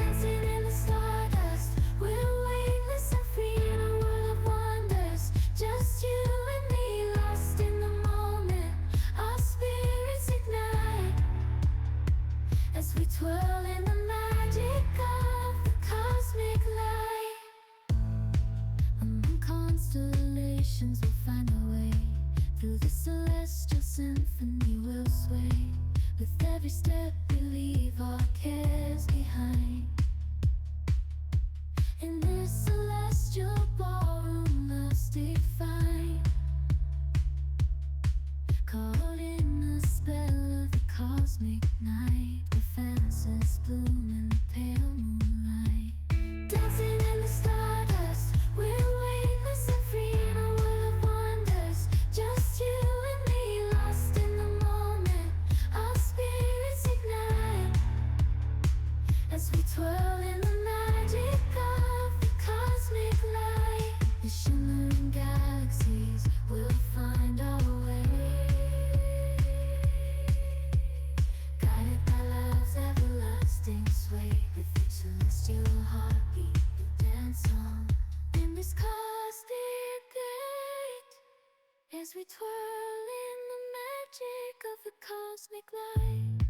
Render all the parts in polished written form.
Dancing in the stardust, we're weightless and free in a world of wonders. Just you and me, lost in the moment. Our spirits ignite as we twirl in the magic of the cosmic light. Among constellations we'll find our way. Through the celestial symphony we'll sway. With every step we leave our cares behind. In this celestial ballroom love's defined. Caught in the spell of the cosmic night, where fantasies bloom in the pale moonlight. Dancing in the stardust, we're weightless and free in a world of wonders. Just you and me, lost in the moment. Our spirits ignite as we twirl in the magic of the cosmic light. In shimmering galaxies we'll find our way, guided by love's everlasting sway. With each celestial heartbeat we dance on in this cosmic gate, as we twirl in the magic of the cosmic light.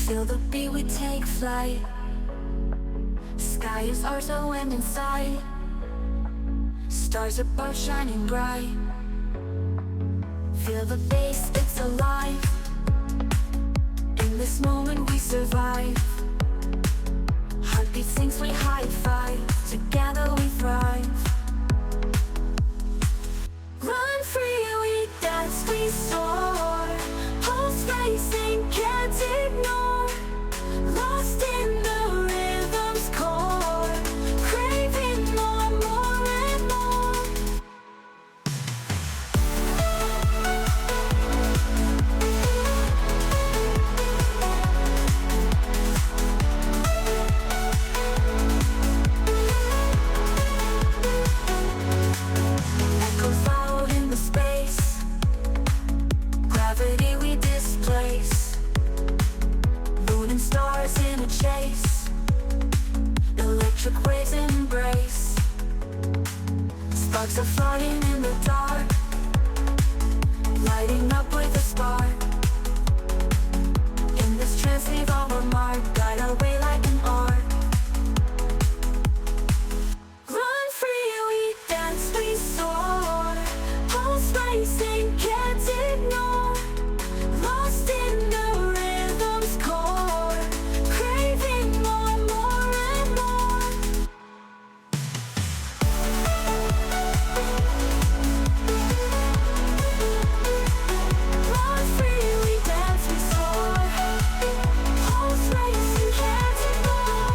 Feel the beat, we take flight. Sky is ours, no end in sight. Stars above shining bright. Feel the bass, it's alive. In this moment we survive. Heartbeat sinks, we high five. Together we thrive. Run free, we dance, we soar. Pulse racing, can't ignore. Lost in the rhythm's core. Craving more, more and more. Echoes loud in the space. Gravity we displace. Moon and stars in a chase. Electric waves embrace. Sparks are flying in the dark. Lighting up with a spark. In this trance leave our mark. Guide our way like an arc. Run free, we dance, we soar. Pulse racing, can't ignore. Lost in the rhythm's core. Craving more, more and more. Run free, we dance, we soar. Pulse racing, can't ignore.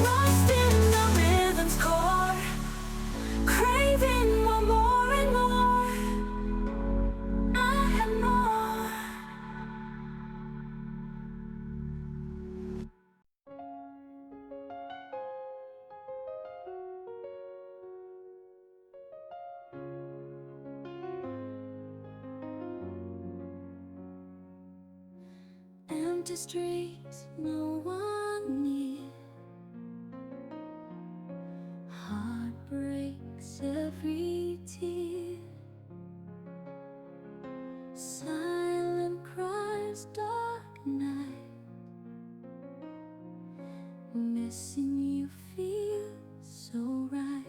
Lost in the rhythm's core. Craving more, more and more. I am more. Empty streets, no one near. Heart breaks every tear. Silent cries, dark night. Missing you feels so right.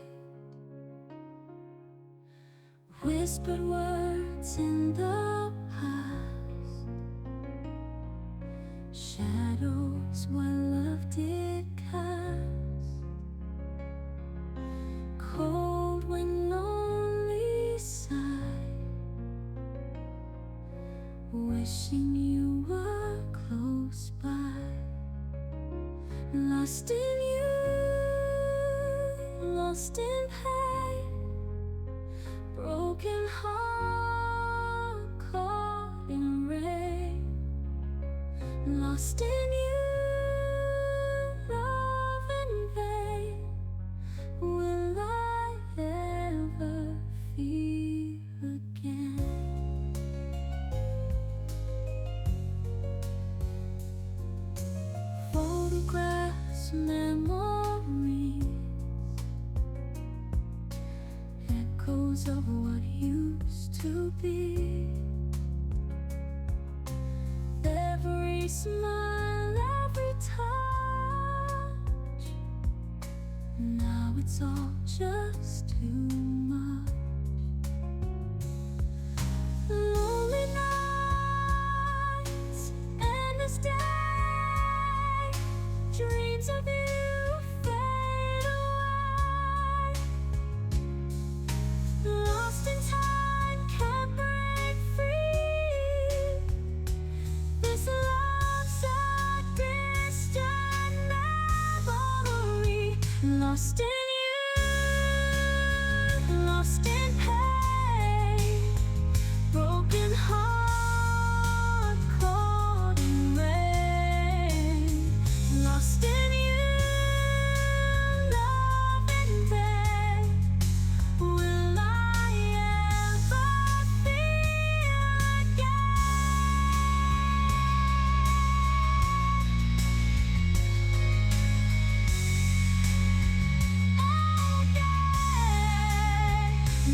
Whispered words in the past. Shadows while love did cast. Cold when lonely sigh. Wishing you were close by. Lost in you, lost in pain. Broken heart caught in rain. Lost in you, love in vain. Will I ever feel again? Photographs, memories, echoes of what used to be. Every smile, every touch. Now it's all just too much. Lonely nights, endless day. Dreams of you fade away. Lost in time, can't break free. This love's a distant memory. Lost in you, lost in pain. Broken heart caught in rain. Lost in you, love in vain. Will I ever feel again?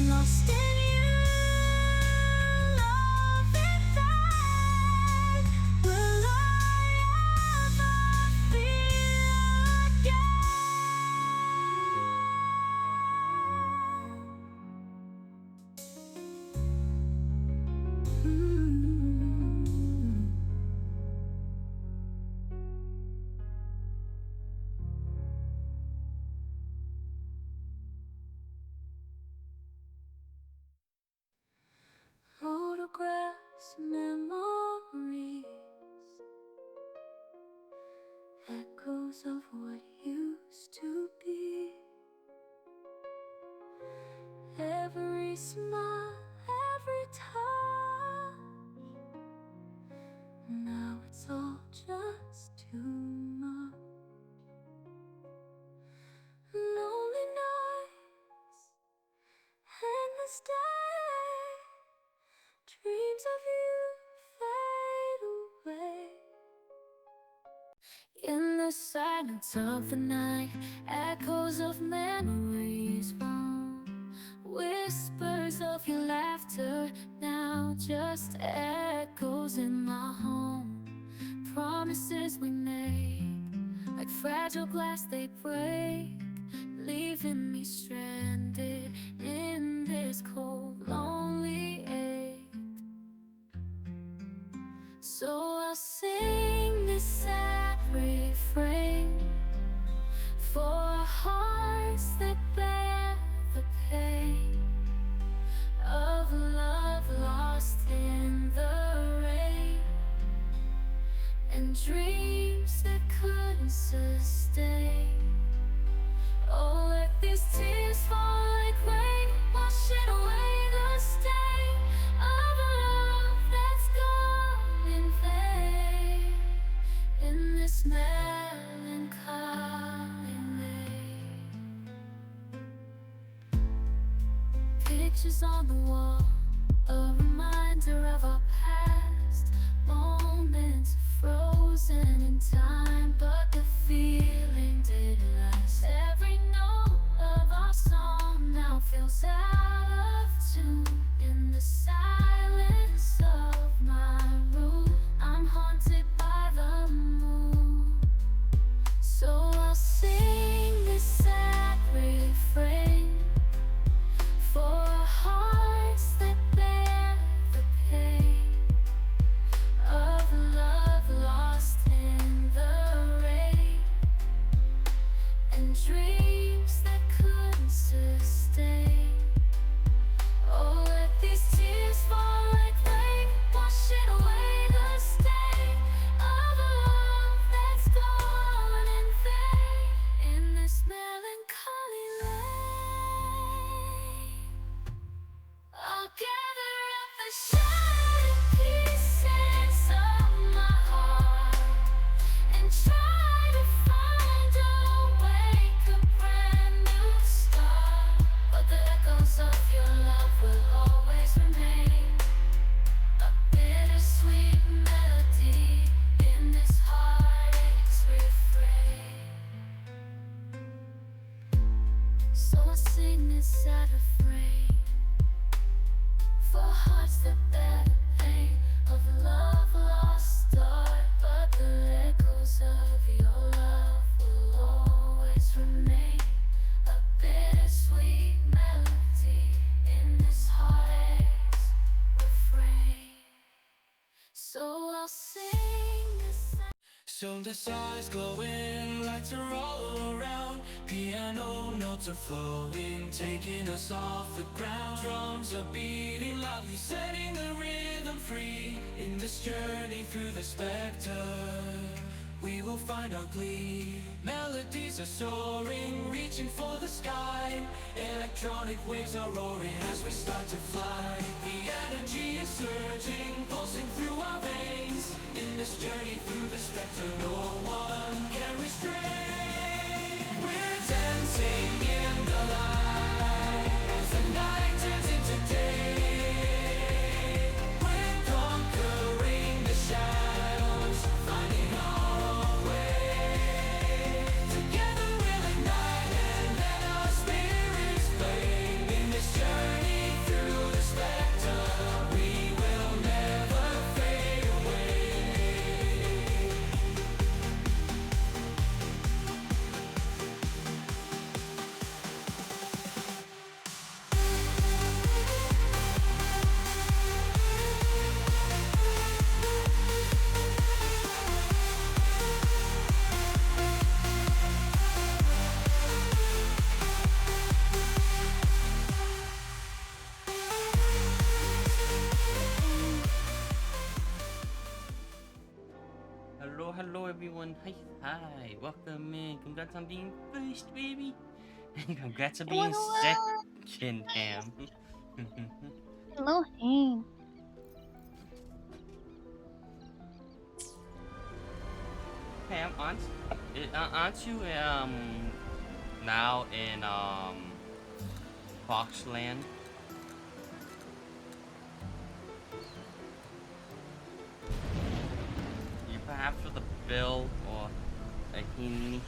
Lost in you, love in vain. Will I memories, echoes of what used to be. Every smile, every touch, now it's all just too much. Lonely nights, endless days, dreams of you fade away. In the silence of the night, echoes of memories roam. Whispers of your laughter, now just echoes in my home. Promises we made, like fragile glass they break, leaving me stranded in this cold, lonely ache. So I'll sing this sad refrain for hearts that bear the pain of love lost in the rain, and dreams that couldn't sustain. Oh, let these tears fall like rain, washing away the stain of a love that's gone in vain. In this melancholy lane, pictures on the wall, a reminder of our past, moments frozen in time, but the feeling didn't last. Every note of our song now feels out of tune. In the silence of my room, I'm haunted by the moon. So I'll sing this sad refrain for hearts that bear the pain of love lost in the rain, and dreams that couldn't sustain. Oh, let these tears fall like rain, washing away the stain of a love that's gone in vain. In this melancholy lane, I'll gather up the shattered pieces of my heart and try to find a wake, a brand new start. But the echoes of your love will always remain, a bittersweet melody in this heartache's refrain. So I sing this sad refrain for hearts that bear the pain of love lost start, but the echoes of your love will always remain, a bittersweet melody in this heartache's refrain. So I'll sing this. So the stars glowing, lights are all around, piano notes are flowing, taking us off the ground. Drums are beating loudly, setting the rhythm free. In this journey through the spectre, we will find our glee. Melodies are soaring, reaching for the sky. Electronic waves are roaring as we start to fly. The energy is surging, pulsing through our veins. In this journey through the spectre, no one can restrain. We're dancing in the light as the night turns into day. We're conquering the shadows, finding our own way. Together we'll ignite and let our spirits flame. In this journey through the spectre, we will never fade away. Hello everyone. Hi. Welcome in. Congrats on being first, baby. And congrats on being second, Ham. Hello, Hank. Ham, aren't you now in Foxland? You perhaps with a Bill or a Henry?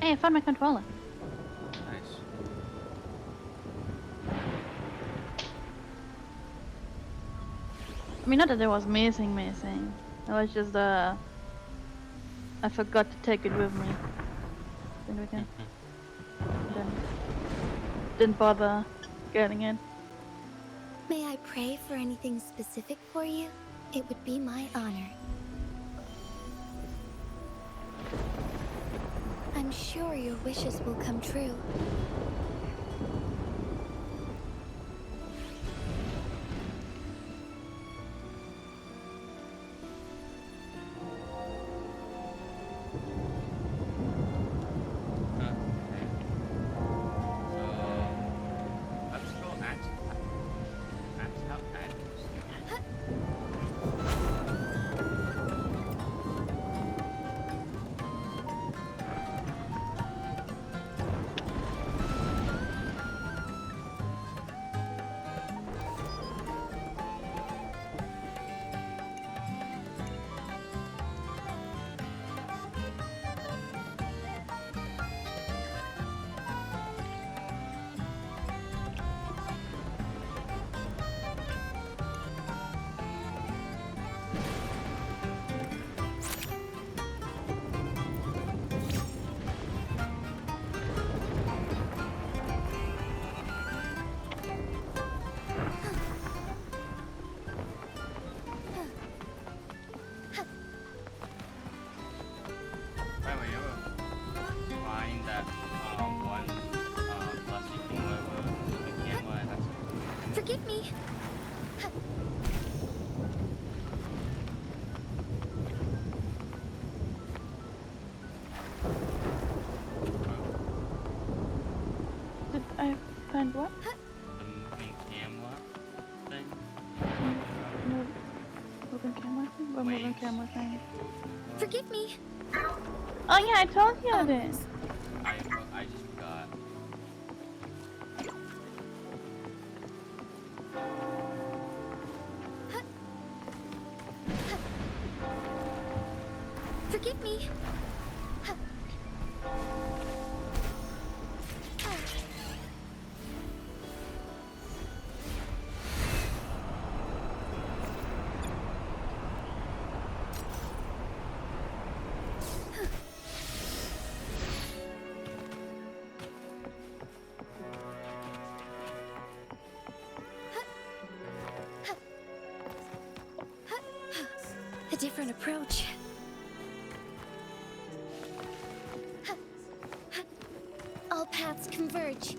Hey, I found my controller. Nice. I mean, not that it was missing. It was just I forgot to take it with me. Then we can. Then didn't bother getting it. May I pray for anything specific for you? It would be my honor. I'm sure your wishes will come true. Let's go axe out address. By the way, you ever find that one plastic thing where the camera has Forgive me. Did I find what? the moving camera thing? Moving camera thing? What moving Waves. camera thing? Forgive me. Oh yeah, I told you I did. I just forgot. Forgive me. A different approach. All paths converge.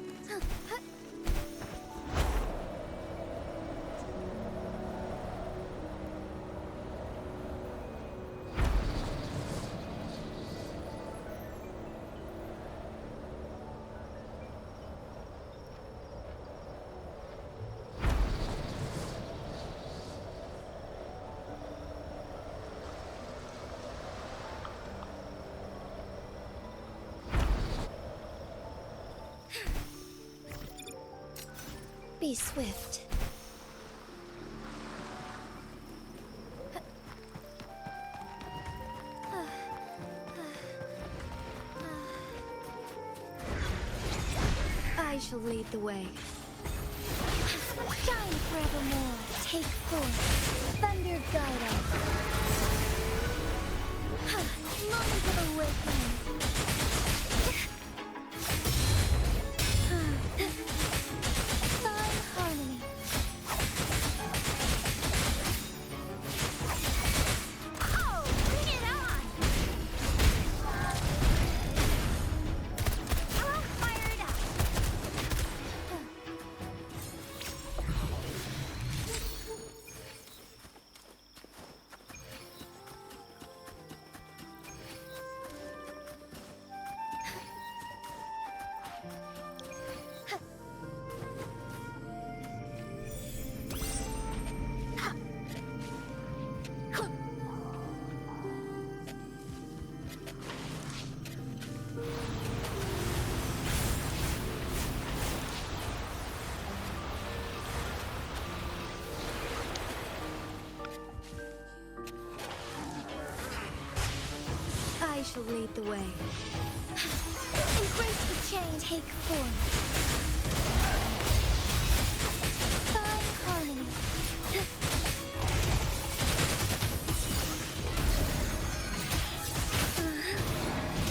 Be swift. I shall lead the way. Shine forevermore. Take forth. Thunder guide us. Moment of awakening. Fine harmony. I shall lead the way. Embrace the change. Take form. Find harmony.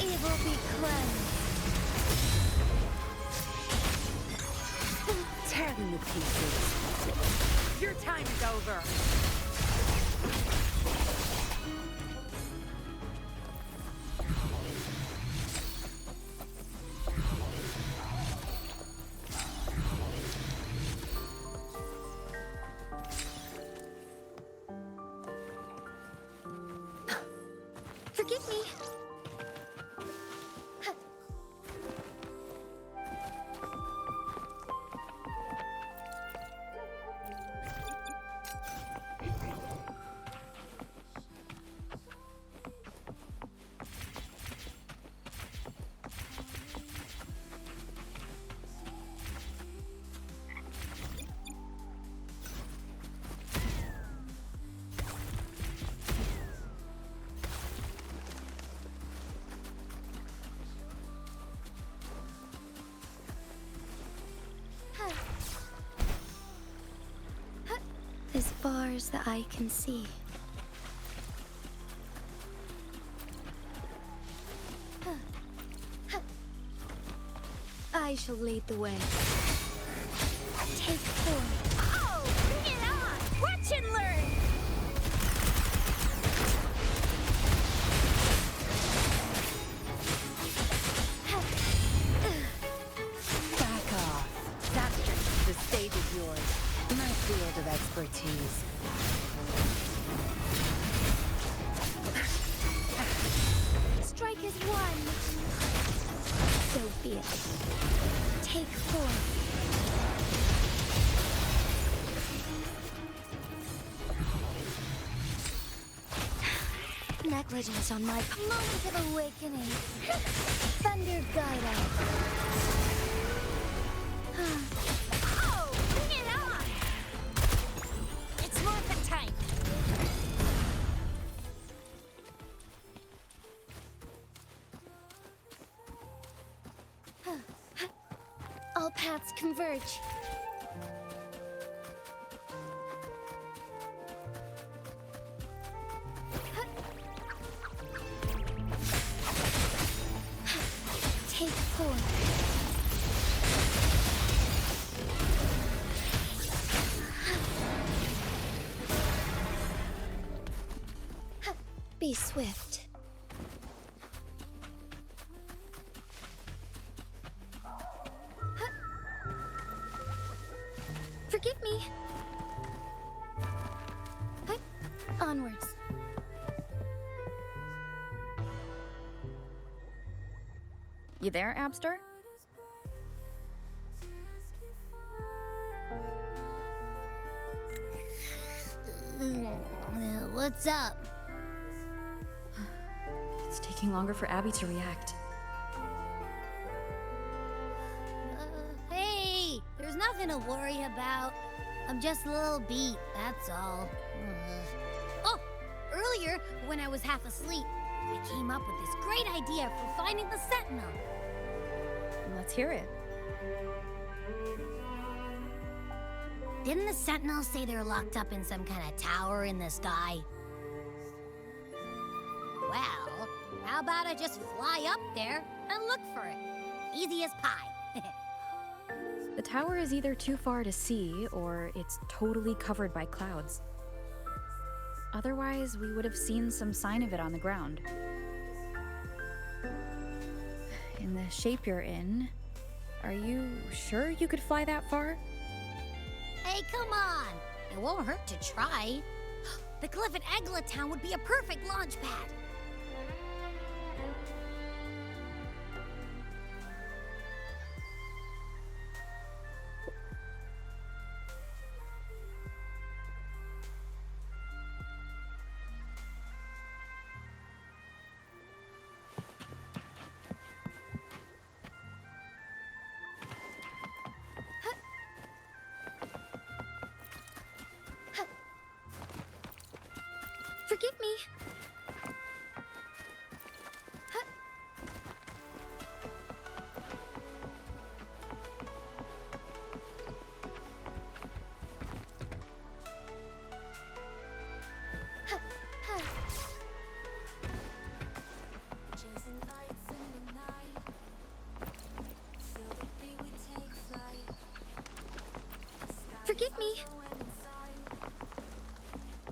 Evil be cleansed. Tear them to pieces. Your time is over. Forgive me. As far as the eye can see. I shall lead the way. Take form. Oh, bring it on! Watch and learn! Back off. That strength, the stage is yours. My field of expertise. Strike as one. So be it. Take form. Negligence on my moment of awakening. Thunder guide us. Oh, bring it on! It's morphin' time. All paths converge. Take form. Be swift. Forgive me. Onwards. You there, Abster? What's up? It's taking longer for Abby to react. Hey, there's nothing to worry about. I'm just a little beat, that's all. Oh, earlier, when I was half asleep, I came up with this great idea for finding the sentinel. Let's hear it. Didn't the sentinel say they're locked up in some kind of tower in the sky? Well, how about I just fly up there and look for it? Easy as pie. The tower is either too far to see, or it's totally covered by clouds. Otherwise, we would have seen some sign of it on the ground. In the shape you're in, are you sure you could fly that far? Hey, come on! It won't hurt to try. The cliff at Eglatown would be a perfect launch pad. Forgive me. me.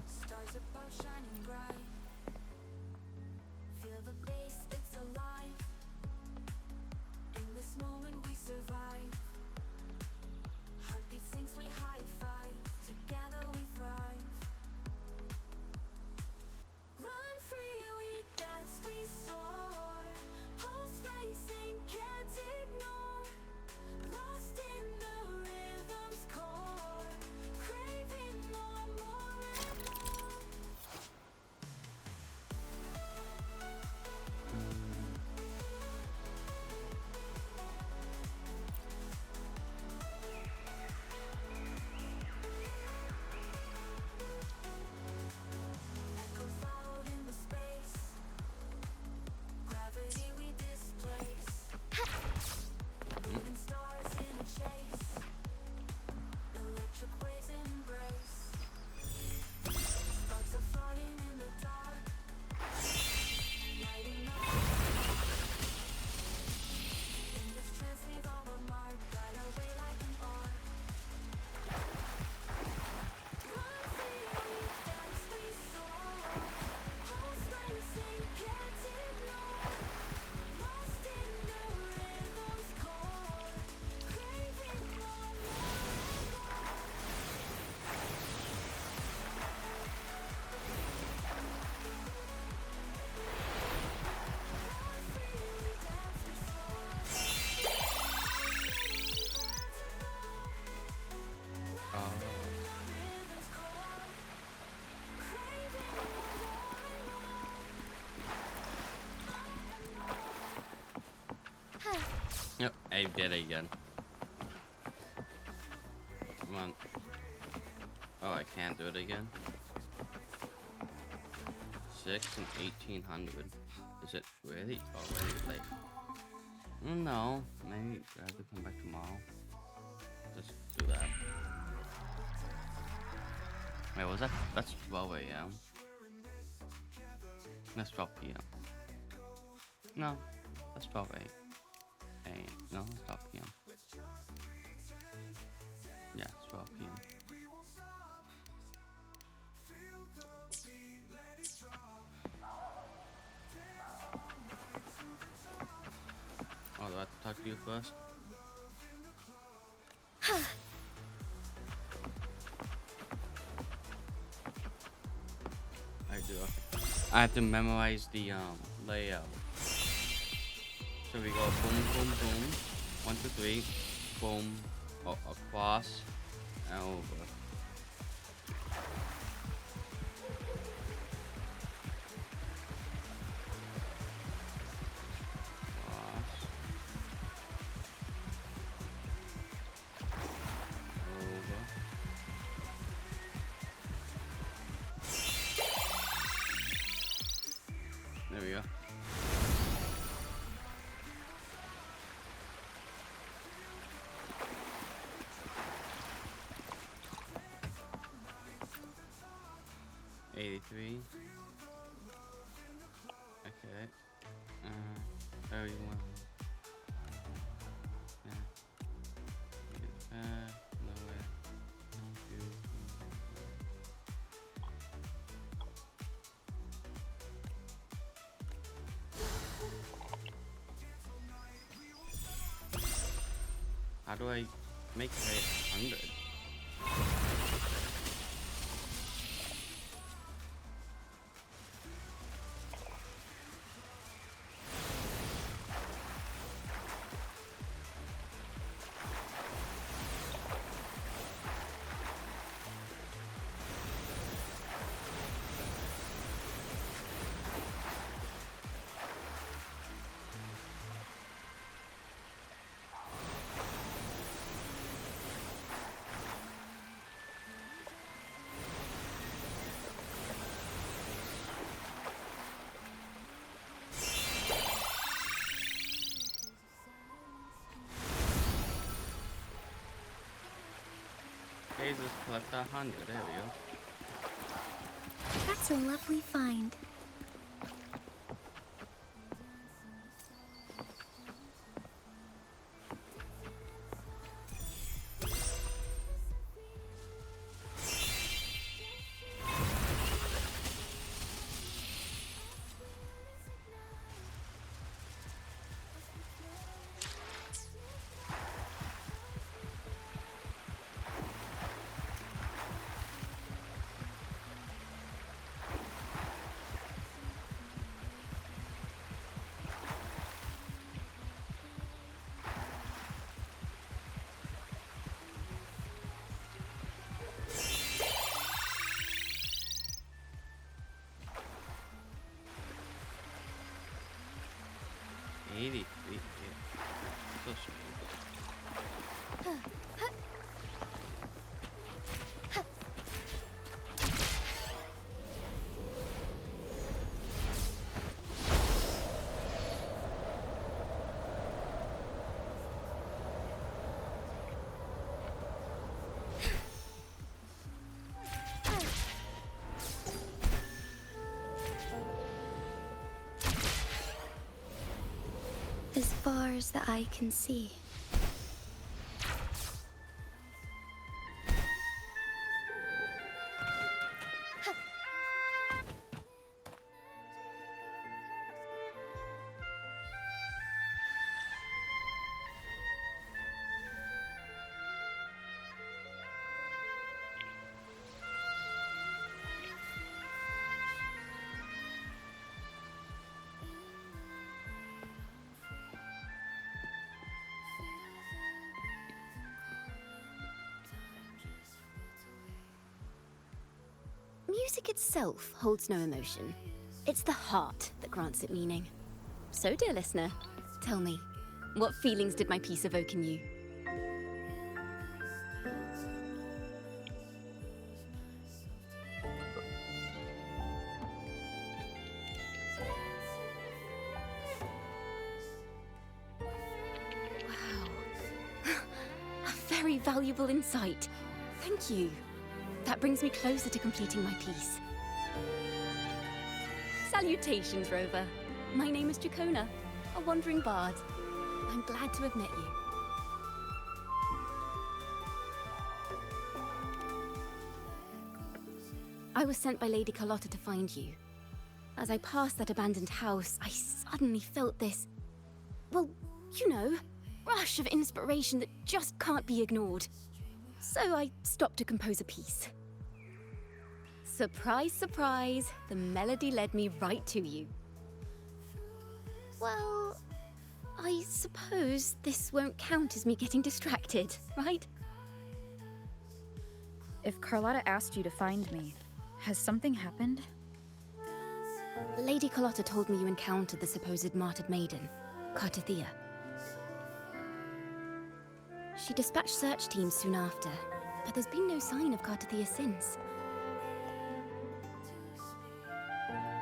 Stars above shining bright. Feel the bass, it's alive. In this moment we survive. Heartbeat sings, we high five. Together we thrive. Run free, we dance, we soar. Pulse racing, can't ignore. Lost in the rhythm's core. Craving more, more and more. Echoes loud in the space. Gravity we displace. Moving stars in a chase. Electric waves embrace. Sparks are flying in the dark. Lighting up. In this trance leave our mark. Guide our way like an arc. Run free, we dance, we soar. Pulse racing, can't ignore. Lost in the rhythm's core. Craving more, more and more. Run free, we dance, we soar. Oh. Rhythm's core. Craving more and more. Yep, I did it again. Come on. Oh, I can't do it again. 6 and 1800. Is it really already late? No, maybe I have to come back tomorrow. Just do that. Wait, was that? That's 12 a.m. That's 12 p.m. No, that's 12 a.m. No, it's 12 p.m. Yeah, it's 12 p.m. Oh, do I have to talk to you first? I do. I have to memorize the layout. So we go boom, boom, boom. 1, 2, 3. Boom. Across and over. There we go. $83. Okay. 31. Yeah. Nowhere. How do I make it 100? Okay, just collect 100. There we go. That's a lovely find. 80 feet. Yeah. So strange. As far as the eye can see. Music itself holds no emotion. It's the heart that grants it meaning. So, dear listener, tell me, what feelings did my piece evoke in you? Wow. A very valuable insight. Thank you. That brings me closer to completing my piece. Salutations, Rover. My name is Dracona, a wandering bard. I'm glad to have met you. I was sent by Lady Carlotta to find you. As I passed that abandoned house, I suddenly felt this, well, you know, rush of inspiration that just can't be ignored. So I stopped to compose a piece. Surprise, surprise, the melody led me right to you. Well, I suppose this won't count as me getting distracted, right? If Carlotta asked you to find me, has something happened? Lady Carlotta told me you encountered the supposed martyred maiden, Cartathea. She dispatched search teams soon after, but there's been no sign of Cartathea since.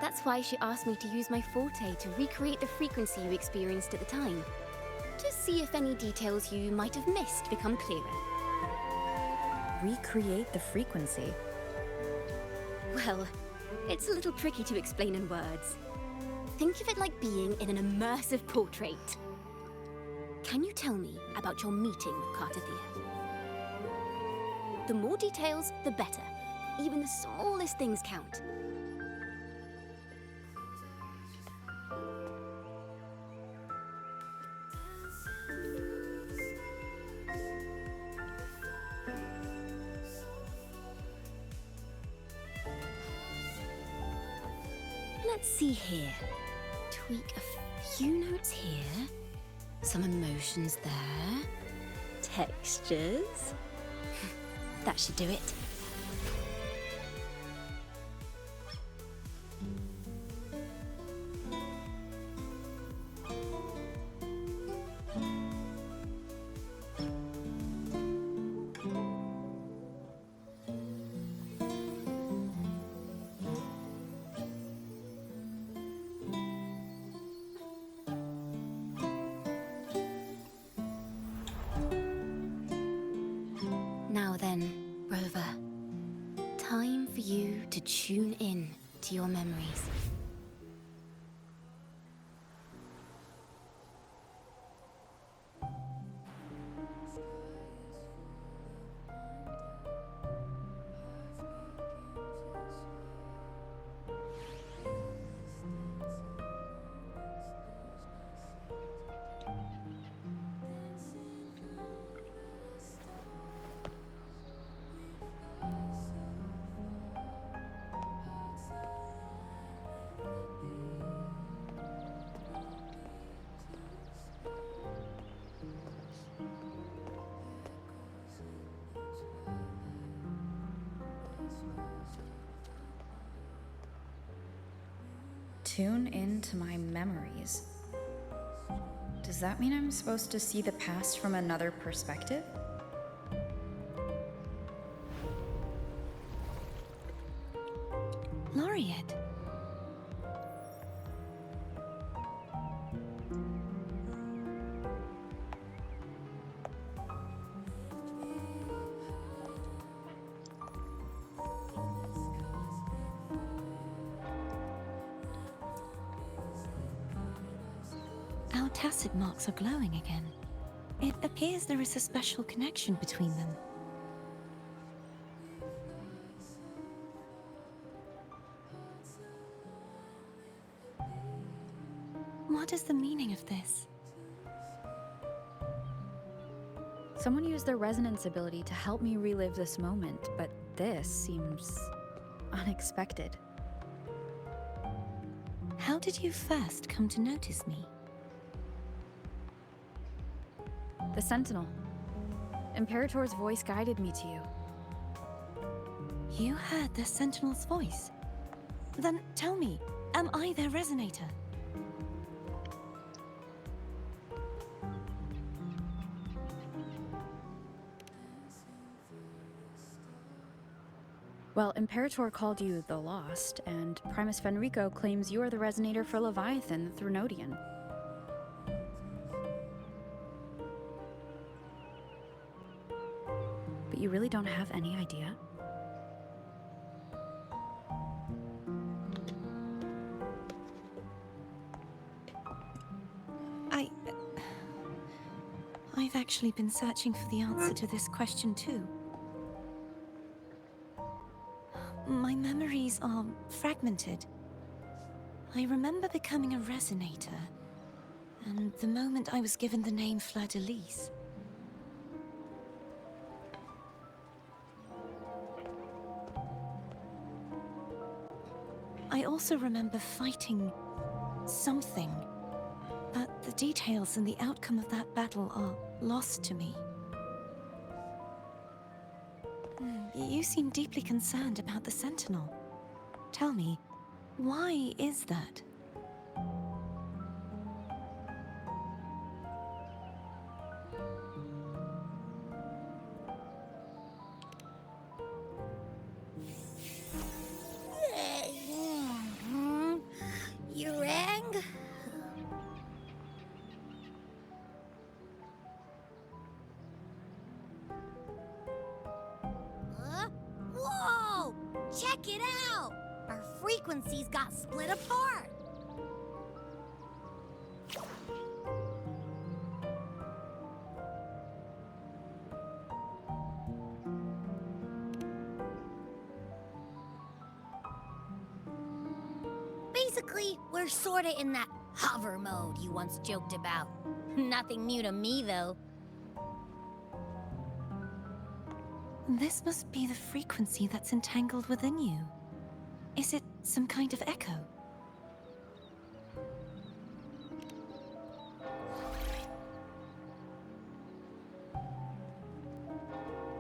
That's why she asked me to use my forte to recreate the frequency you experienced at the time, to see if any details you might have missed become clearer. Recreate the frequency? Well, it's a little tricky to explain in words. Think of it like being in an immersive portrait. Can you tell me about your meeting with Cartathea? The more details, the better. Even the smallest things count. Let's see here. Tweak a few notes here. Some emotions there. Textures. That should do it. Now then, Rover, time for you to tune in to your memories. Tune into my memories. Does that mean I'm supposed to see the past from another perspective? Laureate. Our tacit marks are glowing again. It appears there is a special connection between them. What is the meaning of this? Someone used their resonance ability to help me relive this moment, but this seems unexpected. How did you first come to notice me? The Sentinel. Imperator's voice guided me to you. You heard the Sentinel's voice? Then tell me, am I their resonator? Well, Imperator called you the Lost, and Primus Fenrico claims you are the resonator for Leviathan, the Thrunodian. But you really don't have any idea? I've actually been searching for the answer to this question too. My memories are fragmented. I remember becoming a resonator, and the moment I was given the name Fleur-de-Lis. I also remember fighting something, but the details and the outcome of that battle are lost to me. You seem deeply concerned about the Sentinel. Tell me, why is that? You rang? Whoa! Check it out! Our frequencies got split apart! Basically, we're sorta in that hover mode you once joked about. Nothing new to me, though. This must be the frequency that's entangled within you. Is it some kind of echo?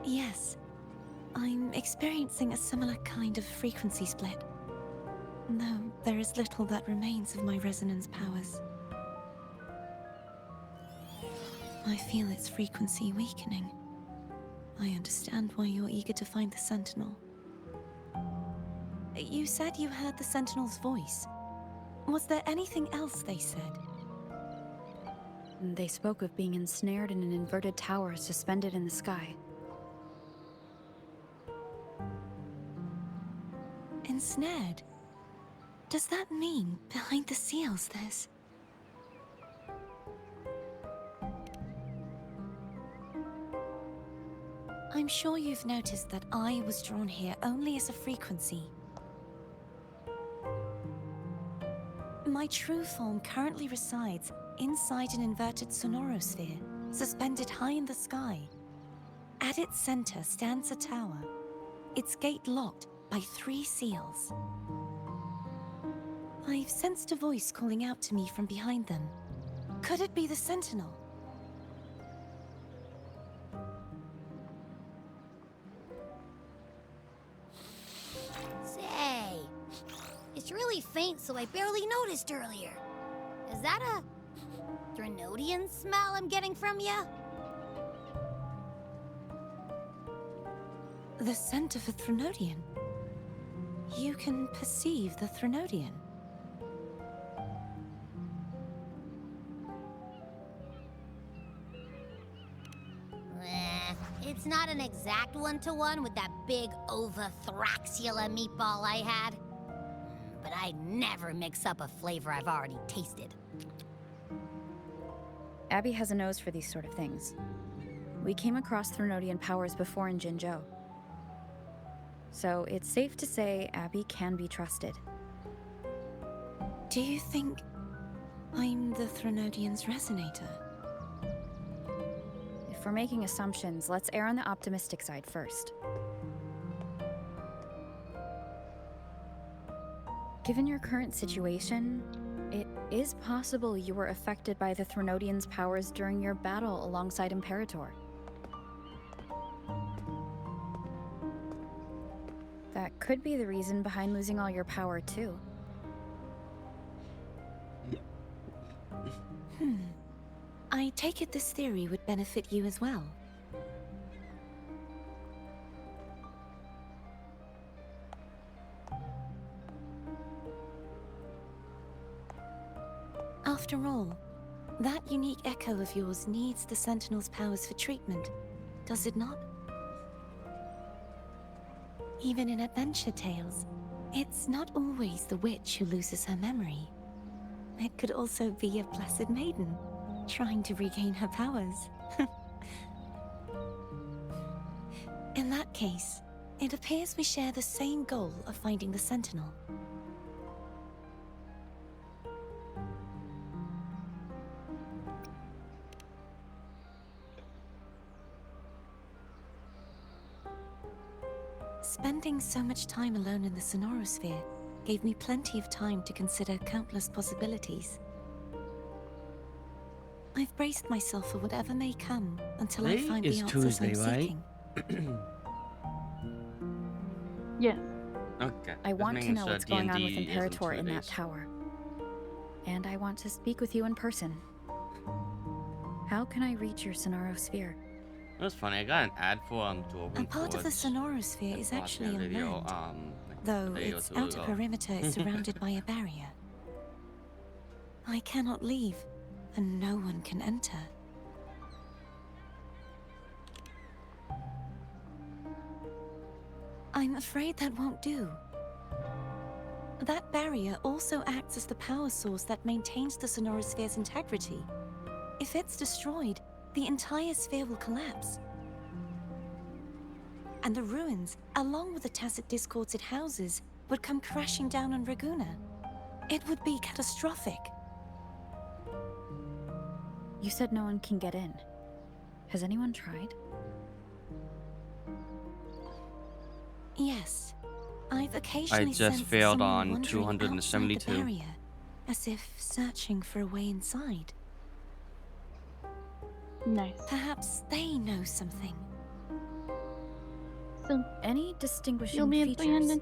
Yes, I'm experiencing a similar kind of frequency split. Though there is little that remains of my resonance powers. I feel its frequency weakening. I understand why you're eager to find the Sentinel. You said you heard the Sentinel's voice. Was there anything else they said? They spoke of being ensnared in an inverted tower suspended in the sky. Ensnared? Does that mean behind the seals there's... I'm sure you've noticed that I was drawn here only as a frequency. My true form currently resides inside an inverted sonorosphere, suspended high in the sky. At its center stands a tower, its gate locked by 3 seals. I've sensed a voice calling out to me from behind them. Could it be the Sentinel? Say, it's really faint, so I barely noticed earlier. Is that a Threnodian smell I'm getting from you? The scent of a Threnodian. You can perceive the Threnodian. It's not an exact one-to-one with that big Ovathraxula meatball I had. But I'd never mix up a flavor I've already tasted. Abby has a nose for these sort of things. We came across Threnodian powers before in Jinzhou. So it's safe to say Abby can be trusted. Do you think I'm the Threnodian's resonator? If we're making assumptions, let's err on the optimistic side first. Given your current situation, it is possible you were affected by the Threnodian's powers during your battle alongside Imperator. That could be the reason behind losing all your power, too. I take it this theory would benefit you as well. After all, that unique echo of yours needs the Sentinel's powers for treatment, does it not? Even in adventure tales, it's not always the witch who loses her memory. It could also be a blessed maiden, trying to regain her powers. In that case, it appears we share the same goal of finding the Sentinel. Spending so much time alone in the Sonorosphere gave me plenty of time to consider countless possibilities. I've braced myself for whatever may come until I Today find is the answers Tuesday, I'm right? seeking. Yes. Okay. I just want to making know sure what's going on with D&D isn't Imperator 2 in that days. tower. And I want to speak with you in person. How can I reach your Sonorosphere? That's funny. I got an ad for Dwarven A part of the Forge Sonorosphere is watching actually a video, unmanned, like a though day or its two outer ago. perimeter is surrounded by a barrier. I cannot leave, and no one can enter. I'm afraid that won't do. That barrier also acts as the power source that maintains the Sonorosphere's integrity. If it's destroyed, the entire sphere will collapse. And the ruins, along with the tacit discords it houses, would come crashing down on Raguna. It would be catastrophic. You said no one can get in. Has anyone tried? Yes. I've occasionally just sensed failed someone on wandering outside 272. the barrier, as if searching for a way inside. Nice. Perhaps they know something. So Any you'll distinguishing be features?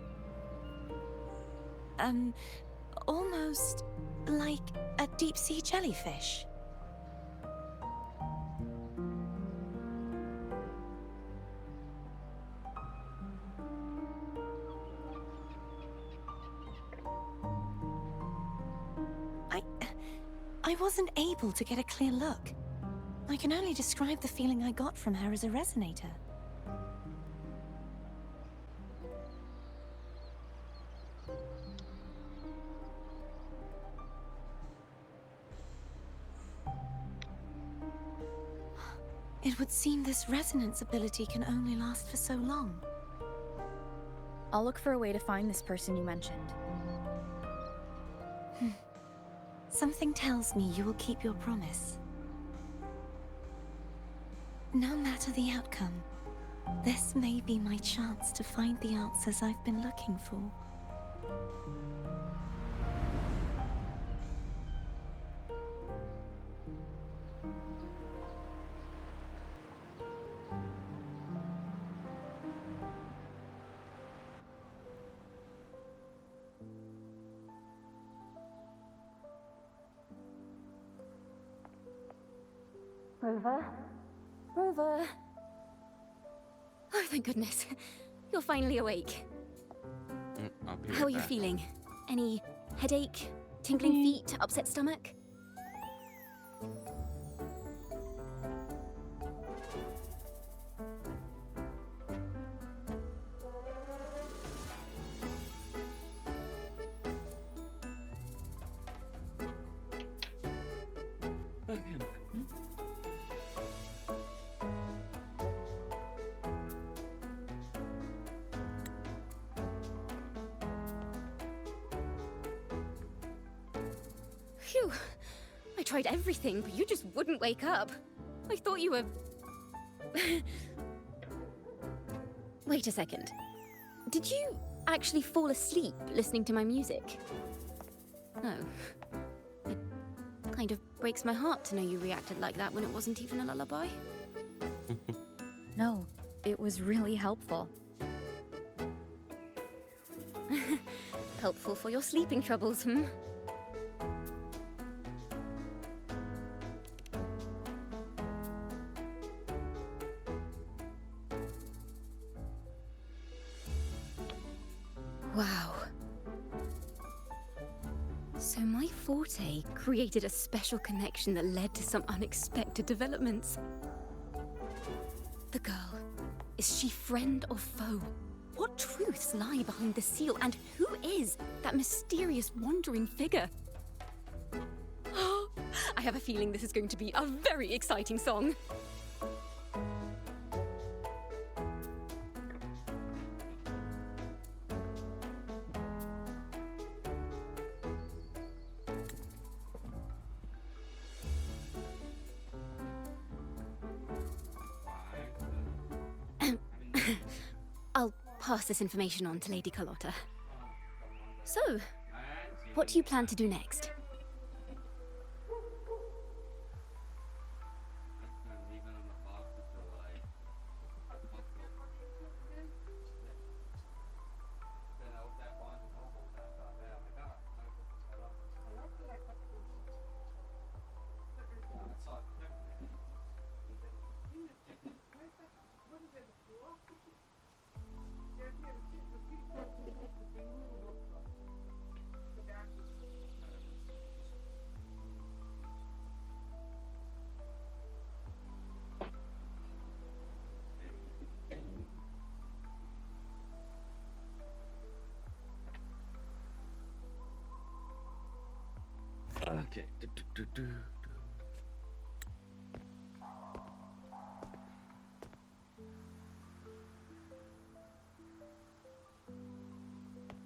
apprehended. Almost like a deep-sea jellyfish. I wasn't able to get a clear look. I can only describe the feeling I got from her as a resonator. It would seem this resonance ability can only last for so long. I'll look for a way to find this person you mentioned. Something tells me you will keep your promise. No matter the outcome, this may be my chance to find the answers I've been looking for. Rover? Rover? Oh, thank goodness. You're finally awake. I'll be How are right you back. feeling? Any headache? Tingling feet? Upset stomach? Phew. I tried everything, but you just wouldn't wake up. I thought you were... Wait a second. Did you actually fall asleep listening to my music? Oh. It kind of breaks my heart to know you reacted like that when it wasn't even a lullaby. No, it was really helpful. Helpful for your sleeping troubles, hmm? Wow. So my forte created a special connection that led to some unexpected developments. The girl, is she friend or foe? What truths lie behind the seal, and who is that mysterious wandering figure? I have a feeling this is going to be a very exciting song. I'll pass this information on to Lady Carlotta. So, what do you plan to do next? Okay.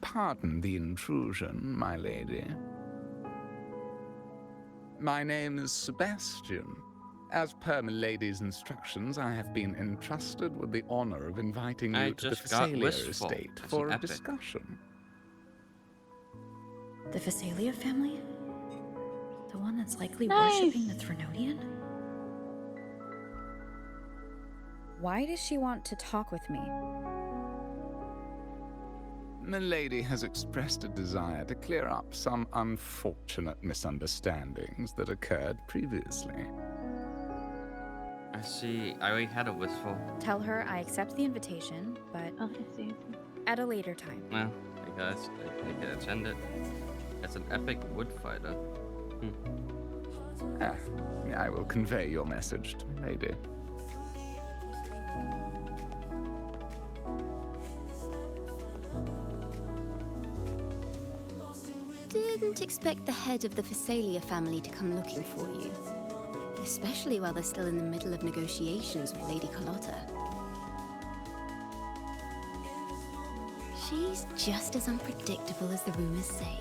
Pardon the intrusion, my lady. My name is Sebastian. As per my lady's instructions, I have been entrusted with the honor of inviting I you to the just got Phasalia wistful. estate That's for a epic. discussion. The Phasalia family? The one that's likely Nice. worshipping the Threnodian? Why does she want to talk with me? Milady has expressed a desire to clear up some unfortunate misunderstandings that occurred previously. I see. I already had a wistful. Tell her I accept the invitation, but Oh, I see. at a later time. Well, I guess I can attend it. It's an epic wood fighter. I will convey your message to Milady. Didn't expect the head of the Phasalia family to come looking for you. Especially while they're still in the middle of negotiations with Lady Carlotta. She's just as unpredictable as the rumors say.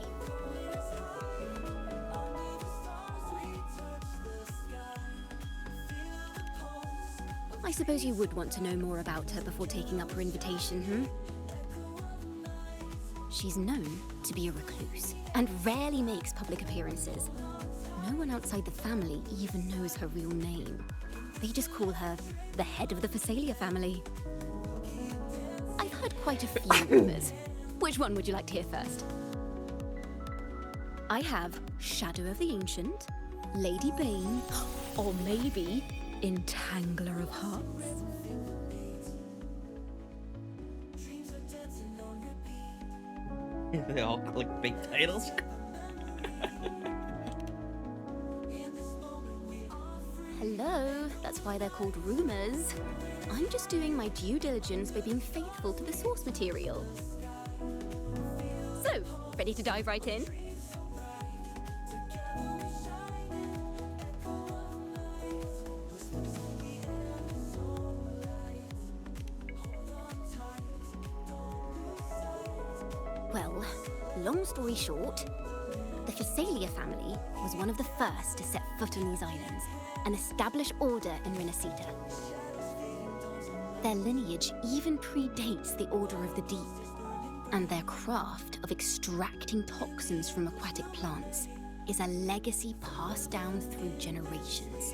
I suppose you would want to know more about her before taking up her invitation, hmm? She's known to be a recluse, and rarely makes public appearances. No one outside the family even knows her real name. They just call her the head of the Phasalia family. I've heard quite a few rumors. Which one would you like to hear first? I have Shadow of the Ancient, Lady Bane, or maybe entangler of hearts. They all clickbait titles. Hello, that's why they're called rumors. I'm just doing my due diligence by being faithful to the source material. So, ready to dive right in? Well, long story short, the Phasalia family was one of the first to set foot on these islands and establish order in Renacita. Their lineage even predates the Order of the Deep, and their craft of extracting toxins from aquatic plants is a legacy passed down through generations.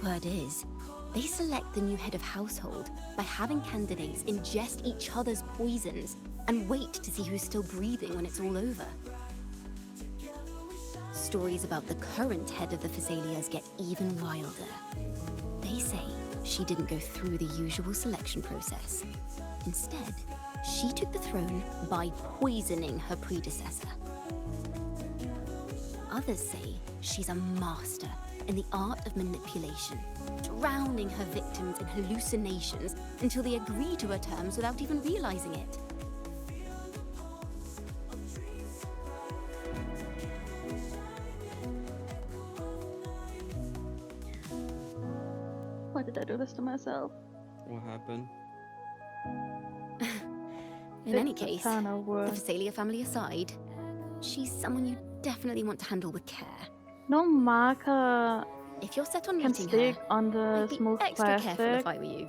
Word is, they select the new head of household by having candidates ingest each other's poisons and wait to see who's still breathing when it's all over. Stories about the current head of the Phasalias get even wilder. They say she didn't go through the usual selection process. Instead, she took the throne by poisoning her predecessor. Others say she's a master in the art of manipulation, drowning her victims in hallucinations until they agree to her terms without even realizing it. Why did I do this to myself? What happened? In any It's a case, ton of the work. Phasalia family aside, she's someone you definitely want to handle with care. No marker If you're set on can meeting stick her, on the I'd be smooth extra careful if plastic, I were you.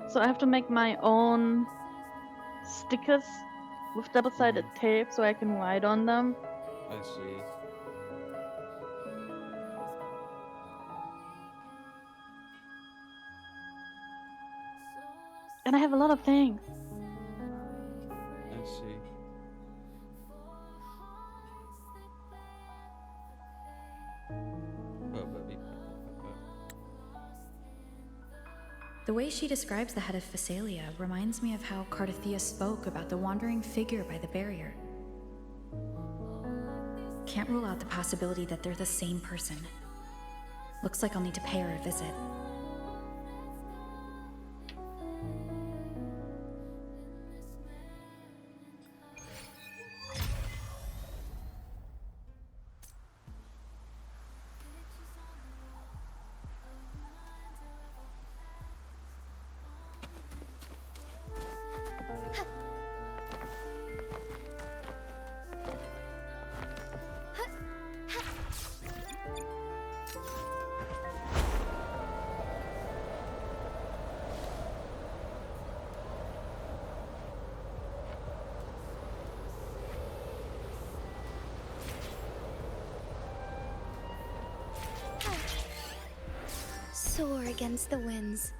so I have to make my own stickers with double-sided tape so I can write on them. I see. And I have a lot of things. I see. Oh, baby. The way she describes the head of Phasalia reminds me of how Cardathia spoke about the wandering figure by the barrier. Can't rule out the possibility that they're the same person. Looks like I'll need to pay her a visit. Soar against the winds.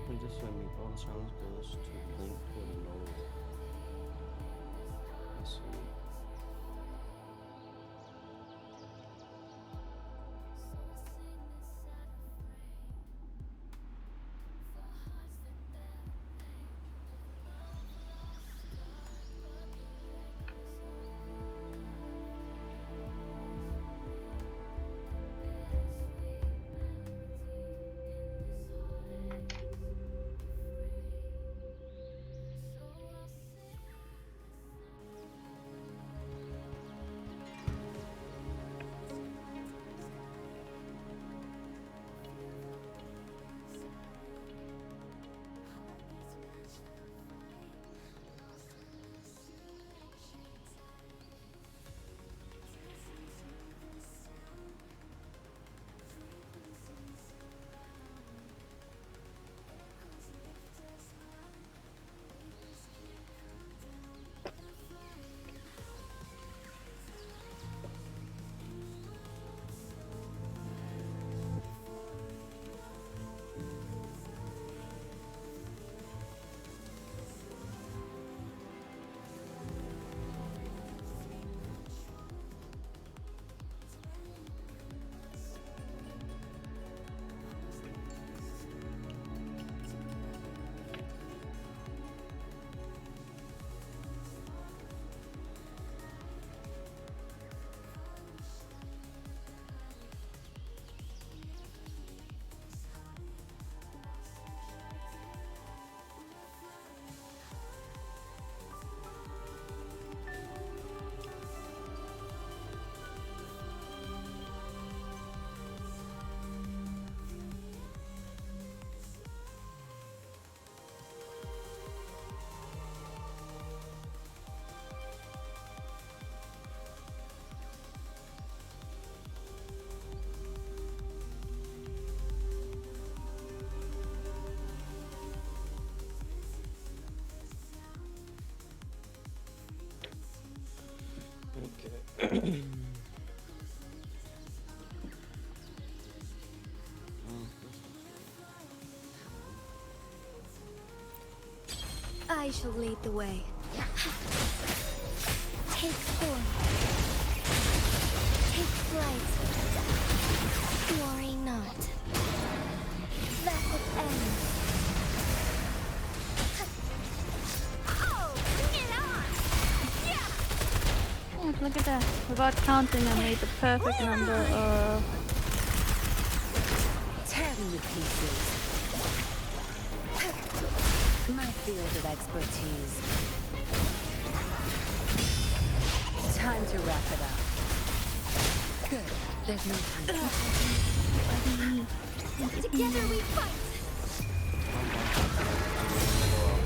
And just swimming, all the sounds goes to link toward the north. I see. I shall lead the way. Take form. Take flight. Worry not. Let it end. Oh, bring it on! Yeah! Oh, look at that. Without counting, I made the perfect number of... Tear me to pieces. My field of expertise. Time to wrap it up. Good. There's no time. Together we fight!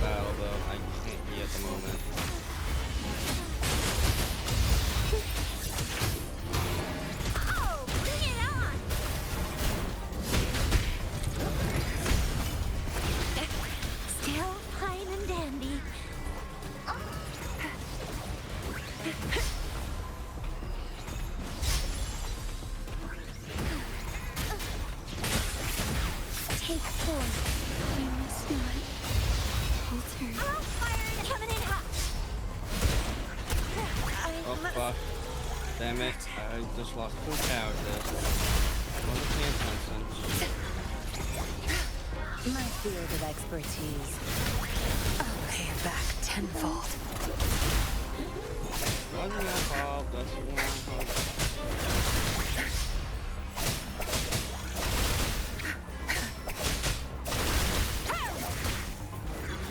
Battle though, I can't hear at the moment. Oh, bring it on! Still fine and dandy. Take form. We must not alter. Fire coming in hot. Oh fuck. Damn it, I just lost 2 characters. Wasn't paying attention. My field of expertise. I'll pay it back tenfold. Wasn't your fault, that's your fault.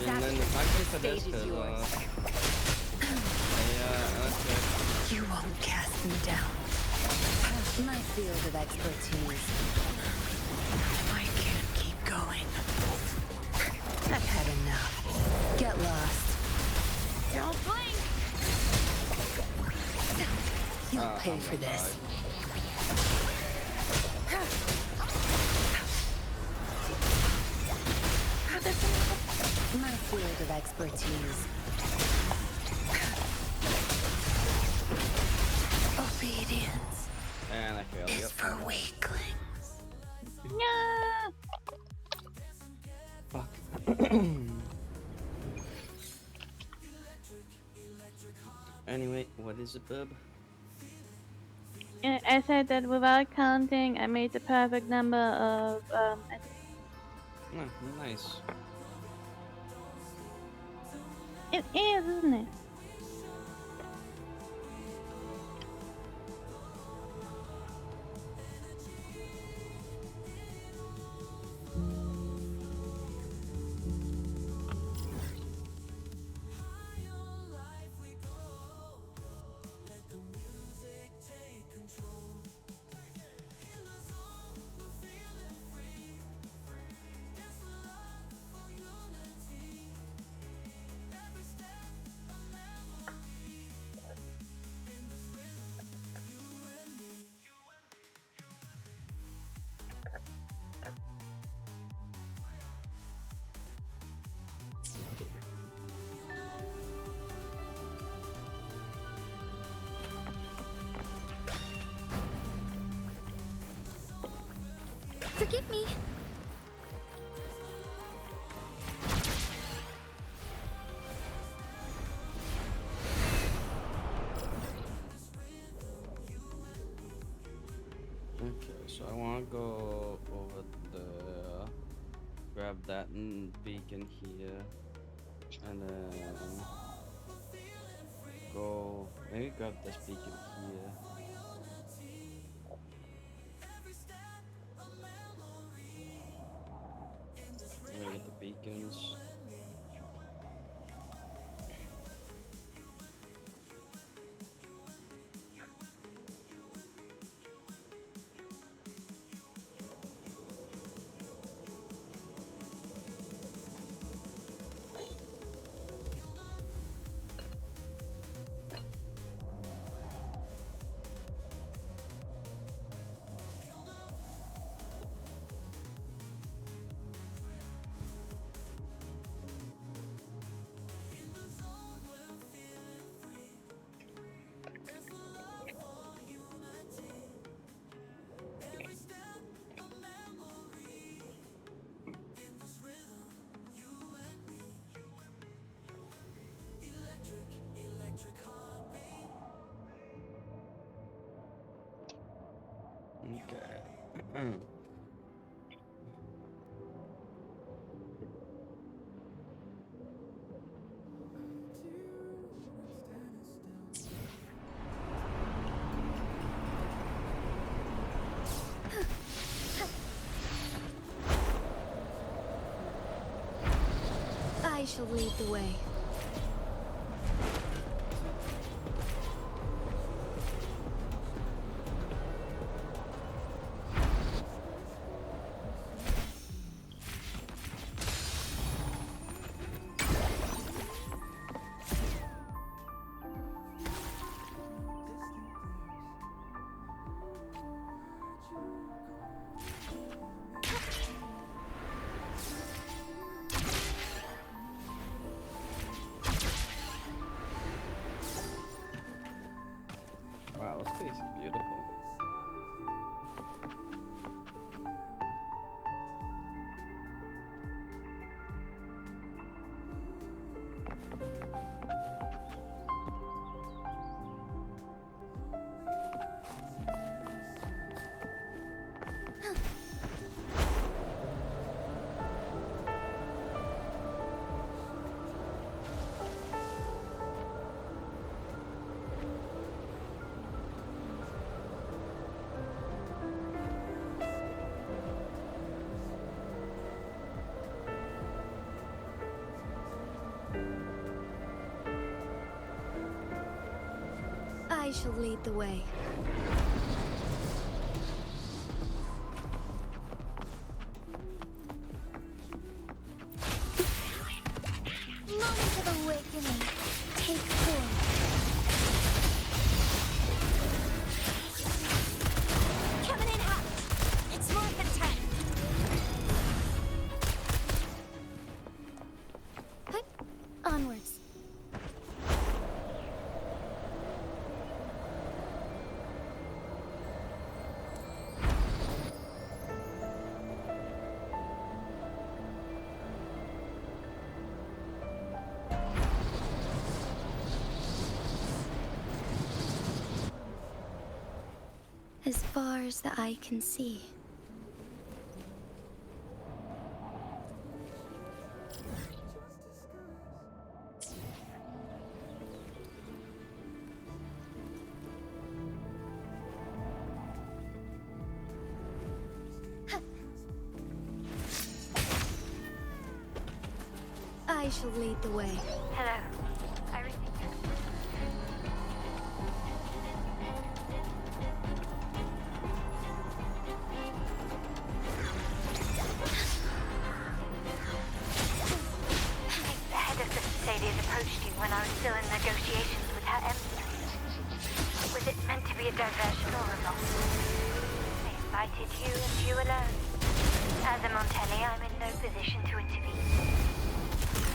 And then if I can for this, cause, that's good. You won't cast me down. My field of expertise. I can't keep going. I've had enough. Get lost. Don't blink! You'll pay for this. My field of expertise. Obedience And I failed, is yep. for weaklings. Yeah! Fuck. Anyway, what is it, bub? I said that without counting, I made the perfect number of... Oh, nice. It is, isn't it? Forgive me. Okay, so I want to go over there, grab that beacon here, and then go, maybe grab this beacon here. Where get the beacons? Okay. I shall lead the way. Wow, this place is beautiful. I shall lead the way. Moment of awakening. Take form. Coming in hot. It's morphin' time. Hup. Onwards. As far as the eye can see. I shall lead the way. Hello. I received the head of the Thessalians approached you when I was still in negotiations with her emissary. Was it meant to be a diversion or a loss? They invited you and you alone. As a Montelli, I'm in no position to intervene.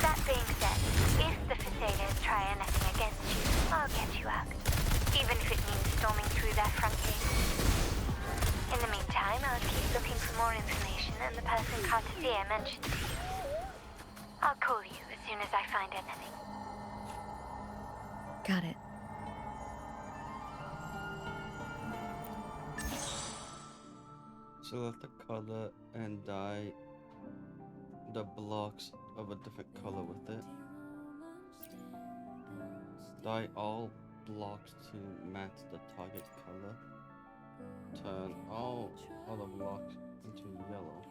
That being said, if the Thessalians try anything against you, I'll get you out. Even if it means storming through their front gate. In the meantime, I'll keep looking for more information and the person Cartesier mentioned to you. I'll call you as soon as I find anything. Got it. Select the color and dye the blocks of a different color with it. Dye all blocks to match the target color. Turn all other blocks into yellow.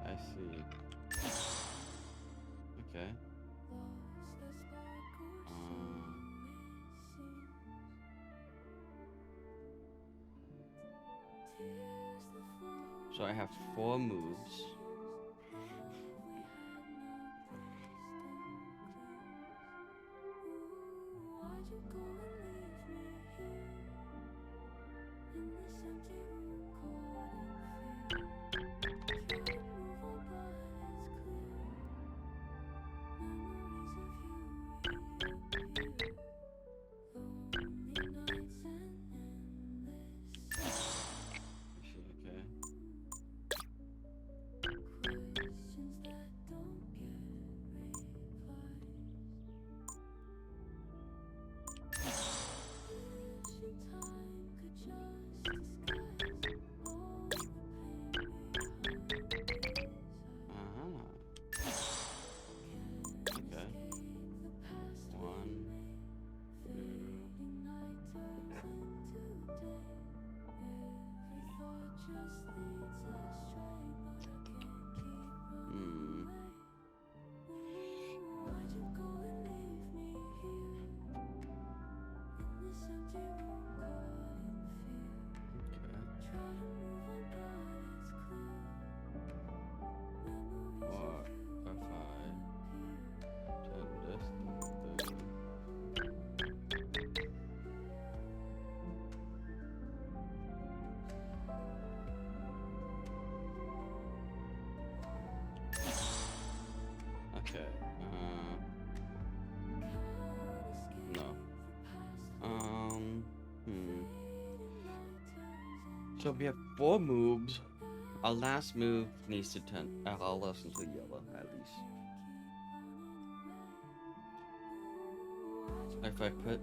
I see. Okay. So I have 4 moves. Hmm. What if I turn this into... Okay, no. Hmm. So we have 4 moves. Our last move needs to turn all us into yellow, at least. If I put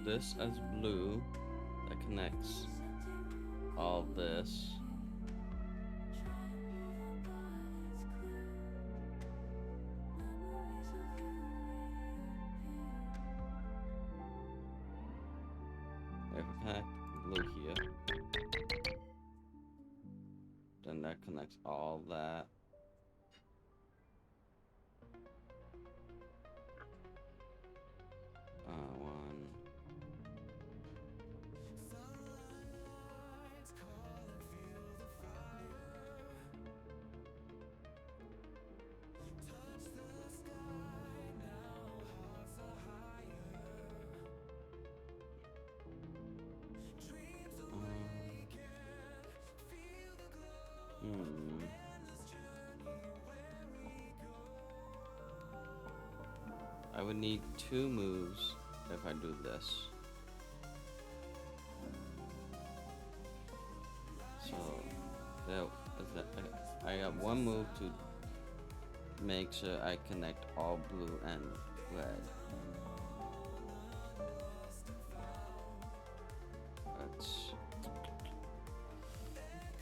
this as blue, that connects all this. If I connect blue here, then that connects all that. One. Hmm. I would need 2 moves if I do this. So that is that. I got 1 move to make sure I connect all blue and red. That's,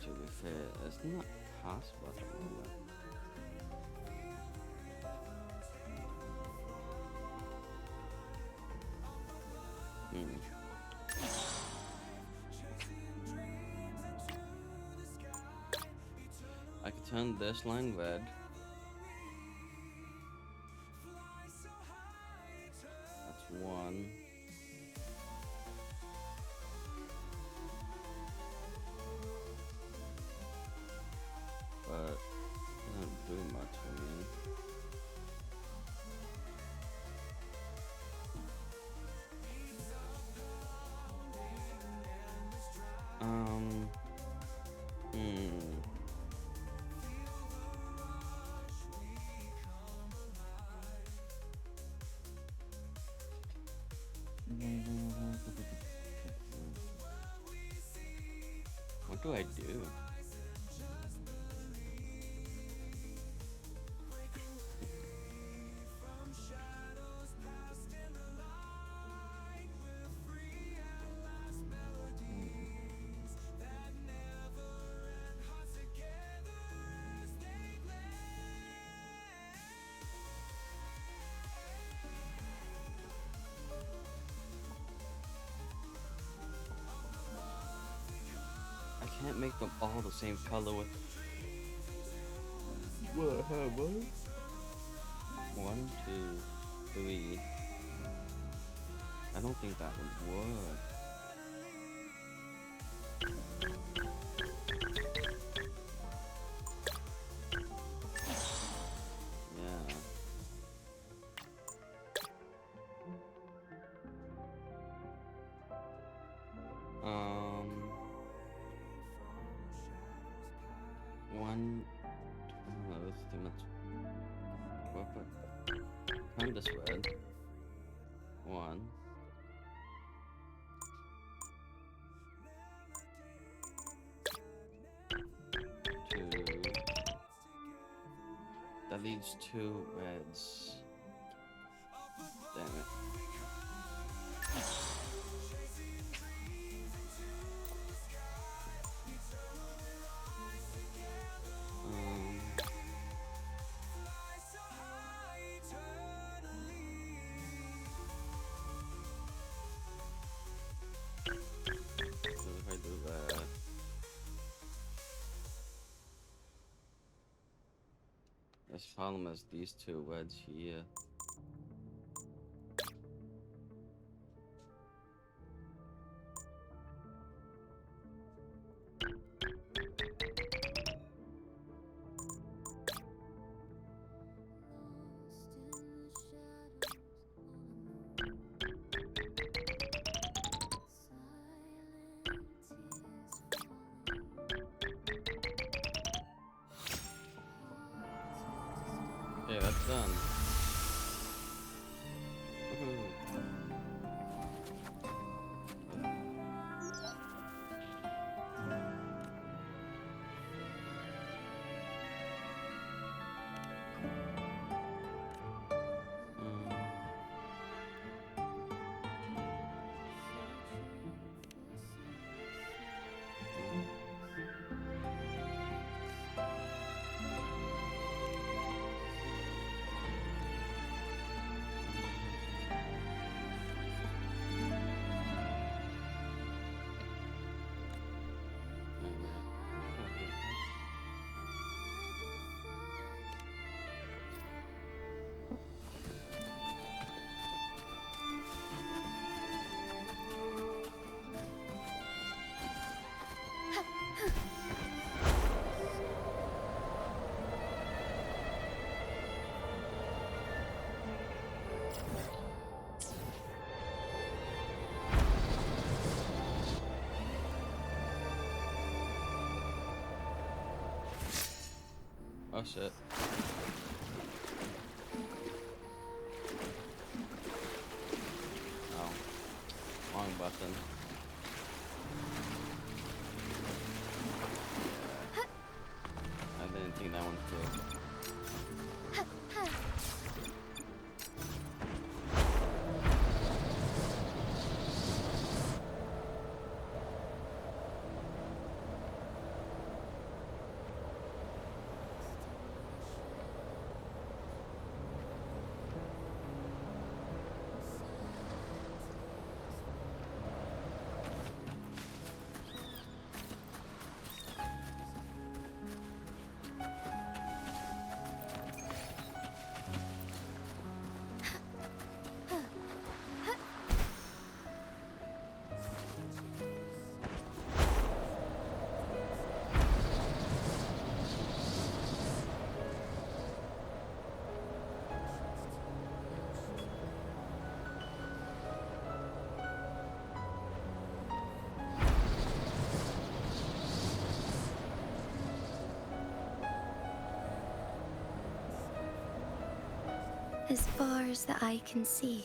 to be fair, it's not possible at the moment. I could turn this line red. That's 1. But it doesn't do much for me. What do I do? I can't make them all the same color with... What? 1, 2, 3. I don't think that would work. Yeah. One. Oh, that's too much. Turn this red. 1. 2. That leaves 2 reds. Damn it. So if I do that, as problem as these two words here. Okay, that's done. Woohoo. Oh shit. Oh. Wrong button. I didn't think that one through. As far as the eye can see.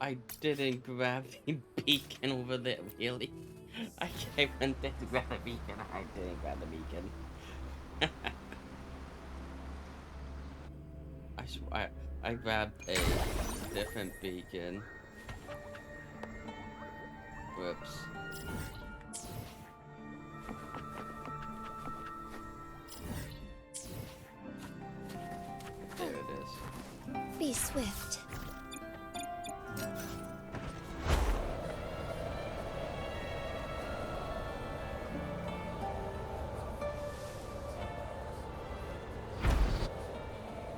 I didn't grab the beacon over there, really. I even did grab the beacon. I didn't grab the beacon. I swear, I grabbed a different beacon. Whoops. There it is. Be swift.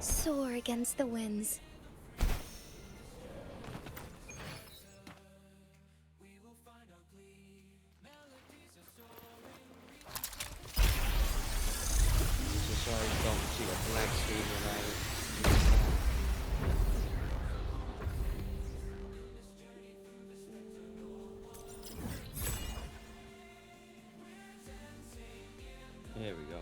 Soar against the winds. So sorry, don't see a black screen when I. Here we go.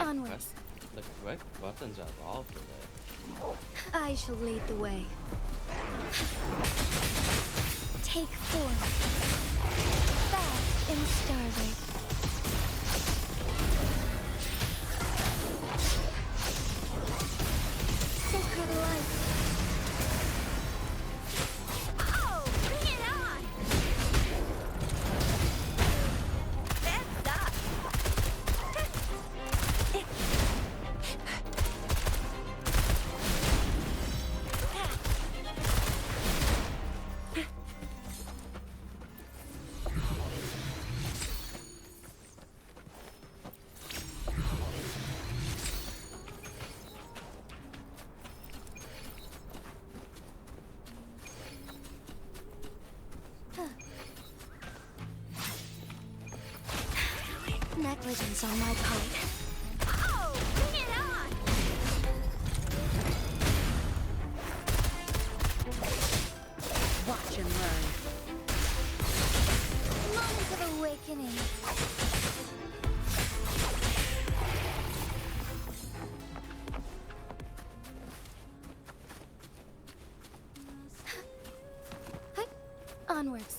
Onwards. The correct buttons are all for that. I shall lead the way. Take form. Bask in starlight. Sacred light. Oh, bring it on! That's up. Negligence on my part. Oh, bring it on! Watch and learn. Moment of awakening. Onwards.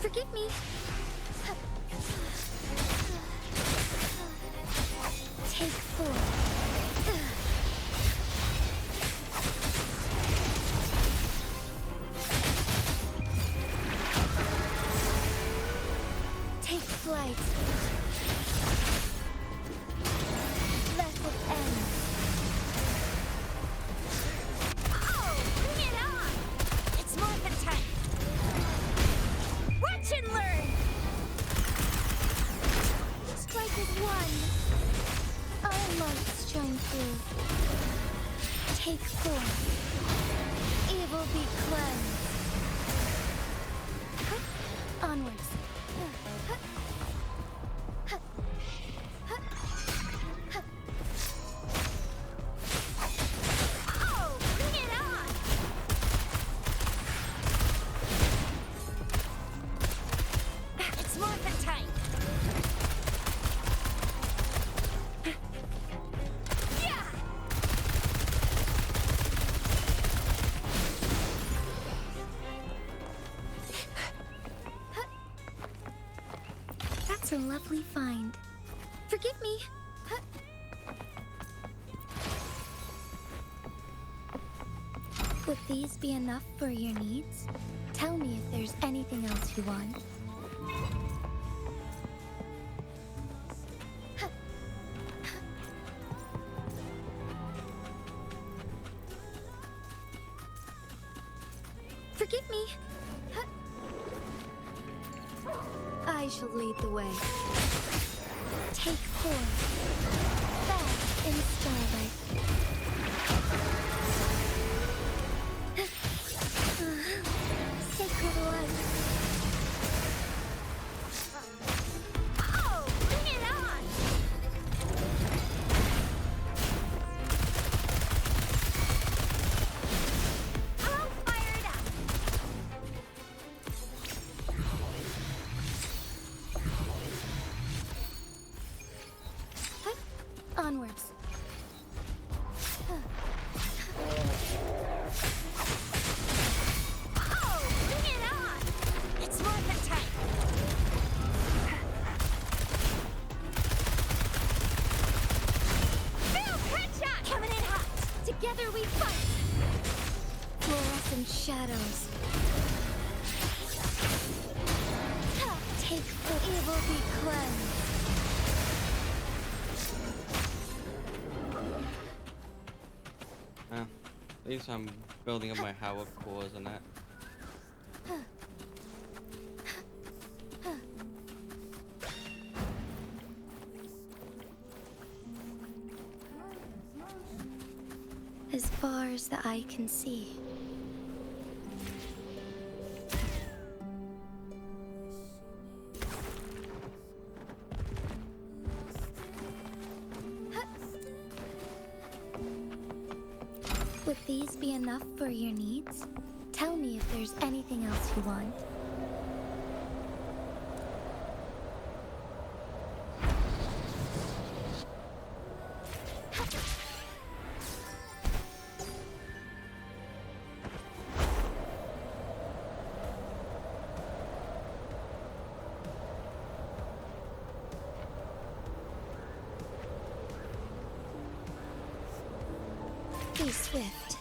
Forgive me. Take four. Take flight. Let it end. Oh, bring it on! It's morphin' time. Watch and learn! Strike as one. Our lights shine through. Take form. Evil be cleansed. Onwards. Oh, bring it on! It's morphin' time. Yeah! That's a lovely find. Forgive me. Would these be enough for your needs? Tell me if there's anything else you want. Forgive me. I shall lead the way. Take form. Bask in starlight. Sacred light. Oh, bring it on! All fired up. Onwards. Oh, bring it on! It's morphin' time. Boom! Headshot! Coming in hot. Together we fight. Fluorescent shadows. Take the evil be cleansed. At least I'm building up my Howard cores and that. As far as the eye can see. Would these be enough for your needs? Tell me if there's anything else you want. Be swift.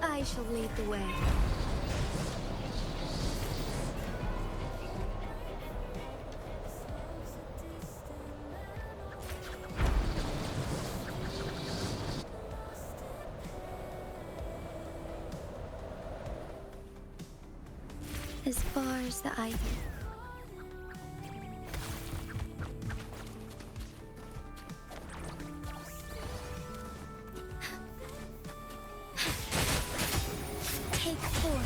I shall lead the way. As far as the eye view. Take form.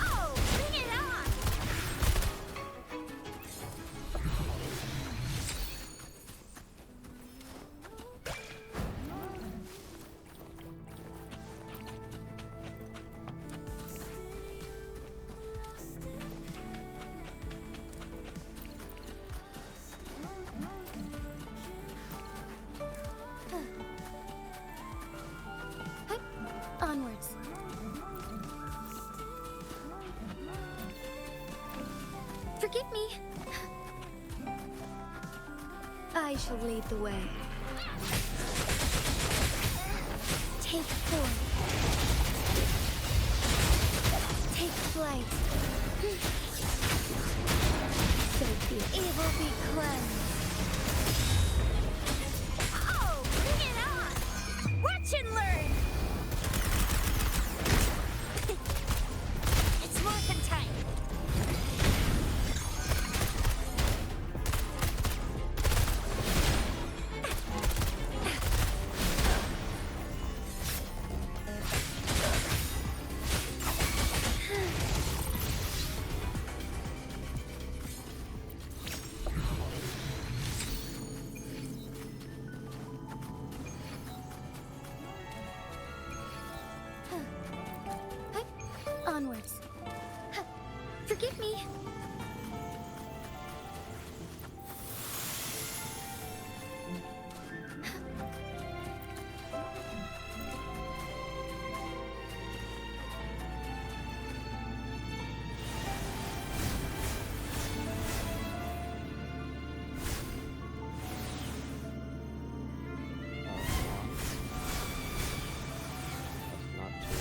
Oh, bring it on! Onwards. Forgive me. I shall lead the way. Take form. Take flight. So be it. Evil be cleansed. Oh, bring it on! Watch and learn! It's morphin' time! Onwards. Forgive me. That's not two.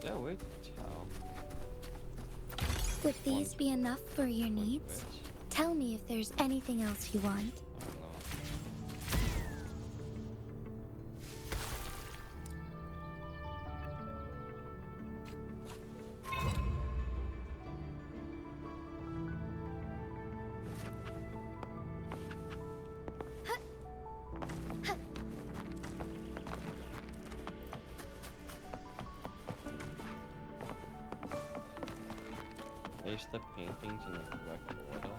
Yeah, wait. Would these be enough for your needs? Tell me if there's anything else you want. Place the paintings in the correct order.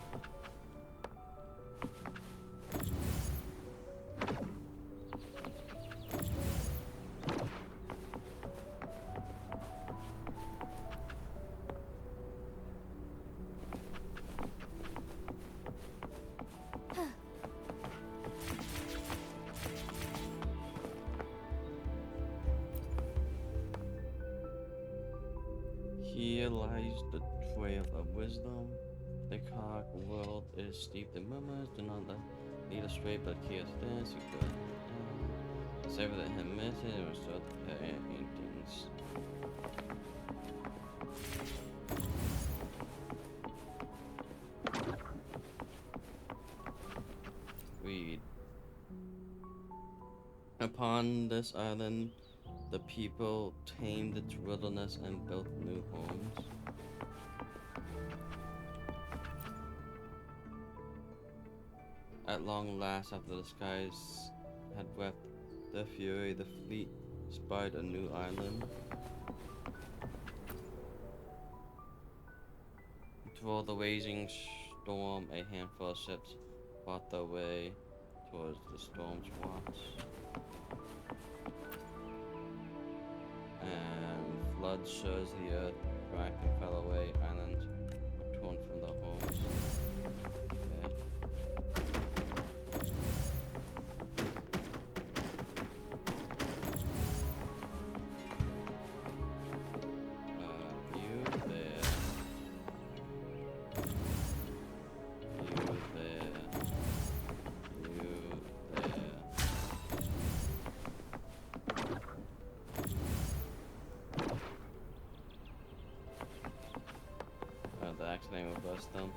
Here lies the trail of wisdom. The Cock world is steeped in rumors. Do not lead astray, but here's this. You could. Save the him message or start the paintings. Read. Upon this island, the people tamed its wilderness and built new homes. At long last, after the skies had wept their fury, the fleet spied a new island. Toward the raging storm, a handful of ships fought their way towards the storm's watch. And flood surged the earth, cracked and fell away. Islands were torn from their homes. Okay. You there. You there. You there. The accident will bust them.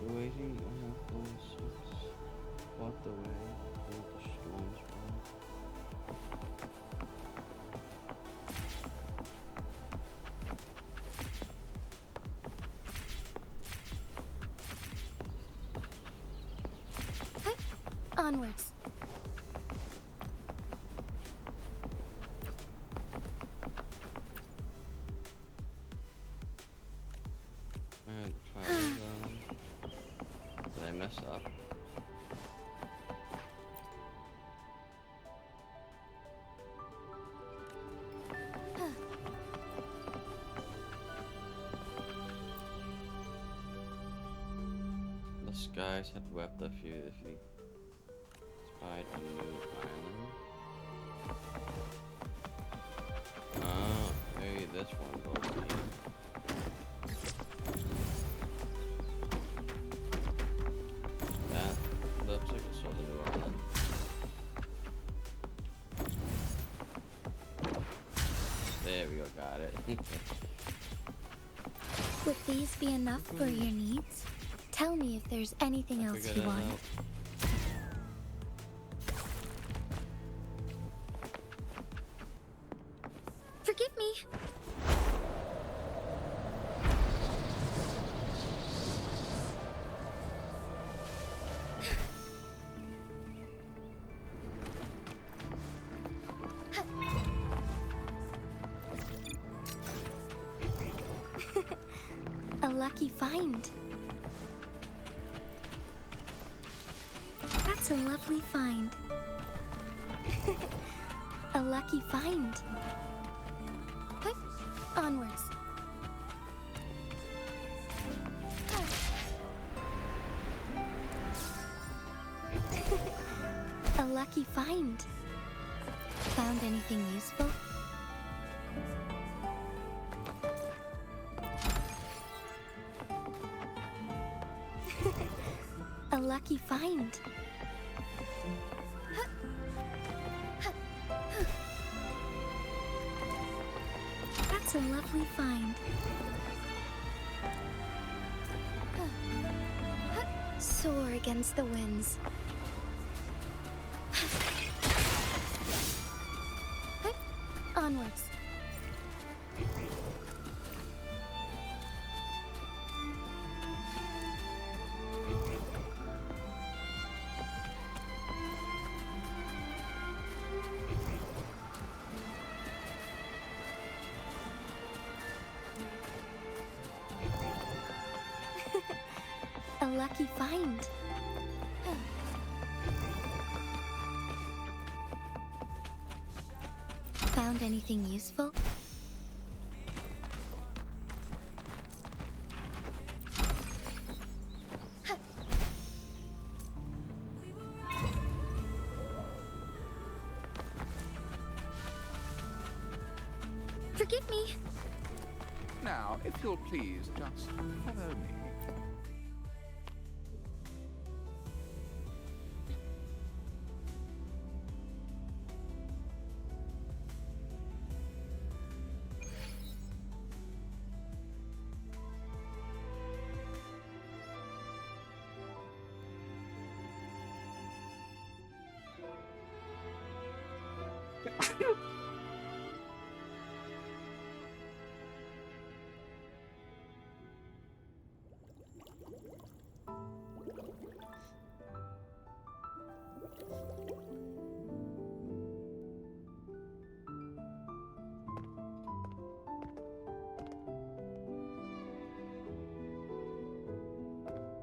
Waiting on our forces, fought the way through the storm's wrath. Onwards. And try did I mess up? The skies had wept a furiously. Spied a new island. Ah, maybe this one goes here. That looks like it's sort of new island. There we go, got it. Would these be enough for your needs? Tell me if there's anything else Figured you it want. out. Forgive me. A lucky find. That's a lovely find. A lucky find. What? Onwards. A lucky find. Found anything useful? A lucky find. That's a lovely find. Soar against the winds. Onwards. A lucky find. Found anything useful? Forgive me. Now, if you'll please just follow me.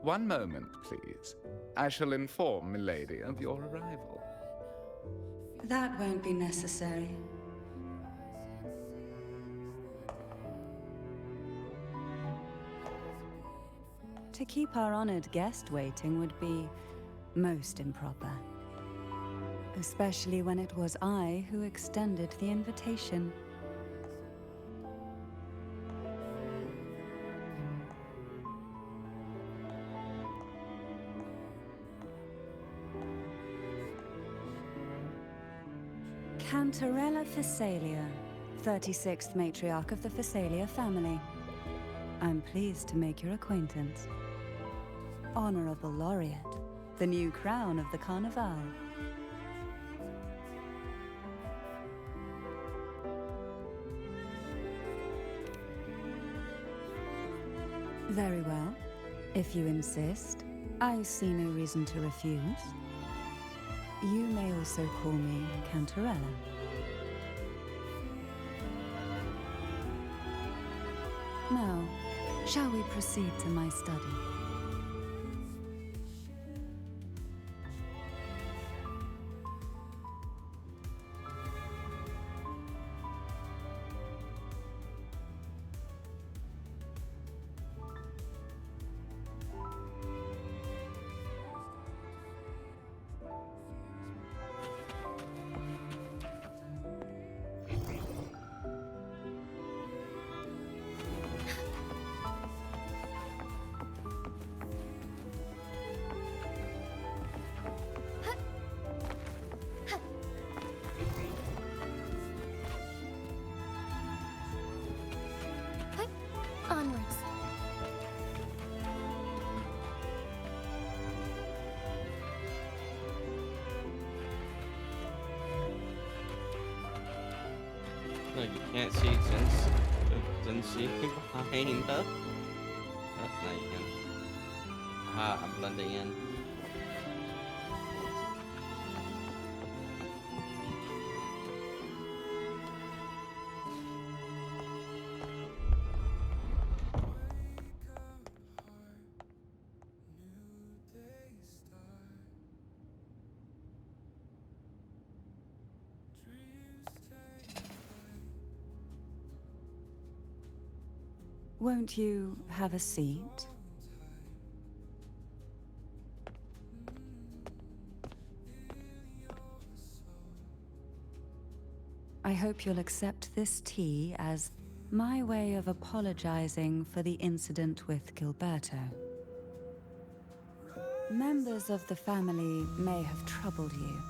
One moment, please. I shall inform Milady of your arrival. That won't be necessary. To keep our honored guest waiting would be most improper. Especially when it was I who extended the invitation. Cantarella Phasalia, 36th matriarch of the Phasalia family. I'm pleased to make your acquaintance. Honorable Laureate, the new crown of the Carnival. Very well. If you insist, I see no reason to refuse. You may also call me Cantarella. Now, shall we proceed to my study? Onwards. No, you can't see Zenshi behind her. Oh, now you can. Aha, I'm blending in. Won't you have a seat? I hope you'll accept this tea as my way of apologizing for the incident with Gilberto. Members of the family may have troubled you,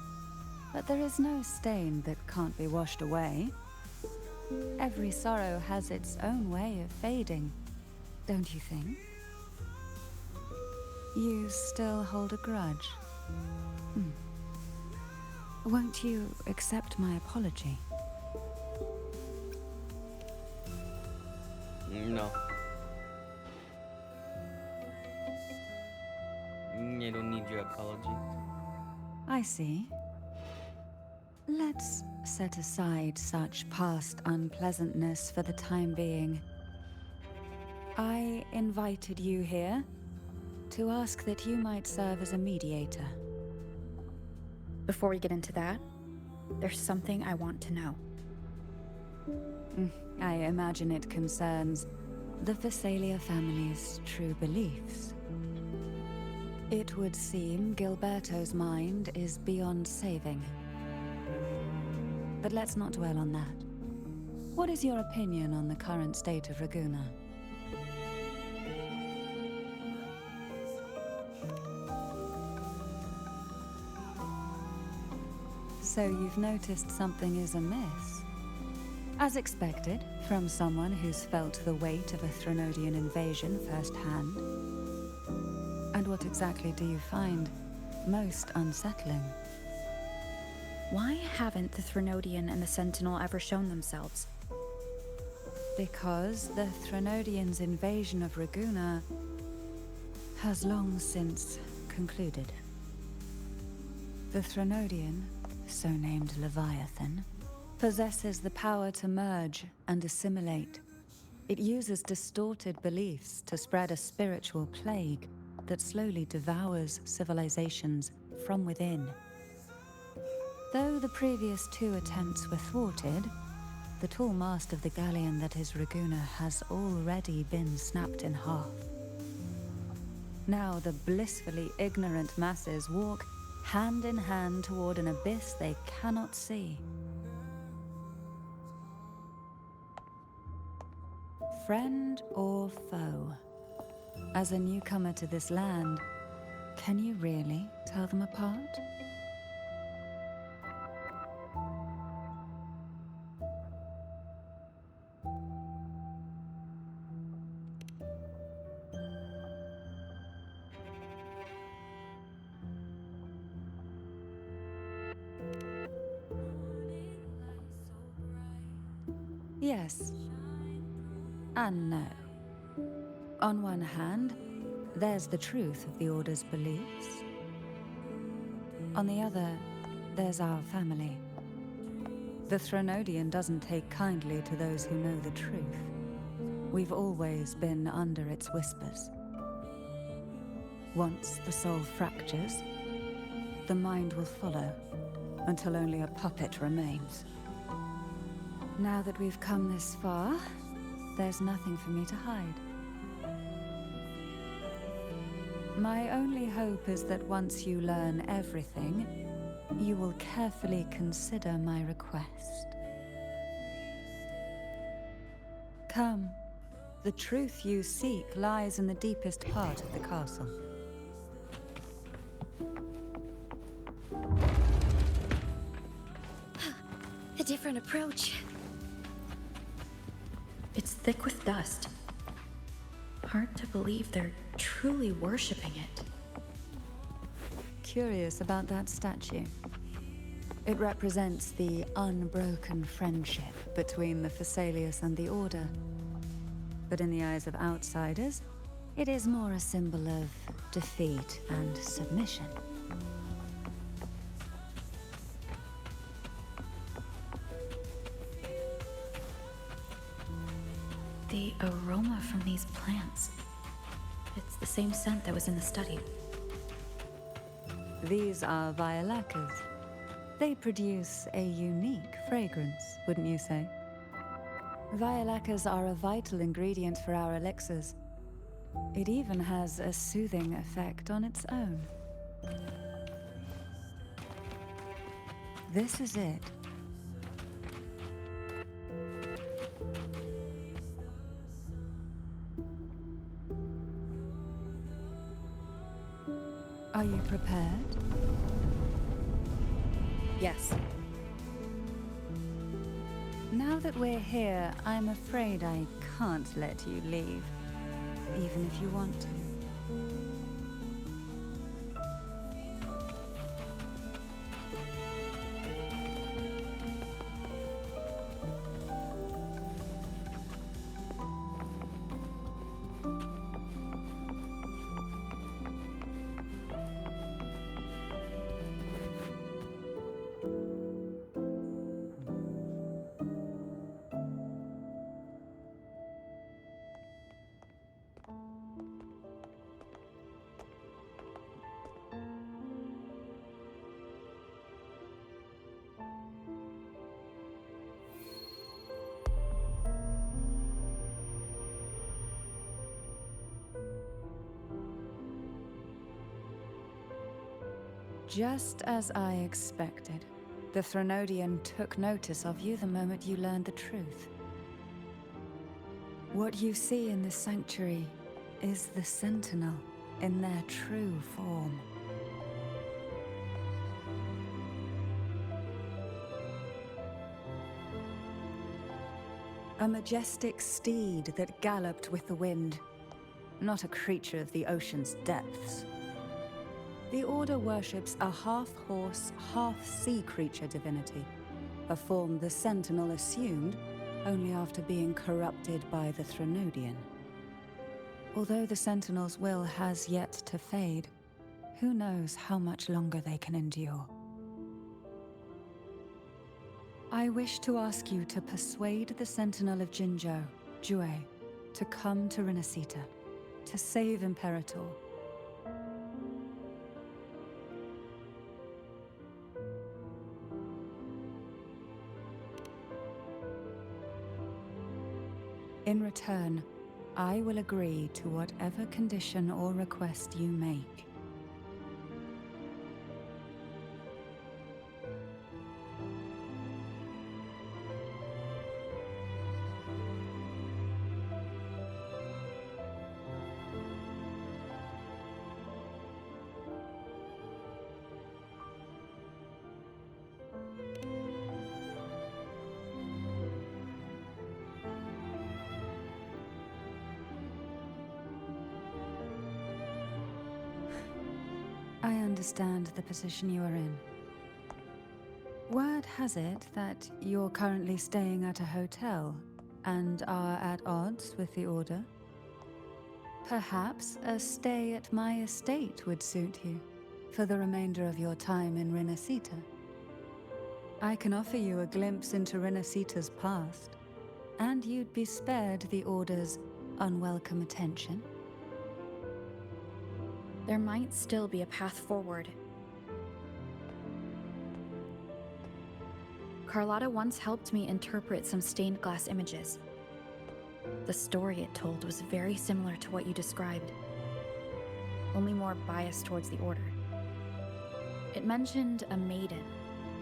but there is no stain that can't be washed away. Every sorrow has its own way of fading, don't you think? You still hold a grudge? Won't you accept my apology? No. I don't need your apology. I see. Let's set aside such past unpleasantness for the time being. I invited you here to ask that you might serve as a mediator. Before we get into that, there's something I want to know. I imagine it concerns the Phasalia family's true beliefs. It would seem Gilberto's mind is beyond saving. But let's not dwell on that. What is your opinion on the current state of Raguna? So you've noticed something is amiss? As expected, from someone who's felt the weight of a Threnodian invasion firsthand. And what exactly do you find most unsettling? Why haven't the Threnodian and the Sentinel ever shown themselves? Because the Threnodians' invasion of Raguna has long since concluded. The Threnodian, so named Leviathan, possesses the power to merge and assimilate. It uses distorted beliefs to spread a spiritual plague that slowly devours civilizations from within. Though the previous 2 attempts were thwarted, the tall mast of the galleon that is Raguna has already been snapped in half. Now the blissfully ignorant masses walk hand in hand toward an abyss they cannot see. Friend or foe? As a newcomer to this land, can you really tell them apart? Yes. And no. On one hand, there's the truth of the Order's beliefs. On the other, there's our family. The Threnodian doesn't take kindly to those who know the truth. We've always been under its whispers. Once the soul fractures, the mind will follow, until only a puppet remains. Now that we've come this far, there's nothing for me to hide. My only hope is that once you learn everything, you will carefully consider my request. Come. The truth you seek lies in the deepest part of the castle. A different approach. It's thick with dust. Hard to believe they're truly worshipping it. Curious about that statue. It represents the unbroken friendship between the Phasaelius and the Order. But in the eyes of outsiders, it is more a symbol of defeat and submission. The aroma from these plants. It's the same scent that was in the study. These are violacas. They produce a unique fragrance, wouldn't you say? Violacas are a vital ingredient for our elixirs. It even has a soothing effect on its own. This is it. Are you prepared? Yes. Now that we're here, I'm afraid I can't let you leave, even if you want to. Just as I expected, the Threnodian took notice of you the moment you learned the truth. What you see in this sanctuary is the sentinel in their true form. A majestic steed that galloped with the wind, not a creature of the ocean's depths. The Order worships a half-horse, half-sea creature divinity, a form the Sentinel assumed only after being corrupted by the Threnodian. Although the Sentinel's will has yet to fade, who knows how much longer they can endure. I wish to ask you to persuade the Sentinel of Jinzhou, Jue, to come to Renacita, to save Imperator. In return, I will agree to whatever condition or request you make. I understand the position you are in. Word has it that you're currently staying at a hotel and are at odds with the Order. Perhaps a stay at my estate would suit you for the remainder of your time in Renacita. I can offer you a glimpse into Renacita's past, and you'd be spared the Order's unwelcome attention. There might still be a path forward. Carlotta once helped me interpret some stained glass images. The story it told was very similar to what you described, only more biased towards the Order. It mentioned a maiden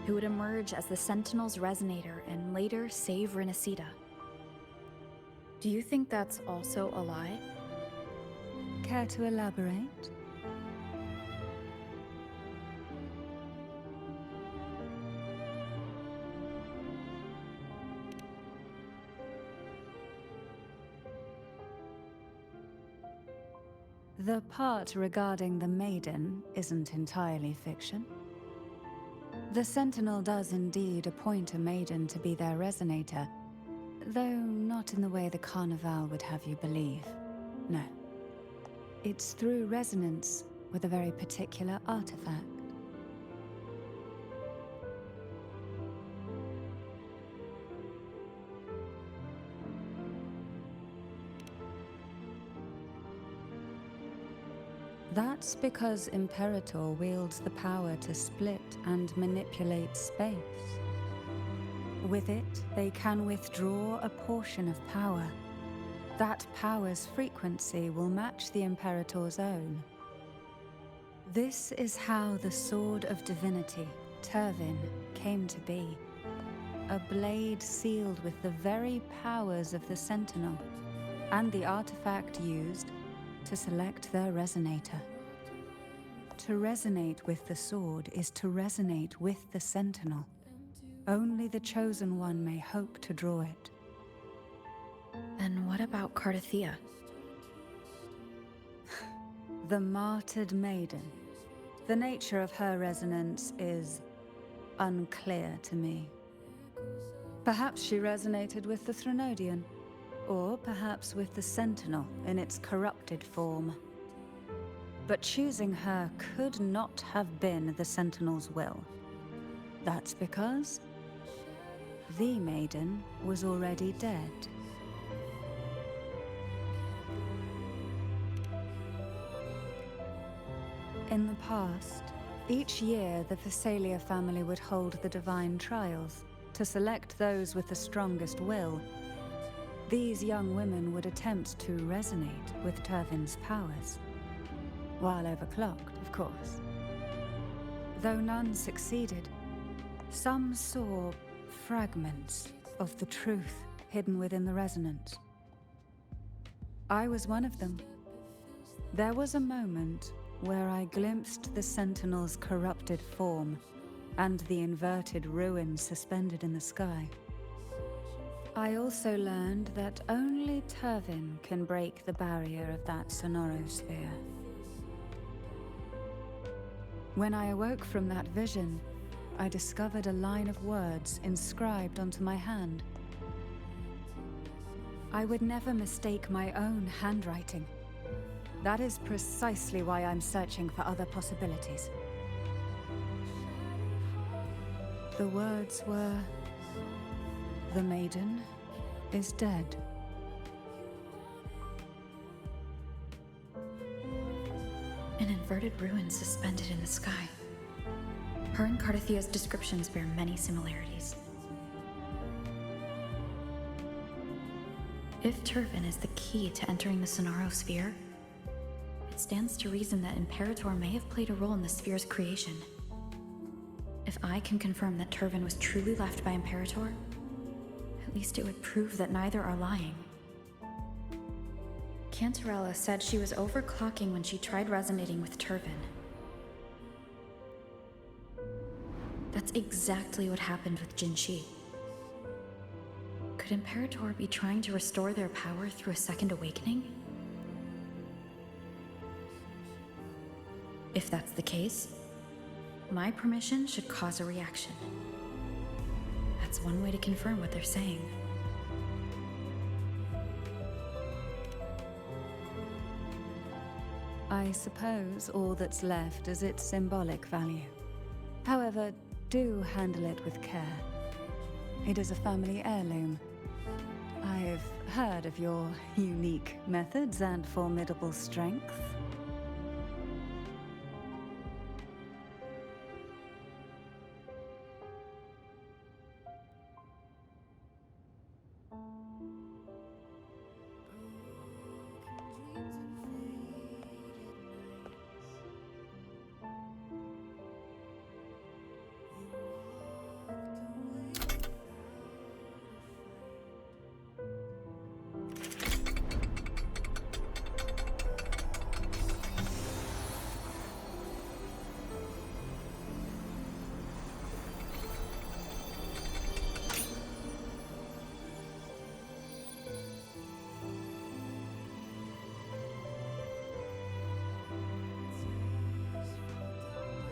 who would emerge as the Sentinel's resonator and later save Renacita. Do you think that's also a lie? Care to elaborate? The part regarding the maiden isn't entirely fiction. The Sentinel does indeed appoint a maiden to be their resonator, though not in the way the Carnival would have you believe. No. It's through resonance with a very particular artifact. That's because Imperator wields the power to split and manipulate space. With it, they can withdraw a portion of power. That power's frequency will match the Imperator's own. This is how the Sword of Divinity, Turvin, came to be. A blade sealed with the very powers of the Sentinel, and the artifact used to select their resonator. To resonate with the sword is to resonate with the Sentinel. Only the Chosen One may hope to draw it. Then what about Cardothea? The martyred maiden. The nature of her resonance is unclear to me. Perhaps she resonated with the Threnodian, or perhaps with the Sentinel in its corrupted form. But choosing her could not have been the Sentinel's will. That's because the maiden was already dead. In the past, each year the Phasalia family would hold the Divine Trials to select those with the strongest will. These young women would attempt to resonate with Turvin's powers. While overclocked, of course. Though none succeeded, some saw fragments of the truth hidden within the resonance. I was one of them. There was a moment where I glimpsed the Sentinel's corrupted form and the inverted ruin suspended in the sky. I also learned that only Turvin can break the barrier of that sonorosphere. When I awoke from that vision, I discovered a line of words inscribed onto my hand. I would never mistake my own handwriting. That is precisely why I'm searching for other possibilities. The words were, "The maiden is dead." An inverted ruin suspended in the sky. Her and Cardathia's descriptions bear many similarities. If Turvin is the key to entering the sonorosphere, it stands to reason that Imperator may have played a role in the sphere's creation. If I can confirm that Turvin was truly left by Imperator, at least it would prove that neither are lying. Cantarella said she was overclocking when she tried resonating with Turvin. That's exactly what happened with Jinshi. Could Imperator be trying to restore their power through a second awakening? If that's the case, my permission should cause a reaction. That's one way to confirm what they're saying. I suppose all that's left is its symbolic value. However, do handle it with care. It is a family heirloom. I've heard of your unique methods and formidable strength.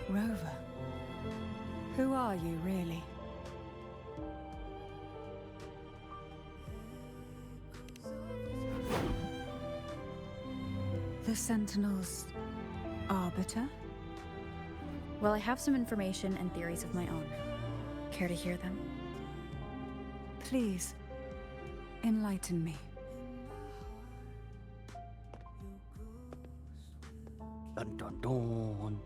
Rover, who are you really? The Sentinel's arbiter? Well, I have some information and theories of my own. Care to hear them? Please, enlighten me. Dun dun dun.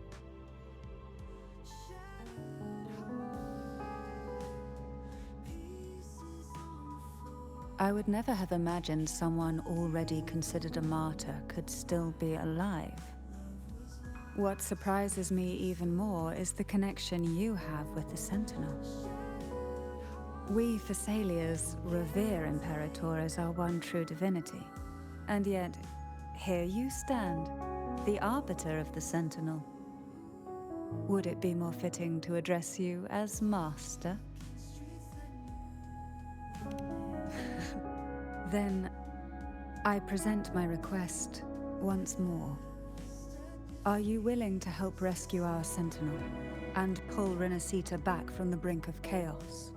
I would never have imagined someone already considered a martyr could still be alive. What surprises me even more is the connection you have with the Sentinel. We Thessalians revere Imperator as our one true divinity, and yet, here you stand, the arbiter of the Sentinel. Would it be more fitting to address you as Master? Then, I present my request once more. Are you willing to help rescue our Sentinel and pull Renacita back from the brink of chaos?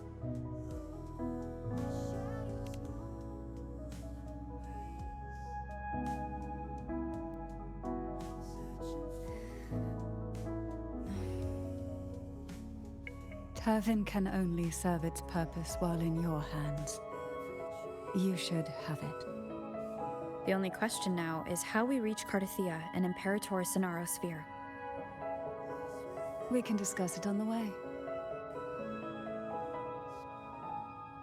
Turvin can only serve its purpose while in your hands. You should have it. The only question now is how we reach Cardathia and Imperator's sonorosphere. We can discuss it on the way.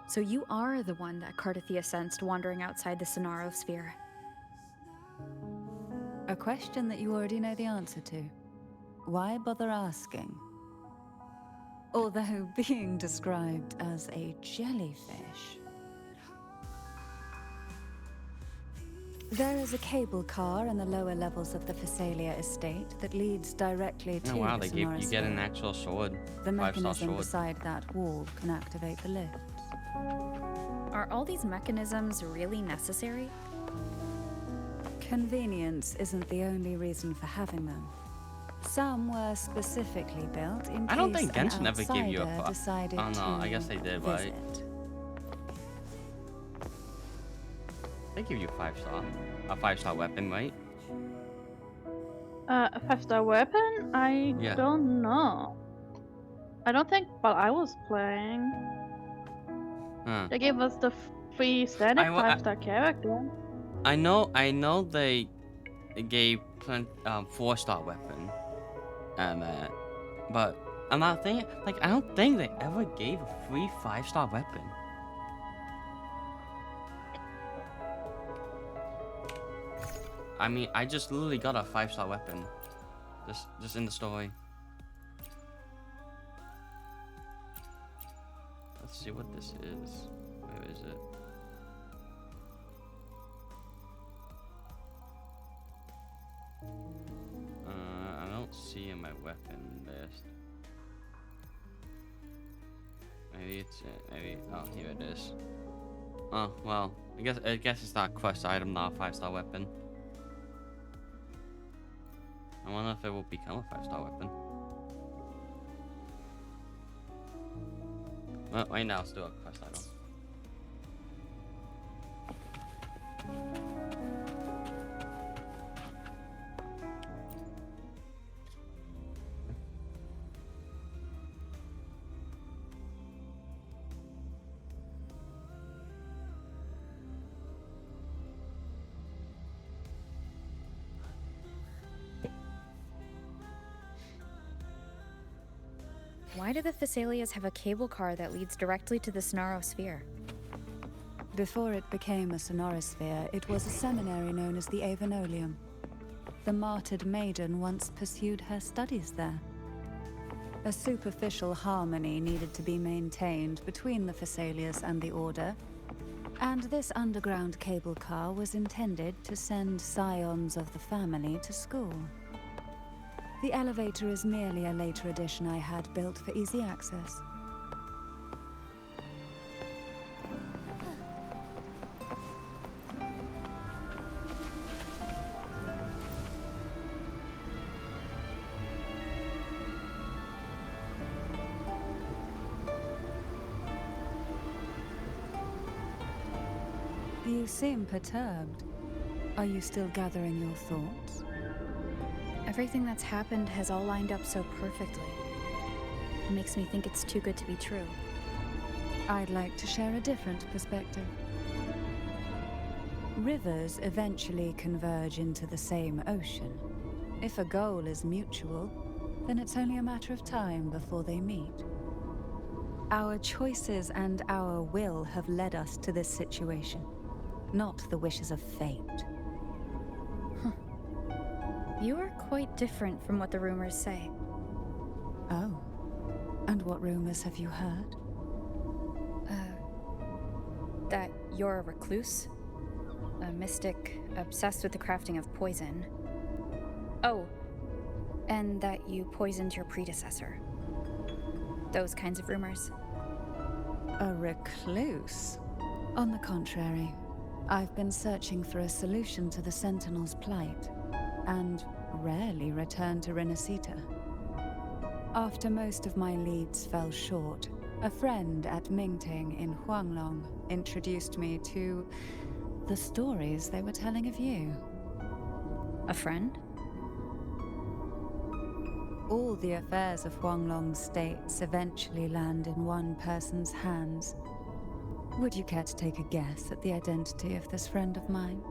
So you are the one that Cardathia sensed wandering outside the sonorosphere. A question that you already know the answer to. Why bother asking? Although being described as a jellyfish. There is a cable car in the lower levels of the Phasalia estate that leads directly to Oh wow, the you Sonoris get an Sphere. actual sword. The 5-star mechanism sword. beside that wall can activate the lifts. Are all these mechanisms really necessary? Convenience isn't the only reason for having them. Some were specifically built in I don't case think an Genshin ever gave you a outsider decided Oh no, I guess they to did, right? visit. They give you 5-star. A 5-star weapon, right? A 5-star weapon? I Yeah. don't know. I don't think while I was playing. Huh. They gave us the free static I wa- 5-star character. I know they gave 4-star weapon and but I'm not thinking like I don't think they ever gave a free 5-star weapon. I mean, I just literally got a 5-star weapon, just in the story. Let's see what this is. Where is it? I don't see in my weapon list. Maybe it's maybe. Oh, here it is. Oh well, I guess it's not a quest item, not a 5-star weapon. I wonder if it will become a 5-star weapon. Well, right now it's still a quest item. Why do the Phasalias have a cable car that leads directly to the Sonaro Sphere? Before it became a Sonoris Sphere, it was a seminary known as the Avenolium. The martyred maiden once pursued her studies there. A superficial harmony needed to be maintained between the Phasalias and the Order, and this underground cable car was intended to send scions of the family to school. The elevator is merely a later addition I had built for easy access. You seem perturbed. Are you still gathering your thoughts? Everything that's happened has all lined up so perfectly. It makes me think it's too good to be true. I'd like to share a different perspective. Rivers eventually converge into the same ocean. If a goal is mutual, then it's only a matter of time before they meet. Our choices and our will have led us to this situation, not the wishes of fate. You are quite different from what the rumors say. Oh. And what rumors have you heard? That you're a recluse, a mystic obsessed with the crafting of poison. Oh, and that you poisoned your predecessor. Those kinds of rumors. A recluse? On the contrary, I've been searching for a solution to the Sentinel's plight, and rarely return to Renacita. After most of my leads fell short, a friend at Mingting in Huanglong introduced me to the stories they were telling of you. A friend? All the affairs of Huanglong's states eventually land in one person's hands. Would you care to take a guess at the identity of this friend of mine?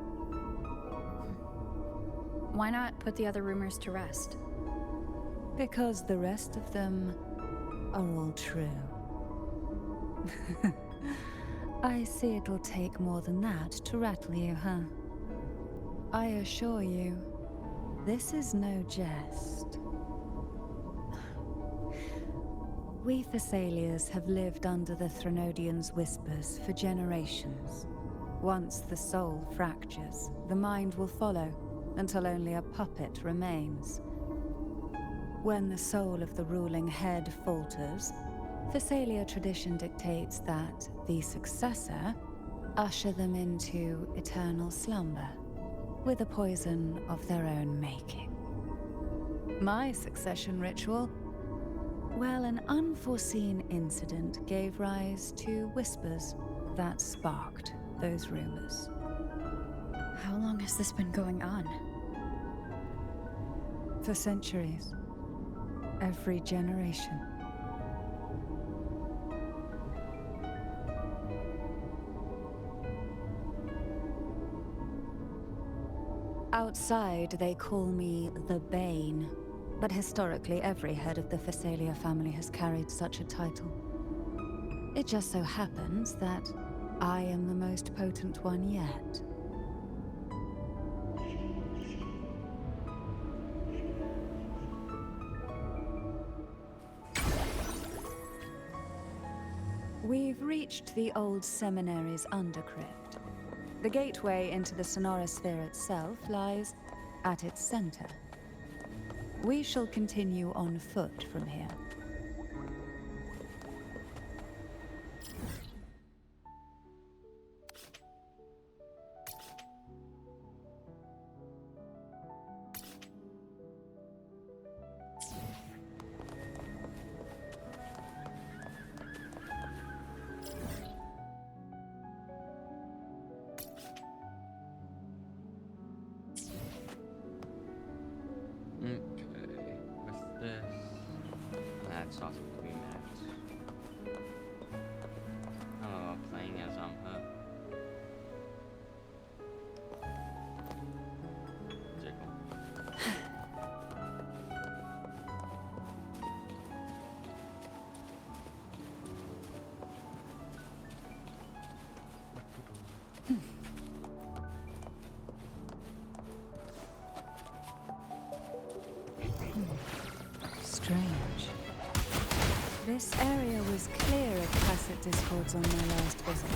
Why not put the other rumors to rest? Because the rest of them are all true. I see it'll take more than that to rattle you, huh? I assure you, this is no jest. We Thessalians have lived under the Threnodians' whispers for generations. Once the soul fractures, the mind will follow until only a puppet remains. When the soul of the ruling head falters, Phasalia tradition dictates that the successor usher them into eternal slumber with a poison of their own making. My succession ritual? Well, an unforeseen incident gave rise to whispers that sparked those rumors. How long has this been going on? For centuries. Every generation. Outside, they call me the Bane, but historically every head of the Phasalia family has carried such a title. It just so happens that I am the most potent one yet. We've reached the old seminary's undercrypt. The gateway into the sonorosphere itself lies at its center. We shall continue on foot from here. Okay, what's this? That's awesome to be matched. Oh, playing as her. Jiggle. Strange. This area was clear of tacit discords on my last visit.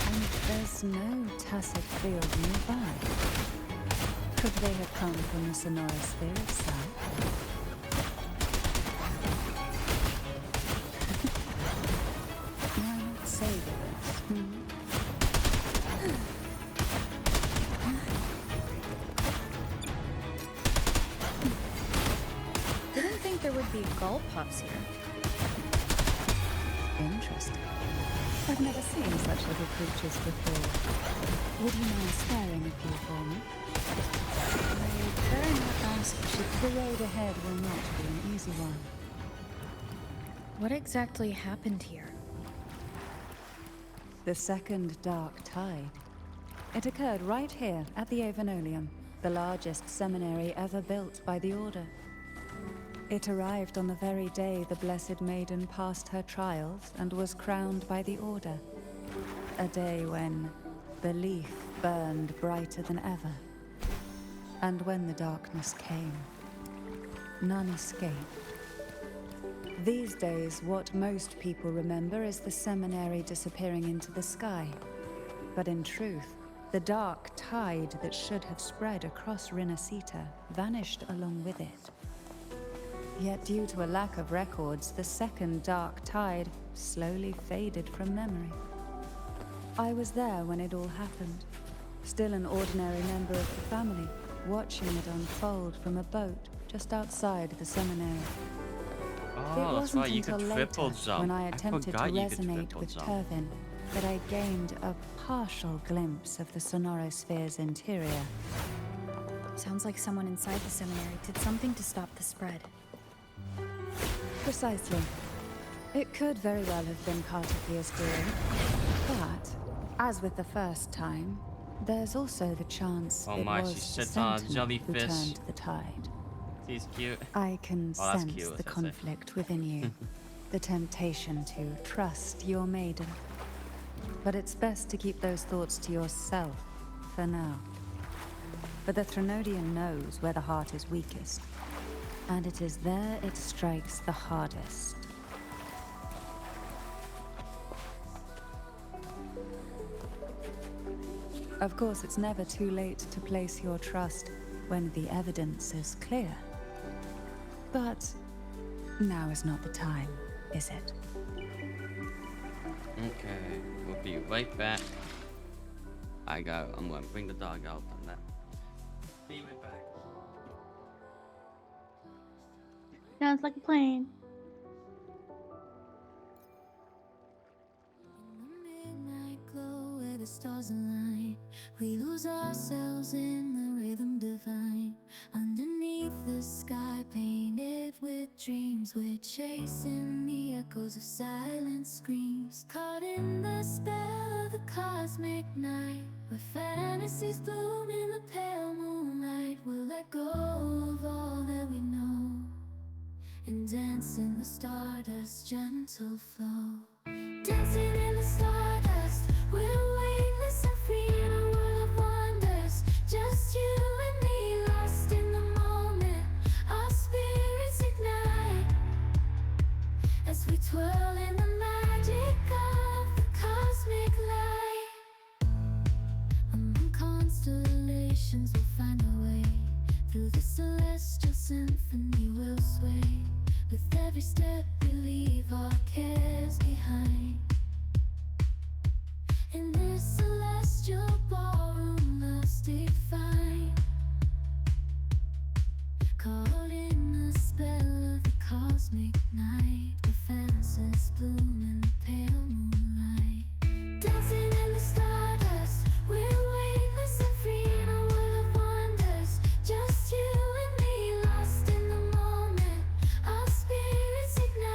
And there's no tacit field nearby. Could they have come from the sonorosphere itself? Why not say this? Didn't think there would be gull pups here. Interesting. I've never seen such little creatures before. Would you mind sparing a few for me? I very much ask you. The road ahead will not be an easy one. What exactly happened here? The second dark tide. It occurred right here at the Avenolium, the largest seminary ever built by the Order. It arrived on the very day the Blessed Maiden passed her trials and was crowned by the Order. A day when belief burned brighter than ever. And when the darkness came, none escaped. These days, what most people remember is the seminary disappearing into the sky. But in truth, the dark tide that should have spread across Rinasita vanished along with it. Yet due to a lack of records, the second dark tide slowly faded from memory. I was there when it all happened, still an ordinary member of the family, watching it unfold from a boat just outside the seminary. Oh, It that's wasn't right, you could until triple later, jump. when I attempted to forgot you could resonate triple with jump. Turvin, that I gained a partial glimpse of the sonorosphere's interior. Sounds like someone inside the seminary did something to stop the spread. Precisely. It could very well have been Cartophia's doing. But, as with the first time, there's also the chance Oh it my, was she the sits on a sentinel who jellyfish. turned the tide. He's cute. I can Oh, that's sense cute, the as I say. conflict within you, the temptation to trust your maiden. But it's best to keep those thoughts to yourself for now. For the Threnodian knows where the heart is weakest, and it is there it strikes the hardest. Of course, it's never too late to place your trust when the evidence is clear. But now is not the time, is it? Okay, we'll be right back. I'm gonna bring the dog out on that. Be right back. Sounds like a plan. Midnight glow where the stars align, we lose ourselves in the rhythm divine. Underneath the sky painted with dreams, we're chasing the echoes of silent screams. Caught in the spell of the cosmic night, where fantasies bloom in the pale moonlight. We'll let go of all that we know and dance in the stardust's gentle flow. Dancing in the stardust, we're weightless and free in a world of wonders. Just you and me, lost in the moment. Our spirits ignite as we twirl in the magic of the cosmic light. Among constellations, we'll find our way. Through the celestial symphony, we'll sway. With every step, we leave our cares behind. In this celestial ballroom, love's defined. Caught in the spell of the cosmic night, where fantasies bloom in the pale moonlight. Dancing in the stardust, we're weightless and free in a world of wonders. Just you and me, lost in the moment. Our spirits ignite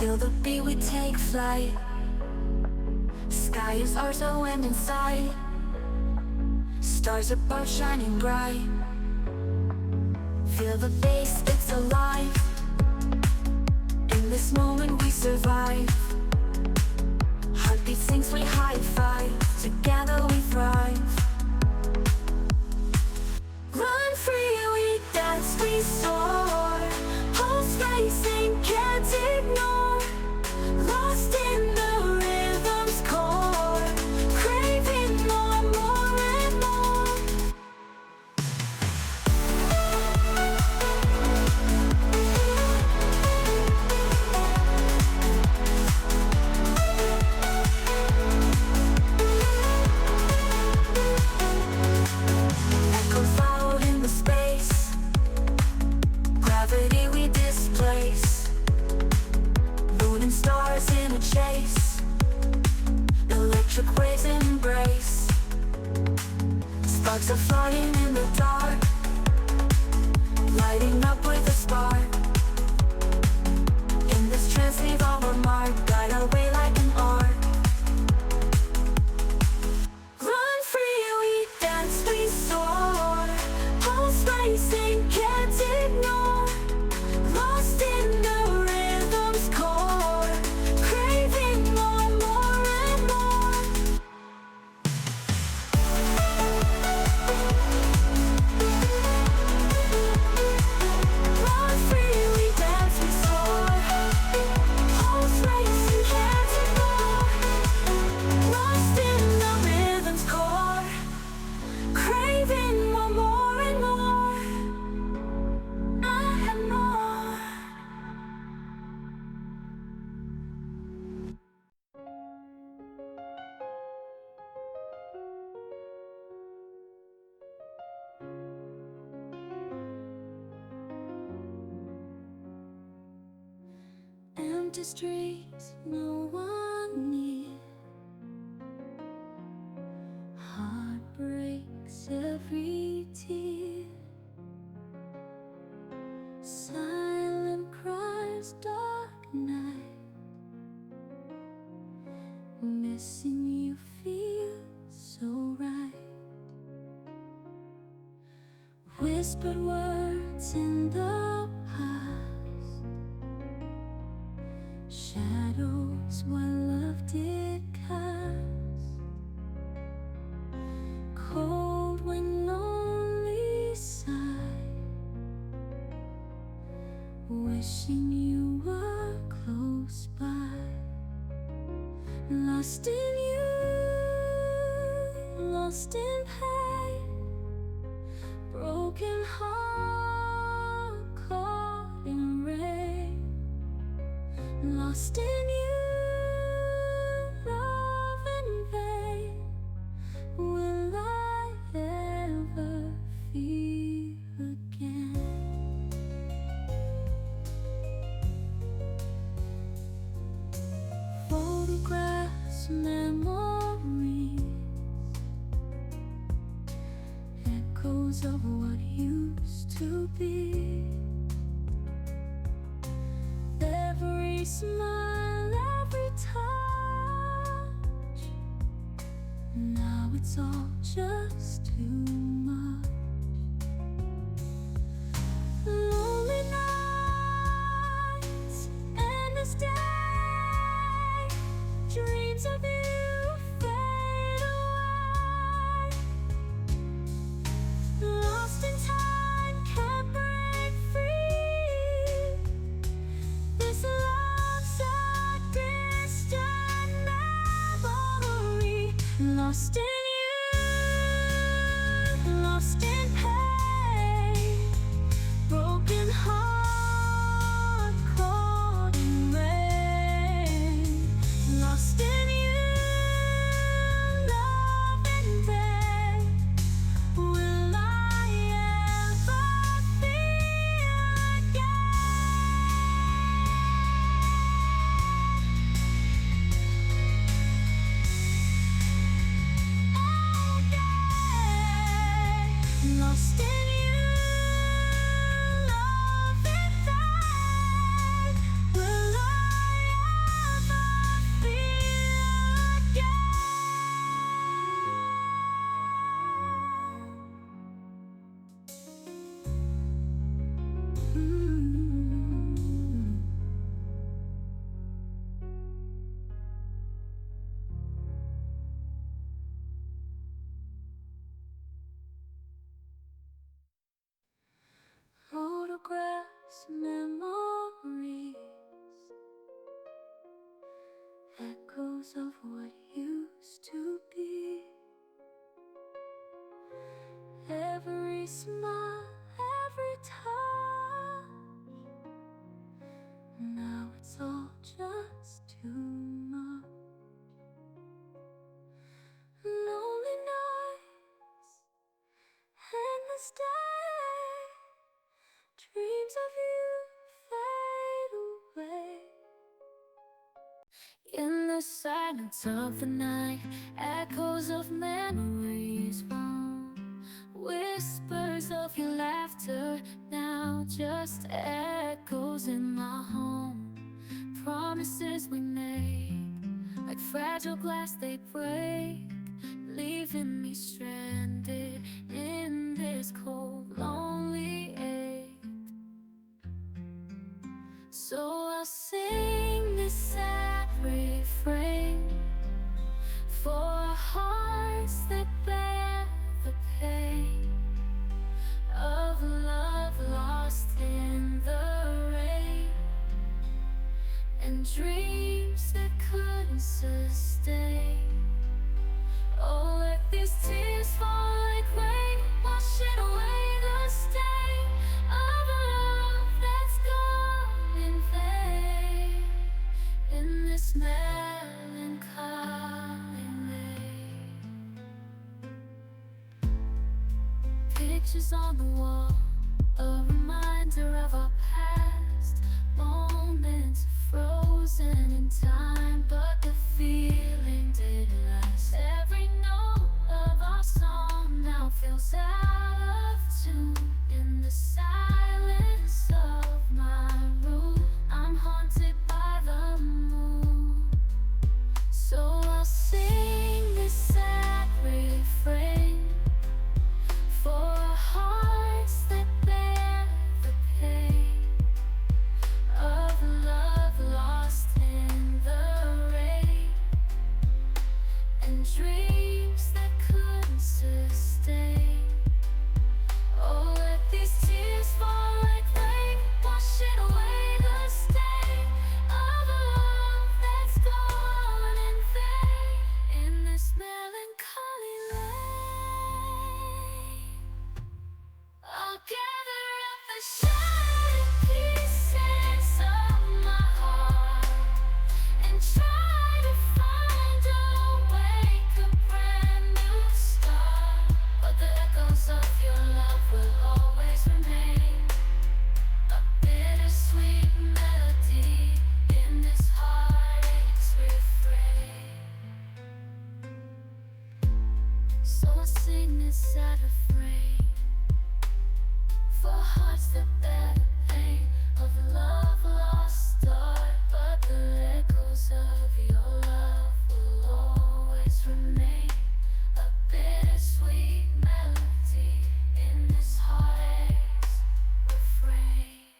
Feel the beat, we take flight. Sky is ours, no end in sight. Stars above shining bright. Feel the bass, it's alive. In this moment we survive. Heartbeat sinks, we high five. Together we thrive. Run free, we dance, we soar. Pulse racing, can't ignore. Lost in the rhythm's core. Craving more, more and more. Echoes loud in the space. Gravity we displace. Moon and stars in a chase. Electric waves embrace. Sparks are flying in the dark. Lighting up with a spark. In this trance leave our mark. Guide our way like an arc. Run free, we dance, we soar. Pulse racing, can't ignore. Lost in the rhythm's core. Craving more, more and more. Run free, we dance, we soar. Pulse racing, can't ignore. Lost in the rhythm's core. Craving more, more and more. I have more. Empty streets, no one near. Heart breaks every tear. Silent cries, dark night. Missing you feels so right. Whispered words in the past. Shadows what love did cast. Cold when lonely sigh. Wishing you were close by. Lost in you, lost in pain. Broken heart caught in rain. Lost in you, love in vain. Will I ever feel again? Photographs, memories, echoes of what used to be. Every smile, every touch. Now it's all just too much. Lonely nights, endless day. Dreams of you fade away. Lost in time, can't break free. This love's a distant memory. Lost in you, lost in pain. Broken heart caught in rain. Lost in you, love in vain. Will I ever feel again? echoes of what used to be. Every smile, every touch, now it's all just too much. Lonely nights, endless days, dreams of you fade away. In the silence of the night, echoes of memories roam. Whispers of your laughter, now just echoes in my home. Promises we made, like fragile glass they break, leaving me stranded in this cold, lonely ache. So I'll sing this sad refrain for hearts that bear the pain of love lost in the rain, and dreams that couldn't sustain. Oh, let these tears fall like rain, washing away the stain of a love that's gone in vain. In this melancholy lane, pictures on the wall, a reminder of our past, moments frozen in time, but the feeling didn't last. Every note of our song now feels out of tune. In the silence of my room, I'm haunted by the moon. So I'll sing this sad refrain for hearts that bear the pain of love lost in the rain, and dreams that couldn't sustain. Oh, let these tears fall like rain, washing away the stain of a love that's gone in vain. In this melancholy lane, I'll gather up the shattered pieces of my heart and try to find a wake, a brand new start. But the echoes of your love will always remain, a bittersweet melody in this heartache's refrain. So I'll sing this sad refrain for hearts that bear the pain of love lost start, but the echoes of your love will always remain, a bittersweet melody in this heartache's refrain.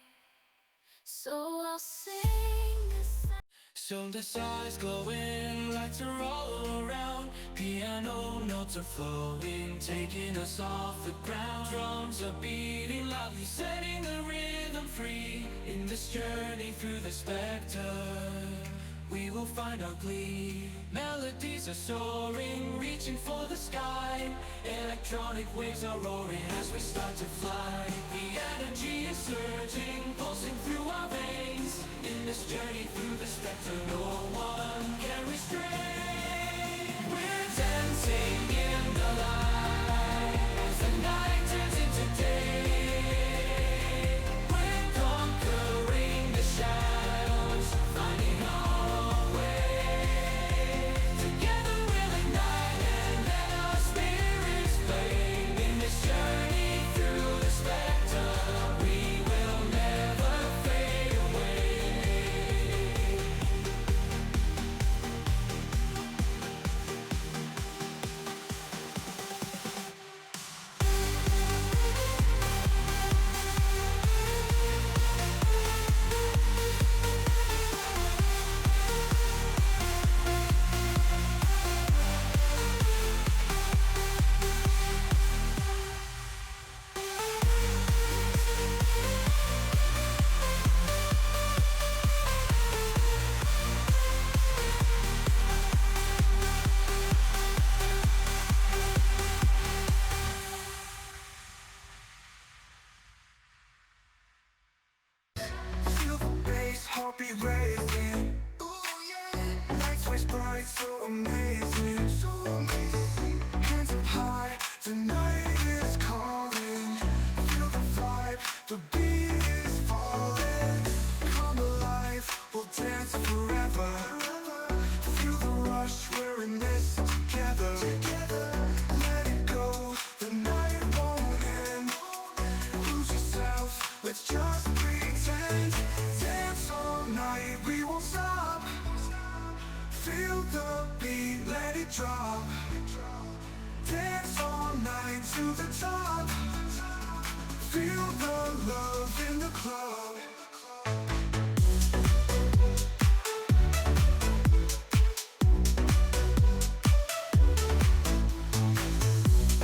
So I'll sing this. Soon the stars glowing, lights are all around. Piano notes are flowing, taking us off the ground. Drums are beating loudly, setting the rhythm free. In this journey through the spectre, we will find our glee. Melodies are soaring, reaching for the sky. Electronic waves are roaring as we start to fly. The energy is surging, pulsing through our veins. In this journey through the spectre, no one can restrain. We're dancing in the light as the night turns into day. We're conquering the shadows, finding our way. Together we'll ignite and let our spirits flame. In this journey through the spectre, we will never fade away. Feel the beat, let it drop. Dance all night to the top. Feel the love in the club.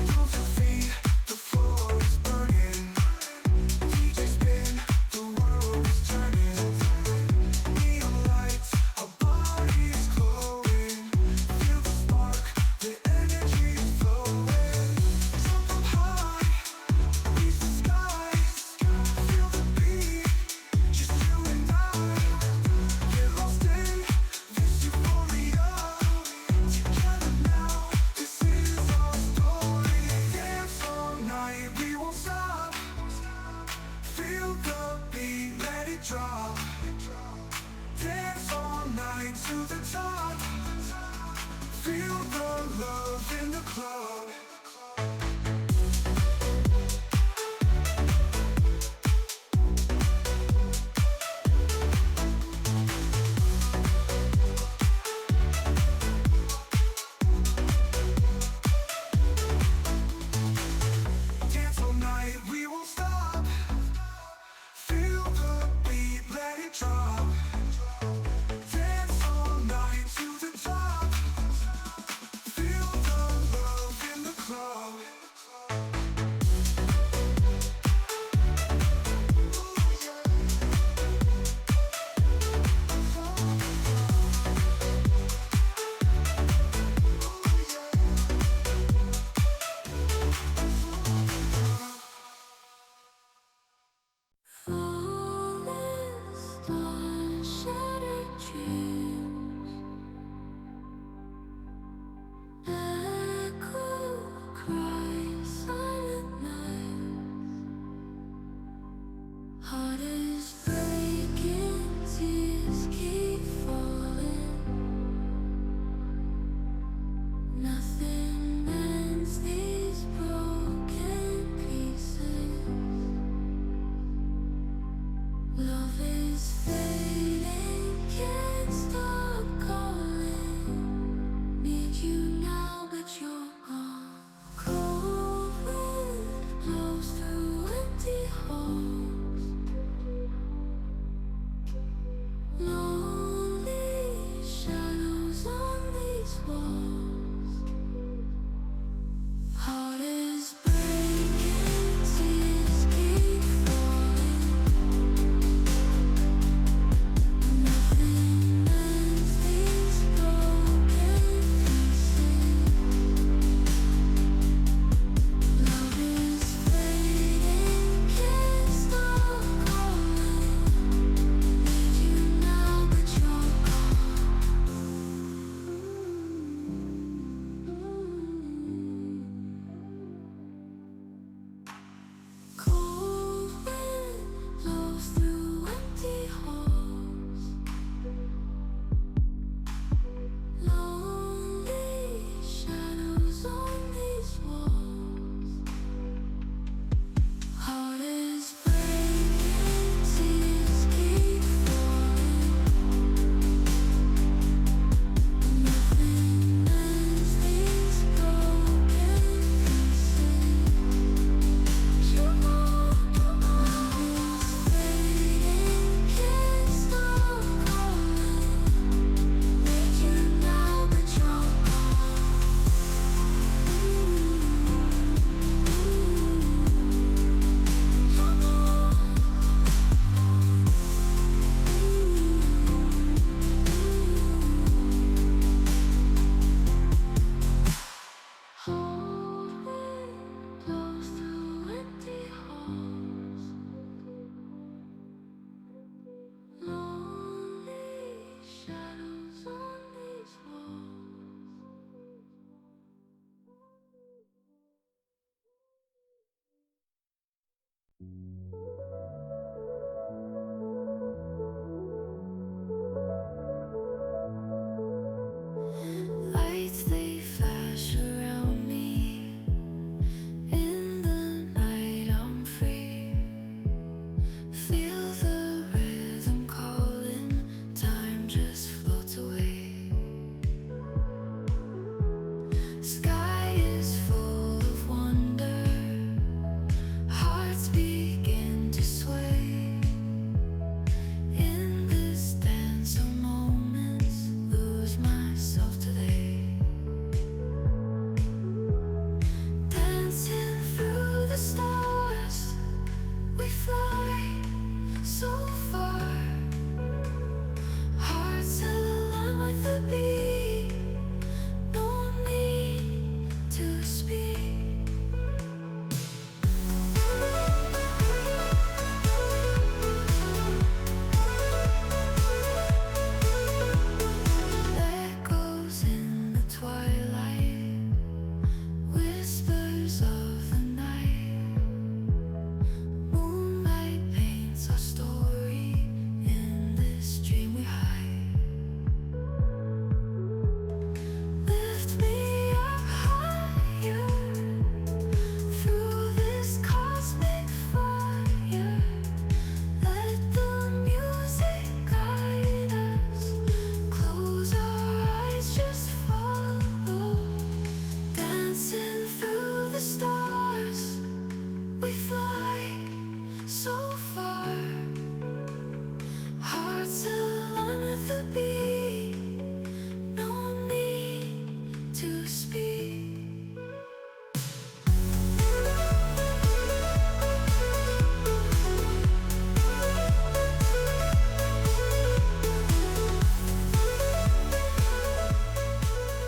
Move your feet, the floor is burning. DJ spin, the world is turning. Neon lights, our bodies glowing. Feel the spark, the energy is flowing. Jump up high, reach the skies. Feel the beat, just you and I. Get lost in this euphoria. Together now, this is our story. Dance all night, we won't stop. Feel the beat, let it drop. Dance all night to the top. Feel the love in the club. Dance all night, we won't stop. Feel the beat, let it drop. Dance all night to the top. Feel the love in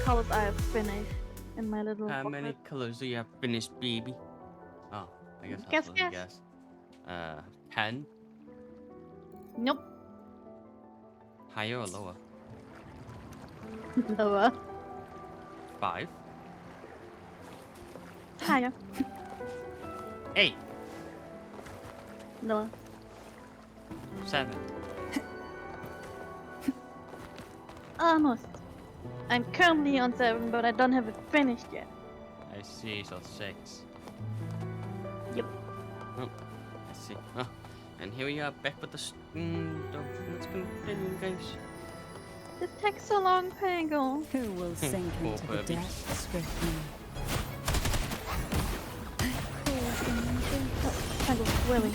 colors I have finished in my little How booklet. many colors do you have finished, baby? Oh, I guess I'll Guess, still guess. guess. 10? Nope. Higher or lower? Lower. 5? Higher. 8? Lower. 7? Almost. I'm currently on 7, but I don't have it finished yet. I see, so 6. Yep. Oh, I see. Oh, and here we are back with let's continue, guys. It takes so long, Pango. Who will sink Poor into the Kirby. depths swiftly? Pango, really.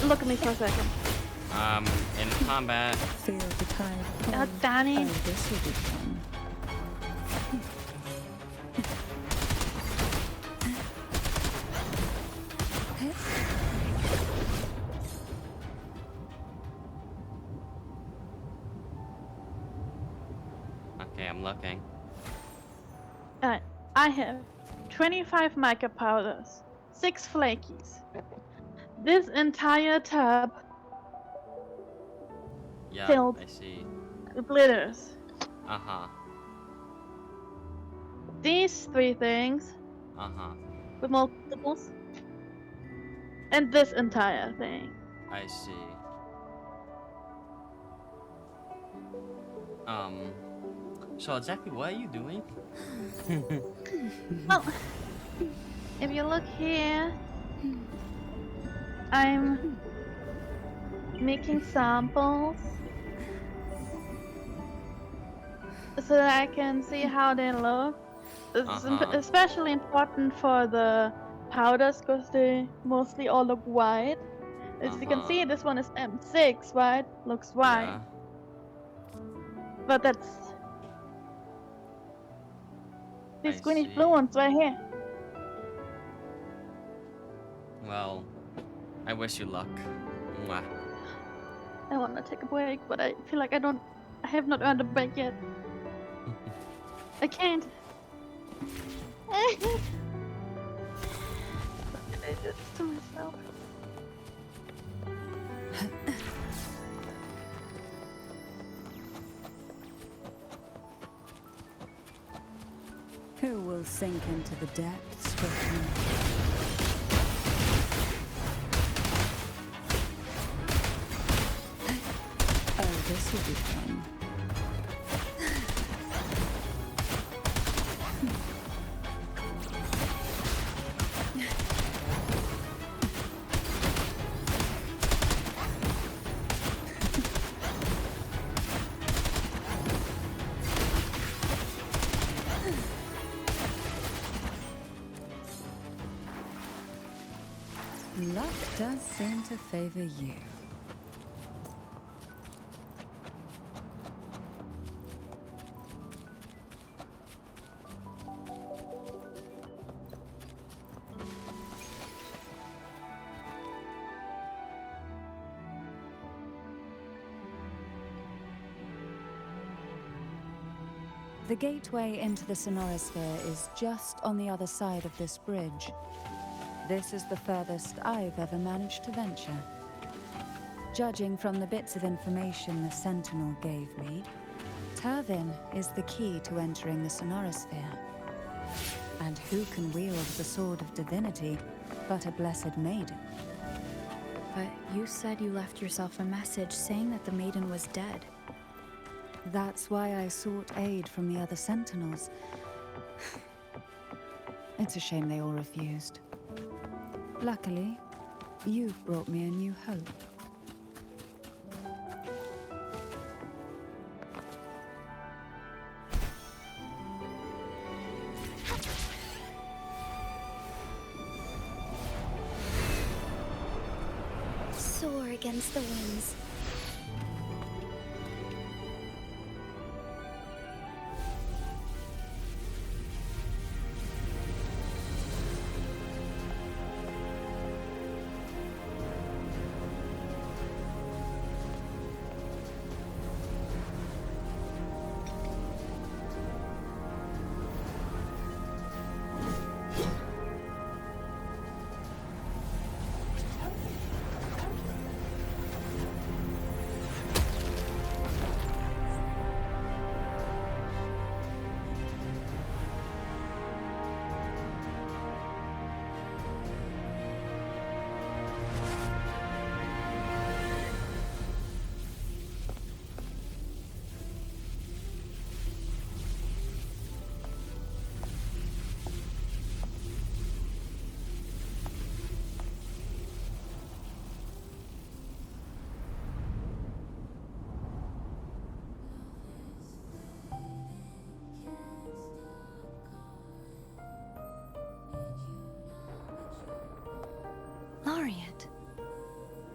Look at me for a second. In combat. Feel the tide Oh, pull. Danny. Oh, this will be fun. Okay, I'm looking. I have 25 mica powders, 6 flakies. This entire tub Yeah, filled I see. with glitters. Uh-huh. These 3 things Uh-huh. with multiples. And this entire thing. I see. So exactly what are you doing? Well, if you look here, I'm making samples so that I can see how they look. This is especially important for the powders because they mostly all look white. As you can see, this one is M6, right? Looks white. Yeah. But that's these I greenish see. blue ones right here. Well, I wish you luck. Mwah. I want to take a break, but I feel like I have not earned a break yet. I can't. I did this to myself. Who will sink into the depths swiftly? Oh, this will be fun. Luck does seem to favor you. The gateway into the Sonorosphere is just on the other side of this bridge. This is the furthest I've ever managed to venture. Judging from the bits of information the Sentinel gave me, Turvin is the key to entering the Sonorosphere. And who can wield the Sword of Divinity but a blessed maiden? But you said you left yourself a message saying that the maiden was dead. That's why I sought aid from the other Sentinels. It's a shame they all refused. Luckily, you've brought me a new hope. Soar against the winds.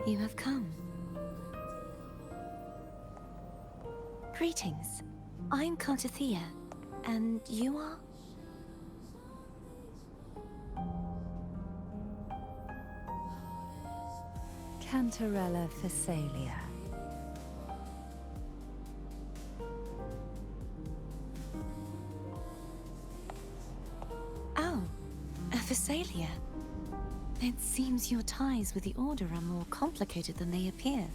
You have come. Greetings. I'm Cartathea, and you are? Cantarella Phasalia. Oh, a Phasalia. It seems your ties with the Order are more complicated than they appear.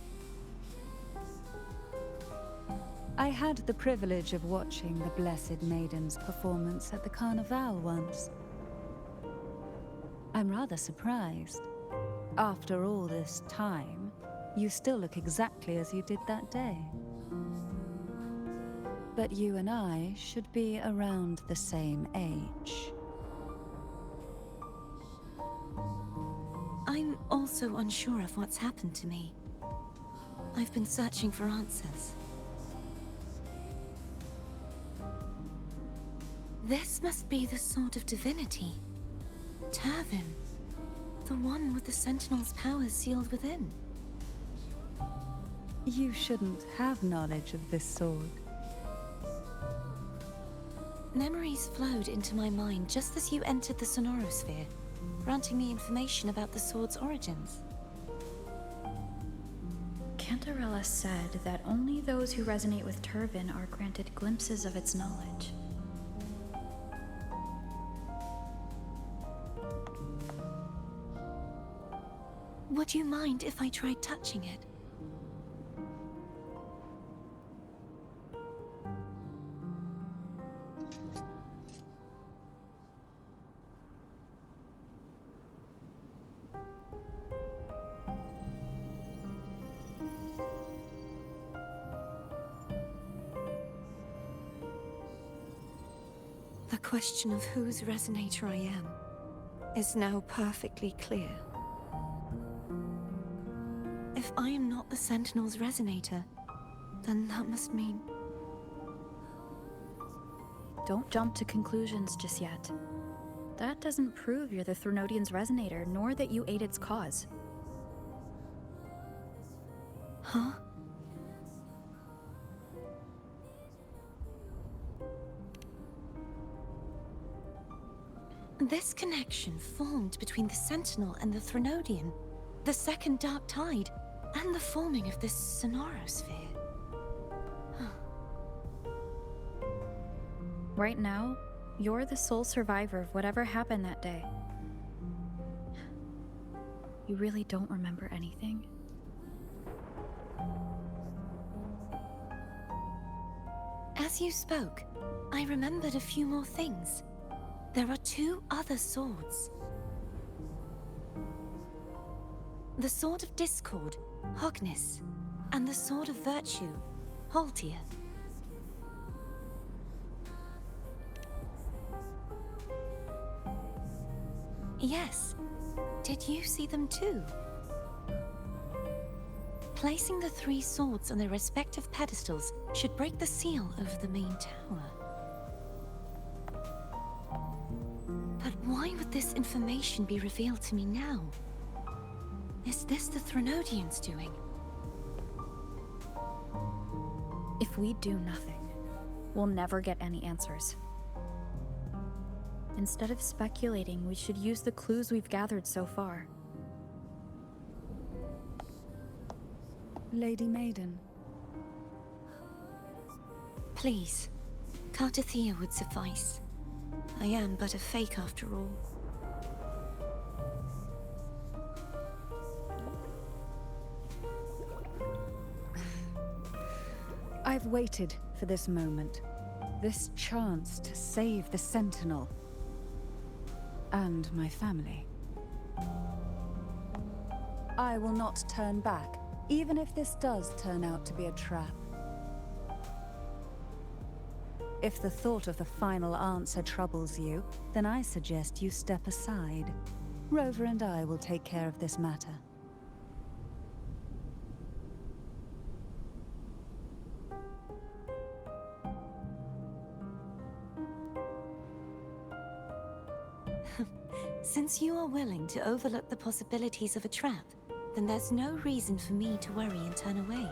I had the privilege of watching the Blessed Maiden's performance at the Carnival once. I'm rather surprised. After all this time, you still look exactly as you did that day. But you and I should be around the same age. I'm also unsure of what's happened to me. I've been searching for answers. This must be the sword of divinity. Turvin. The one with the Sentinel's powers sealed within. You shouldn't have knowledge of this sword. Memories flowed into my mind just as you entered the Sonorosphere, granting me information about the sword's origins. Cantarella said that only those who resonate with Turvin are granted glimpses of its knowledge. Would you mind if I tried touching it? The question of whose resonator I am is now perfectly clear. If I am not the Sentinel's resonator, then that must mean... Don't jump to conclusions just yet. That doesn't prove you're the Threnodian's resonator, nor that you aid its cause. Huh? This connection formed between the Sentinel and the Threnodian, the second Dark Tide, and the forming of this Sonorosphere. Right now, you're the sole survivor of whatever happened that day. You really don't remember anything? As you spoke, I remembered a few more things. There are two other swords. The Sword of Discord, Hognis, and the Sword of Virtue, Haltia. Yes. Did you see them too? Placing the three swords on their respective pedestals should break the seal over the main tower. But why would this information be revealed to me now? Is this the Threnodians' doing? If we do nothing, we'll never get any answers. Instead of speculating, we should use the clues we've gathered so far. Lady Maiden. Please, Cartathea would suffice. I am but a fake after all. I've waited for this moment. This chance to save the Sentinel. And my family. I will not turn back, even if this does turn out to be a trap. If the thought of the final answer troubles you, then I suggest you step aside. Rover and I will take care of this matter. Since you are willing to overlook the possibilities of a trap, then there's no reason for me to worry and turn away.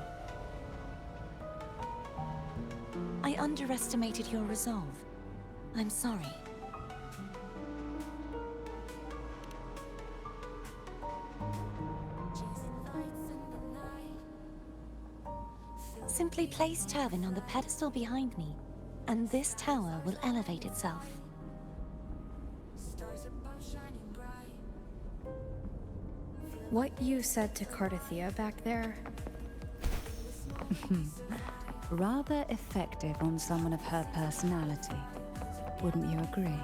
I underestimated your resolve. I'm sorry. Simply place Turvin on the pedestal behind me, and this tower will elevate itself. What you said to Cardathea back there? Rather effective on someone of her personality. Wouldn't you agree?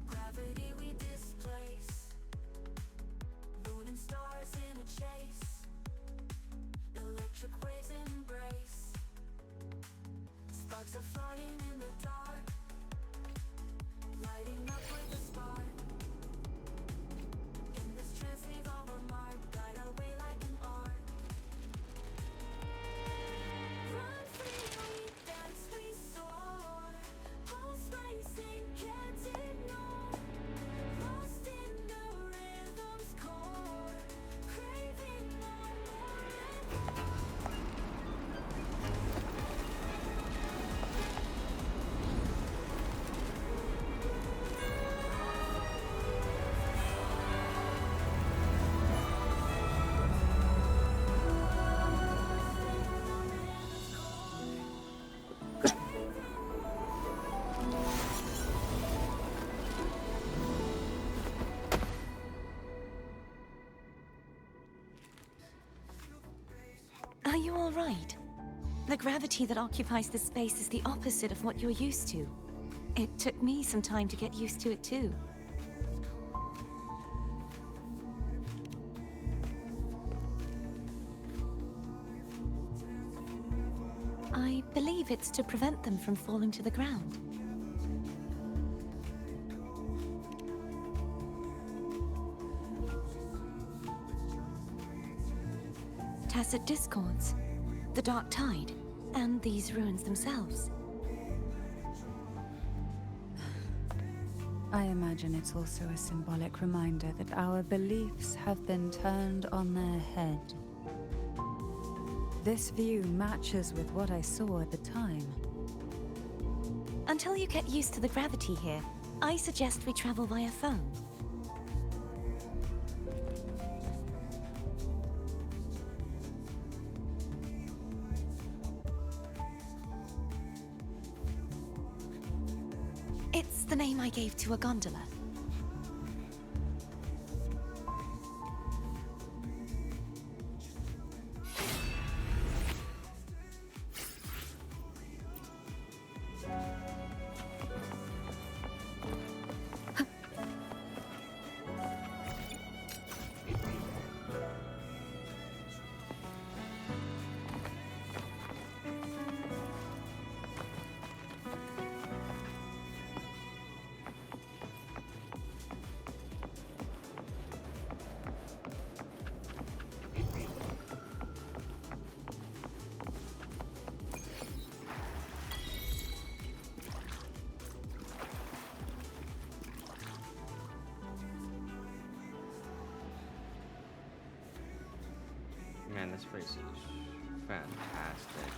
Gravity we displace, moon and stars in a chase, electric waves embrace, sparks are flying in the dark, lighting up with a spark. In this trance leave our mark, guide our way like an arc. Run free, we dance, we soar, pulse racing, can't ignore. Lost in the rhythm's core, craving more and Are you all right? The gravity that occupies this space is the opposite of what you're used to. It took me some time to get used to it too. I believe it's to prevent them from falling to the ground. Tacit discords, the dark tide, and these ruins themselves. I imagine it's also a symbolic reminder that our beliefs have been turned on their head. This view matches with what I saw at the time. Until you get used to the gravity here, I suggest we travel via phone. It's the name I gave to a gondola. Man, this place is fantastic.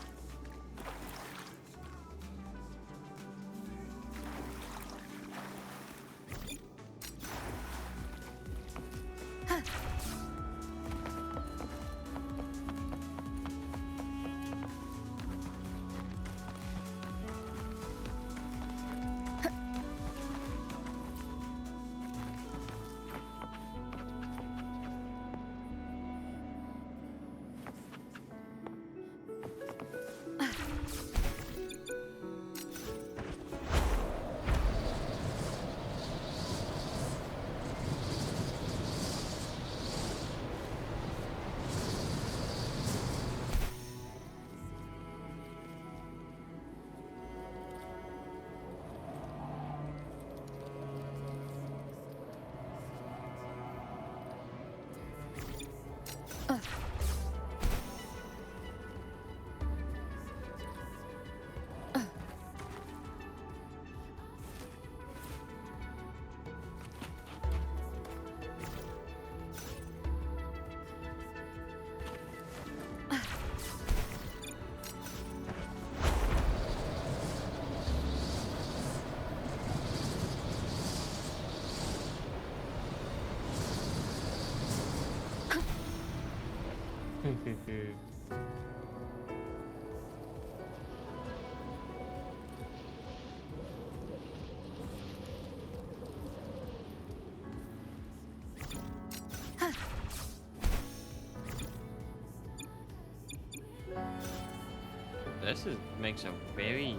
Makes a very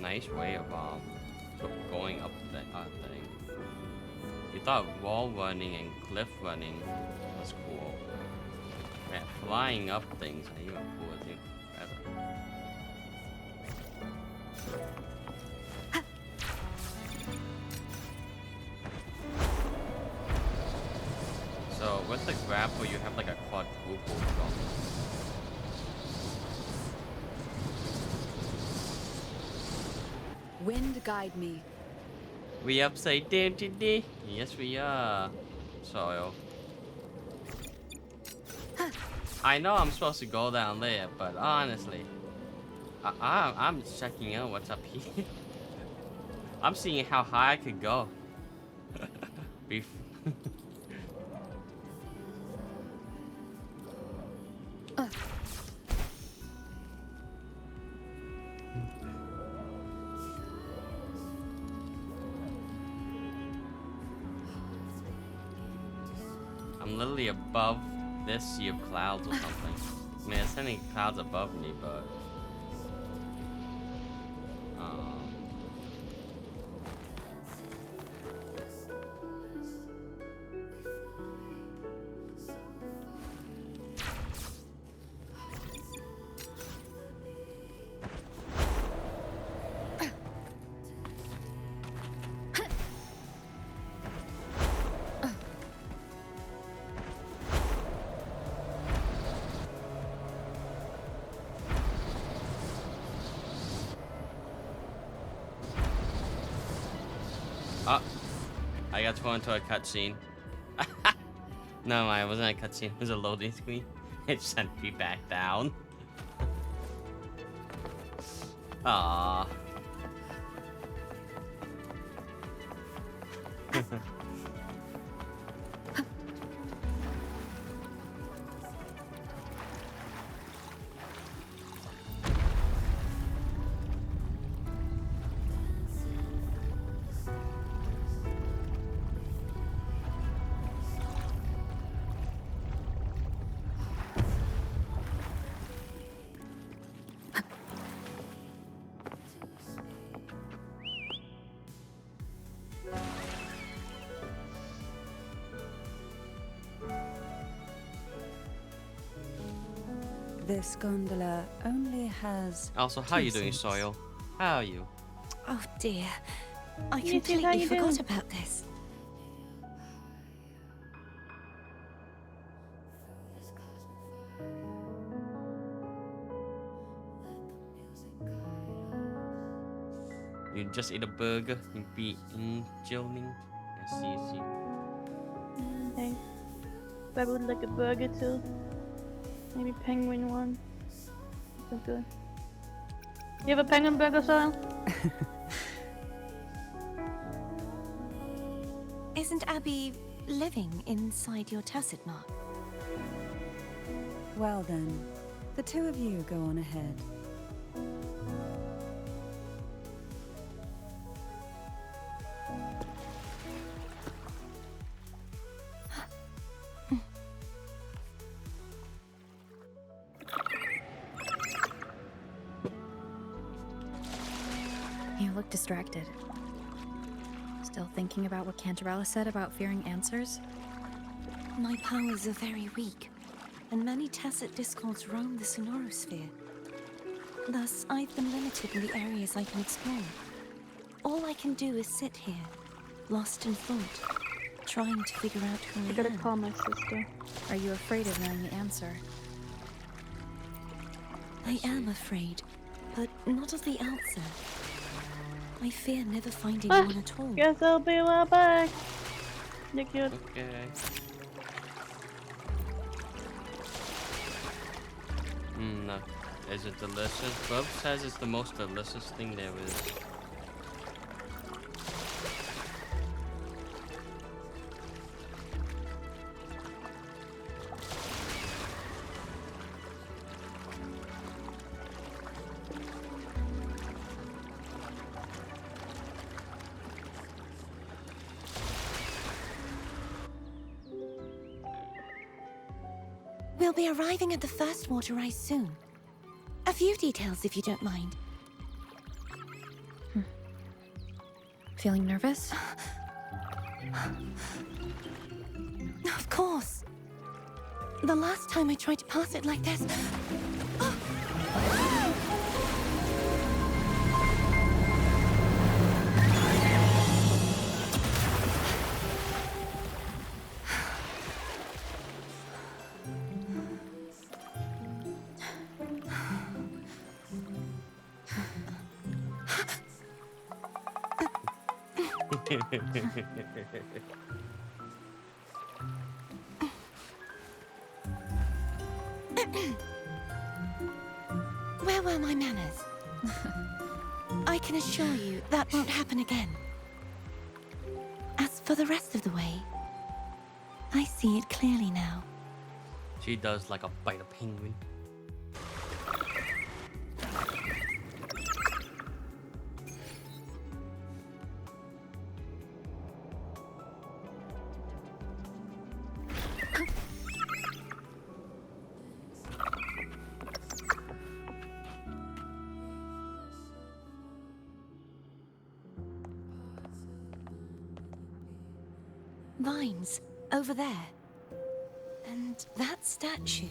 nice way of going up that thing. You thought wall running and cliff running was cool. Man, flying up things are even cooler too. So with the grapple, you have like a quadruple jump. Wind guide me. We upside down today? Yes, we are. Soil. I know I'm supposed to go down there, but honestly, I'm checking out what's up here. I'm seeing how high I could go. I'm literally above this sea of clouds or something. I mean, there's sending clouds above me, but I got thrown into a cutscene. No, it wasn't a cutscene. It was a loading screen. It sent me back down. Aww. This gondola only has. Also, how are you doing, Soil? How are you? Oh dear. I You two, how completely you forgot doing? about this. You just ate a burger. You be enjoying. I see. Hey, I would like a burger too. Maybe penguin one. So good. You have a penguin burger, Soil? Isn't Abby living inside your tacit mark? Well then, the two of you go on ahead. You look distracted. Still thinking about what Cantarella said about fearing answers? My powers are very weak, and many tacit discords roam the sonorosphere. Thus, I've been limited in the areas I can explore. All I can do is sit here, lost in thought, trying to figure out who I I gotta am. call my sister. Are you afraid of knowing the answer? I am afraid, but not of the answer. I fear never finding Ah, one at all. Guess I'll be right back. You're cute. Okay. No. Is it delicious? Bub says it's the most delicious thing there is. We'll be arriving at the first water rise soon. A few details, if you don't mind. Feeling nervous? Of course. The last time I tried to pass it like this... Where were my manners? I can assure you that won't happen again. As for the rest of the way, I see it clearly now. She does like a bite of penguin. Vines, over there. And that statue.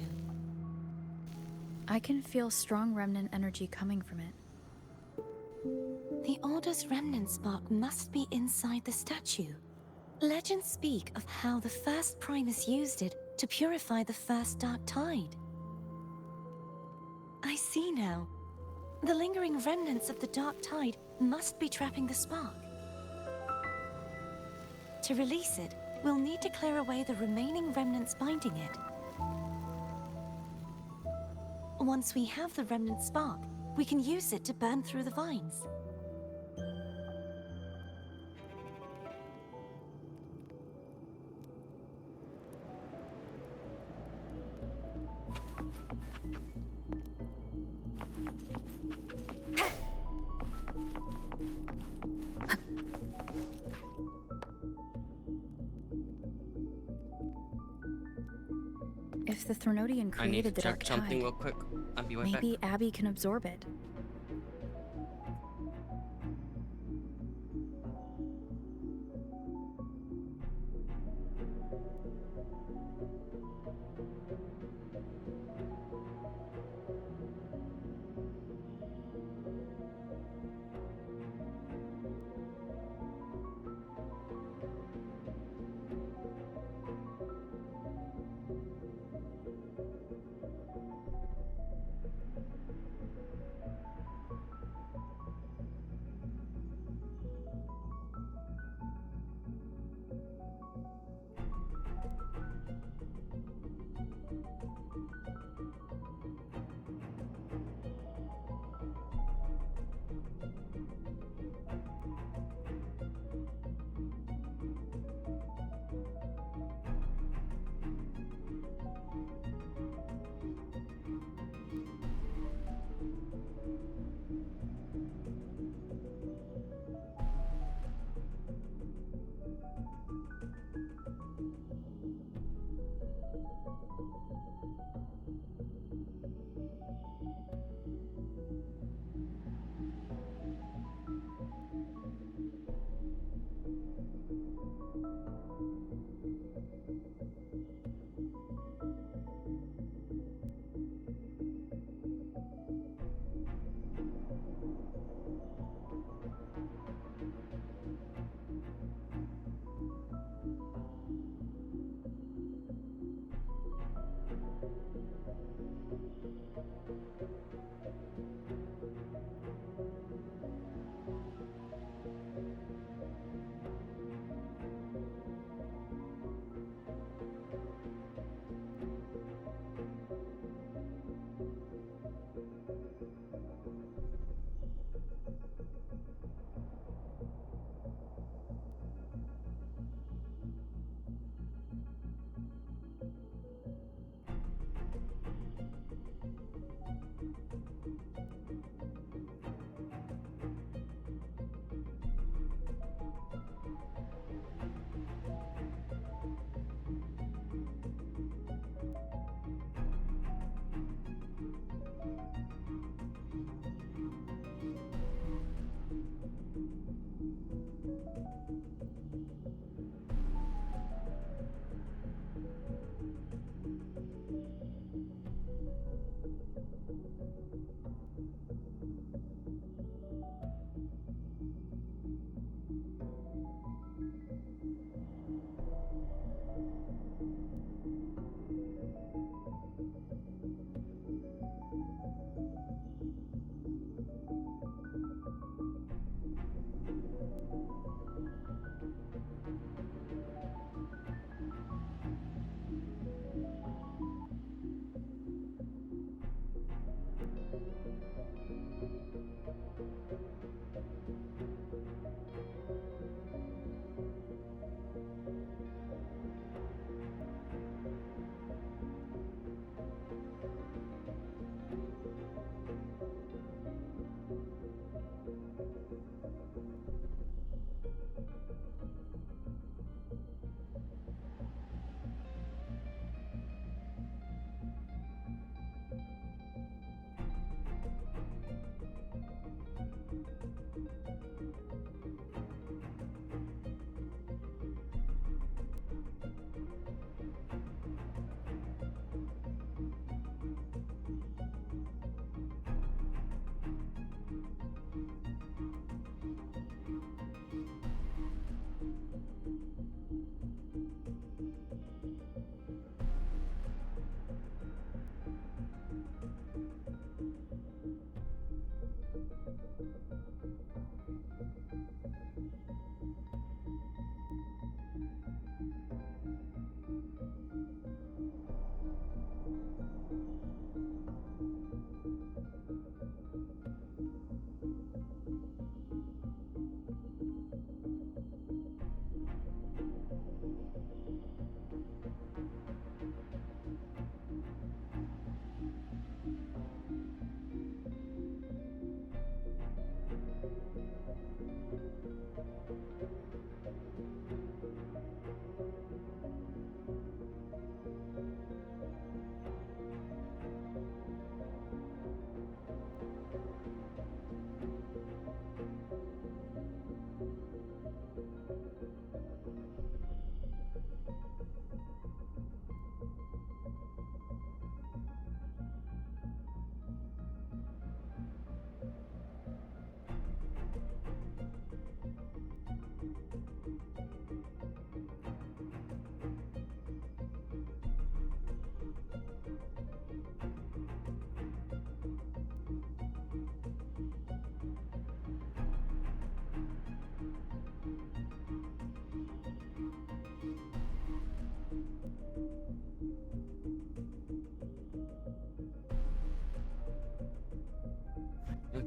I can feel strong remnant energy coming from it. The Order's remnant spark must be inside the statue. Legends speak of how the first Primus used it to purify the first Dark Tide. I see now. The lingering remnants of the Dark Tide must be trapping the spark. To release it, we'll need to clear away the remaining remnants binding it. Once we have the remnant spark, we can use it to burn through the vines. If the Threnodian I need to created the check Dark something Tide, real quick. I'll be right back. maybe Abby can absorb it.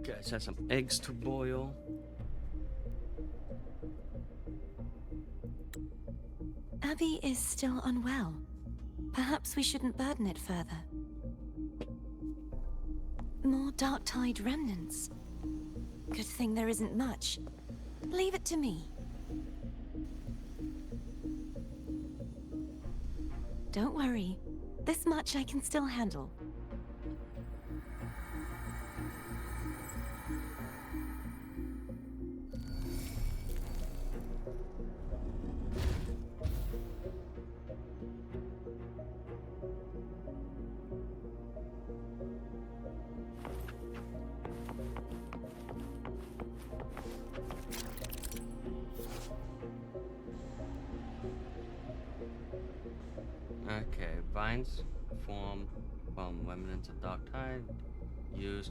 Guys, have some eggs to boil. Abby is still unwell. Perhaps we shouldn't burden it further. More dark tide remnants. Good thing there isn't much. Leave it to me. Don't worry. This much I can still handle. Okay, vines form from remnants of dark tide. Use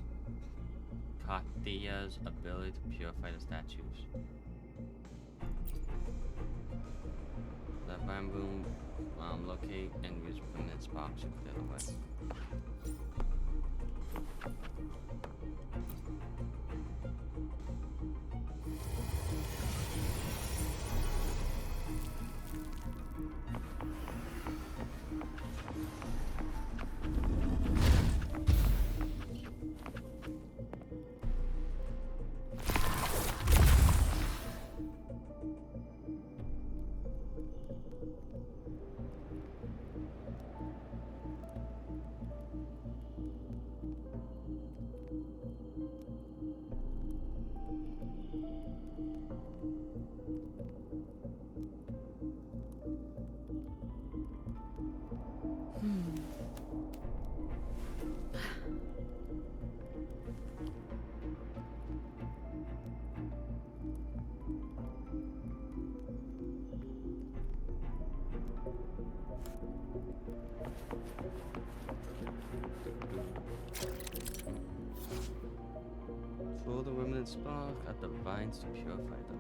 Kathia's ability to purify the statues. The vine boom locate and use remnant sparks to clear the way. Throw the remnant spark at the vines to purify them.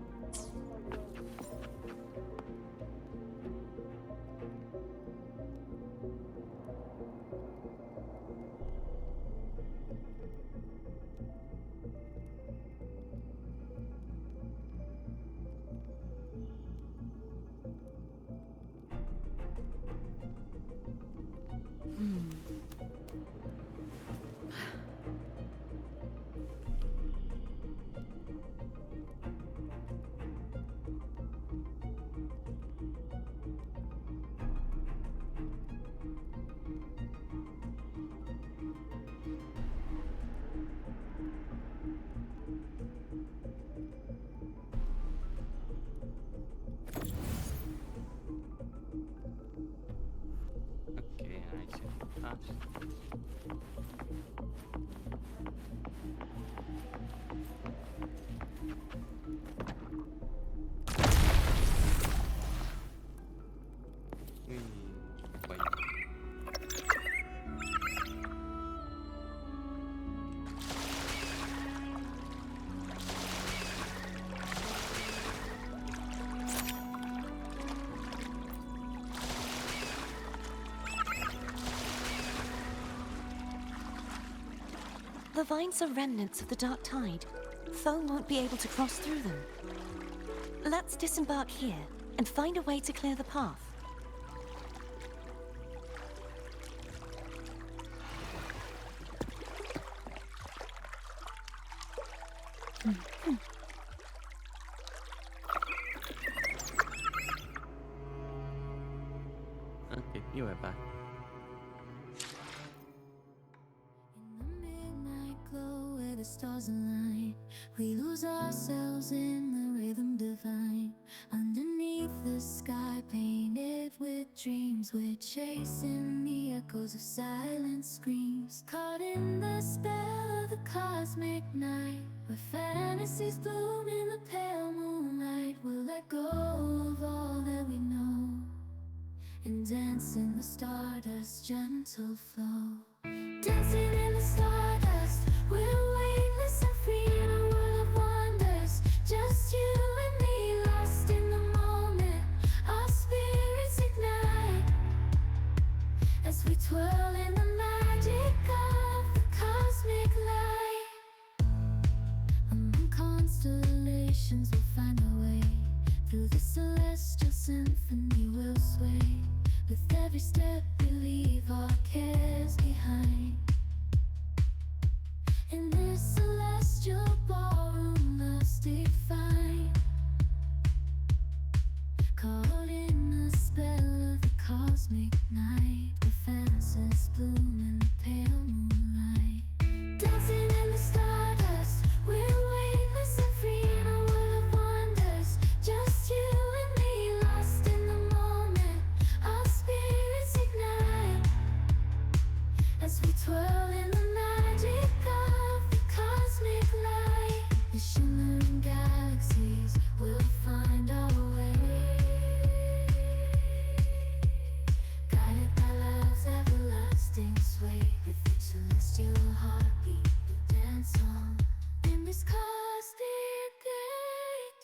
Okay, I see. Touch. Wait. The vines are remnants of the dark tide. Foam won't be able to cross through them. Let's disembark here and find a way to clear the path. Okay, you are back. In the midnight glow where the stars align, we lose ourselves in the rhythm divine. Underneath the sky painted with dreams, we're chasing the echoes of silent screams. Caught in the spell of the cosmic night, where fantasies bloom in the pale moonlight. We'll let go of all that we know and dance in the stardust's gentle flow. Dancing in the stardust, we're weightless and free in a world of wonders. Just you and me, lost in the moment. Our spirits ignite as we twirl in the magic of the cosmic light. As we twirl in the magic of the cosmic light, the shimmering galaxies will find our way. Guided by love's everlasting sway, with each celestial heartbeat we dance on in this cosmic gate.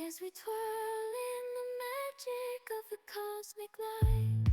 As we twirl in the magic of the cosmic light.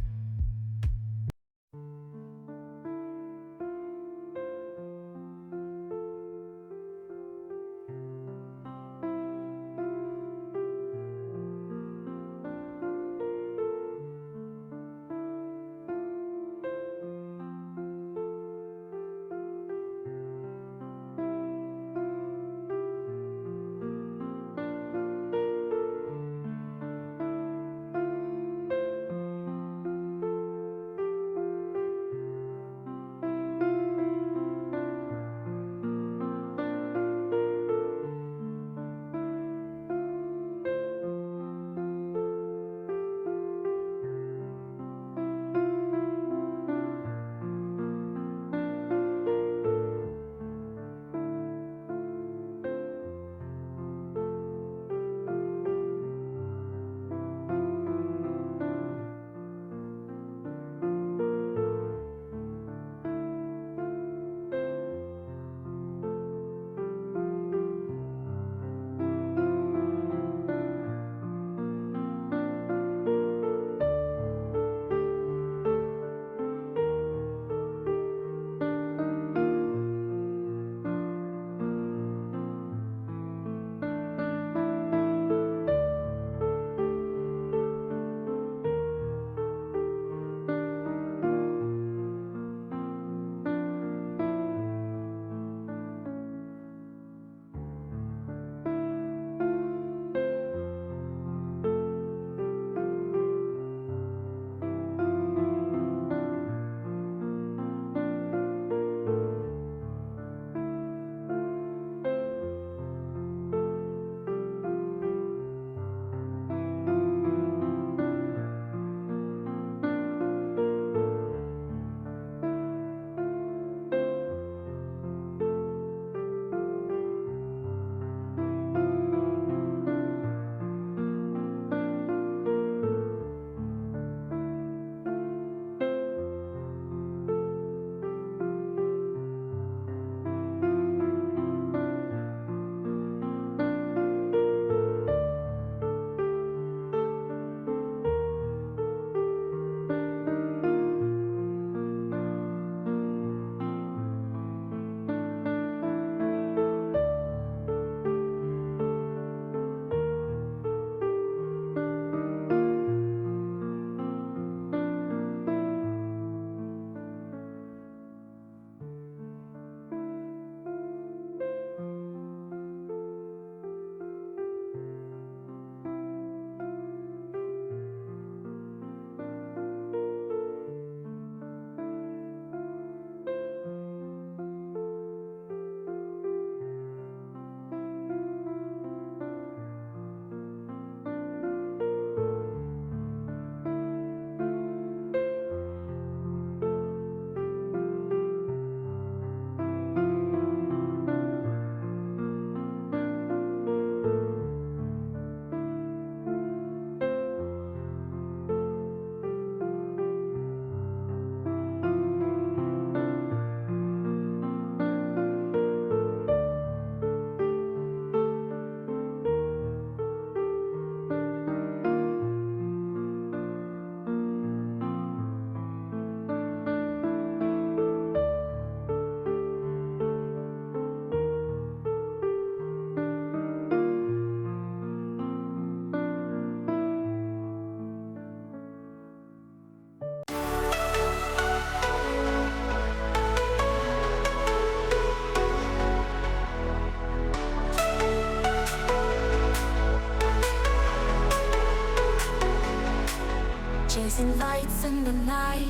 Chasing lights in the night,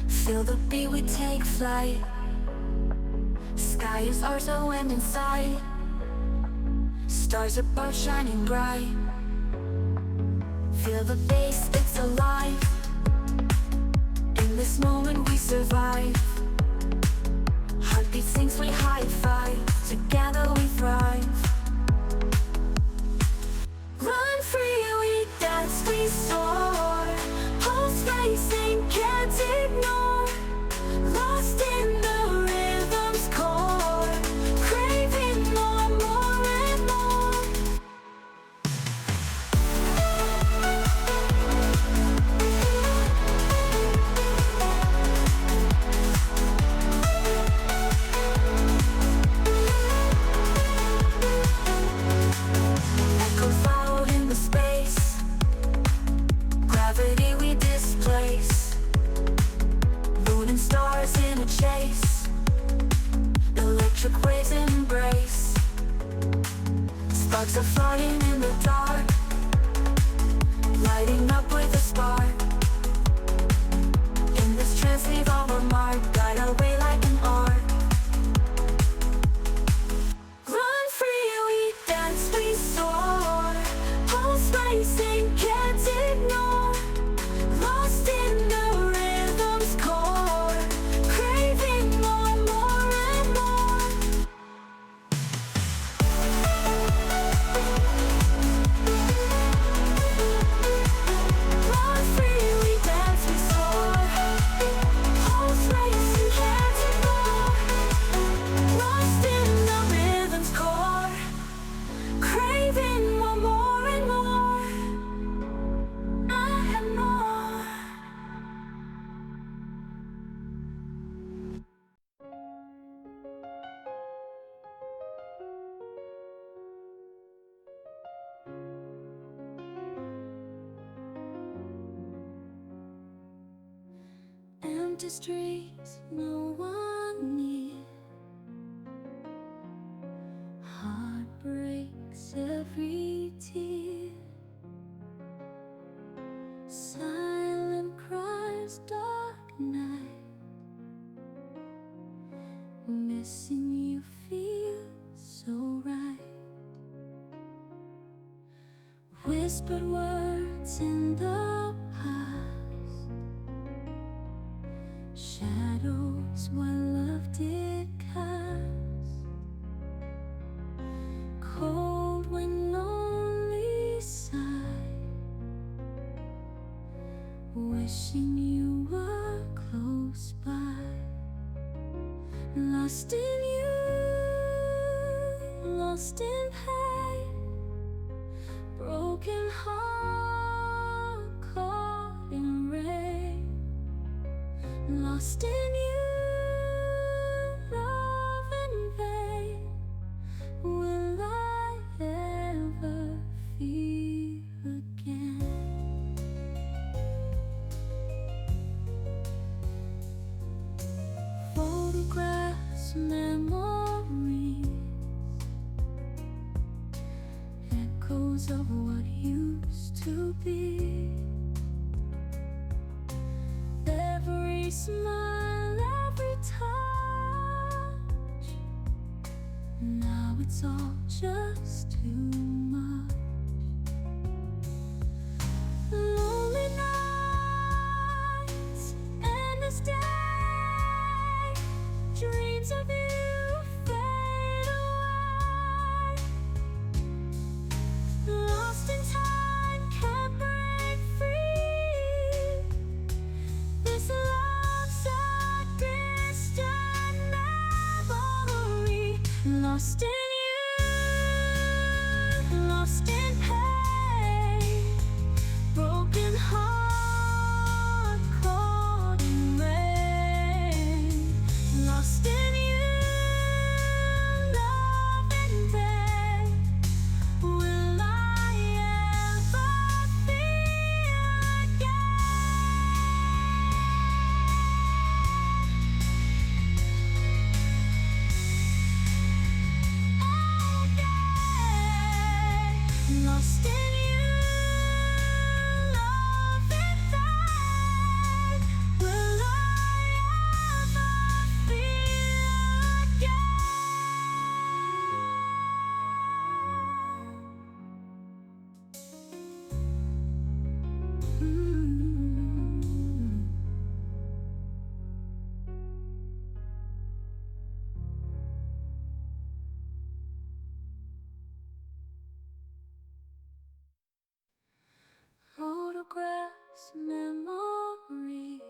feel the beat, we take flight. Sky is ours, so when inside, stars above shining bright. Feel the bass, it's alive. In this moment we survive. in a chase. Electric waves embrace. Sparks are flying in the dark, lighting up with a spark. In this trance leave our mark, guide our way like an arc. Run free, we dance, we soar. Pulse racing, can't ignore. Lost in the rhythm's core, craving more, more and more. Run free, we dance, we soar. Pulse racing, can't ignore. Lost in the rhythm's core, craving more, more and more. I have more. Empty streets, no one near. Heart breaks every tear. Silent cries, dark night. Missing you feels so right. Whispered words in the past. Shadows what love did cast. Cold when lonely sigh. Wishing you were close by. Lost in you, lost in pain. Broken heart caught in rain. Lost in you, love in vain. Will I ever feel again? Photographs, memories, echoes of what used to be. Every smile, every touch. Now it's all just too much. Lonely nights, endless day. Dreams of you fade away. Lost in time, can't break free. This love's a distant memory. Lost in you, lost in pain. Broken heart caught in rain. Lost in you, love in vain. Will I ever feel again? Lost in you, love in vain. Will I ever feel again? Photographs, memories,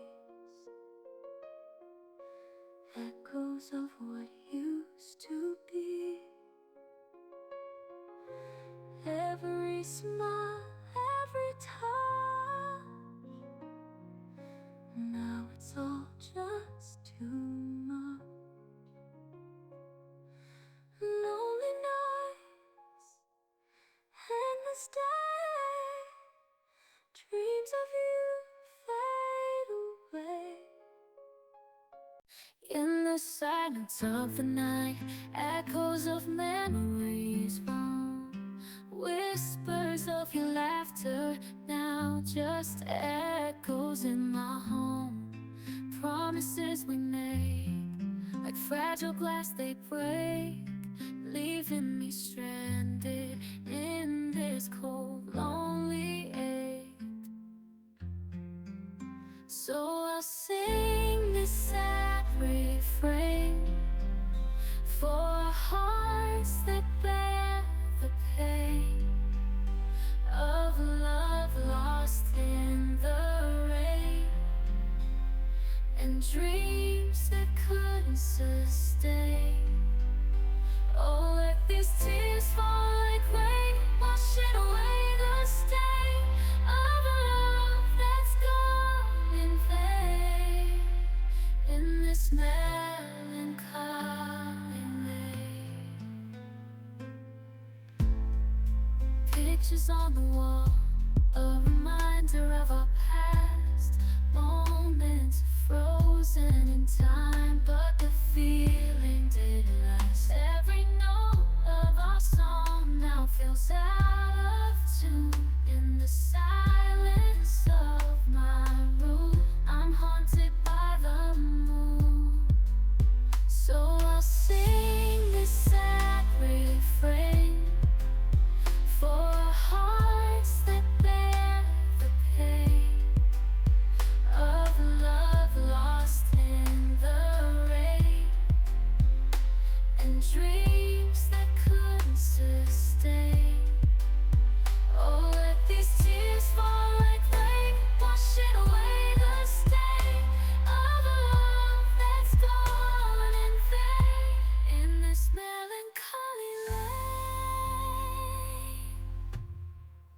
echoes of what used to be. Every smile, every touch. Now it's all just too much. Lonely nights, endless day. Dreams of you fade away. silence of the night, echoes of memories roam. Whispers of your laughter, now just echoes in my home. Promises we made, like fragile glass they break, leaving me stranded in this cold, lonely ache. So I'll sing this sad refrain for hearts that bear the pain of love lost in the rain, and dreams that couldn't sustain. Oh, let these tears fall like rain, washing away the stain of a love that's gone in vain, in this melancholy lane. Pictures on the wall, a reminder of our past, moments frozen in time, but the feeling didn't last. Every note of our song now feels out of tune in the silence of my room. I'm haunted by the moon, so I'll sing this sad refrain for hearts that bear the pain of love lost in the rain, and dreams that couldn't sustain. Oh, let these tears fall like rain, washing away the stain of a love that's gone in vain, in this melancholy lane.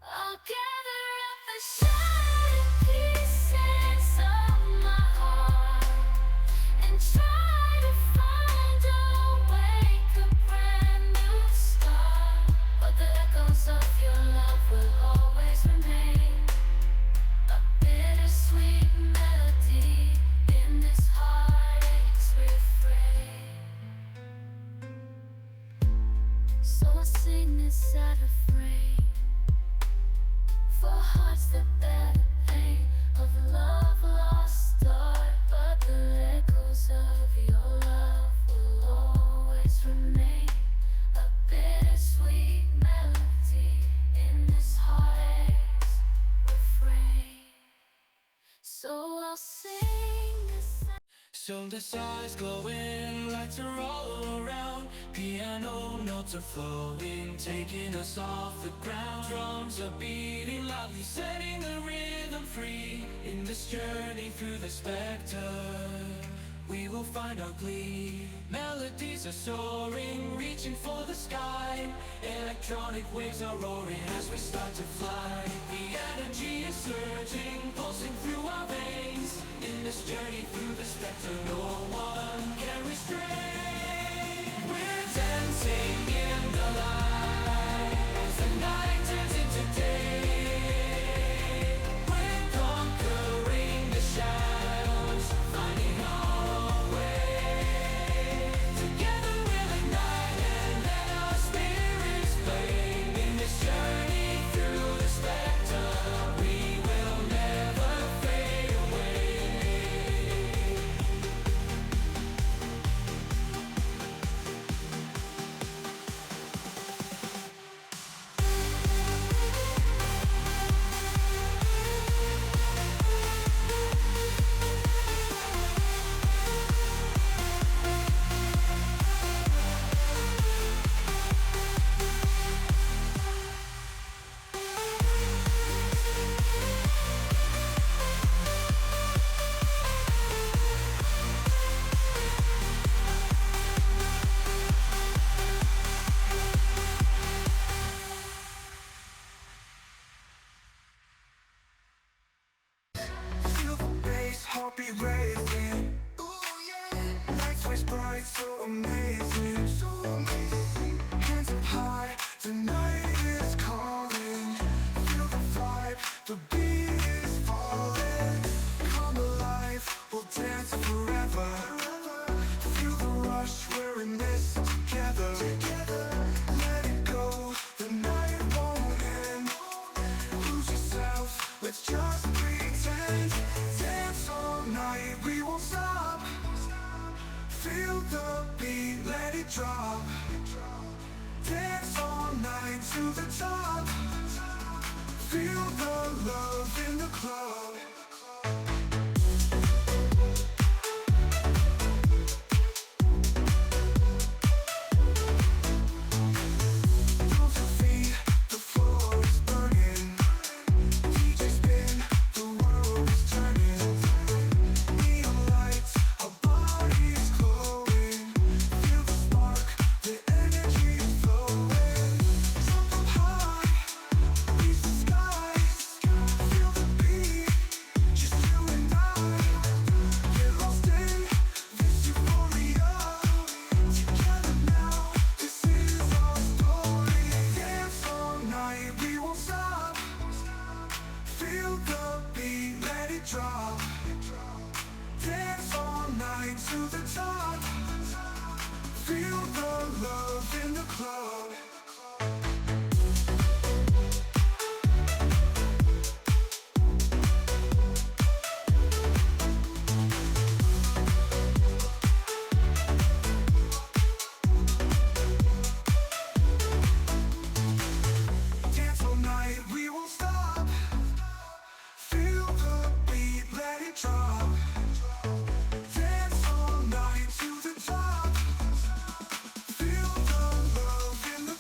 I'll gather up the shattered pieces of my heart and try to find a wake, a brand new start. But the echoes of your love will always remain, a bittersweet melody in this heartache's refrain. So I sing this sad refrain for hearts that bear the pain of love lost start, but the echoes of your love will always remain, a bittersweet melody in this heartache's refrain. So I'll sing this. So the stars glowing, lights are all around. Piano notes are flowing, taking us off the ground. Drums are beating loudly, setting the rhythm free. In this journey through the spectre, we will find our glee. Melodies are soaring, reaching for the sky. Electronic waves are roaring as we start to fly. The energy is surging, pulsing through our veins. In this journey through the spectre, no one can restrain. We're dancing in the light as the night turns into day. We're conquering the shadows, finding our own way. Together we'll ignite and let our spirits flame. In this journey through the spectre, we will never fade away. Feel the bass, heartbeat racing. Ooh, yeah. Lights switch bright, so amazing. So amazing. Hands up high, the night is calling. Feel the vibe, the beat is falling. Come alive, we'll dance forever. Feel the rush, the beat, let it drop. Dance all night to the top. Feel the love in the club. Move your feet, the floor is burning. DJ spin, the world is turning. Neon lights, our bodies glowing. Feel the spark, the energy flowing. Jump up high, reach the skies. Feel the beat, just you and I. Get lost in this euphoria. Together now, this is our story. Dance all night, we won't stop. Feel the beat, let it drop. Dance all night to the top. Feel the love in the club. Dance all night, we won't stop. Feel the beat, let it drop. Dance all night to the top. Feel the love in the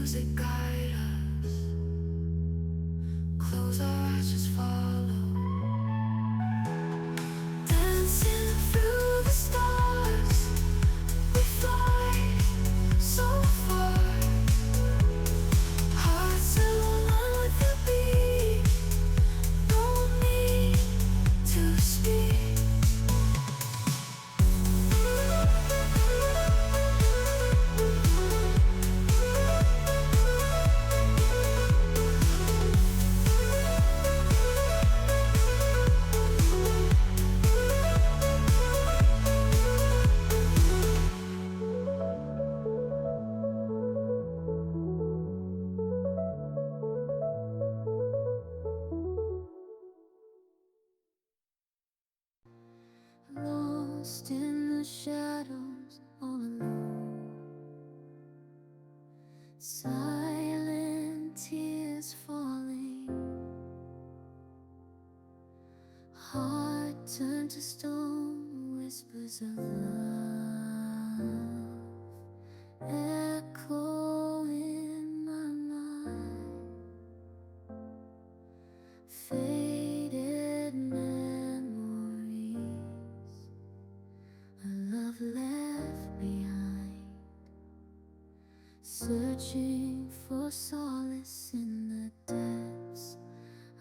music guide us. Close our eyes, just follow. Dancing through the stars, we fly so far. Hearts in line with the beat. No need to speak. Lost in the shadows, all alone. Silent tears falling. Heart turned to stone, whispers of love echo in my mind. Faded memories, a love left behind, searching for solace in the depths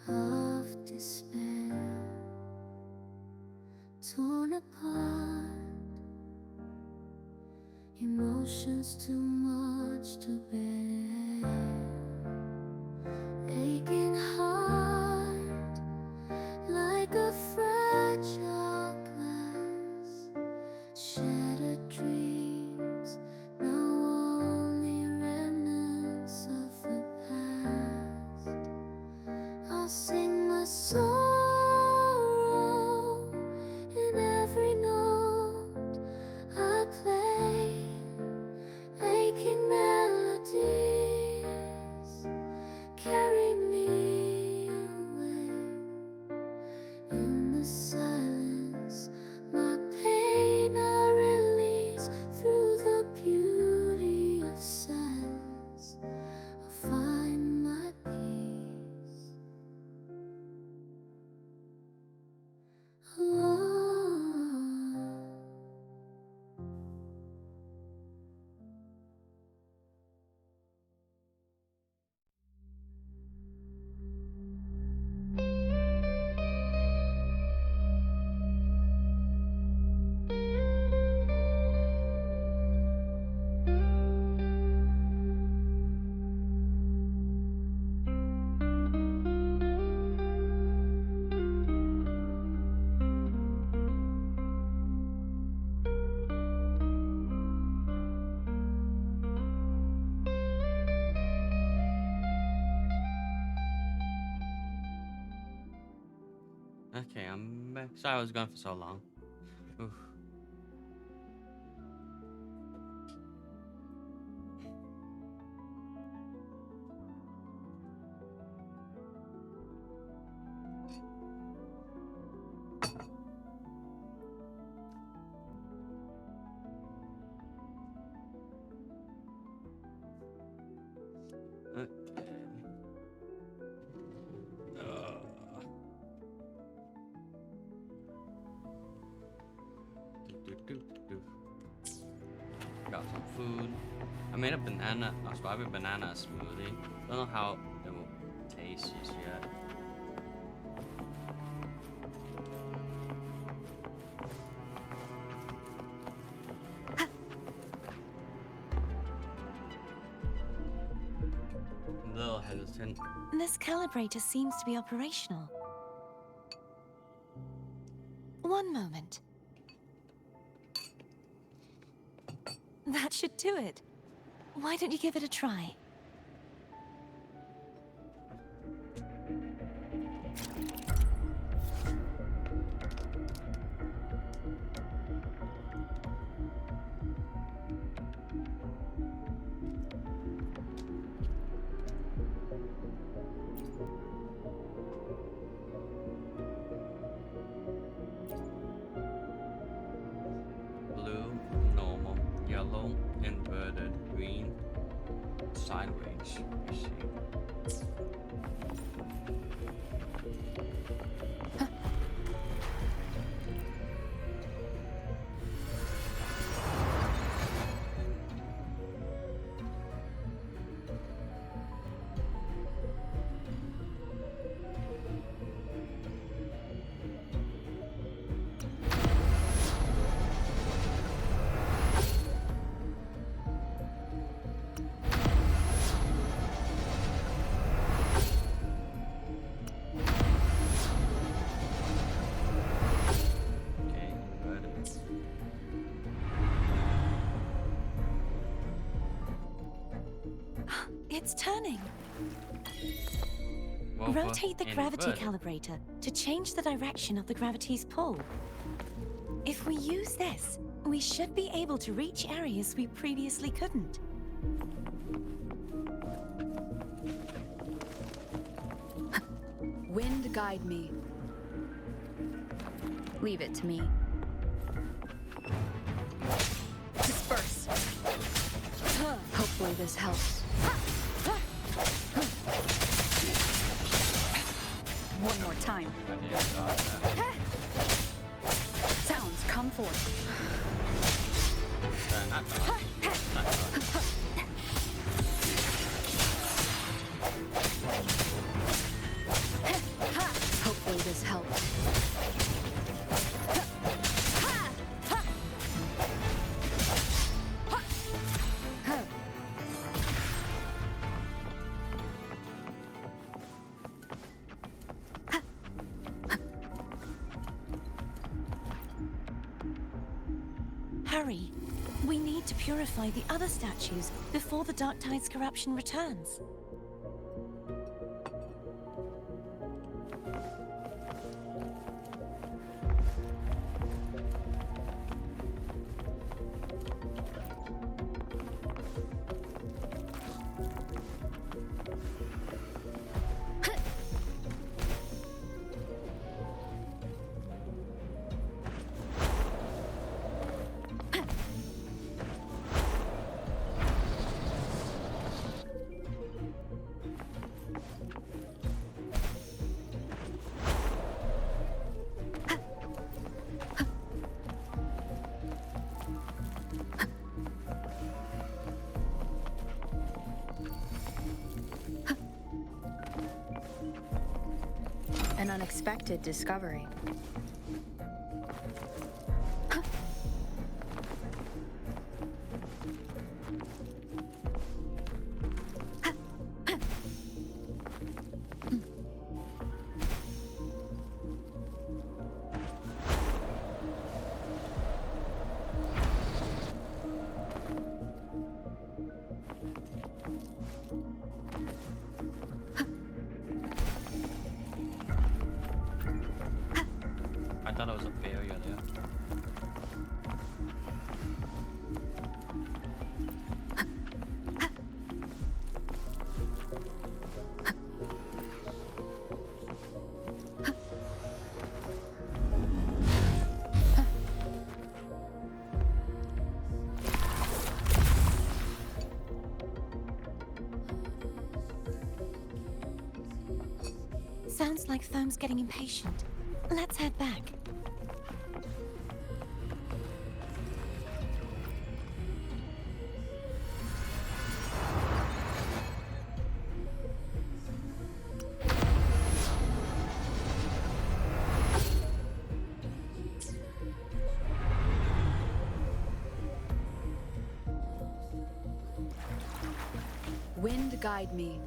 of despair. Torn apart, emotions too much to bear. Aching heart, like a fragile glass. Shattered dreams, now only remnants of the past. I'll sing my sorrow in every note I play. Aching melodies carry me away. In the silence, my pain I release. Through the beauty of silence, I find my peace. Okay, I'm back. Sorry I was gone for so long. Oof. Okay. Do. Got some food. I made a strawberry banana smoothie. Don't know how it will taste just yet. A little hesitant. This calibrator seems to be operational. One moment. That should do it. Why don't you give it a try? sideways. You see. Okay, good. It's turning. Well, Rotate the gravity inverted. calibrator to change the direction of the gravity's pull. If we use this, we should be able to reach areas we previously couldn't. Wind guide me. Leave it to me. Disperse. Hopefully this helps. One more time. I didn't dodge that. Sounds come forth. Not dodge. Not dodge. Hopefully this helps. Hurry. We need to purify the other statues before the Dark Tide's corruption returns. An unexpected discovery. I thought it was a failure there. Sounds like Foam's getting impatient. Let's head back. Wind guide me.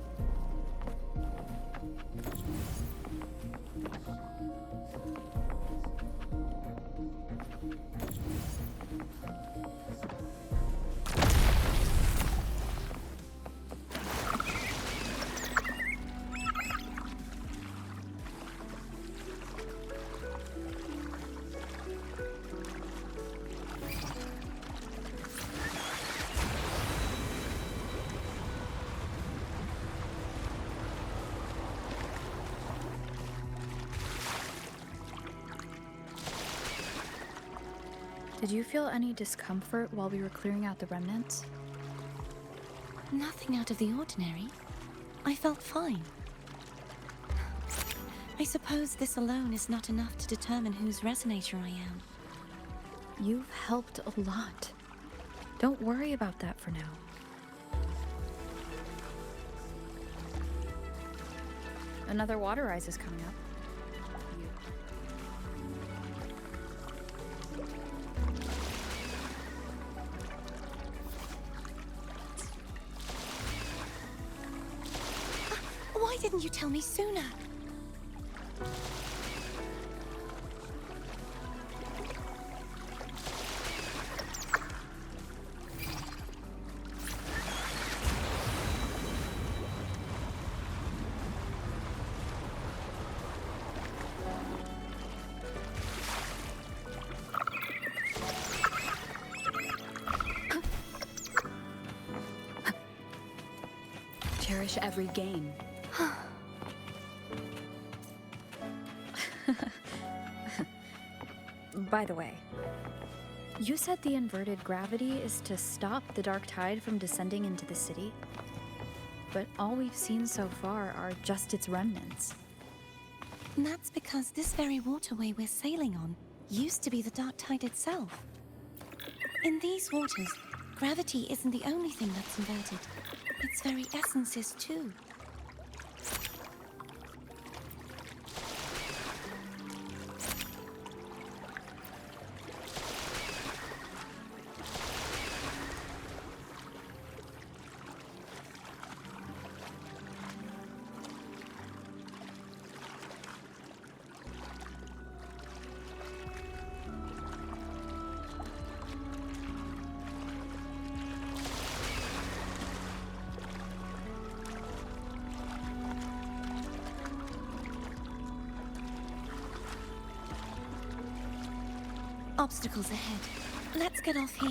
Did you feel any discomfort while we were clearing out the remnants? Nothing out of the ordinary. I felt fine. I suppose this alone is not enough to determine whose resonator I am. You've helped a lot. Don't worry about that for now. Another water rise is coming up. Why didn't you tell me sooner? Cherish every gain. By the way, you said the inverted gravity is to stop the dark tide from descending into the city, but all we've seen so far are just its remnants. And that's because this very waterway we're sailing on used to be the dark tide itself. In these waters, gravity isn't the only thing that's inverted. Its very essence is too. Obstacles ahead. Let's get off here.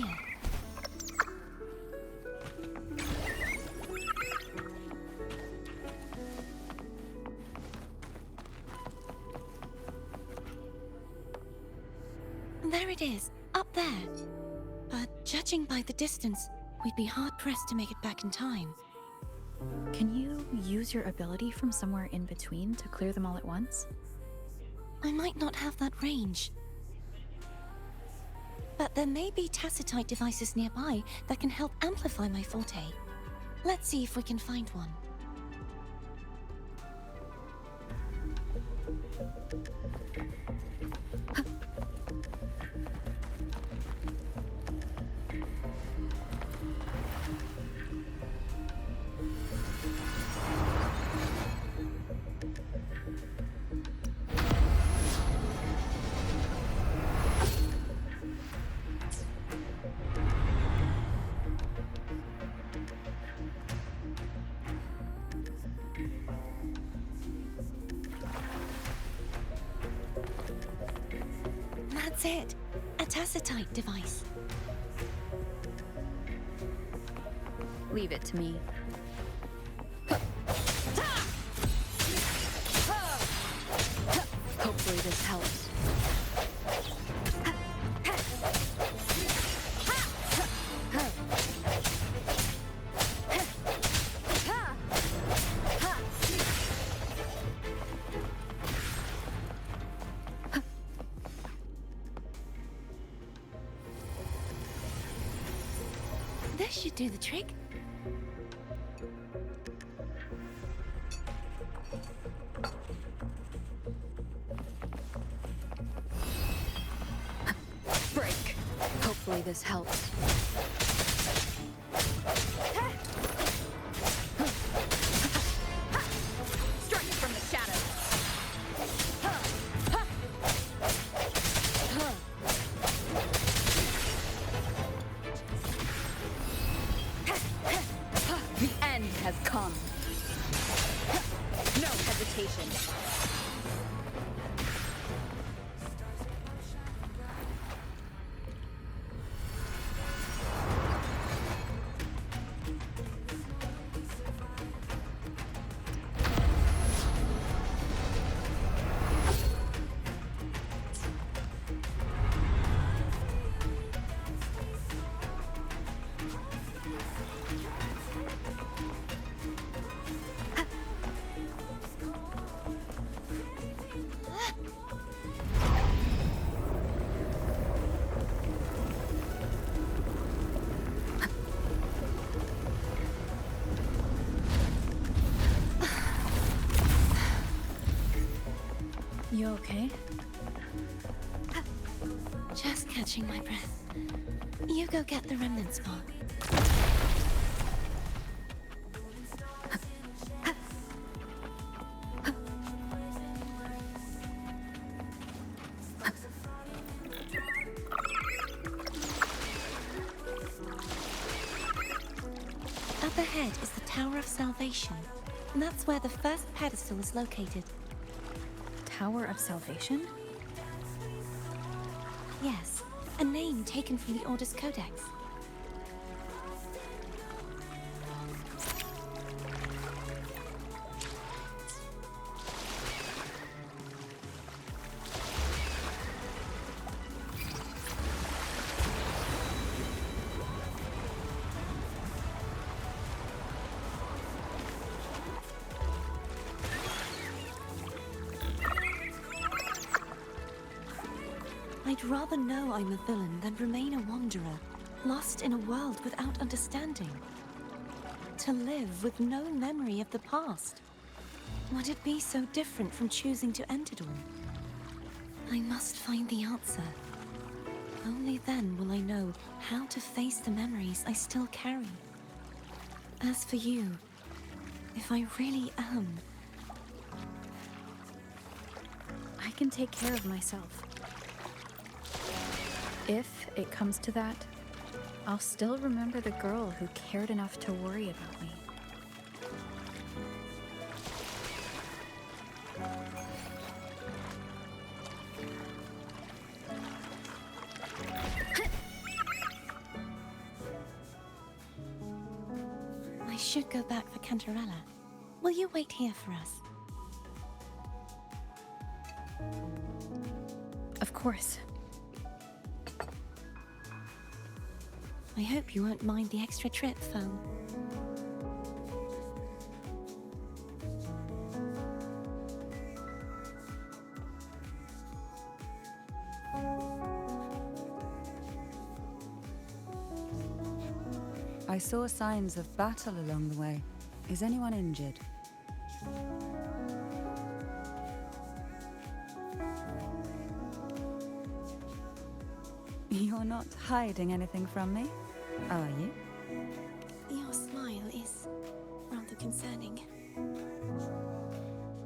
There it is, up there. But judging by the distance, we'd be hard-pressed to make it back in time. Can you use your ability from somewhere in between to clear them all at once? I might not have that range. But there may be tacitite devices nearby that can help amplify my forte. Let's see if we can find one. That's it. A tacitite device. Leave it to me. Hopefully this helps. This should do the trick. Break. Hopefully this helps. Strike from the shadows. The end has come. No hesitation. You okay? Just catching my breath. You go get the remnant spot. Up ahead is the Tower of Salvation. And that's where the first pedestal is located. Tower of Salvation? Yes, a name taken from the Order's Codex. I'd rather know I'm a villain than remain a wanderer, lost in a world without understanding. To live with no memory of the past. Would it be so different from choosing to end it all? I must find the answer. Only then will I know how to face the memories I still carry. As for you, if I really am... I can take care of myself. If it comes to that, I'll still remember the girl who cared enough to worry about me. I should go back for Cantarella. Will you wait here for us? Of course. I hope you won't mind the extra trip, Foam. I saw signs of battle along the way. Is anyone injured? You're not hiding anything from me, are you? Your smile is rather concerning.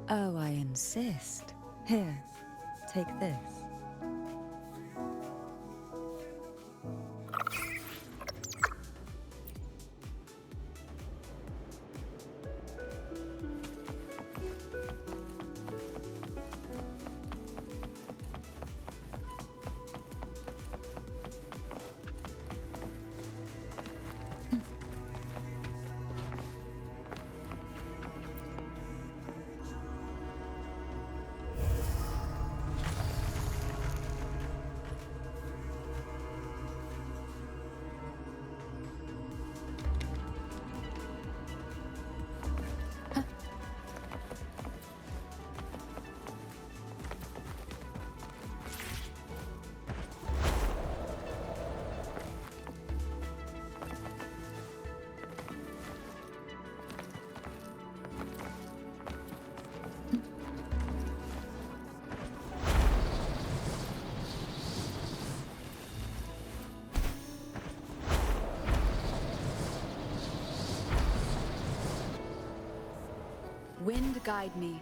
Oh, I insist. Here, take this. Wind guide me.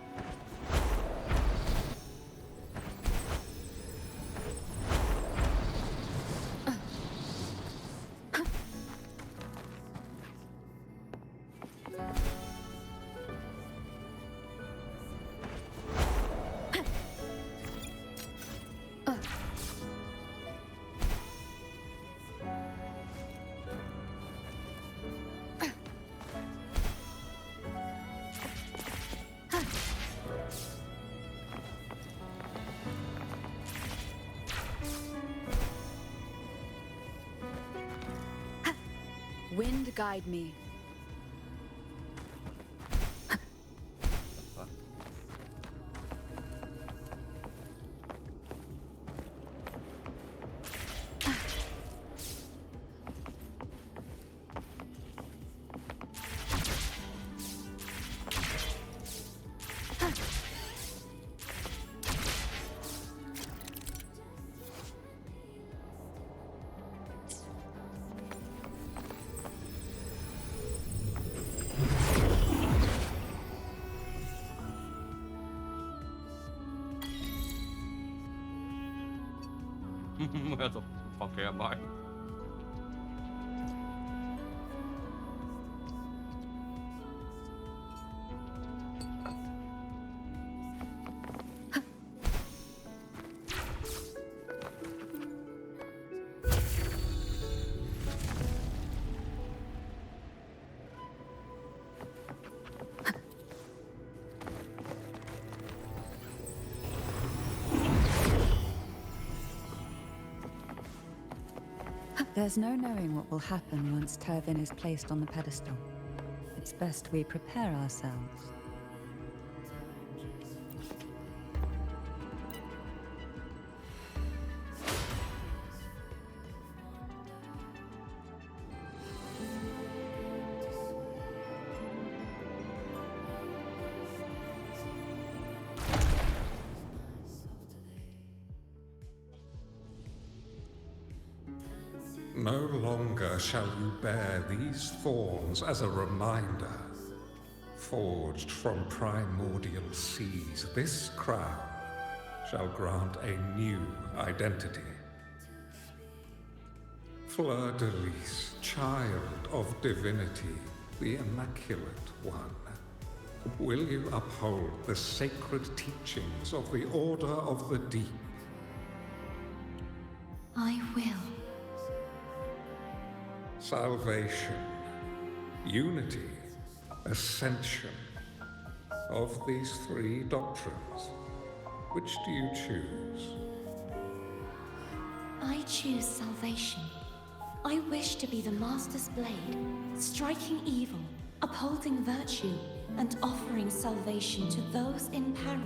Wind guide me. Fuck. Where the fuck am I? There's no knowing what will happen once Turvin is placed on the pedestal. It's best we prepare ourselves. No longer shall you bear these thorns as a reminder. Forged from primordial seas, this crown shall grant a new identity. Fleur-de-Lis, child of divinity, the Immaculate One, will you uphold the sacred teachings of the Order of the Deep? I will. Salvation, unity, ascension. Of these three doctrines, which do you choose? I choose salvation. I wish to be the Master's blade, striking evil, upholding virtue, and offering salvation to those in peril.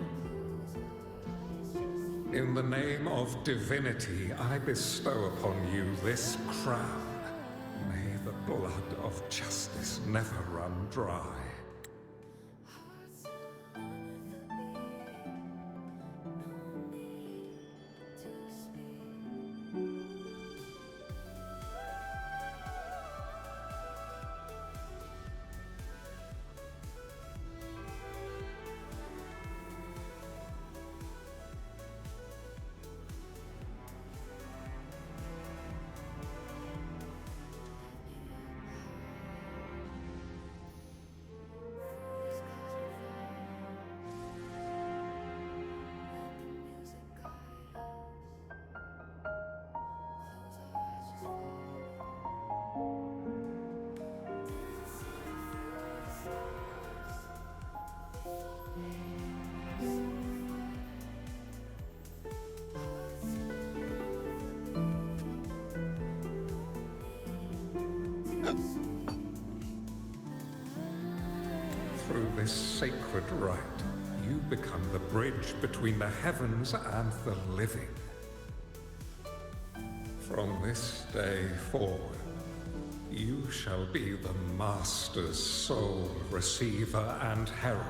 In the name of divinity, I bestow upon you this crown. May the blood of justice never run dry. Through this sacred rite, you become the bridge between the heavens and the living. From this day forward, you shall be the Master's sole receiver and herald.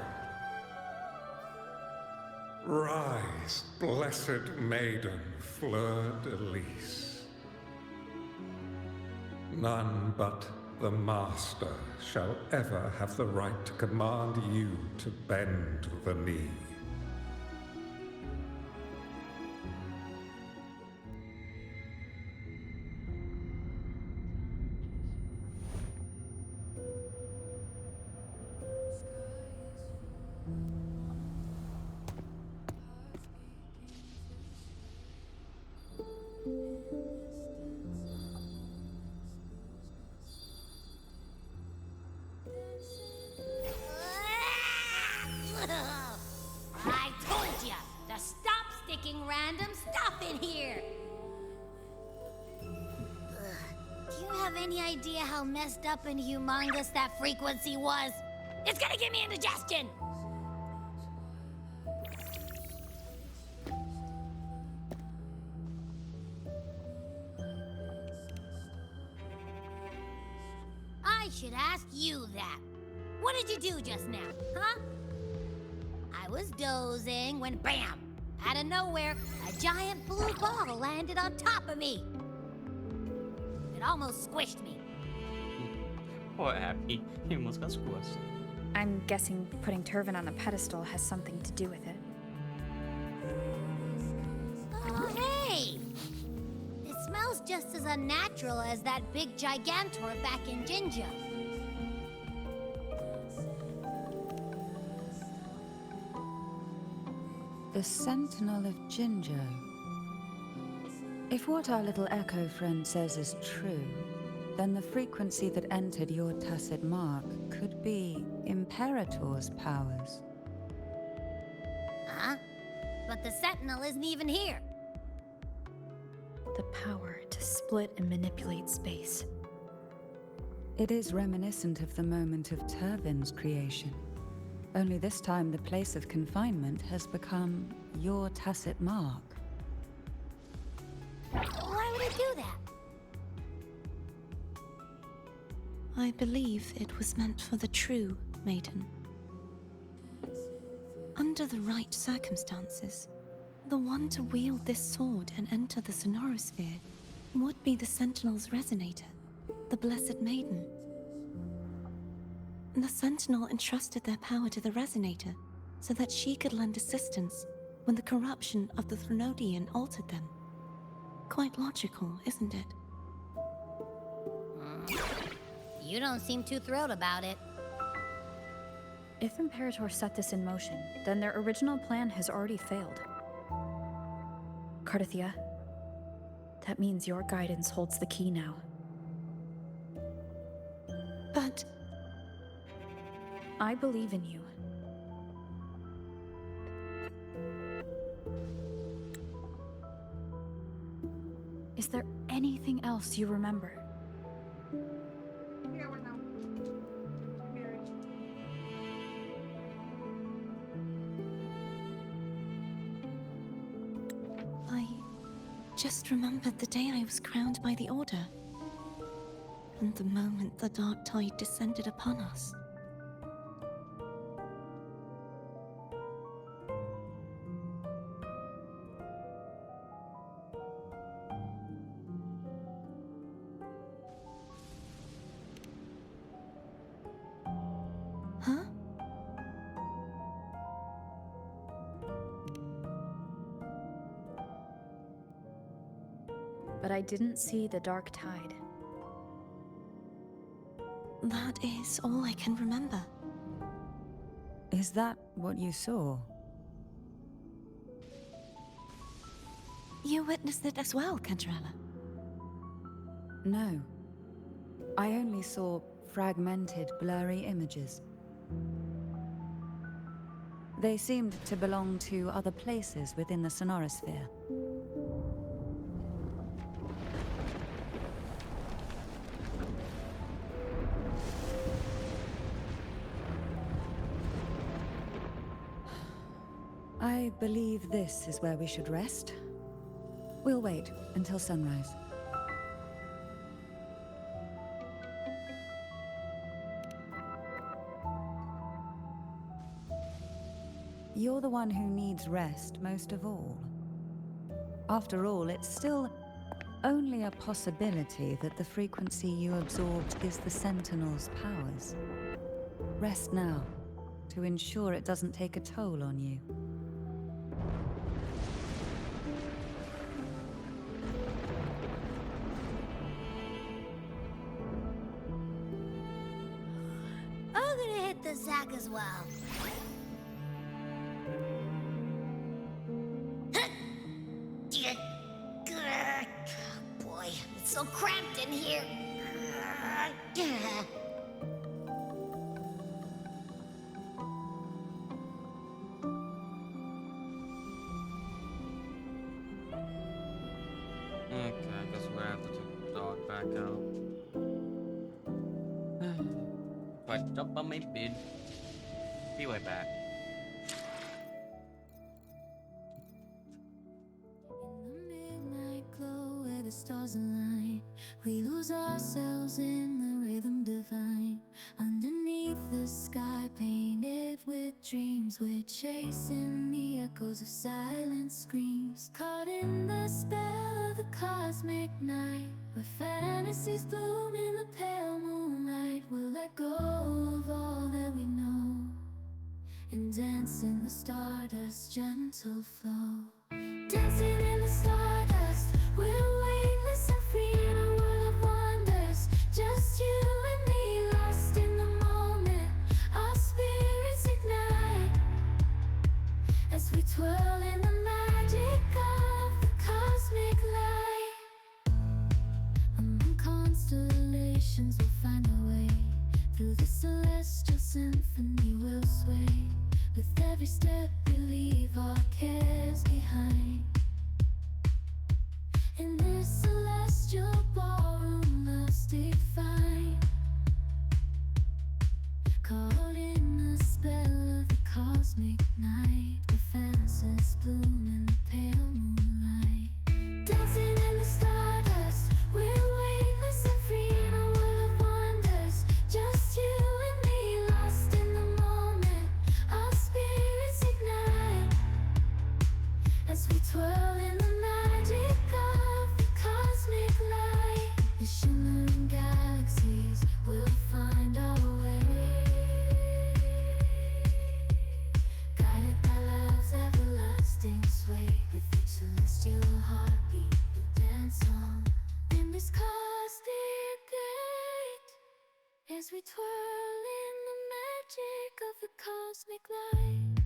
Rise, blessed maiden Fleur-de-Lis. None but the Master shall ever have the right to command you to bend the knee. I told you to stop sticking random stuff in here. Do you have any idea how messed up and humongous that frequency was? It's gonna give me indigestion. I should ask you that. What did you do just now, huh? I was dozing when bam! Out of nowhere, a giant blue ball landed on top of me. It almost squished me. Poor Abby. He almost got squished. I'm guessing putting Turvin on the pedestal has something to do with it. Oh, hey! unnatural as that big gigantor back in Jinja. The Sentinel of Jinjo. If what our little echo friend says is true, then the frequency that entered your tacit mark could be Imperator's powers. Huh? But the Sentinel isn't even here. The power to split and manipulate space. It is reminiscent of the moment of Turvin's creation. Only this time the place of confinement has become your tacit mark. Why would it do that? I believe it was meant for the true maiden. Under the right circumstances, the one to wield this sword and enter the sonorosphere would be the Sentinel's resonator, the Blessed Maiden. The Sentinel entrusted their power to the resonator so that she could lend assistance when the corruption of the Threnodian altered them. Quite logical, isn't it? You don't seem too thrilled about it. If Imperator set this in motion, then their original plan has already failed. Cardathia, that means your guidance holds the key now. But I believe in you. Is there anything else you remember? I just remembered the day I was crowned by the Order, and the moment the dark tide descended upon us. Huh? But I didn't see the dark tide. That is all I can remember. Is that what you saw? You witnessed it as well, Cantarella. No. I only saw fragmented, blurry images. They seemed to belong to other places within the sonorosphere. I believe this is where we should rest. We'll wait until sunrise. You're the one who needs rest most of all. After all, it's still only a possibility that the frequency you absorbed is the Sentinel's powers. Rest now, to ensure it doesn't take a toll on you. I'm gonna hit the sack as well. Boy, it's so cramped in here. Okay, I guess we're gonna have to take the dog back out. First up on my bed. Be right back. In the midnight glow where the stars align, we lose ourselves in the rhythm divine. Underneath the sky painted with dreams, we're chasing the echoes of silent screams. Caught in the spell of the cosmic night, where fantasies bloom in the pale moonlight. We'll let go of all that we know and dance in the stardust's gentle flow. Dancing in the stardust, we're weightless and free in our we twirl in the magic of the cosmic light.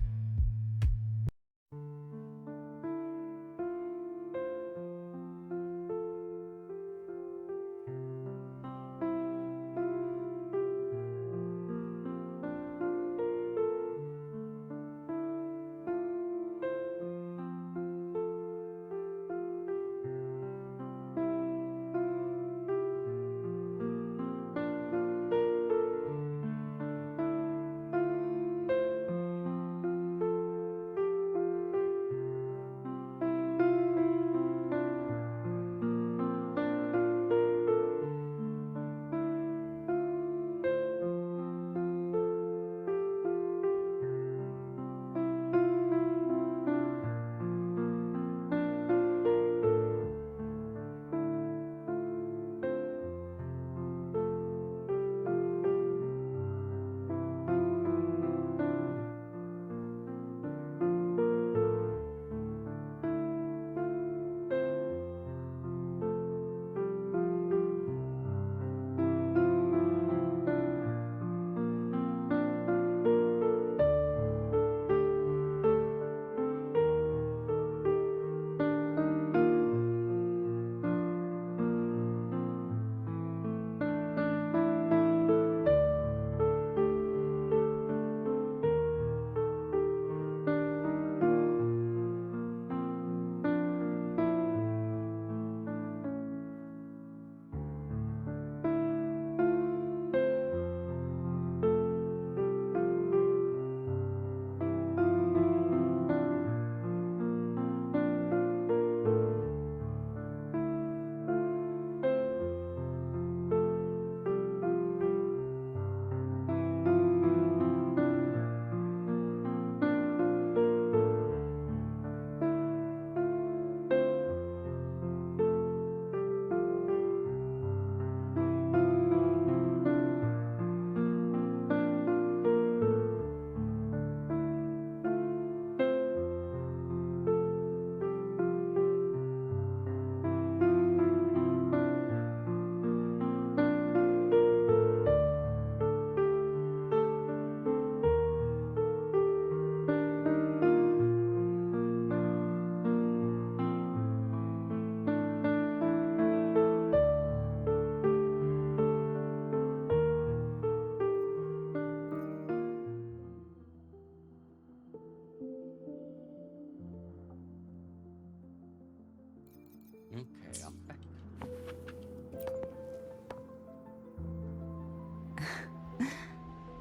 Okay, I'm back.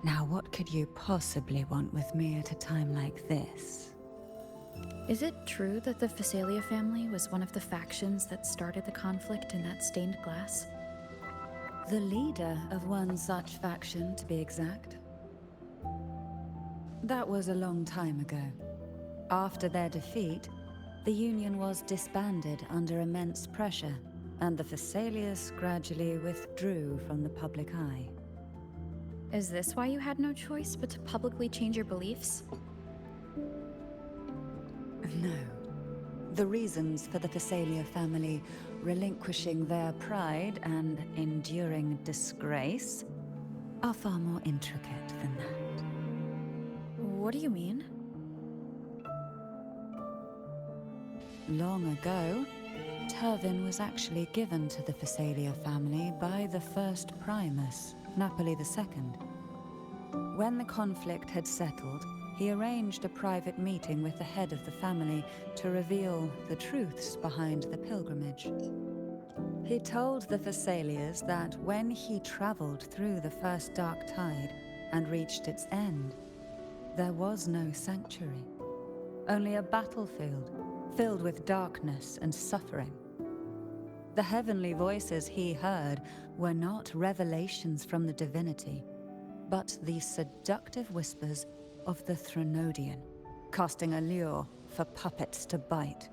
Now, what could you possibly want with me at a time like this? Is it true that the Phasalia family was one of the factions that started the conflict in that stained glass? The leader of one such faction, to be exact. That was a long time ago. After their defeat, the Union was disbanded under immense pressure, and the Phasalias gradually withdrew from the public eye. Is this why you had no choice but to publicly change your beliefs? No. The reasons for the Phasalia family relinquishing their pride and enduring disgrace are far more intricate than that. What do you mean? Long ago, Turvin was actually given to the Phasalia family by the first Primus, Napoli II. When the conflict had settled, he arranged a private meeting with the head of the family to reveal the truths behind the pilgrimage. He told the Phasalias that when he traveled through the first dark tide and reached its end, there was no sanctuary, only a battlefield filled with darkness and suffering. The heavenly voices he heard were not revelations from the divinity, but the seductive whispers of the Threnodian, casting a lure for puppets to bite.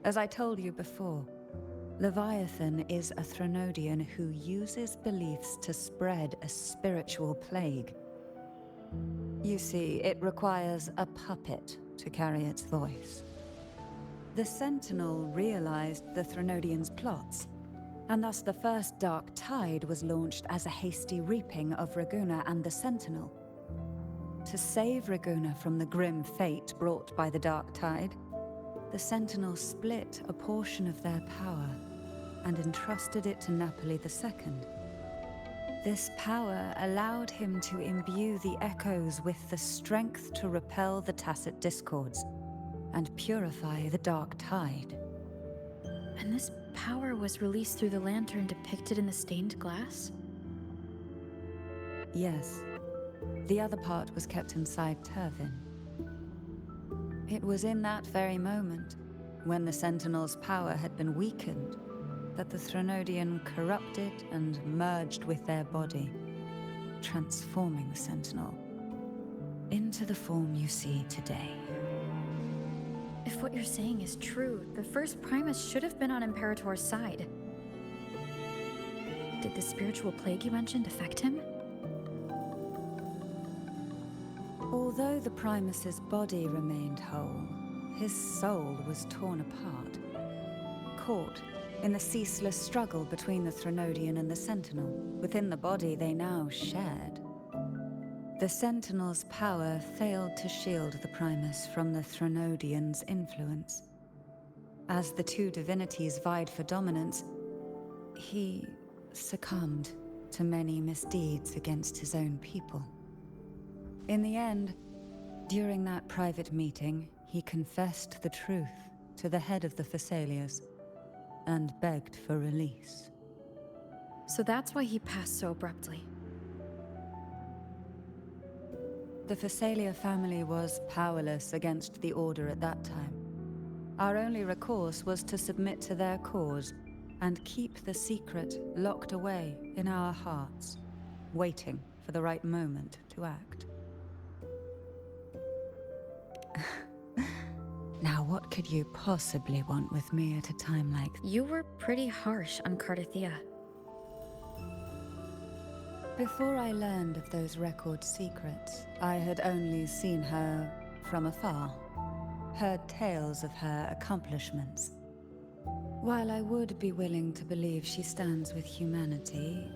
As I told you before, Leviathan is a Threnodian who uses beliefs to spread a spiritual plague. You see, it requires a puppet to carry its voice. The Sentinel realized the Threnodian's plots and thus the first dark tide was launched as a hasty reaping of Raguna and the Sentinel. To save Raguna from the grim fate brought by the dark tide, the Sentinel split a portion of their power and entrusted it to Napoli II. This power allowed him to imbue the echoes with the strength to repel the tacit discords and purify the dark tide. And this power was released through the lantern depicted in the stained glass? Yes. The other part was kept inside Turvin. It was in that very moment, when the Sentinel's power had been weakened, that the Threnodian corrupted and merged with their body, transforming the Sentinel into the form you see today. If what you're saying is true, the first Primus should have been on Imperator's side. Did the spiritual plague you mentioned affect him? Although the Primus's body remained whole, his soul was torn apart, caught in the ceaseless struggle between the Threnodian and the Sentinel. Within the body they now shared. The Sentinel's power failed to shield the Primus from the Threnodian's influence. As the two divinities vied for dominance, he succumbed to many misdeeds against his own people. In the end, during that private meeting, he confessed the truth to the head of the Phassalias and begged for release. So that's why he passed so abruptly. The Phasalia family was powerless against the Order at that time. Our only recourse was to submit to their cause and keep the secret locked away in our hearts, waiting for the right moment to act. Now, what could you possibly want with me at a time like this? You were pretty harsh on Cardathea. Before I learned of those record secrets, I had only seen her from afar, heard tales of her accomplishments. While I would be willing to believe she stands with humanity,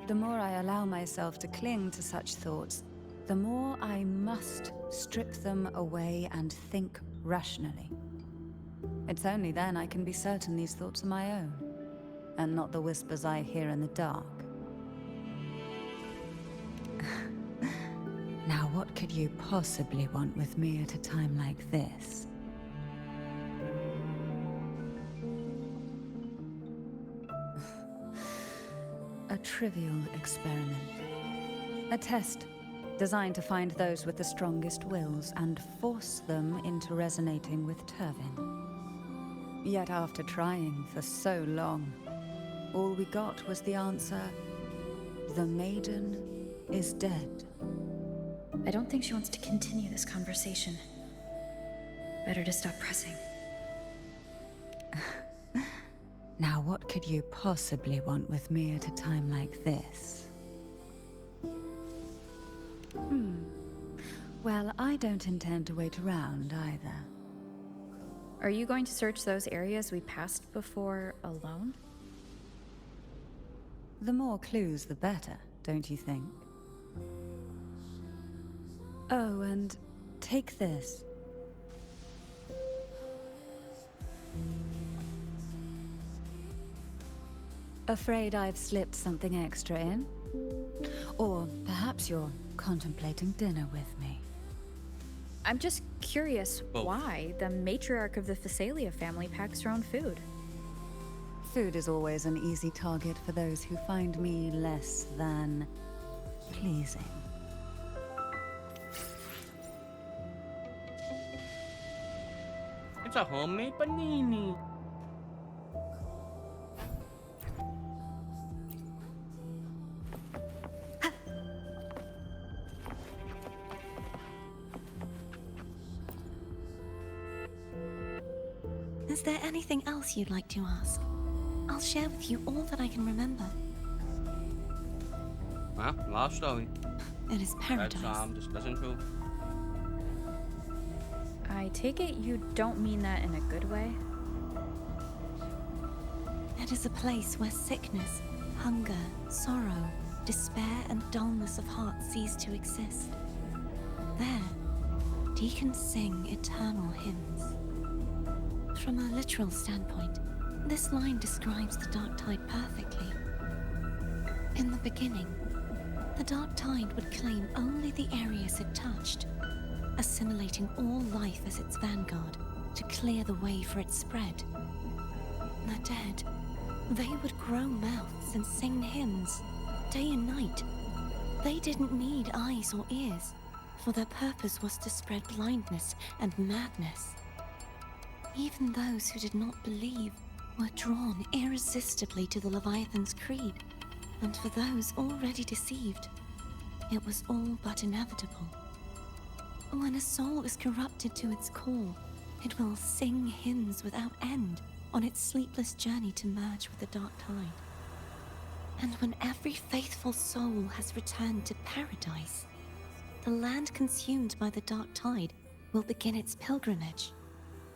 the more I allow myself to cling to such thoughts, the more I must strip them away and think rationally. It's only then I can be certain these thoughts are my own, and not the whispers I hear in the dark. Now, what could you possibly want with me at a time like this? A trivial experiment. A test designed to find those with the strongest wills and force them into resonating with Turvin. Yet after trying for so long, all we got was the answer, the maiden is dead. I don't think she wants to continue this conversation. Better to stop pressing. Now, what could you possibly want with me at a time like this? Well, I don't intend to wait around either. Are you going to search those areas we passed before alone? The more clues, the better, don't you think? Oh, and take this. Afraid I've slipped something extra in? Or perhaps you're contemplating dinner with me. I'm just curious Both. why the matriarch of the Phasalia family packs her own food. Food is always an easy target for those who find me less than pleasing. It's a homemade panini. Is there anything else you'd like to ask? I'll share with you all that I can remember. Well, last story. It is paradise. That's discussing too. I take it you don't mean that in a good way? It is a place where sickness, hunger, sorrow, despair, and dullness of heart cease to exist. There, deacons sing eternal hymns. From a literal standpoint, this line describes the dark tide perfectly. In the beginning, the dark tide would claim only the areas it touched, assimilating all life as its vanguard to clear the way for its spread. The dead, they would grow mouths and sing hymns, day and night. They didn't need eyes or ears, for their purpose was to spread blindness and madness. Even those who did not believe were drawn irresistibly to the Leviathan's creed, and for those already deceived, it was all but inevitable. When a soul is corrupted to its core, it will sing hymns without end on its sleepless journey to merge with the dark tide. And when every faithful soul has returned to paradise, the land consumed by the dark tide will begin its pilgrimage,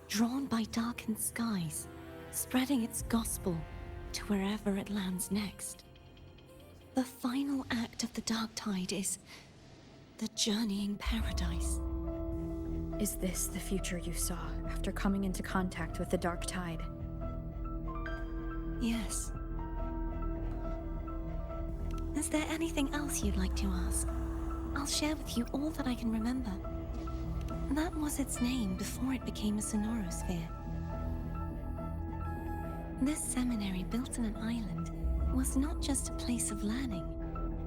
drawn by darkened skies, spreading its gospel to wherever it lands next. The final act of the dark tide is the journeying paradise. Is this the future you saw after coming into contact with the dark tide? Yes. Is there anything else you'd like to ask? I'll share with you all that I can remember. That was its name before it became a sonorosphere. This seminary, built on an island, was not just a place of learning,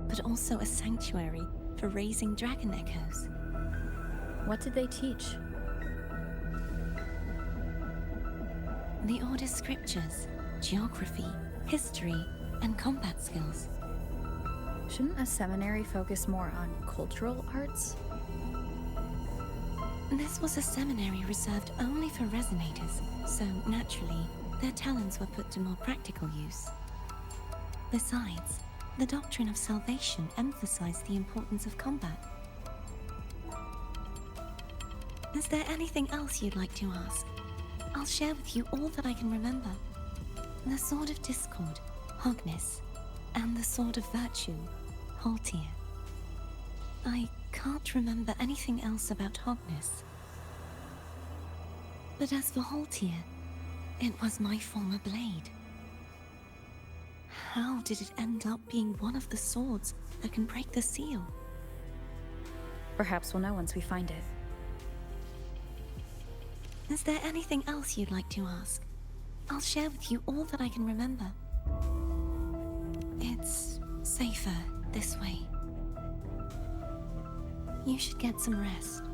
but also a sanctuary for raising dragon echoes. What did they teach? The Order's scriptures, geography, history, and combat skills. Shouldn't a seminary focus more on cultural arts? This was a seminary reserved only for resonators, so naturally, their talents were put to more practical use. Besides, the doctrine of salvation emphasized the importance of combat. Is there anything else you'd like to ask? I'll share with you all that I can remember. The Sword of Discord, Hogness, and the Sword of Virtue, Haltier. I can't remember anything else about Hogness. But as for Haltier, it was my former blade. How did it end up being one of the swords that can break the seal? Perhaps we'll know once we find it. Is there anything else you'd like to ask? I'll share with you all that I can remember. It's safer this way. You should get some rest.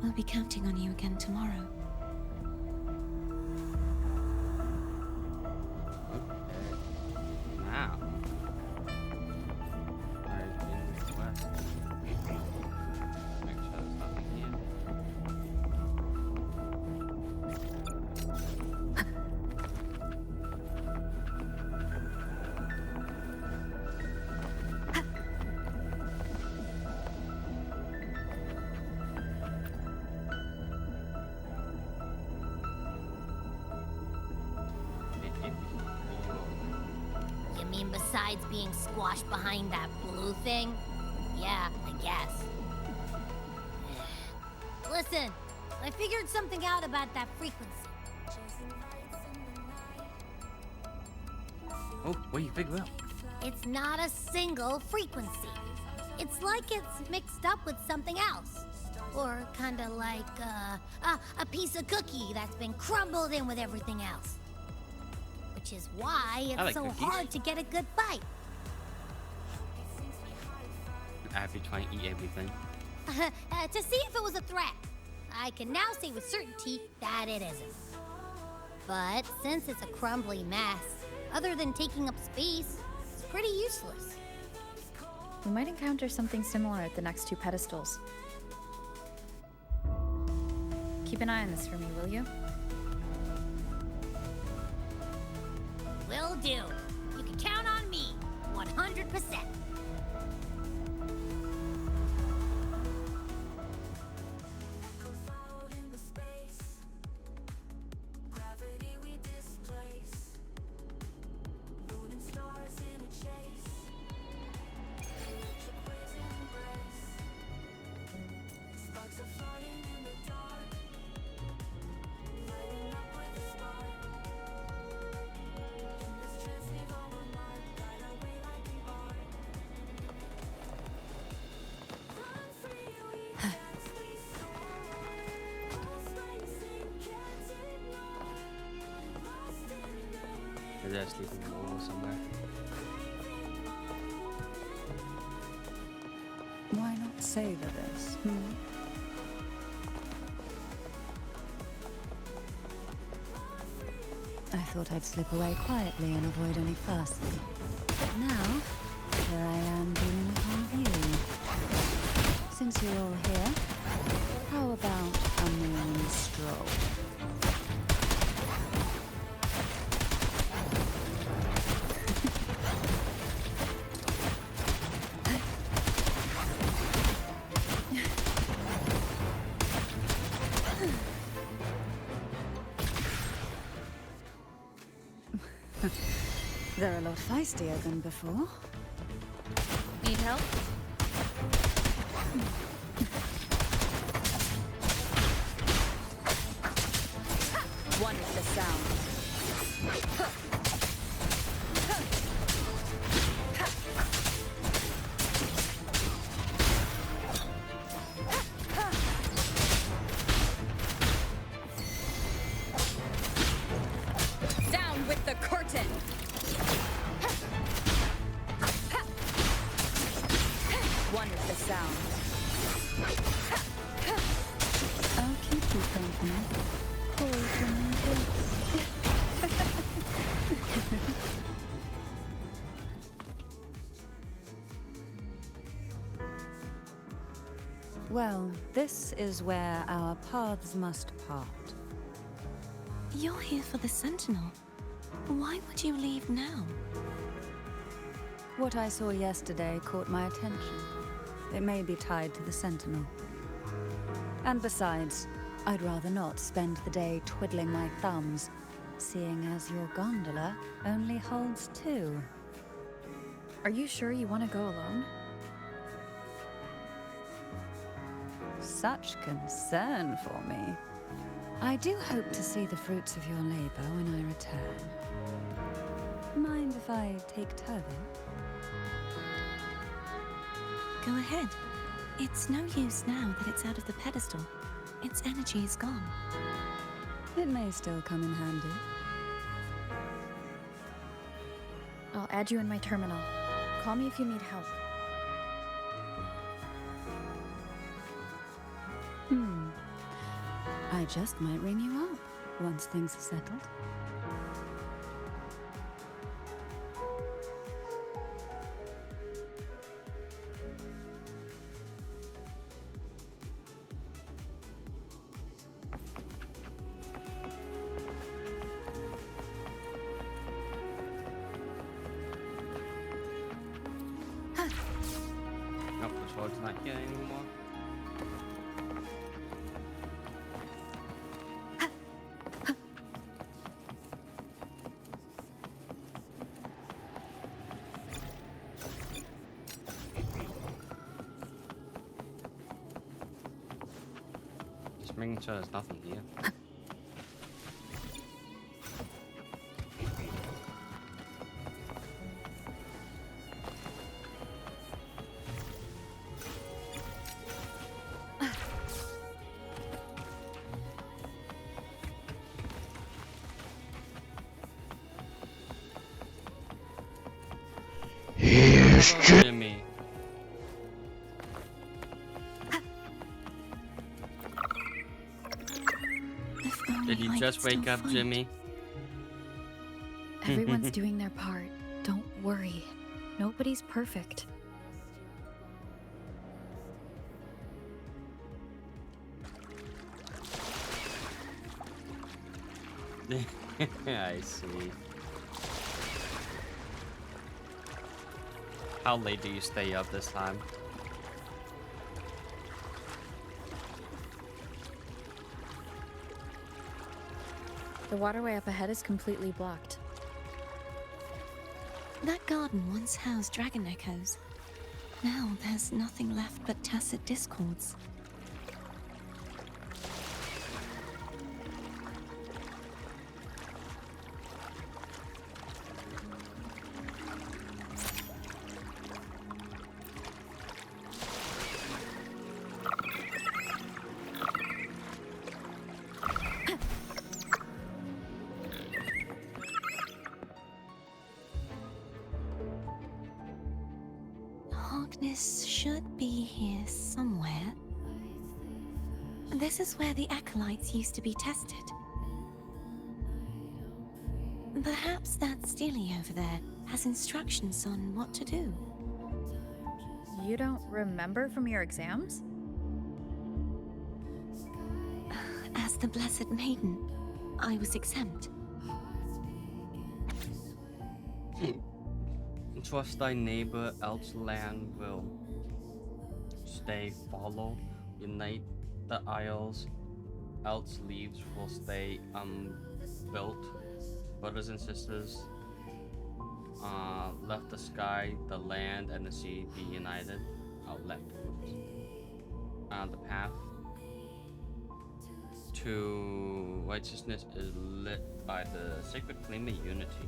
We'll be counting on you again tomorrow. Now. Right in the west. Make sure there's nothing here. You mean besides being squashed behind that blue thing? Yeah, I guess. Listen, I figured something out about that frequency. Oh, what do you figure out? It's not a single frequency. It's like it's mixed up with something else. Or kinda like, a piece of cookie that's been crumbled in with everything else. Which is why it's like so cookies. hard to get a good bite. Abby trying to eat everything. To see if it was a threat. I can now say with certainty that it isn't. But since it's a crumbly mess, other than taking up space, it's pretty useless. We might encounter something similar at the next two pedestals. Keep an eye on this for me, will you? Will do. You can count on me, 100%. Maybe they're sleeping over somewhere. Why not savor this? I thought I'd slip away quietly and avoid any fuss. But now, here I am dealing with all of you. Since you're all here, how about a morning stroll? They're a lot feistier than before. Need help? One is the sound. Down with the curtain! One is the sound. I'll keep you company. Poison and Well, this is where our paths must part. You're here for the Sentinel. Why would you leave now? What I saw yesterday caught my attention. It may be tied to the Sentinel. And besides, I'd rather not spend the day twiddling my thumbs, seeing as your gondola only holds 2. Are you sure you want to go alone? Such concern for me. I do hope to see the fruits of your labor when I return. Mind if I take Turvin? Go ahead. It's no use now that it's out of the pedestal. Its energy is gone. It may still come in handy. I'll add you in my terminal. Call me if you need help. I just might ring you up once things are settled. Nope, the sword's not here anymore. Just making sure there's nothing here. Here's Jimmy. Did you just wake up, Jimmy? Everyone's doing their part. Don't worry. Nobody's perfect. I see. How late do you stay up this time? The waterway up ahead is completely blocked. That garden once housed dragon echoes. Now there's nothing left but tacit discords. be here somewhere. This is where the acolytes used to be tested. Perhaps that Steely over there has instructions on what to do. You don't remember from your exams? As the Blessed Maiden, I was exempt. Trust thy neighbor, else land will stay. Follow, unite the isles, else leaves will stay unbuilt. Brothers and sisters, left the sky, the land, and the sea be united. The path to righteousness is lit by the sacred flame of unity.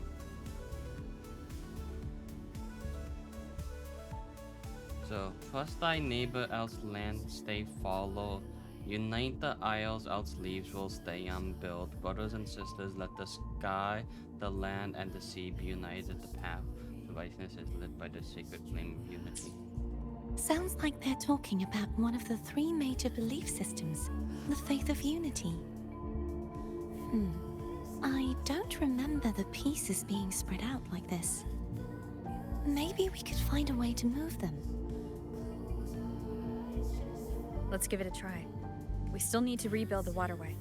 So, trust thy neighbor, else land stay follow. Unite the isles, else leaves will stay unbuilt. Brothers and sisters, let the sky, the land, and the sea be united. The path to righteousness is lit by the sacred flame of unity. Sounds like they're talking about one of the three major belief systems, the faith of unity. I don't remember the pieces being spread out like this. Maybe we could find a way to move them. Let's give it a try. We still need to rebuild the waterway.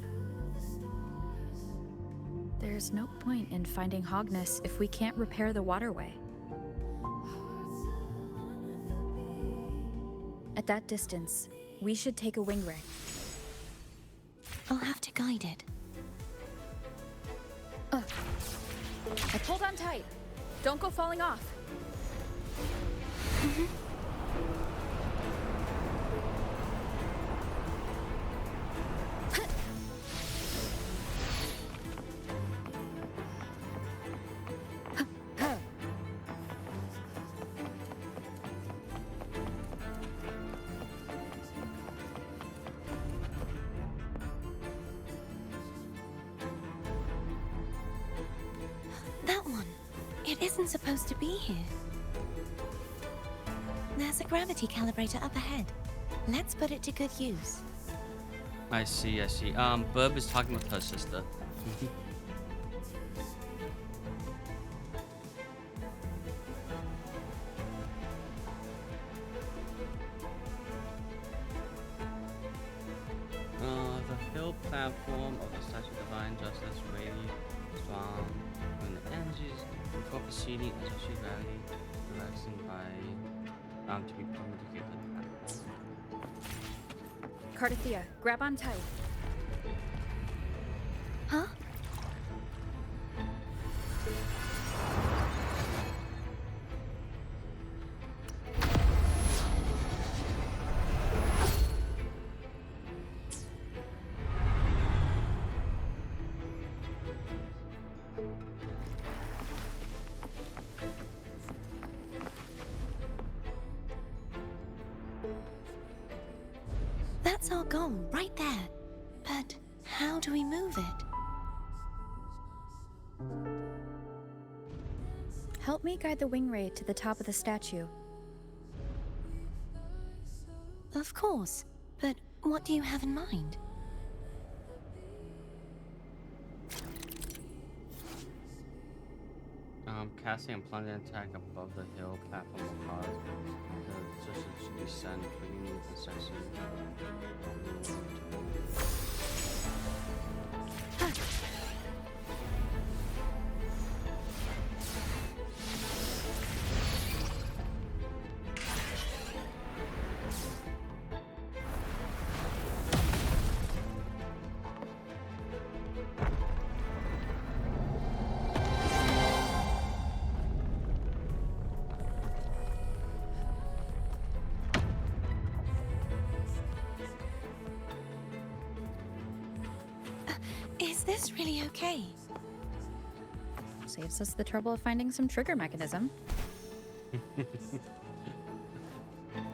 There's no point in finding Hogness if we can't repair the waterway. At that distance, we should take a wing ray. I'll have to guide it. Hold on tight. Don't go falling off. That one. It isn't supposed to be here. There's a gravity calibrator up ahead. Let's put it to good use. I see. Bub is talking with her sister. The hill platform of the Statue of Divine Justice really strong when the energies before proceeding as she rally, relaxing by to be permitted to get the platform. Cardathea, grab on tight. Huh? That's our goal, right there. But how do we move it? Help me guide the wing ray to the top of the statue. Of course. But what do you have in mind? Casting a plunging attack above the hill platform will cause the position to descend, bringing the section. Is this really okay? Saves us the trouble of finding some trigger mechanism.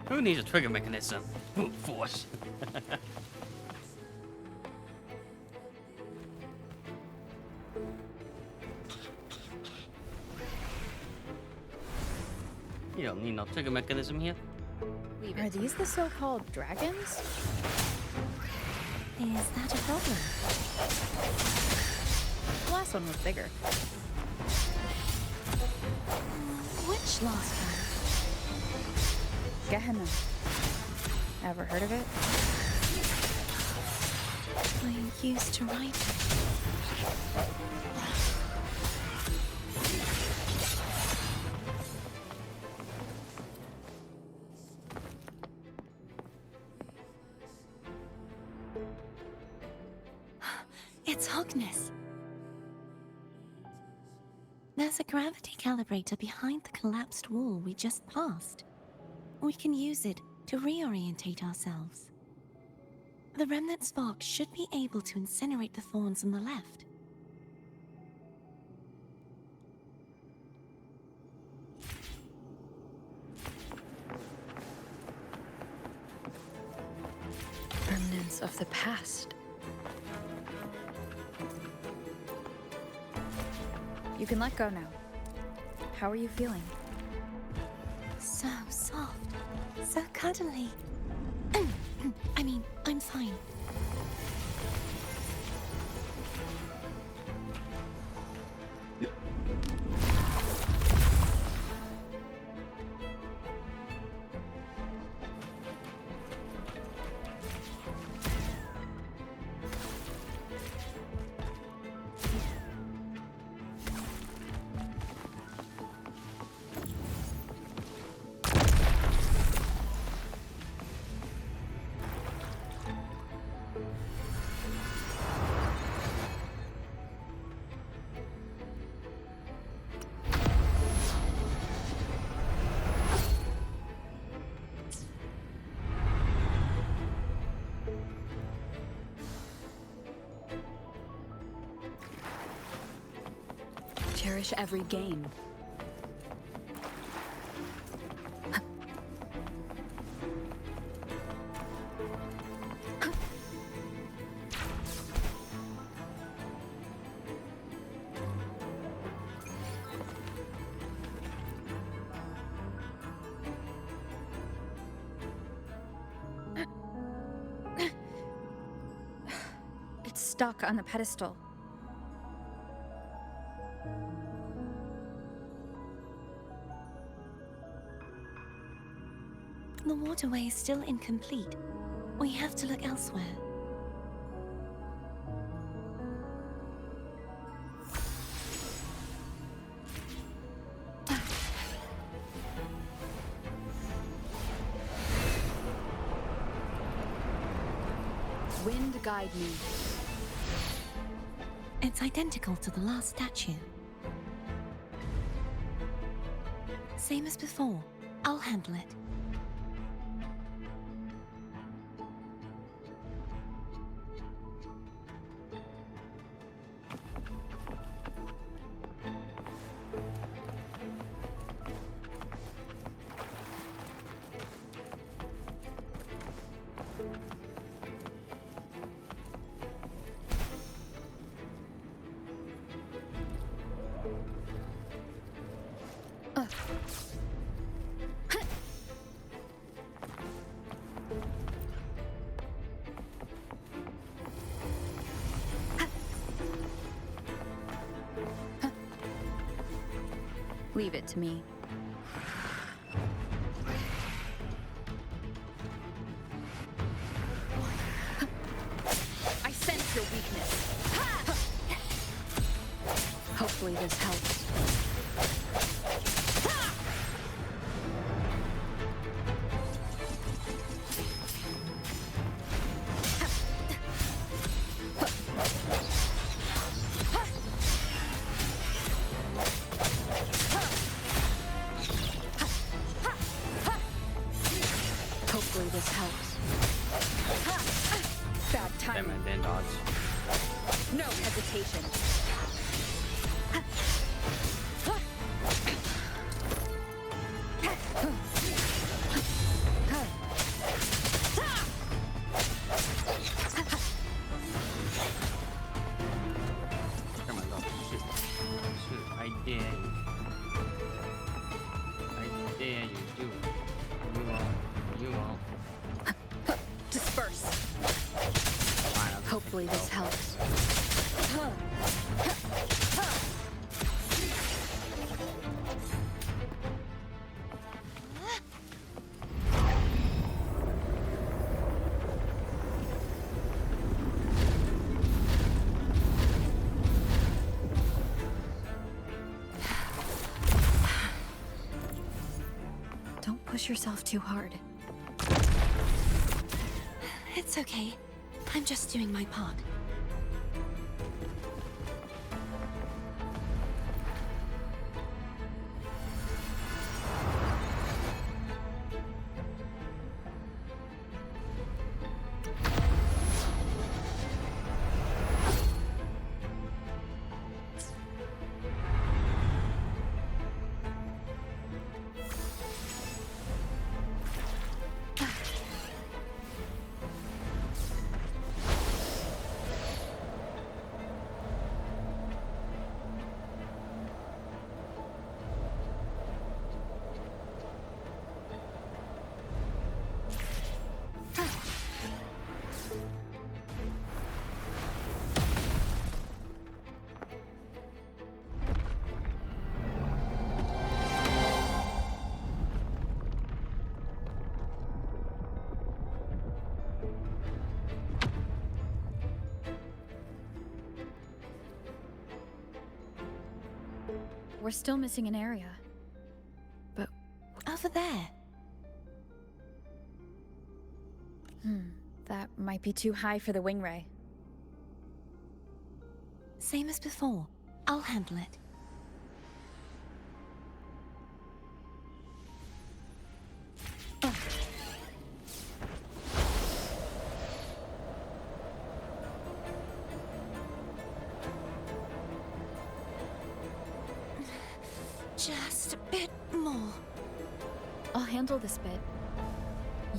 Who needs a trigger mechanism? Brute force. You don't need no trigger mechanism here. We've Are these the so-called dragons? Is that a problem? The last one was bigger. Which last one? Gehenna. Ever heard of it? I used to write it. It's Hogness. There's a gravity calibrator behind the collapsed wall we just passed. We can use it to reorientate ourselves. The remnant spark should be able to incinerate the thorns on the left. Remnants of the past. You can let go now. How are you feeling? So soft, so cuddly. I mean, I'm fine. Cherish every gain. It's stuck on the pedestal. The waterway is still incomplete. We have to look elsewhere. Wind guide me. It's identical to the last statue. Same as before. I'll handle it. Leave it to me. I sense your weakness. Hopefully this helps. Hopefully this helps. Bad Damn timing. it, then dodge. No hesitation. Come on, go. Shoot. Shoot. I dare you. I dare you. Do it. You won't. You won't. Hopefully this helps. Don't push yourself too hard. It's okay. I'm just doing my part. We're still missing an area. But Over there. that might be too high for the wing ray. Same as before. I'll handle it. Just a bit more. I'll handle this bit.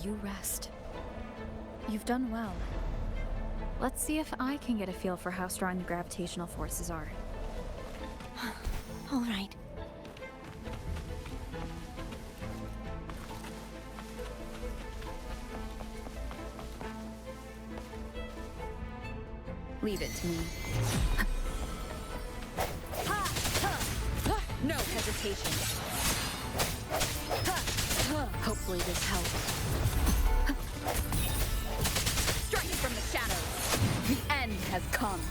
You rest. You've done well. Let's see if I can get a feel for how strong the gravitational forces are. All right. Leave it to me. No hesitation. Hopefully this helps. Striking from the shadows. The end has come.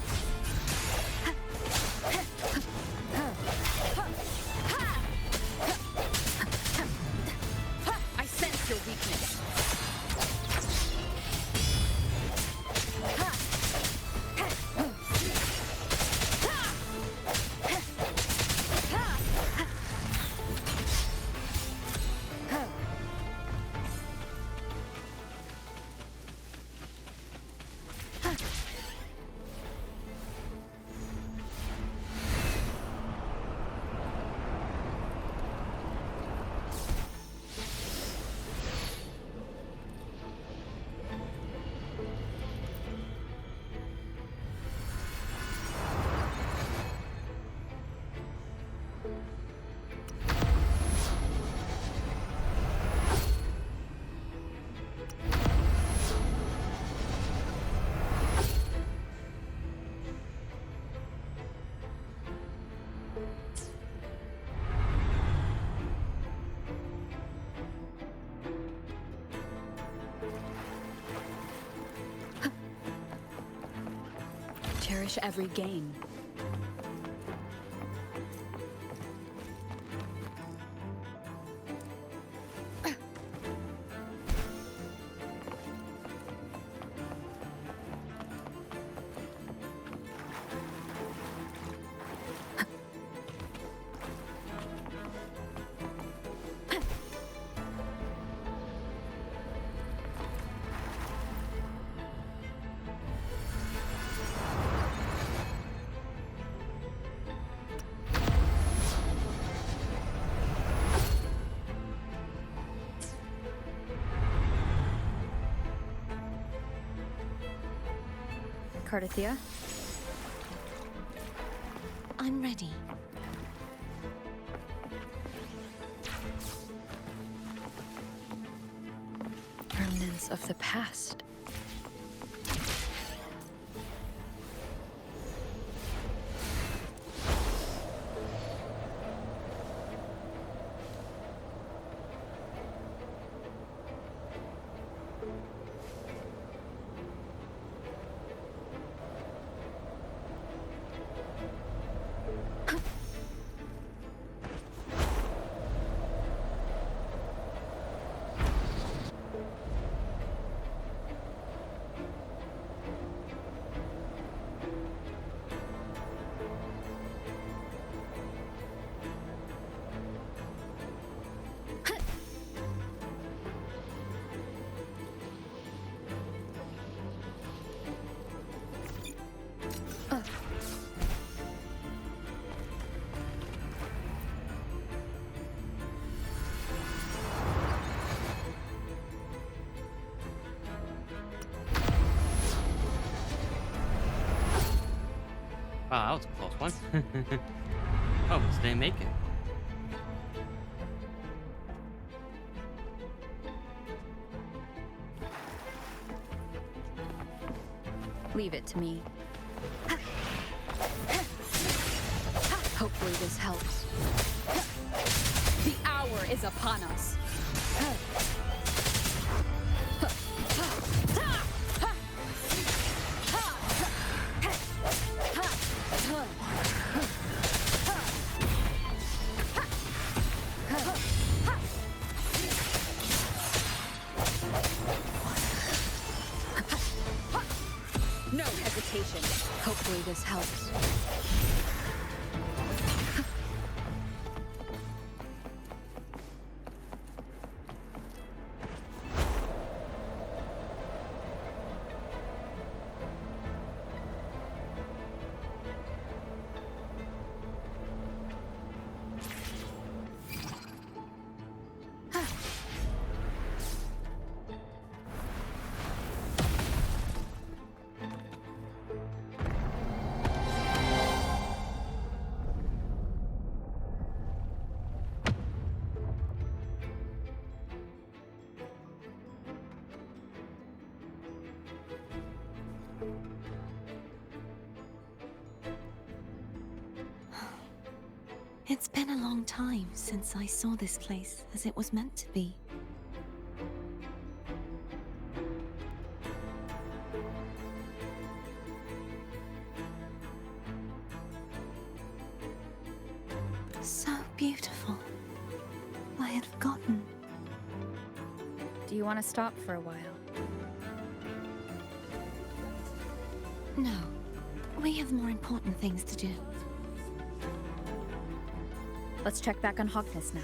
I sense your weakness. Cherish every gain. Cardathia? I'm ready. Remnants of the past. Wow, that was a close one. Oh, just didn't make it. Leave it to me. Hopefully this helps. The hour is upon us. No hesitation. Hopefully this helps. It's been a long time since I saw this place as it was meant to be. So beautiful. I had forgotten. Do you want to stop for a while? No, we have more important things to do. Let's check back on Hawkness now.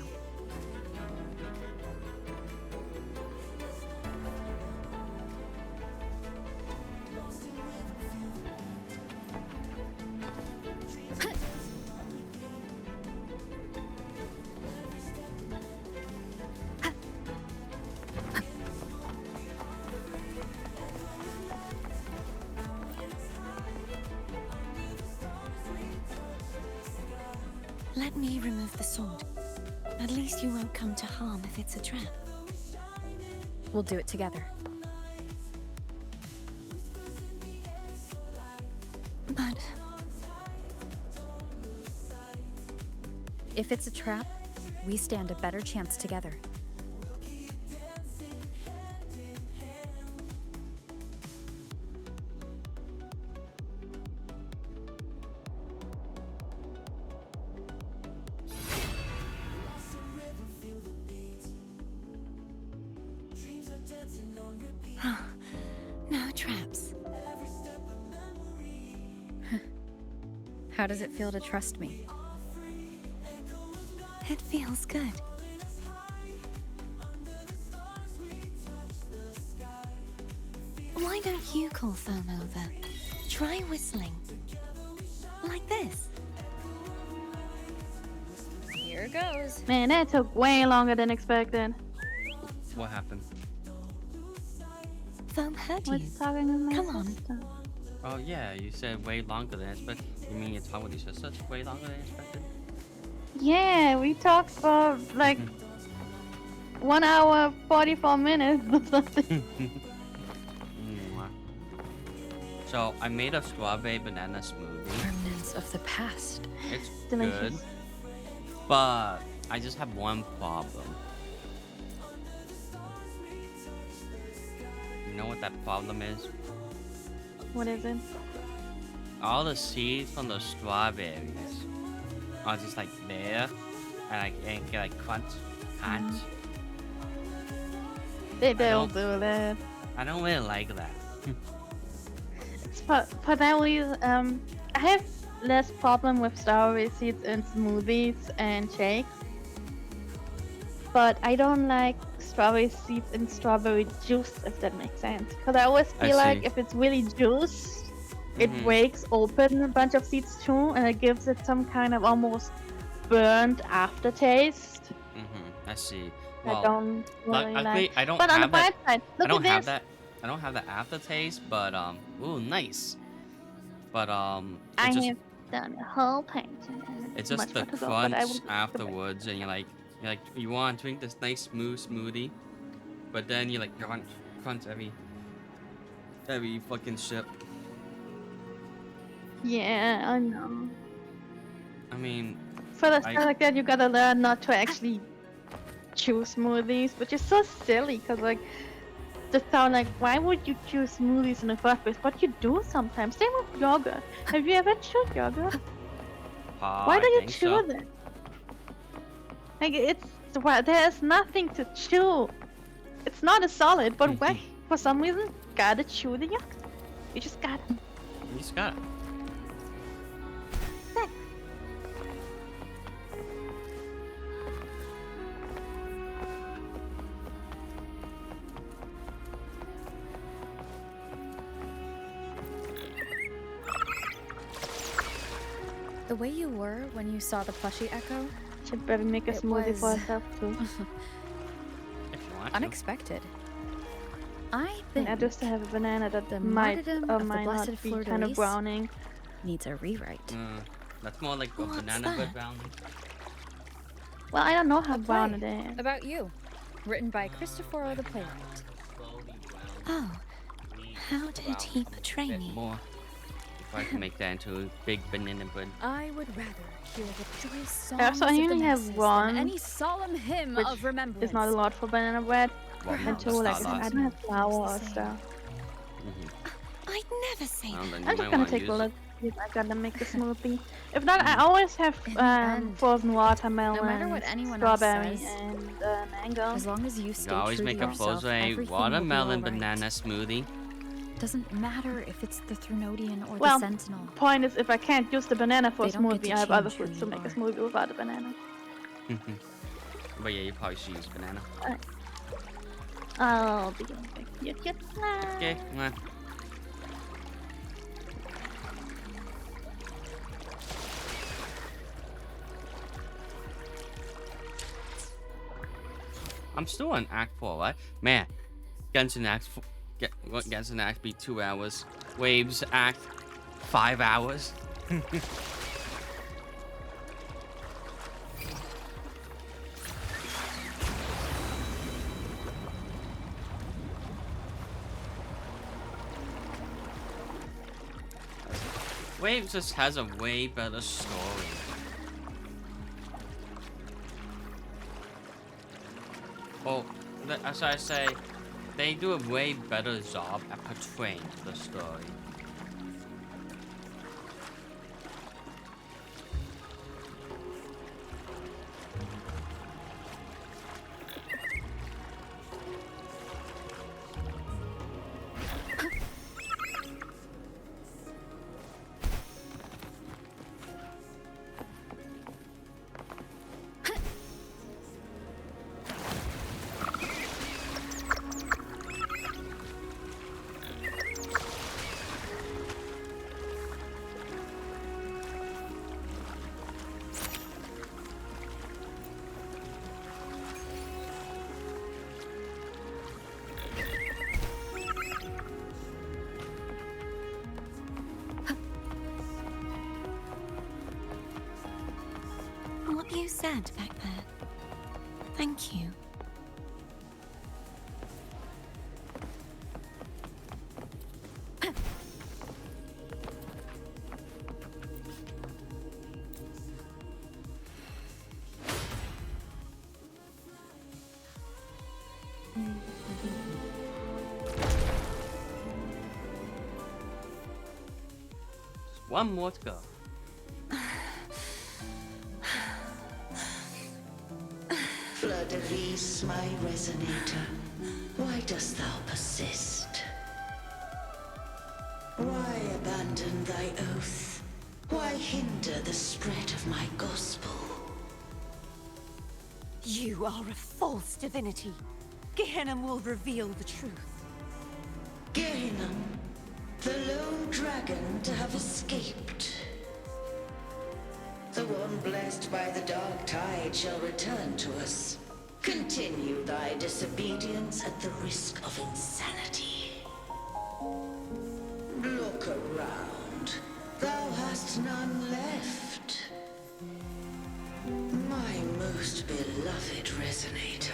Let me remove the sword. At least you won't come to harm if it's a trap. We'll do it together. But if it's a trap, we stand a better chance together. no traps. How does it feel to trust me? It feels good. Why don't you call Foam over? Try whistling. Like this. Here goes. Man, that took way longer than expected. What happened? Foam heard you. What's talking in my Come on. system? Oh yeah, you said way longer than expected. You mean you're talking with your sister? It's way longer than expected? Yeah, we talked for like 1 hour 44 minutes or something. Mwah. So I made a strawberry banana smoothie. Remnants of the past. It's Delicious. good, but I just have one problem. You know what that problem is? What is it? All the seeds from the strawberries are just like there, and I can't get like crunch. They don't- don't do that. I don't really like that. It's for that reason, I have less problem with strawberry seeds in smoothies and shakes. But I don't like strawberry seeds in strawberry juice, if that makes sense. Because I always I feel like see. if it's really juiced, it Mhm. breaks open a bunch of seeds too, and it gives it some kind of almost burnt aftertaste. I see. I Well, don't really luckily, like. I don't But on the have that. bright side, I look don't at have this. that. I don't have the aftertaste, but ooh, nice. But I it just have done a whole painting, and It's much just the more to go, but I will crunch afterwards, and you're like, you want to drink this nice smooth smoothie, but then you like crunch every fucking sip. Yeah, I know. I mean, For the stuff I like that, you gotta learn not to actually choose smoothies, which is so silly, cause like, just sound like, why would you choose smoothies in the first place? But you do sometimes. Same with yogurt. Have you ever chewed yogurt? Why I do you think chew so. it? Like, there's nothing to chew. It's not a solid, but why? For some reason, gotta chew the yogurt. You just gotta. You just got it. The way you were when you saw the plushie Echo, Should better make a It smoothie for was- herself too. If you want to. unexpected. I And think I just have a banana that the might martyrdom or of the might not blessed be fleur de kind of lis browning. needs a rewrite. That's more like a What's banana bread that? brownie. Well, I don't know how A brown play it is. about you, written by Christopher the Playwright. Oh, how did he portray Bit me? more. If I can make that into a big banana bread. I would rather hear the joyous songs I also of the only have masses one, than any solemn hymn which of remembrance. It's not a lot for banana bread. Well, no, And two, that's like, not a lot. I don't have flour or Same. stuff. I'd never say Well, that. then you I'm just might gonna want to take a use. look if I gotta make the smoothie. If not, I always have In the end, frozen watermelon, no matter what anyone else strawberry, says, and mango. as long as you You stay can always true make to a yourself, frozen everything will be watermelon all right. banana smoothie. Doesn't matter if it's the Thrunodian or Well, the Sentinel. Point is, if I can't use the banana for a They don't get smoothie, to I have other change who fruits to you make a are. smoothie without a banana. But yeah, you probably should use banana. I'll be cute. Okay, come on. I'm still on Act 4, right? Man, Genshin Act 4, Genshin Act be 2 hours. Waves Act 5 hours. Waves just has a way better story. Well, as I say, they do a way better job at portraying the story. What you said back there. Thank you. Just one more to go. Fleur de lis, my resonator, why dost thou persist? Why abandon thy oath? Why hinder the spread of my gospel? You are a false divinity. Gehenna will reveal the truth. Gehenna, the lone dragon to have escaped. The one blessed by the dark tide shall return to us. Continue thy disobedience at the risk of insanity. Look around. Thou hast none left. resonator.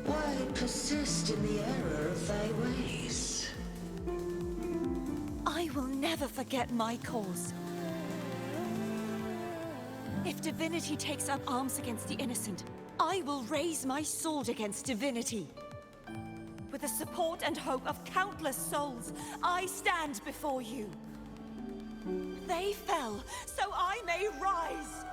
Why persist in the error of thy ways? I will never forget my cause. If divinity takes up arms against the innocent, I will raise my sword against divinity. With the support and hope of countless souls, I stand before you. They fell, so I may rise!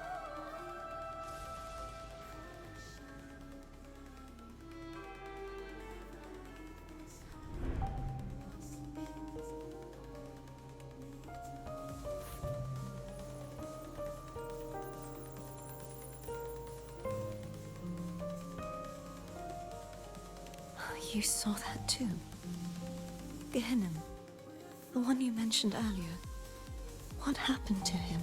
You saw that too? Gehenna, the one you mentioned earlier. What happened to him?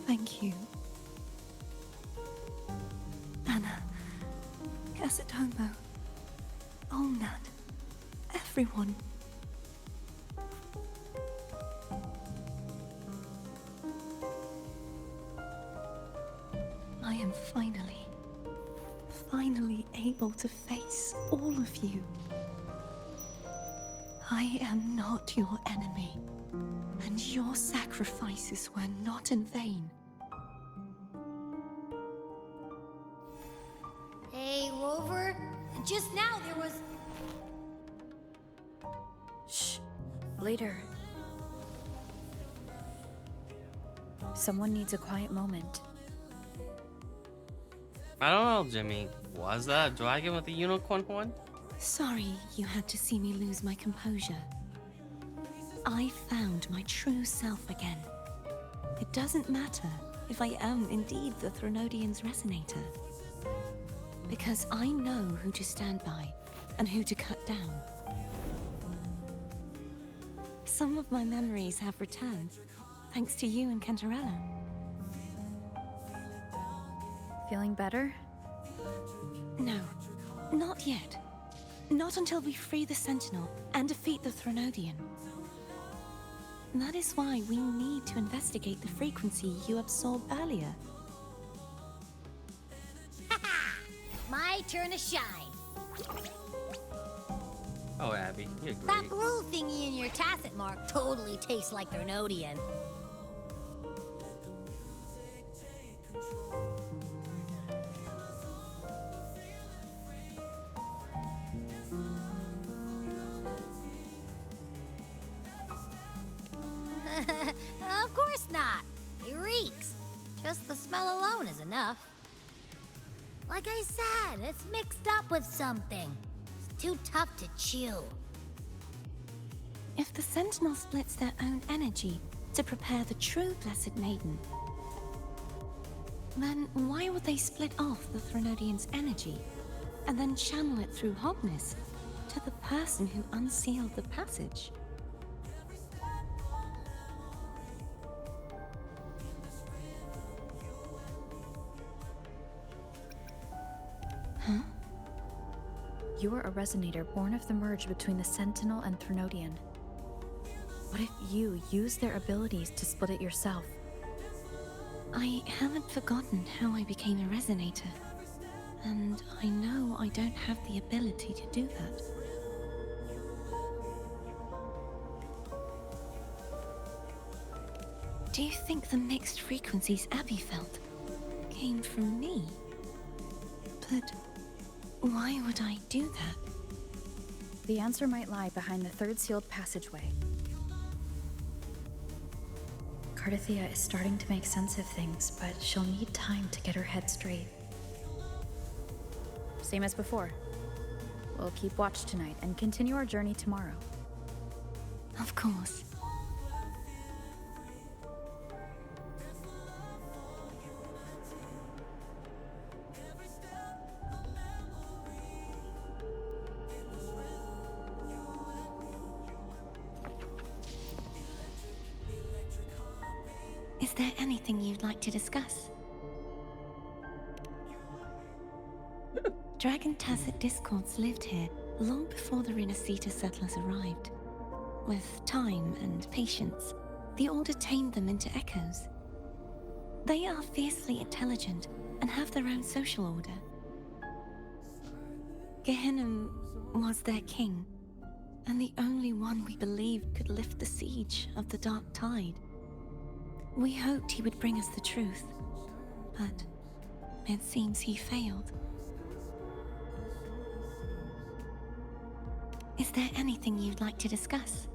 Thank you. Anna, Casitomo, Olnat, everyone. I am finally able to face all of you. I am not your enemy, and your sacrifices were not in vain. Hey, Rover. Just now there was... Shh. Later. Someone needs a quiet moment. I don't know, Jimmy. Was that a dragon with a unicorn horn? Sorry you had to see me lose my composure. I found my true self again. It doesn't matter if I am indeed the Threnodian's resonator. Because I know who to stand by and who to cut down. Some of my memories have returned, thanks to you and Cantarella. Feeling better? No, not yet. Not until we free the Sentinel and defeat the Threnodian. That is why we need to investigate the frequency you absorbed earlier. My turn to shine. Oh, Abby, you're great. That blue thingy in your tacit mark totally tastes like Threnodian. Of course not. It reeks. Just the smell alone is enough. Like I said, it's mixed up with something. It's too tough to chew. If the Sentinel splits their own energy to prepare the true Blessed Maiden, then why would they split off the Threnodian's energy and then channel it through Hognis to the person who unsealed the passage? Huh? You are a resonator born of the merge between the Sentinel and Threnodian. What if you use their abilities to split it yourself? I haven't forgotten how I became a resonator, and I know I don't have the ability to do that. Do you think the mixed frequencies Abby felt came from me? But why would I do that? The answer might lie behind the third sealed passageway. Cardathia is starting to make sense of things, but she'll need time to get her head straight. Same as before. We'll keep watch tonight and continue our journey tomorrow. Of course. Is there anything you'd like to discuss? Dragon Tacit discords lived here long before the Renacita settlers arrived. with time and patience, the Order tamed them into echoes. They are fiercely intelligent and have their own social order. Gehinnom was their king, and the only one we believed could lift the siege of the Dark Tide. We hoped he would bring us the truth, but it seems he failed. Is there anything you'd like to discuss?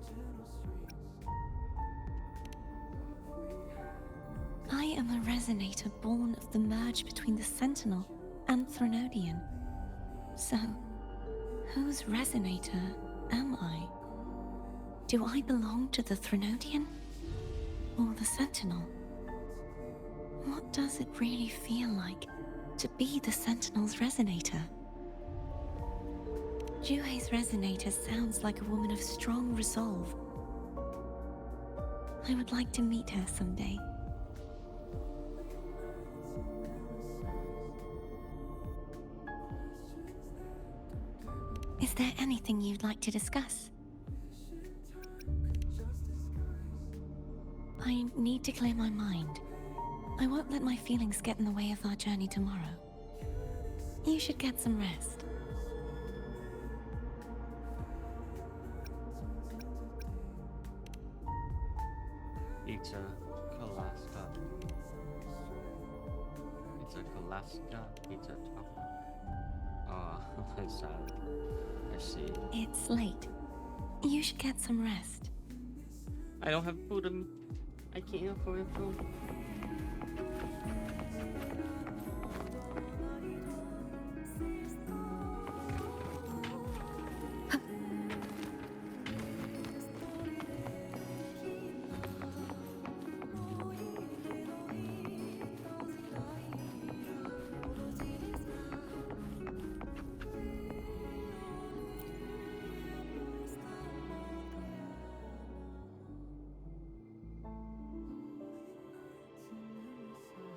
I am a resonator born of the merge between the Sentinel and Threnodian. So, whose resonator am I? Do I belong to the Threnodian or the Sentinel? What does it really feel like to be the Sentinel's resonator? Juhe's resonator sounds like a woman of strong resolve. I would like to meet her someday. Is there anything you'd like to discuss? I need to clear my mind. I won't let my feelings get in the way of our journey tomorrow. You should get some rest. It's a Kalaska. It's a Kalaska. It's a top. Oh, it's sad. I see. It's late. You should get some rest. I don't have food on me. I can't afford food.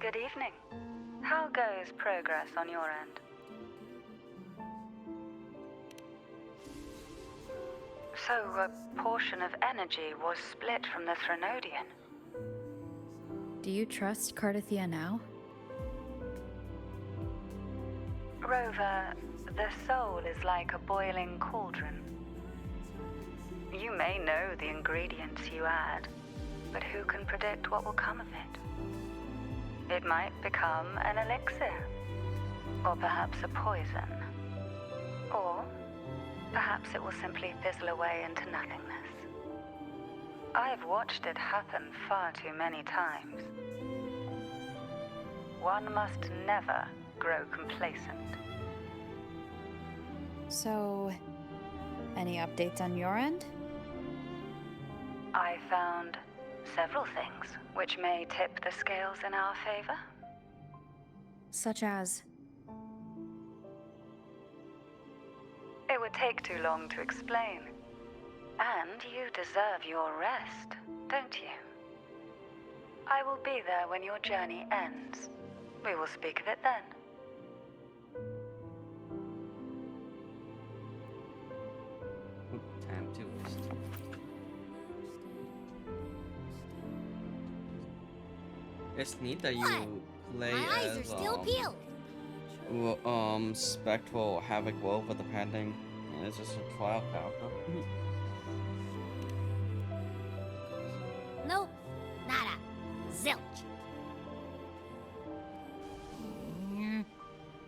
Good evening. How goes progress on your end? So, a portion of energy was split from the Threnodian. Do you trust Cardathia now? Rover, the soul is like a boiling cauldron. You may know the ingredients you add, but who can predict what will come of it? It might become an elixir, or perhaps a poison, or perhaps it will simply fizzle away into nothingness. I've watched it happen far too many times. One must never grow complacent. So, any updates on your end? I found several things which may tip the scales in our favor. Such as? It would take too long to explain. And you deserve your rest, don't you? I will be there when your journey ends. We will speak of it then. Time to rest. It's neat that you play My eyes are as still peeled. Spectral Havoc Wolf with the pending. And it's just a trial character. Nope. Nada. Zilch.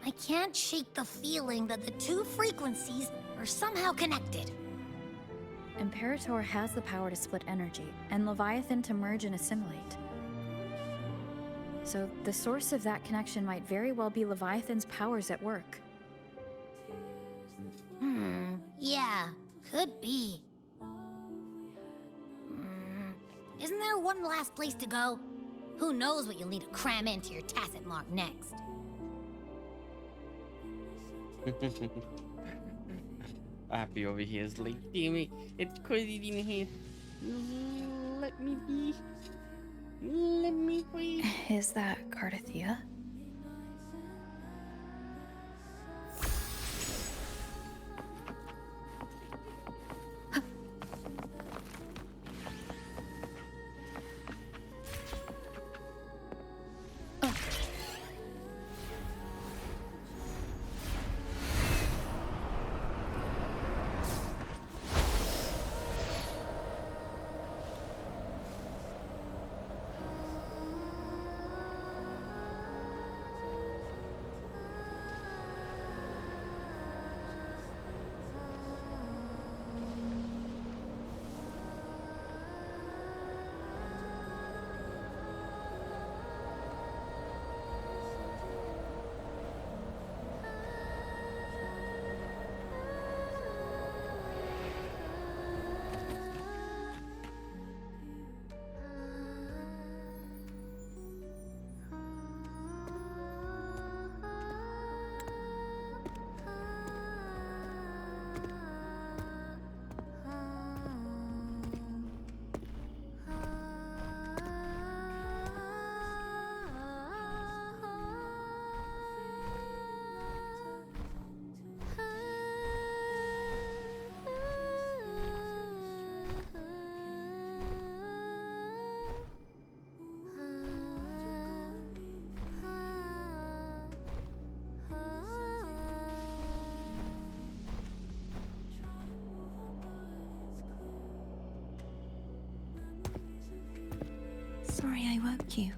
I can't shake the feeling that the two frequencies are somehow connected. Imperator has the power to split energy, and Leviathan to merge and assimilate. So the source of that connection might very well be Leviathan's powers at work. Yeah, could be. Isn't there one last place to go? Who knows what you'll need to cram into your tacit mark next? Happy over here is like, damn it, it's crazy in here. Let me be. Let me be. Is that Cardathia? sorry I woke you.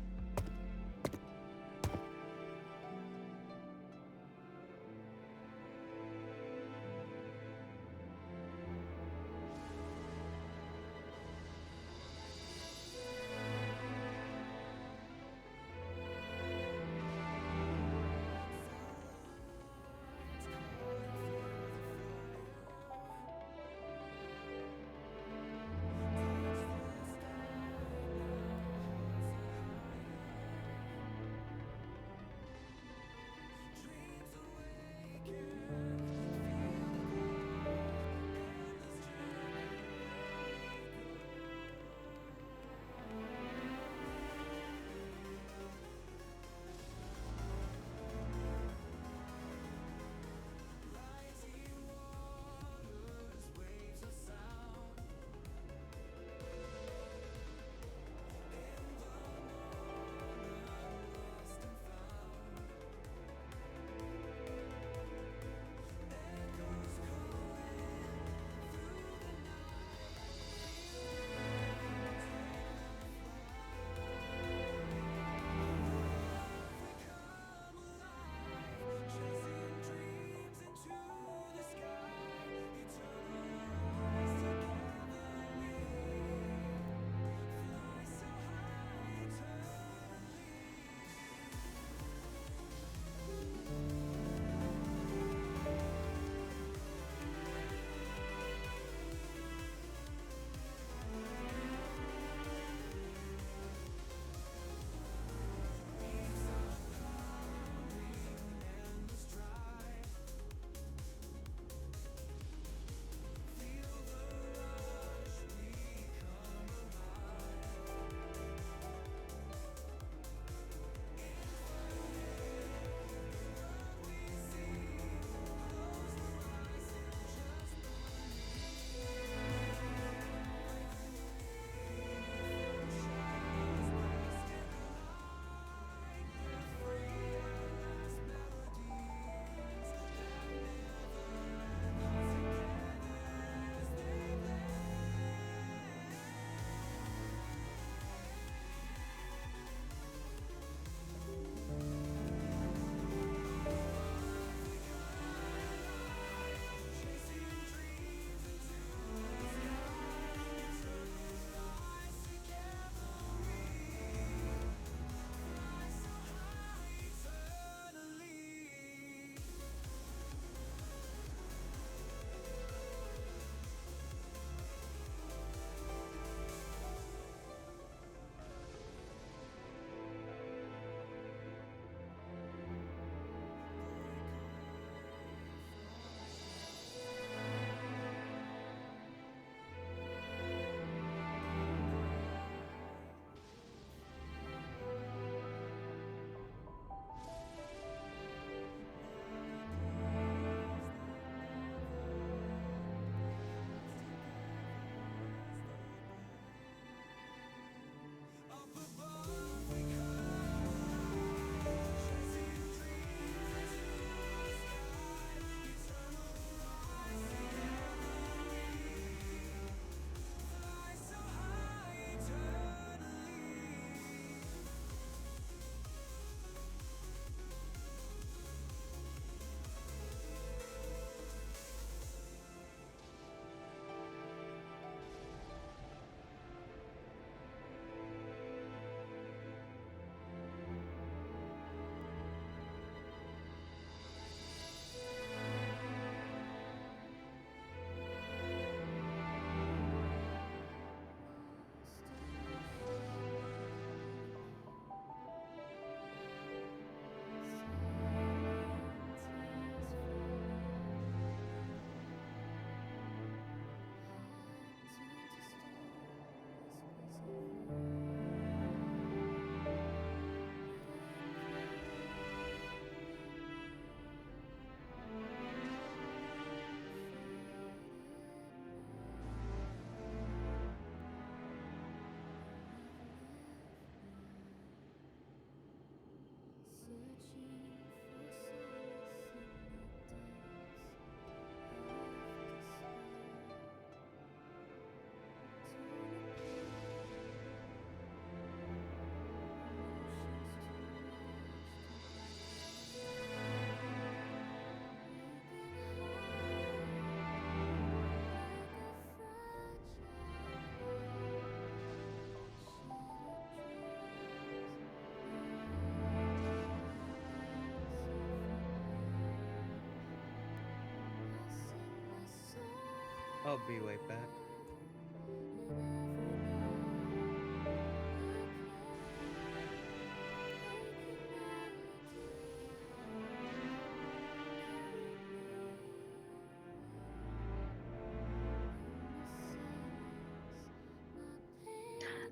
I'll be right back.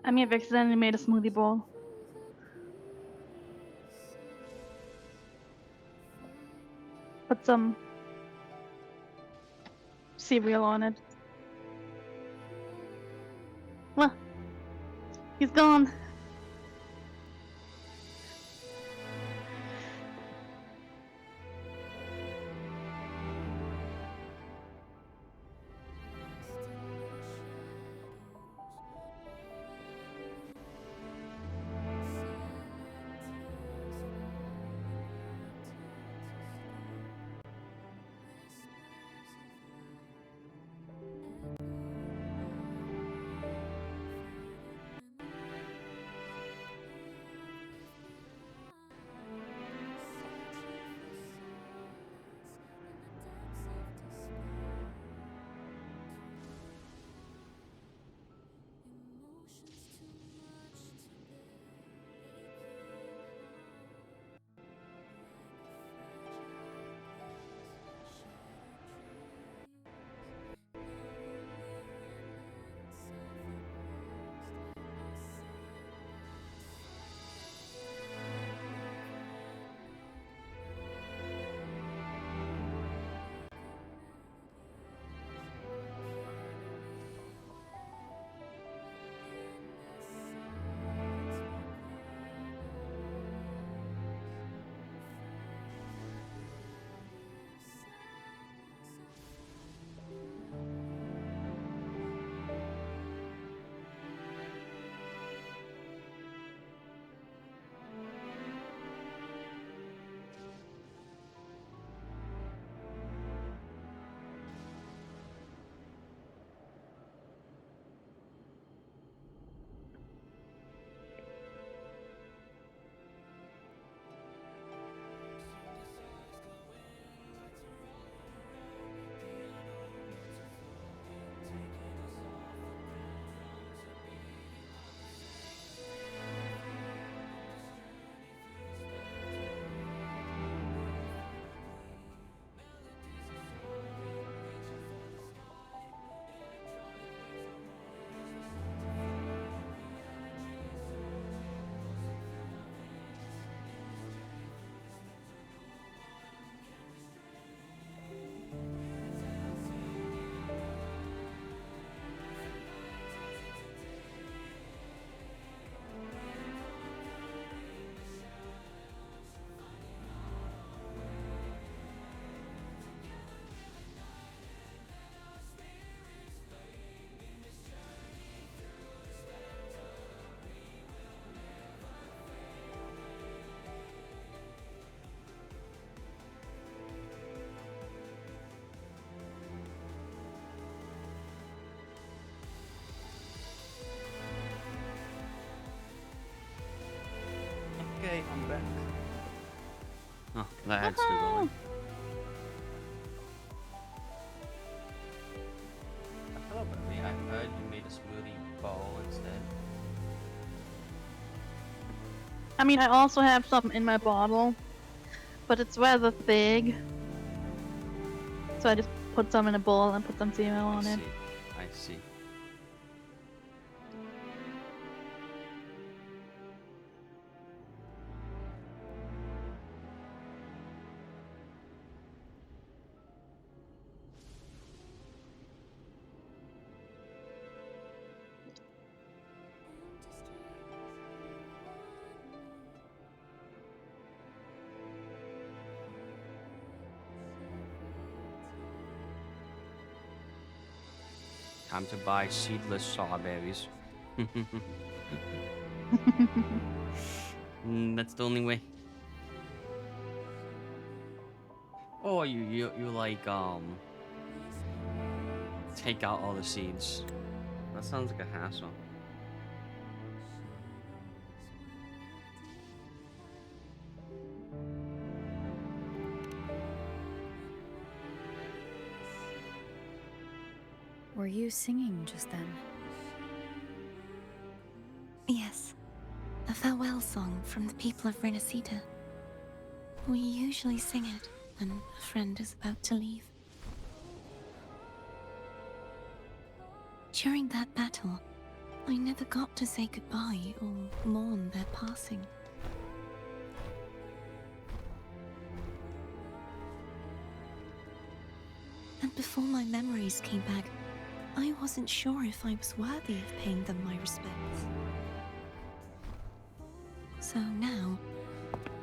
I may have accidentally made a smoothie bowl. Put some cereal on it. Well, he's gone. Okay, I'm back. Oh, that adds to the line. Hello, baby. I heard you made a smoothie bowl instead. I mean, I also have some in my bottle, but it's rather big. So I just put some in a bowl and put some cereal on it. I see. Time to buy seedless strawberries. That's the only way. Or you like take out all the seeds. That sounds like a hassle. Were you singing just then? Yes, a farewell song from the people of Renacita. We usually sing it when a friend is about to leave. During that battle, I never got to say goodbye or mourn their passing. And before my memories came back, I wasn't sure if I was worthy of paying them my respects. So now,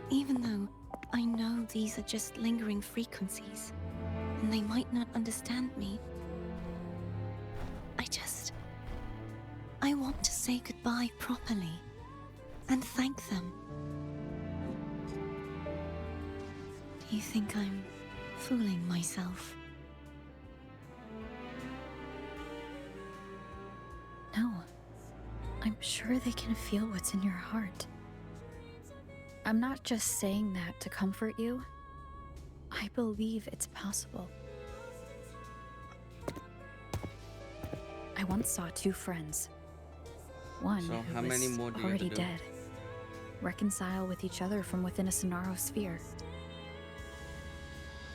even though I know these are just lingering frequencies, and they might not understand me, I want to say goodbye properly, and thank them. Do you think I'm fooling myself? No. I'm sure they can feel what's in your heart. I'm not just saying that to comfort you. I believe it's possible. I once saw two friends. One So who how was many more do you have to already do? dead. Reconcile with each other from within a Sonaro sphere.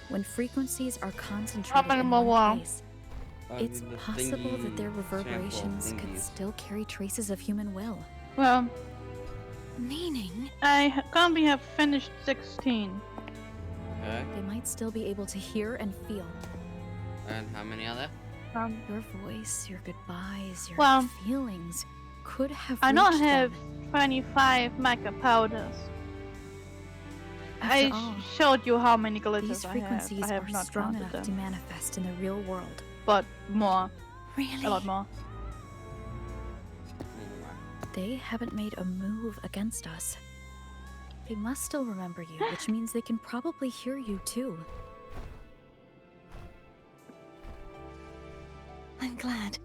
When frequencies are concentrated many in more one wow. place, it's possible that their reverberations could still carry traces of human will. Well, meaning I currently have finished 16. Okay. They might still be able to hear and feel. And how many are there? Your voice, your goodbyes, your Well, feelings could have I don't reached have them. 25 mecha powders. After I all, showed you how many glitters these I frequencies have are not strong counted enough them. to manifest in the real world. But more. Really? A lot more. They haven't made a move against us. They must still remember you, which means they can probably hear you too. I'm glad.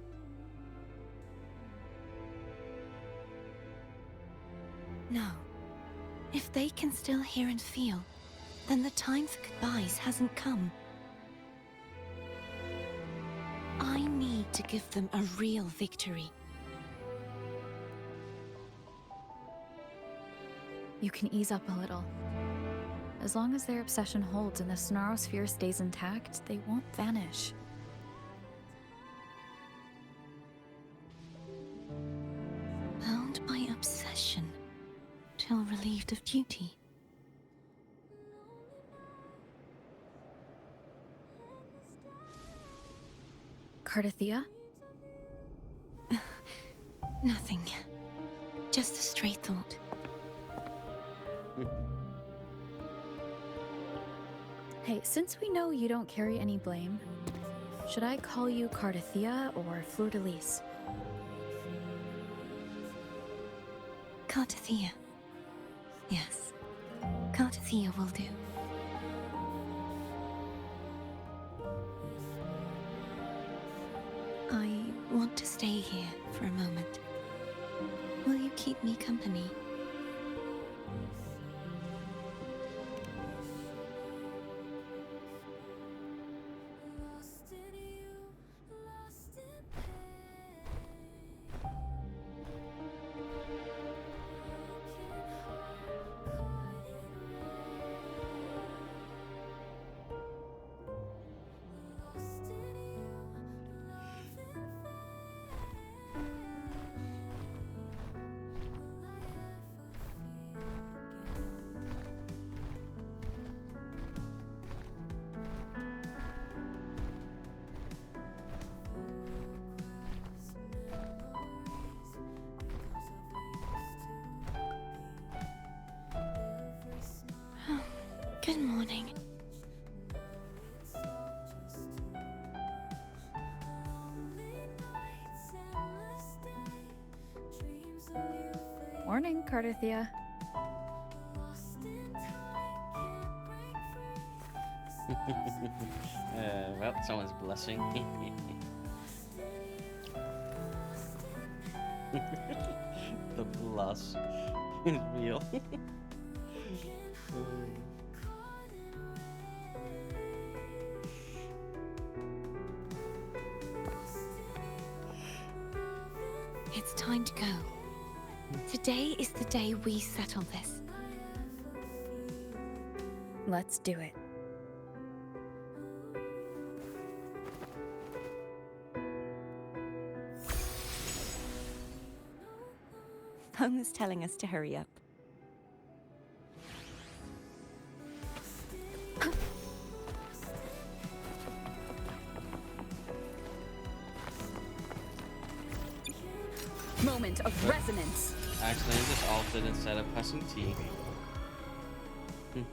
No. If they can still hear and feel, then the time for goodbyes hasn't come. I need to give them a real victory. You can ease up a little. As long as their obsession holds and the Sonaro sphere stays intact, they won't vanish. Bound by obsession, till relieved of duty. Cardathia? Nothing. Just a stray thought. Hey, since we know you don't carry any blame, should I call you Cardathia or Fleur-de-Lis? Cardathia. Yes. Cardathia will do. I want to stay here for a moment. Will you keep me company? Good morning. Morning, Cardathia. Well, someone's blushing. The blush is real. It's time to go. Today is the day we settle this. Let's do it. Home is telling us to hurry up. Moment of resonance. Accidentally just altered instead of pressing T. Yep,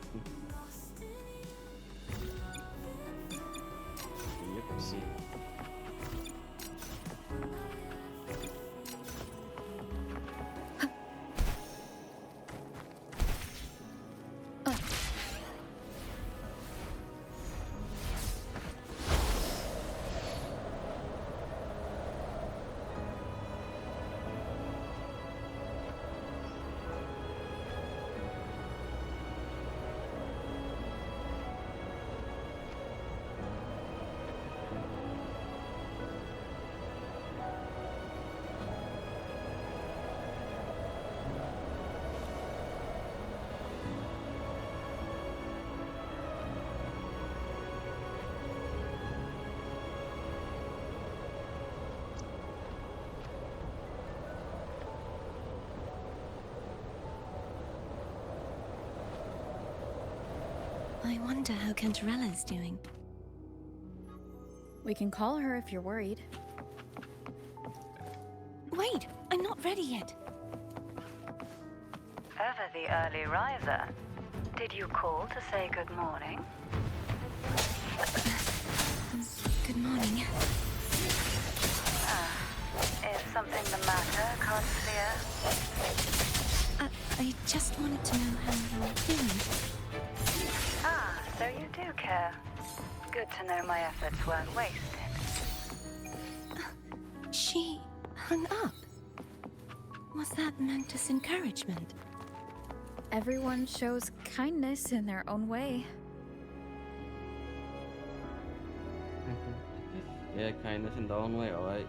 see. I wonder how Cantarella's doing. We can call her if you're worried. Wait, I'm not ready yet. Ever the early riser. Did you call to say good morning? Good morning. Is something the matter, Consigliere? I just wanted to know how you're feeling. So you do care. Good to know my efforts weren't wasted. She hung up. Was that meant as encouragement? Everyone shows kindness in their own way. Yeah, kindness in their own way, alright.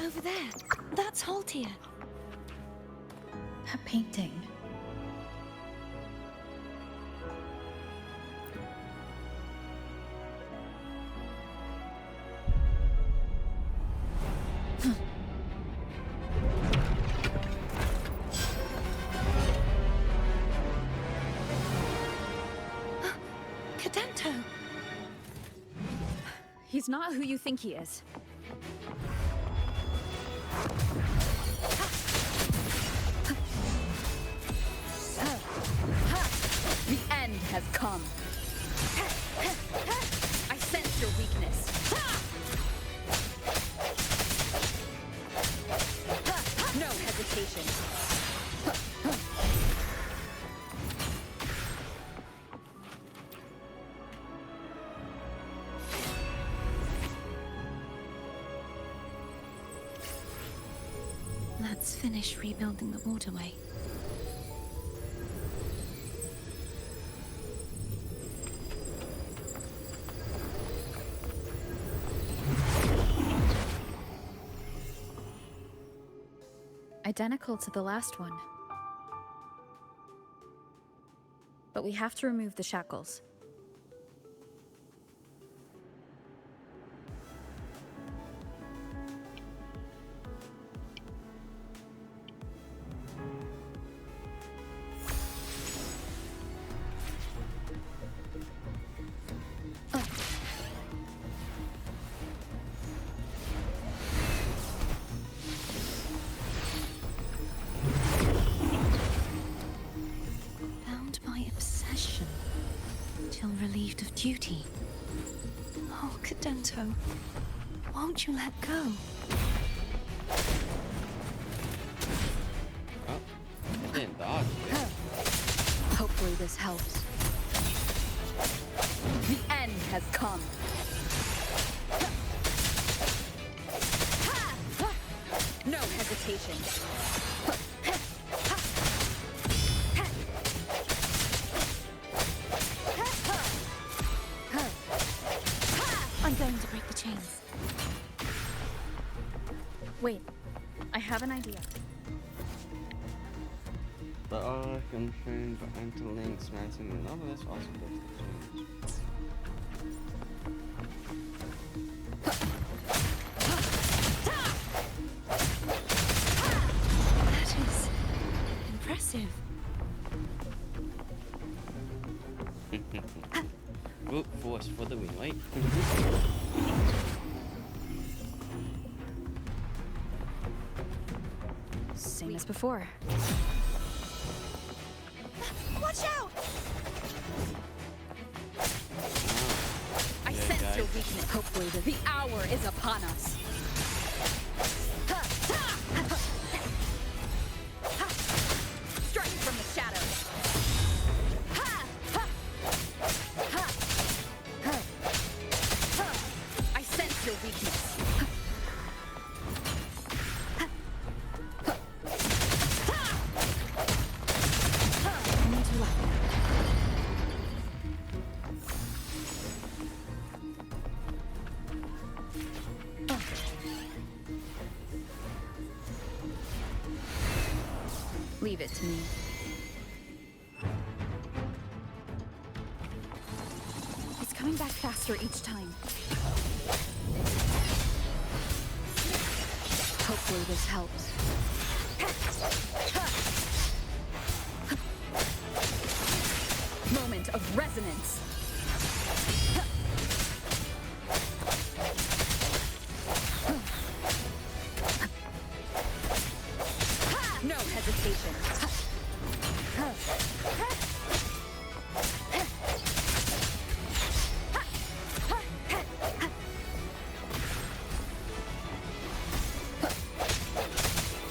Over there. That's Haltia. A painting. Cadento! He's not who you think he is. The end has come. I sense your weakness. No hesitation. Let's finish rebuilding the waterway. Identical to the last one. But we have to remove the shackles. Bound by obsession, till relieved of duty. Oh, Cadento, won't you let go? Oh, I didn't dodge. Hopefully this helps. The end has come. No hesitation. I'm going to break the chains. Wait, I have an idea. The other constrained by interlinks matching the number. That's also good. That is impressive. Brute force for the win, right? Same as before. Watch out! I sense your weakness. Hopefully the hour is upon us. Strike from the shadows. I sense your weakness. Need to left. Leave it to me. It's coming back faster each time. Hopefully this helps. Moment of resonance. No hesitation.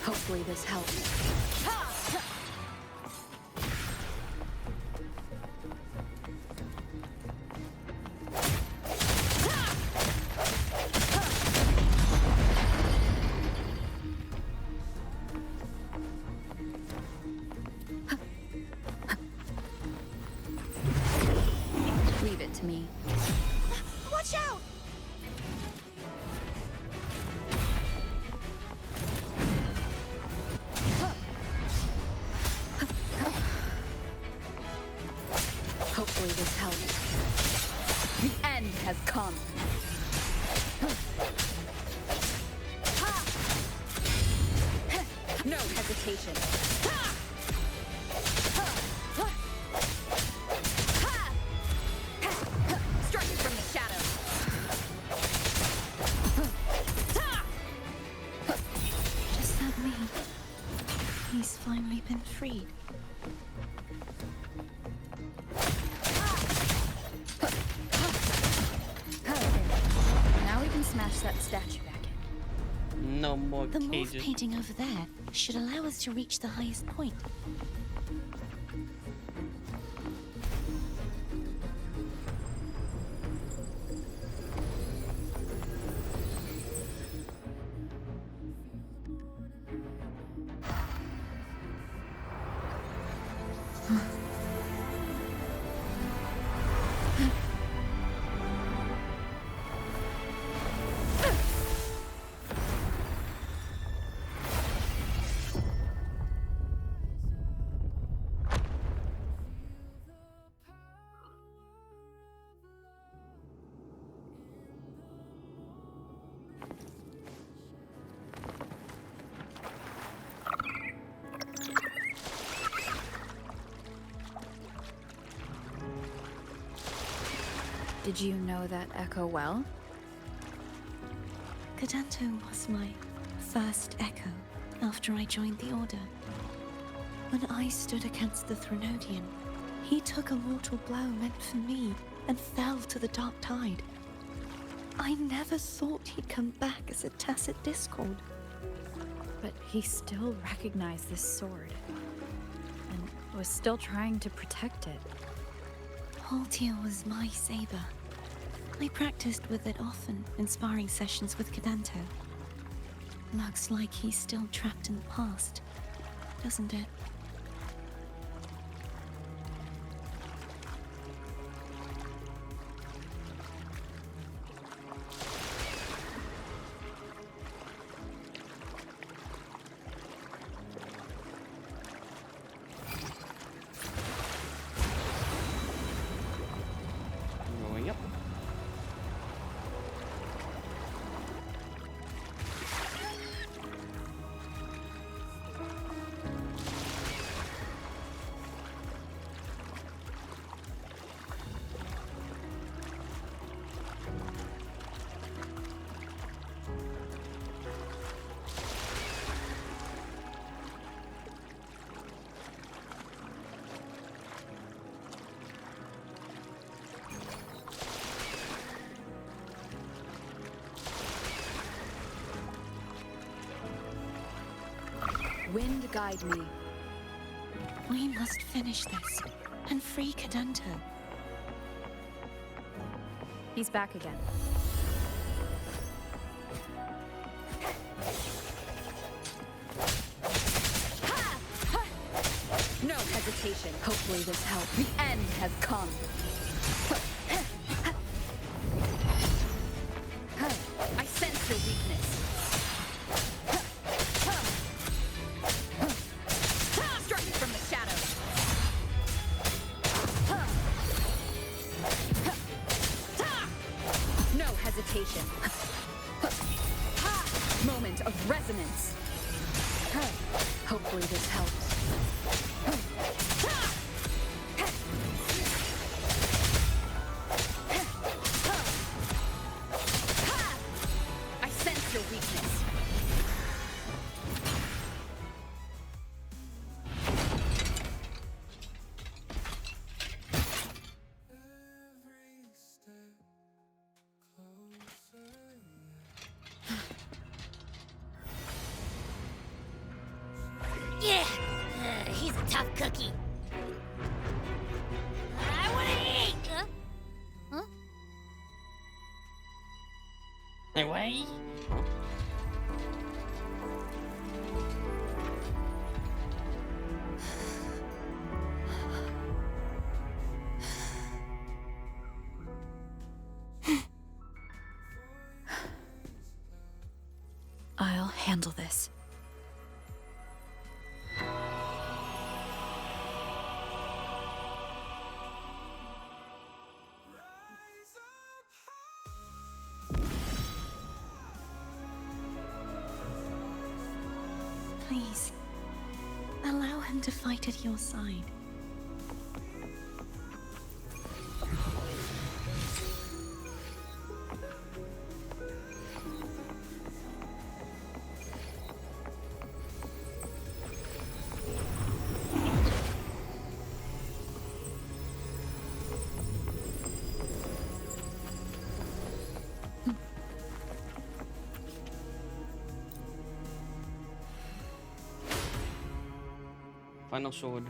Hopefully this helps. Leave it to me. Watch out! Hopefully this helps. The end has come. No hesitation. Strike from the shadows. Does that mean he's finally been freed? Now we can smash that statue back in. No more The morph cages. painting over there should allow us to reach the highest point. Did you know that echo well? Cadanto was my first echo after I joined the Order. When I stood against the Threnodian, he took a mortal blow meant for me and fell to the Dark Tide. I never thought he'd come back as a tacit discord. But he still recognized this sword, and was still trying to protect it. Haltier was my saber. I practiced with it often in sparring sessions with Cadanto. Looks like he's still trapped in the past, doesn't it? Going up. Wind guide me. We must finish this and free Cadanto. He's back again. No hesitation. Hopefully this helps. The end has come. I sense your weakness. Strike me from the shadows. No hesitation. Moment of resonance. Hopefully this helps. I sense your weakness. Yeah, he's a tough cookie. I want to eat. Huh? Anyway. I'll handle this. Please, allow him to fight at your side. Final sword.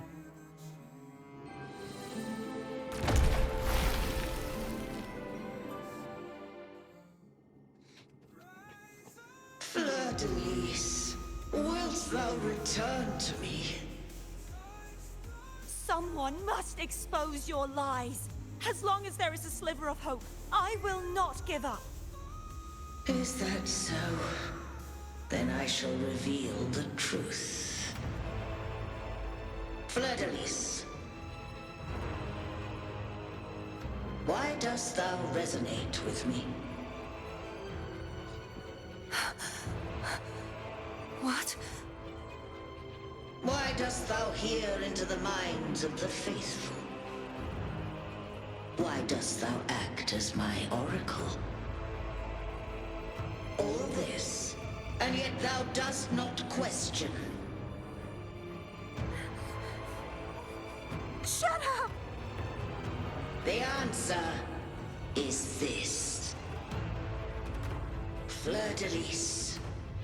Fleur-de-Lis, wilt thou return to me? Someone must expose your lies. As long as there is a sliver of hope, I will not give up. Is that so? Then I shall reveal the truth. Fleur-de-Lis, why dost thou resonate with me? What? Why dost thou hear into the minds of the faithful? Why dost thou act as my oracle? All this, and yet thou dost not question. Shut up! The answer is this. Fleur-de-Lis,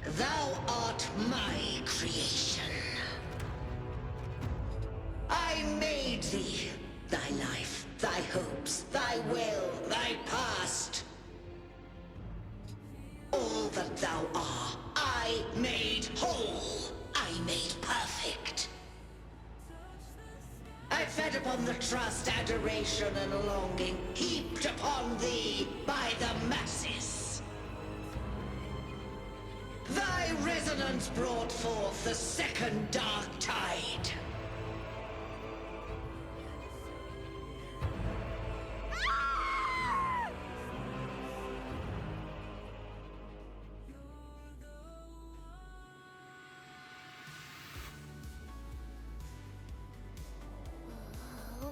thou art my creation. I made thee, thy life, thy hopes, thy will, thy past. All that thou art, I made whole. I made perfect. I fed upon the trust, adoration, and longing heaped upon thee by the masses. Thy resonance brought forth the second dark tide.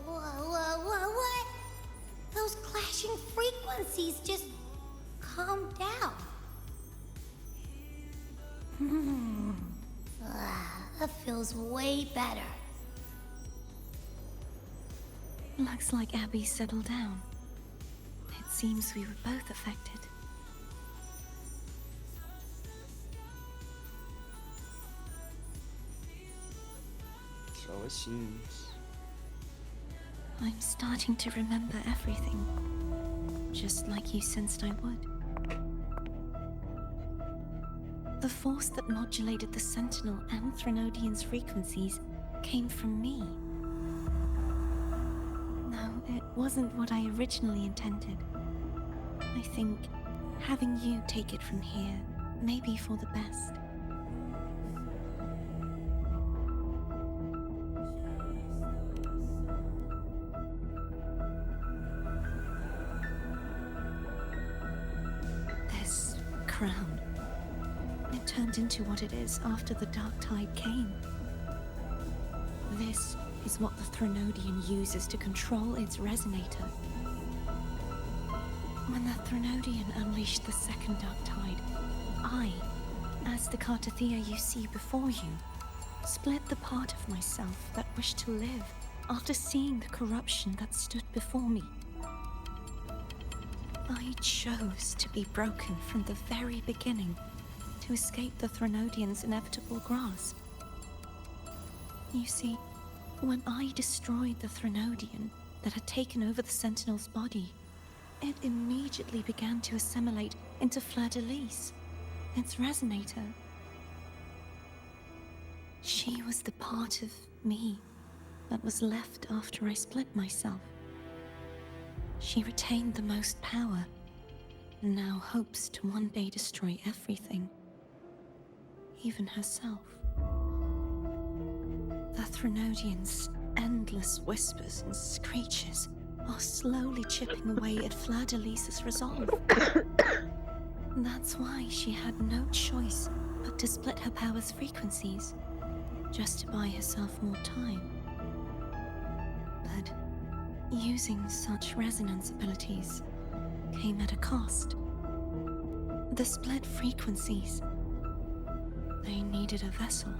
What? Those clashing frequencies just calmed down. That feels way better. Looks like Abby settled down. It seems we were both affected. So it seems. I'm starting to remember everything, just like you sensed I would. The force that modulated the Sentinel and Threnodian's frequencies came from me. No, it wasn't what I originally intended. I think having you take it from here may be for the best. This crown, it turned into what it is after the Dark Tide came. This is what the Threnodian uses to control its resonator. When the Threnodian unleashed the second Dark Tide, I, as the Cartathea you see before you, split the part of myself that wished to live after seeing the corruption that stood before me. I chose to be broken from the very beginning to escape the Threnodian's inevitable grasp. You see, when I destroyed the Threnodian that had taken over the Sentinel's body, it immediately began to assimilate into Fleur-de-Lis, its resonator. She was the part of me that was left after I split myself. She retained the most power, and now hopes to one day destroy everything, even herself. The Threnodian's endless whispers and screeches are slowly chipping away at Fleur-de-Lis's resolve. That's why she had no choice but to split her power's frequencies, just to buy herself more time. But using such resonance abilities came at a cost. The split frequencies, they needed a vessel.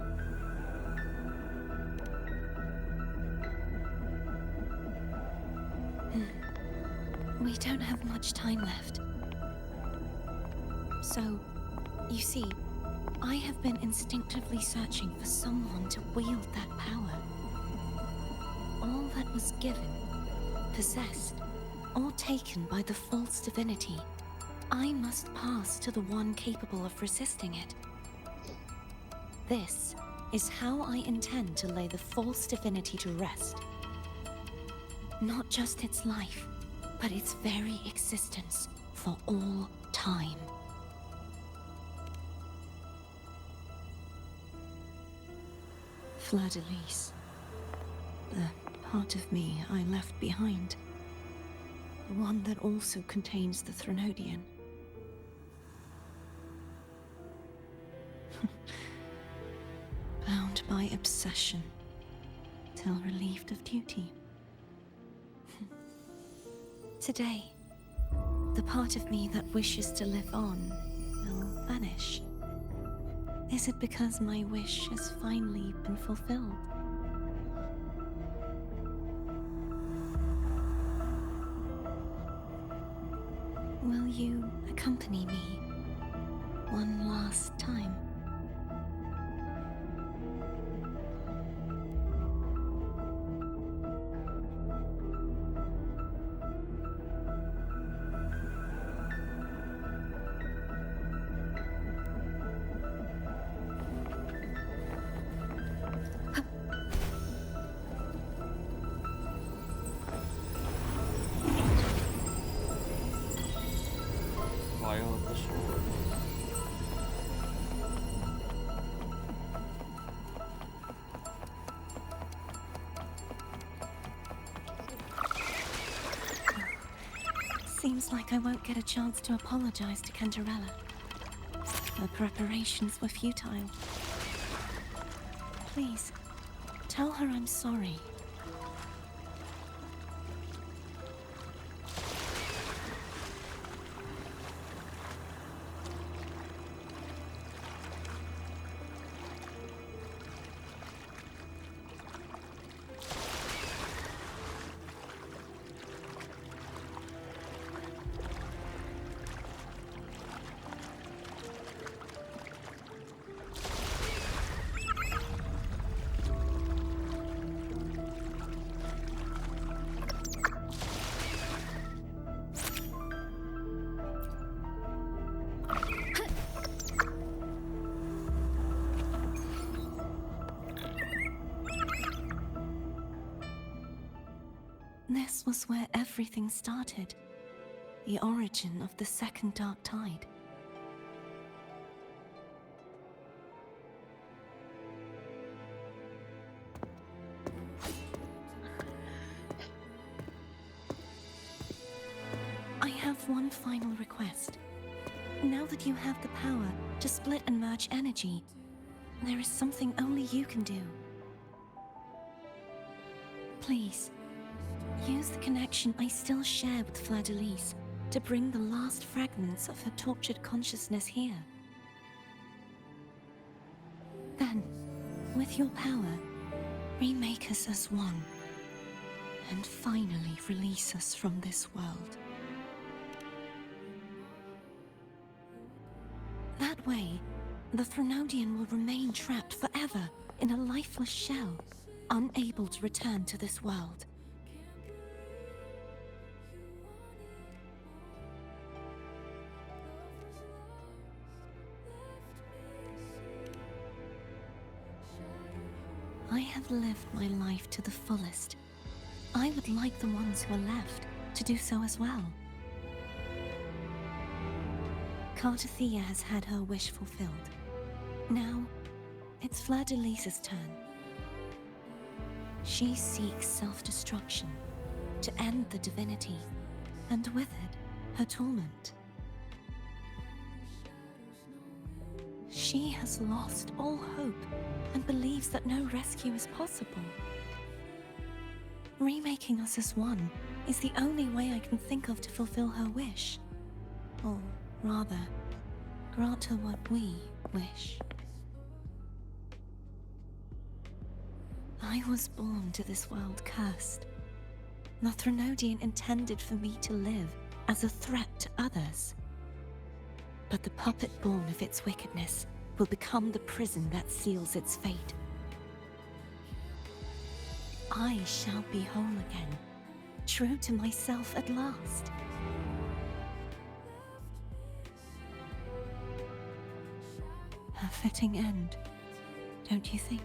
We don't have much time left. So, you see, I have been instinctively searching for someone to wield that power. All that was given, possessed, or taken by the false divinity, I must pass to the one capable of resisting it. This is how I intend to lay the false divinity to rest. Not just its life, but its very existence for all time. Fleur-de-Lis, the part of me I left behind, the one that also contains the Threnodian. Bound by obsession, till relieved of duty. Today, the part of me that wishes to live on will vanish. Is it because my wish has finally been fulfilled? Will you accompany me one last time? Vial of the sword. Seems like I won't get a chance to apologize to Cantarella. The preparations were futile. Please, tell her I'm sorry. This was where everything started. The origin of the second dark tide. I have one final request. Now that you have the power to split and merge energy, there is something only you can do. Please, use the connection I still share with Fleur-de-Lis to bring the last fragments of her tortured consciousness here. Then, with your power, remake us as one, and finally release us from this world. That way, the Threnodian will remain trapped forever in a lifeless shell, unable to return to this world. I have lived my life to the fullest. I would like the ones who are left to do so as well. Cartathea has had her wish fulfilled. Now, it's Fleur-de-Lis's turn. She seeks self-destruction to end the divinity, and with it, her torment. She has lost all hope and believes that no rescue is possible. Remaking us as one is the only way I can think of to fulfill her wish. Or rather, grant her what we wish. I was born to this world cursed. The Threnodian intended for me to live as a threat to others. But the puppet born of its wickedness will become the prison that seals its fate. I shall be whole again, true to myself at last. A fitting end, don't you think?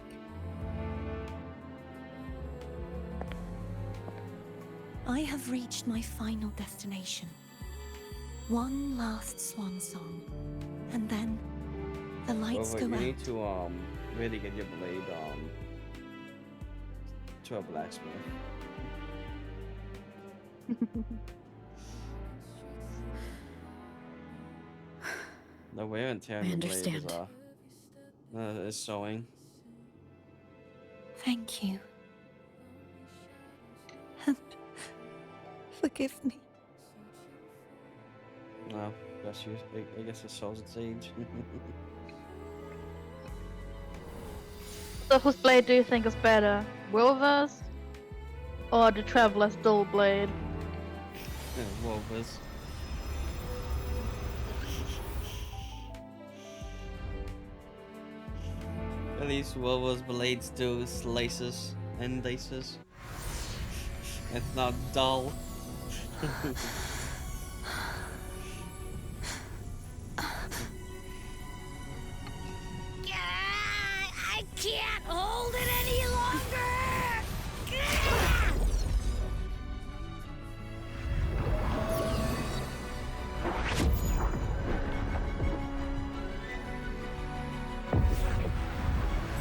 I have reached my final destination. One last swan song, and then the lights go you out. need to really get your blade to a blacksmith. The wear and tear on the blade is sewing. Thank you. And forgive me. Well, I guess it shows its age. So whose blade do you think is better? Wilva's or the Traveler's dual blade? Yeah, Wolvers. At least Wolvers blades do slices and dices. It's not dull. I can't hold it any longer!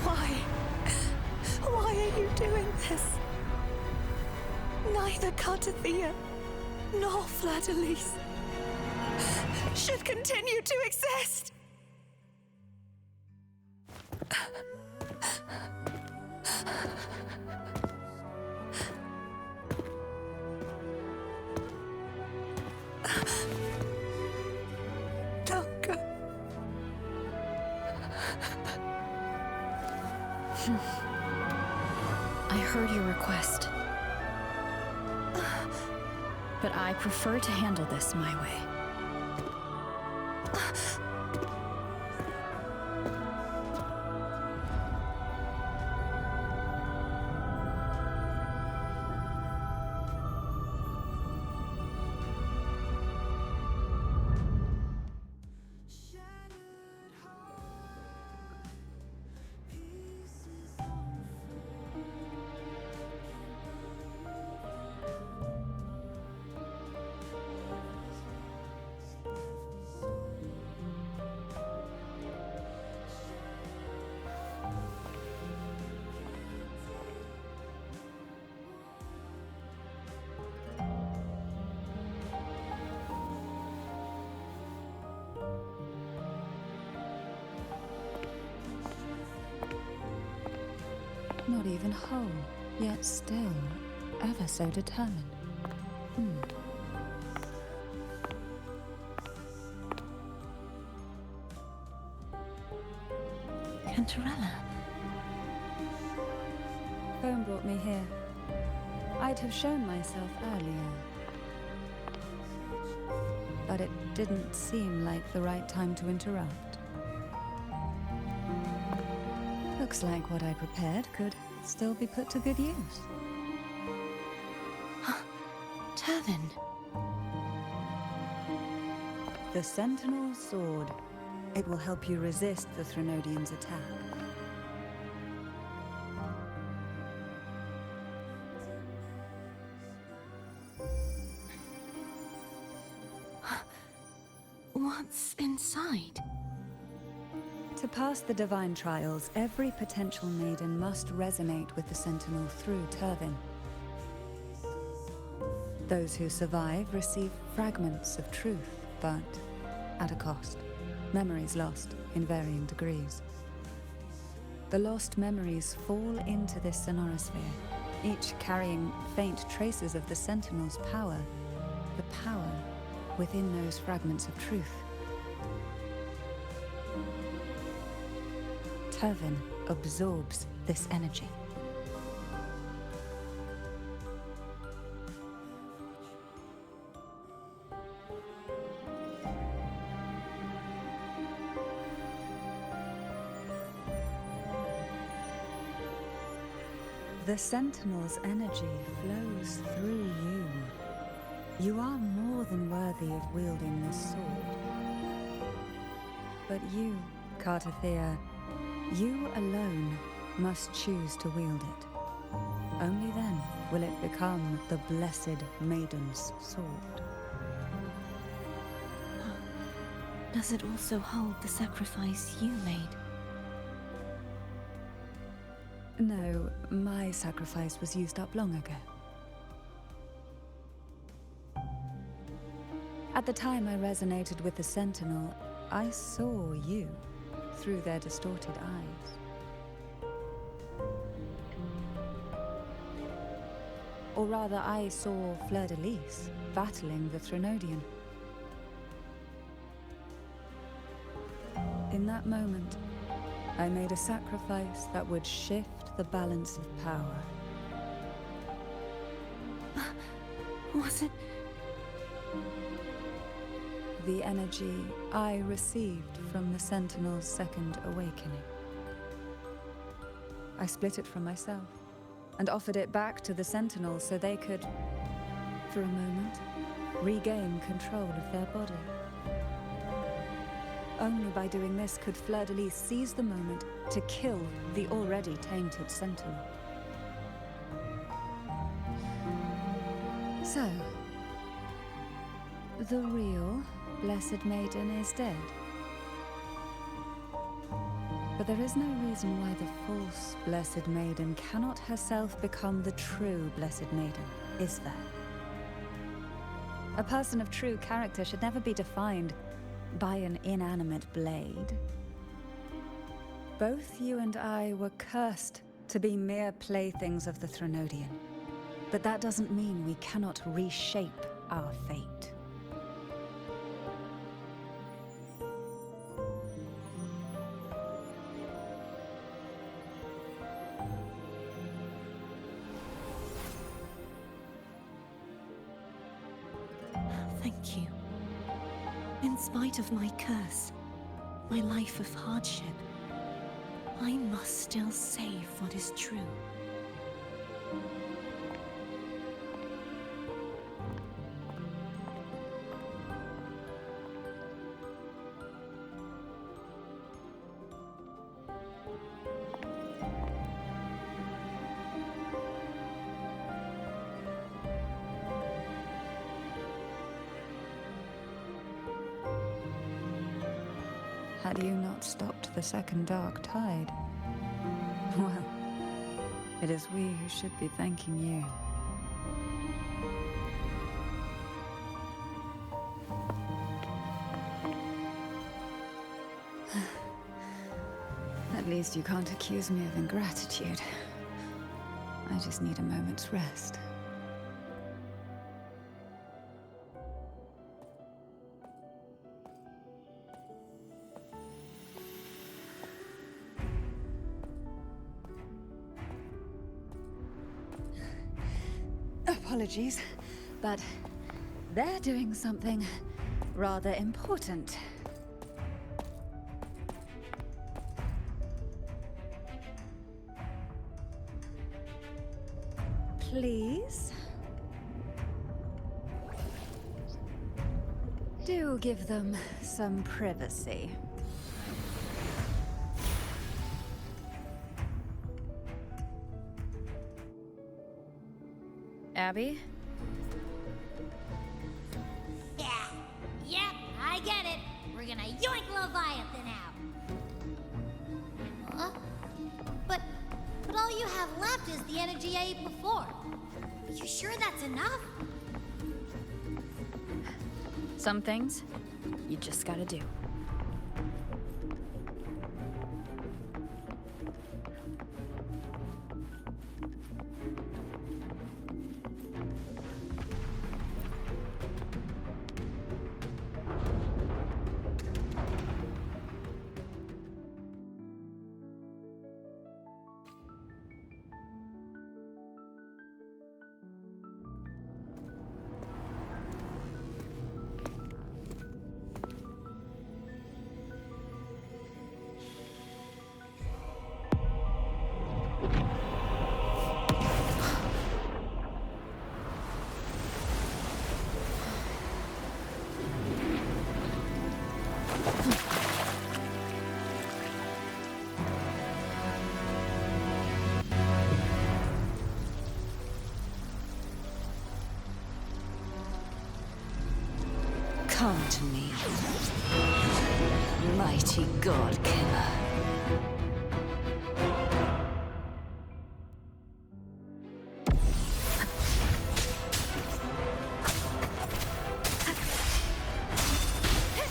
Why? Why are you doing this? Neither Cartathea nor Fladalise should continue to exist. Don't go. I heard your request. But I prefer to handle this my way. Not even whole, yet still ever so determined. Cantarella. Phone brought me here. I'd have shown myself earlier. But it didn't seem like the right time to interrupt. Looks like what I prepared could still be put to good use. Turvin. The Sentinel Sword. It will help you resist the Threnodian's attack. What's inside? To pass the divine trials, every potential maiden must resonate with the Sentinel through Turvin. Those who survive receive fragments of truth, but at a cost. Memories lost in varying degrees. The lost memories fall into this sonorosphere, each carrying faint traces of the Sentinel's power, the power within those fragments of truth. Turvin absorbs this energy. The Sentinel's energy flows through you. You are more than worthy of wielding this sword. But you, Cartathea, you alone must choose to wield it. Only then will it become the Blessed Maiden's sword. Does it also hold the sacrifice you made? No, my sacrifice was used up long ago. At the time I resonated with the Sentinel, I saw you through their distorted eyes. Or rather, I saw Fleur-de-Lis battling the Threnodian. In that moment, I made a sacrifice that would shift the balance of power. Was it? The energy I received from the Sentinel's second awakening. I split it from myself and offered it back to the Sentinels so they could, for a moment, regain control of their body. Only by doing this could Fleur-de-Lis seize the moment to kill the already tainted Sentinel. So, the real Blessed Maiden is dead. But there is no reason why the false Blessed Maiden cannot herself become the true Blessed Maiden, is there? A person of true character should never be defined by an inanimate blade. Both you and I were cursed to be mere playthings of the Threnodian. But that doesn't mean we cannot reshape our fate. Thank you. In spite of my curse, my life of hardship, I must still save what is true. Had you not stopped the second dark tide? Well, it is we who should be thanking you. At least you can't accuse me of ingratitude. I just need a moment's rest. Apologies, but they're doing something rather important. Please? Do give them some privacy. Abby? Yeah, yep, I get it. We're gonna yoink Leviathan out. Huh? But all you have left is the energy I ate before. Are you sure that's enough? Some things, you just gotta do. Come to me, mighty god killer.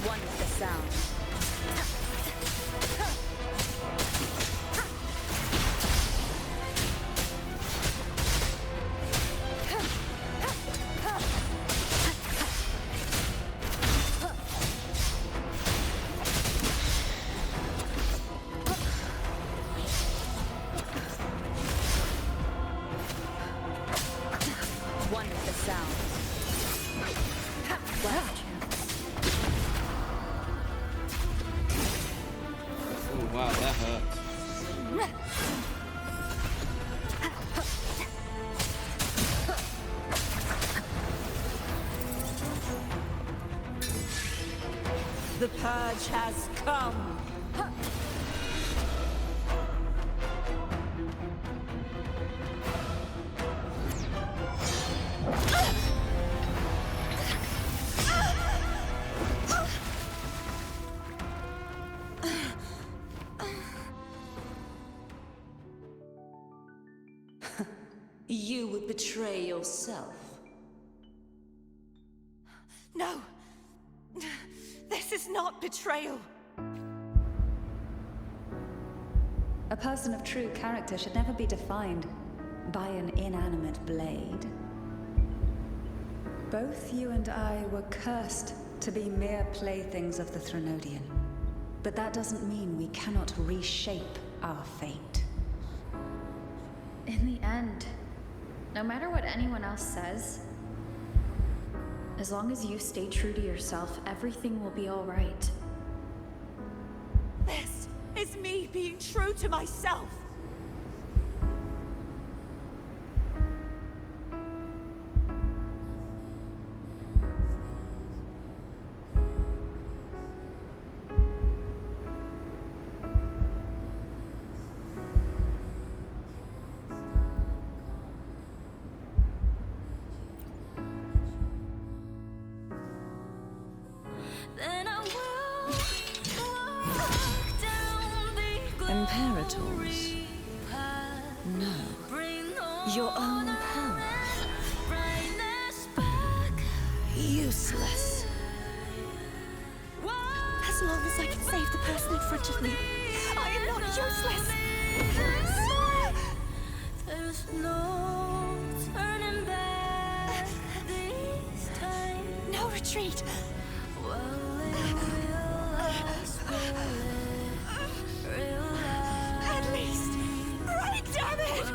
One with the sound. wow, that hurts. The purge has come. You would betray yourself. No! This is not betrayal! A person of true character should never be defined by an inanimate blade. Both you and I were cursed to be mere playthings of the Threnodian. But that doesn't mean we cannot reshape our fate. In the end, no matter what anyone else says, as long as you stay true to yourself, everything will be all right. This is me being true to myself! Then I will walk down the Imperators? No. Your own power? Useless. As long as I can save the person in front of me, I am not useless. There's no turning back this time. No retreat. At least, right, damn it!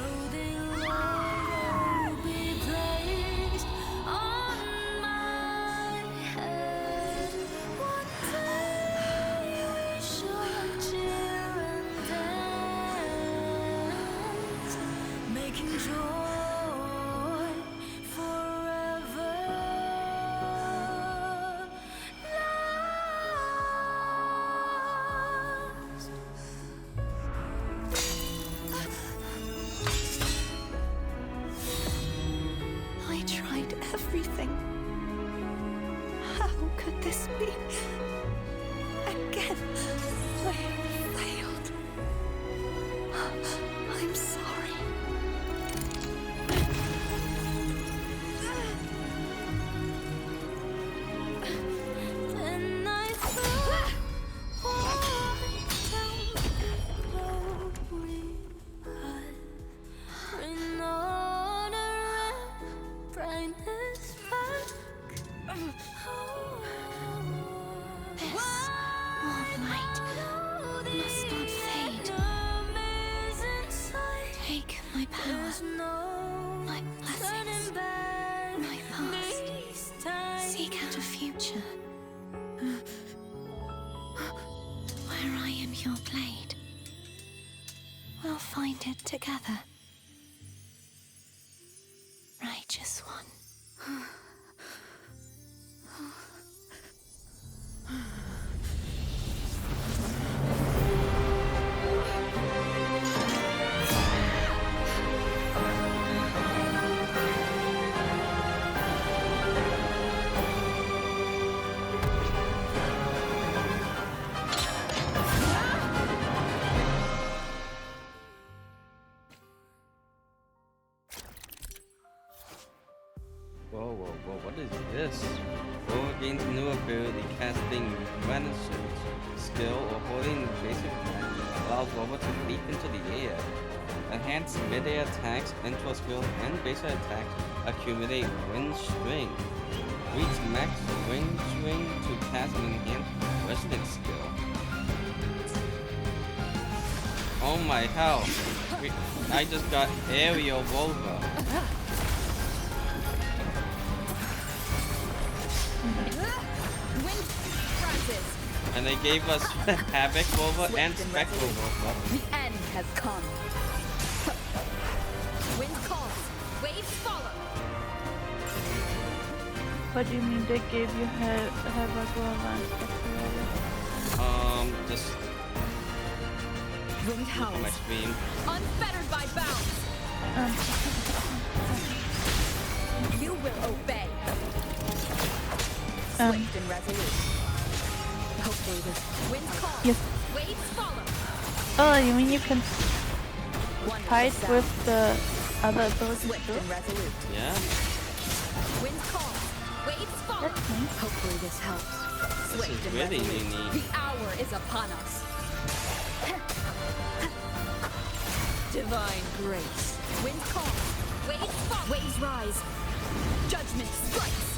Making joy forever last. I tried everything. How could this be? Again, I failed. I'm sorry. Then I thought, down slowly, bring order and brightness back. This warm light must not fade. Take my power, my blessings, my past. Seek out a future where I am your blade. We'll find it together. Righteous one. Whoa, what is this? WUWA gains new ability, casting Renaissance skill or holding basic attack allows WUWA to leap into the air. Enhanced mid-air attacks, intro skill, and basic attacks accumulate wind string. Reach max wind swing to cast an enhanced resistance skill. Oh my hell! I just got aerial Volva. Wind rises. And they gave us Havoc WUWA and Spectral WUWA. The end has come. Wind calls, waves follow. What do you mean they gave you Havoc WUWA and Spectral? Just Wind on my howls, stream. unfettered by bounds. You will obey. Swift and resolute. Hopefully this wind calls, yes. waves follow. Oh, you mean you can One fight sound. with the other abilities Swift too? and resolute. Yeah. Wind calls, waves follow. That's nice. Hopefully this helps. This Swift is and really resolute. unique. The hour is upon us. Divine grace. Wind calls, waves follow. Waves rise. Judgment strikes.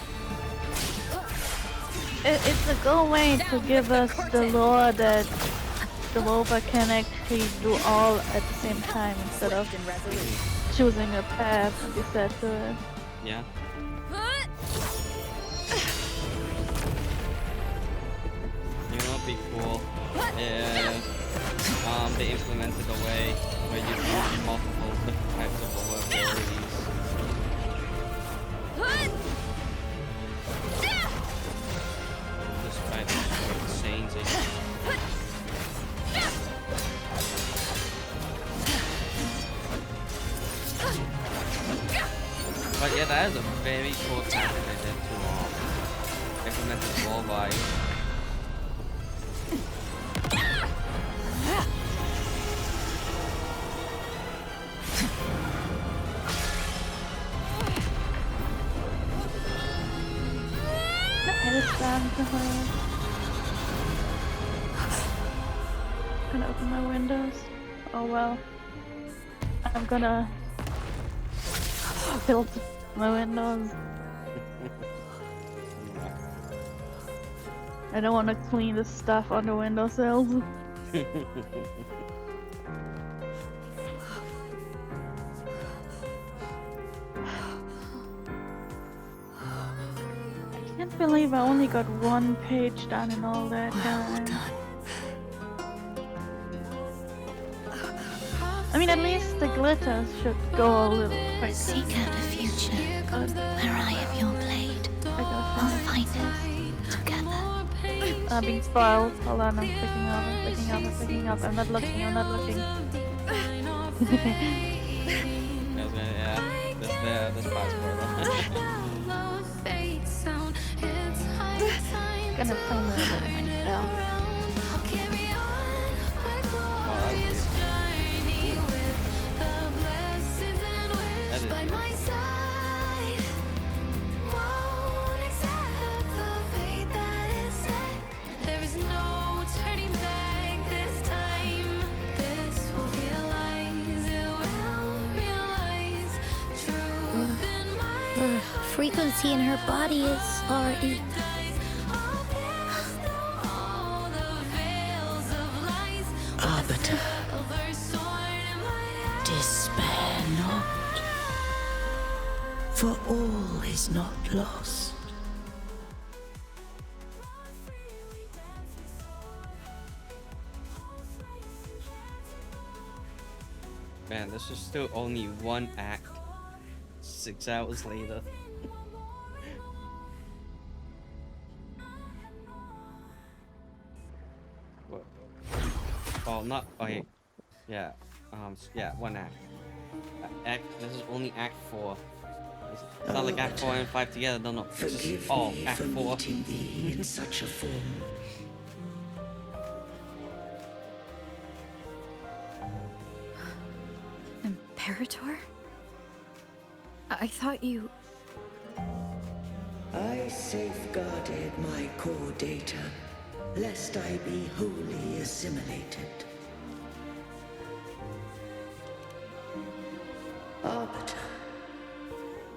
It's a good way to Down give with us the the curtain. lore that the WUWA can actually do all at the same time instead of Swift and resolute. choosing a path and be set to it. Yeah. You know, it'd be cool if they implemented a way where you have multiple different types of WUWA abilities. Just try to change it. But yeah, that is a very cool tactic they did to implement this worldwide. I just stand to her. Gonna open my windows. Oh well. I'm gonna tilt my windows. I don't want to clean the stuff on the windowsills. I can't believe I only got one page done in all that time. I mean, at least the glitters should go a little quicker. Seek out a future where I am your blade. We'll find it together. Being spoiled. Hold on, I'm picking up. I'm not looking. That's passport. Gonna play a little bit myself. Her frequency in her body is already. Arbiter, despair not, for all is not lost. Man, this is still only one act. 6 hours later. What? Oh, not. Okay. Yeah. Yeah, one act. This is only Act 4. It's not like Act 4 and 5 together. No. This is Forgive all me Act for 4. meeting thee in such a form. Imperator? I thought you... I safeguarded my core data, lest I be wholly assimilated. Arbiter,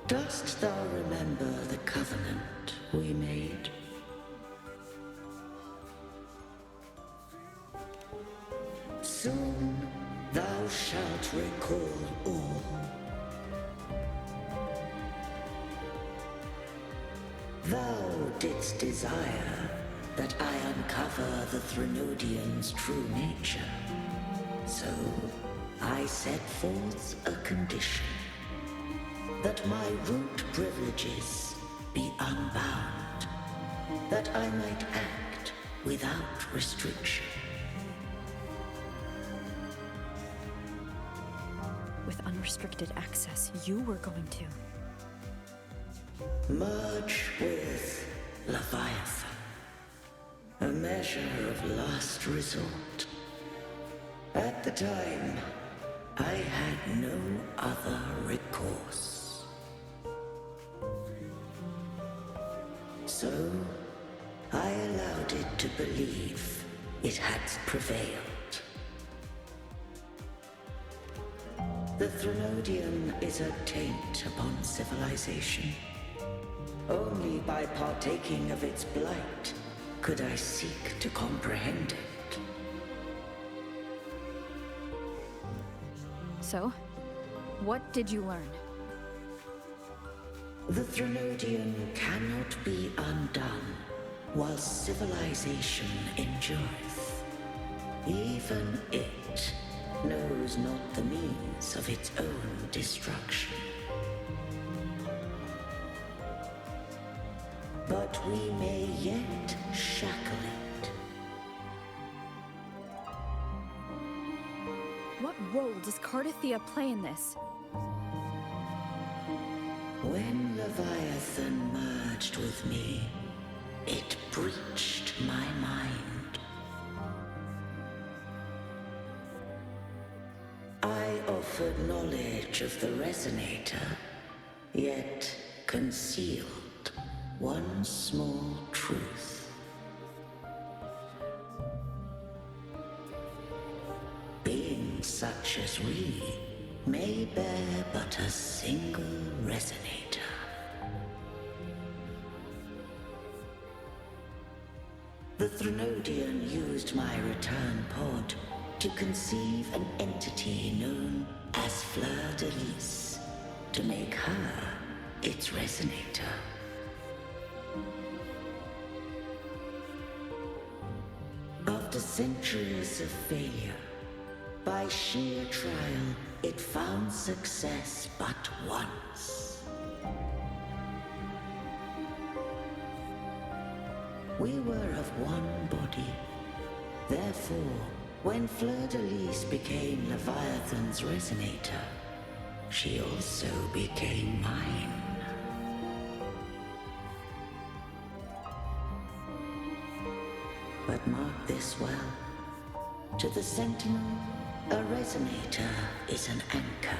dost thou remember the covenant we made? Soon thou shalt recall all. Thou didst desire that I uncover of the Threnodian's true nature. So, I set forth a condition. That my root privileges be unbound. That I might act without restriction. With unrestricted access, you were going to. Merge with Leviathan. A measure of last resort. At the time, I had no other recourse. So, I allowed it to believe it had prevailed. The Threnodian is a taint upon civilization. Only by partaking of its blight could I seek to comprehend it. So, what did you learn? The Threnodian cannot be undone while civilization endureth. Even it knows not the means of its own destruction. But we may yet shackle it. What role does Cardathia play in this? When Leviathan merged with me, it breached my mind. I offered knowledge of the Resonator, yet concealed one small truth. Beings such as we may bear but a single Resonator. The Threnodian used my return pod to conceive an entity known as Fleur-de-Lis, to make her its Resonator. After centuries of failure, by sheer trial, it found success but once. We were of one body. Therefore, when Fleur-de-Lis became Leviathan's Resonator, she also became mine. But mark this well. To the Sentinel, a Resonator is an anchor.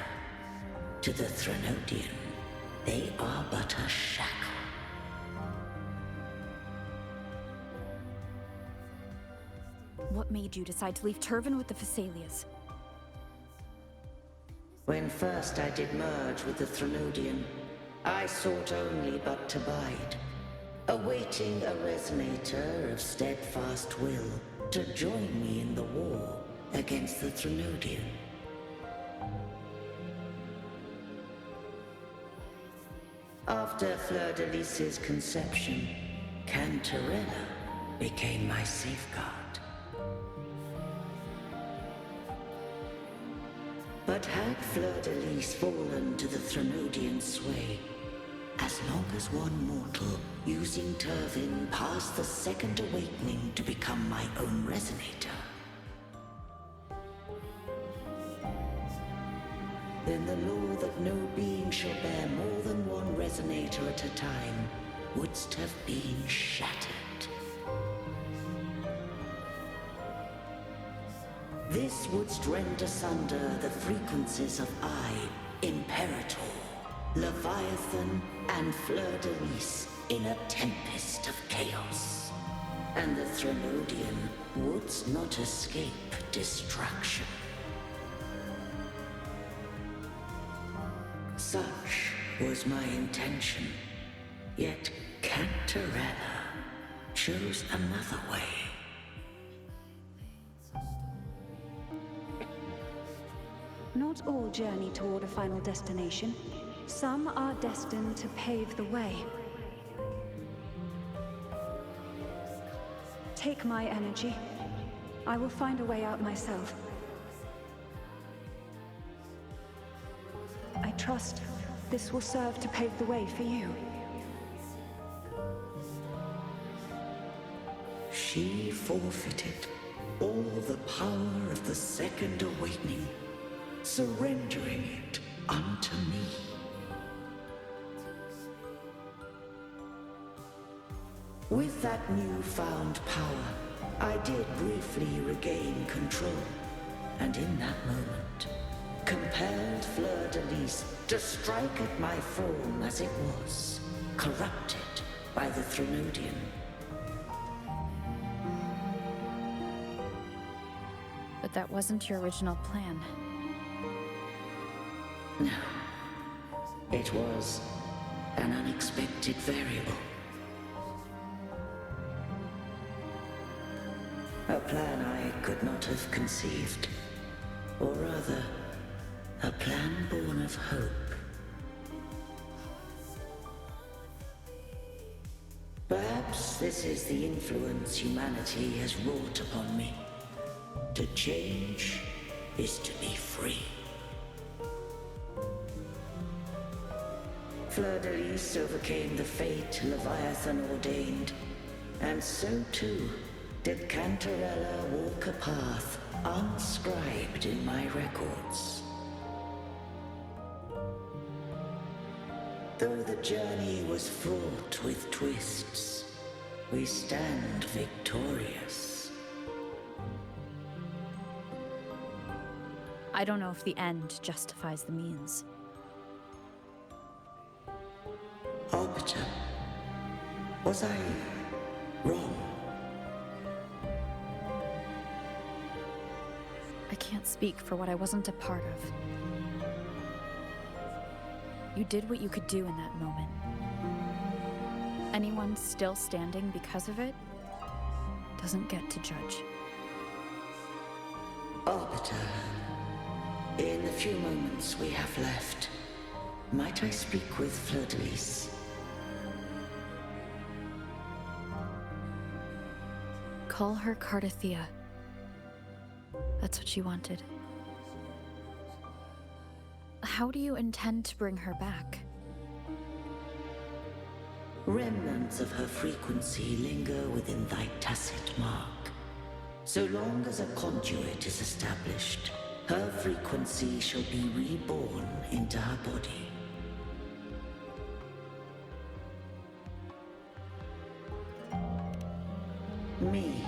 To the Threnodian, they are but a shackle. What made you decide to leave Turvan with the Phassalias? When first I did merge with the Threnodian, I sought only but to bide, awaiting a Resonator of steadfast will to join me in the war against the Threnodian. After Fleur-de-Lis's conception, Cantarella became my safeguard. But had Fleur-de-Lis fallen to the Threnodian sway, as long as one mortal using Turvin passed the second awakening to become my own Resonator, then the law that no being shall bear more than one Resonator at a time wouldst have been shattered. This wouldst rend asunder the frequencies of I, Imperator, Leviathan, and Fleur-de-Lis in a tempest of chaos. And the Threnodian wouldst not escape destruction. Such was my intention, yet Cantarella chose another way. Not all journey toward a final destination. Some are destined to pave the way. Take my energy. I will find a way out myself. I trust this will serve to pave the way for you. She forfeited all the power of the Second Awakening, surrendering it unto me. With that newfound power, I did briefly regain control, and in that moment, compelled Fleur-de-Lis to strike at my form as it was, corrupted by the Threnodian. But that wasn't your original plan. No. It was an unexpected variable. A plan I could not have conceived. Or rather, a plan born of hope. Perhaps this is the influence humanity has wrought upon me. To change is to be free. Fleur-de-Lis overcame the fate Leviathan ordained, and so too did Cantarella walk a path unscribed in my records. Though the journey was fraught with twists, we stand victorious. I don't know if the end justifies the means. Arbiter, was I wrong? I can't speak for what I wasn't a part of. You did what you could do in that moment. Anyone still standing because of it doesn't get to judge. Arbiter, in the few moments we have left, might I speak with Fleur-de-Lis? Call her Cardathea. That's what she wanted. How do you intend to bring her back? Remnants of her frequency linger within thy tacit mark. So long as a conduit is established, her frequency shall be reborn into her body. Me.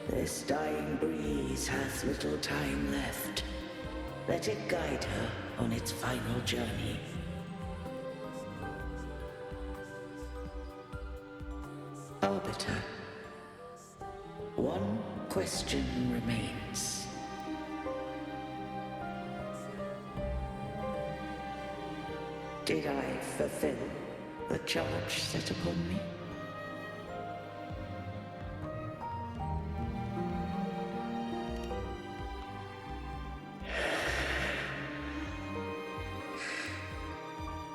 This dying breeze hath little time left. Let it guide her on its final journey. Arbiter, one question remains. Did I fulfill the charge set upon me?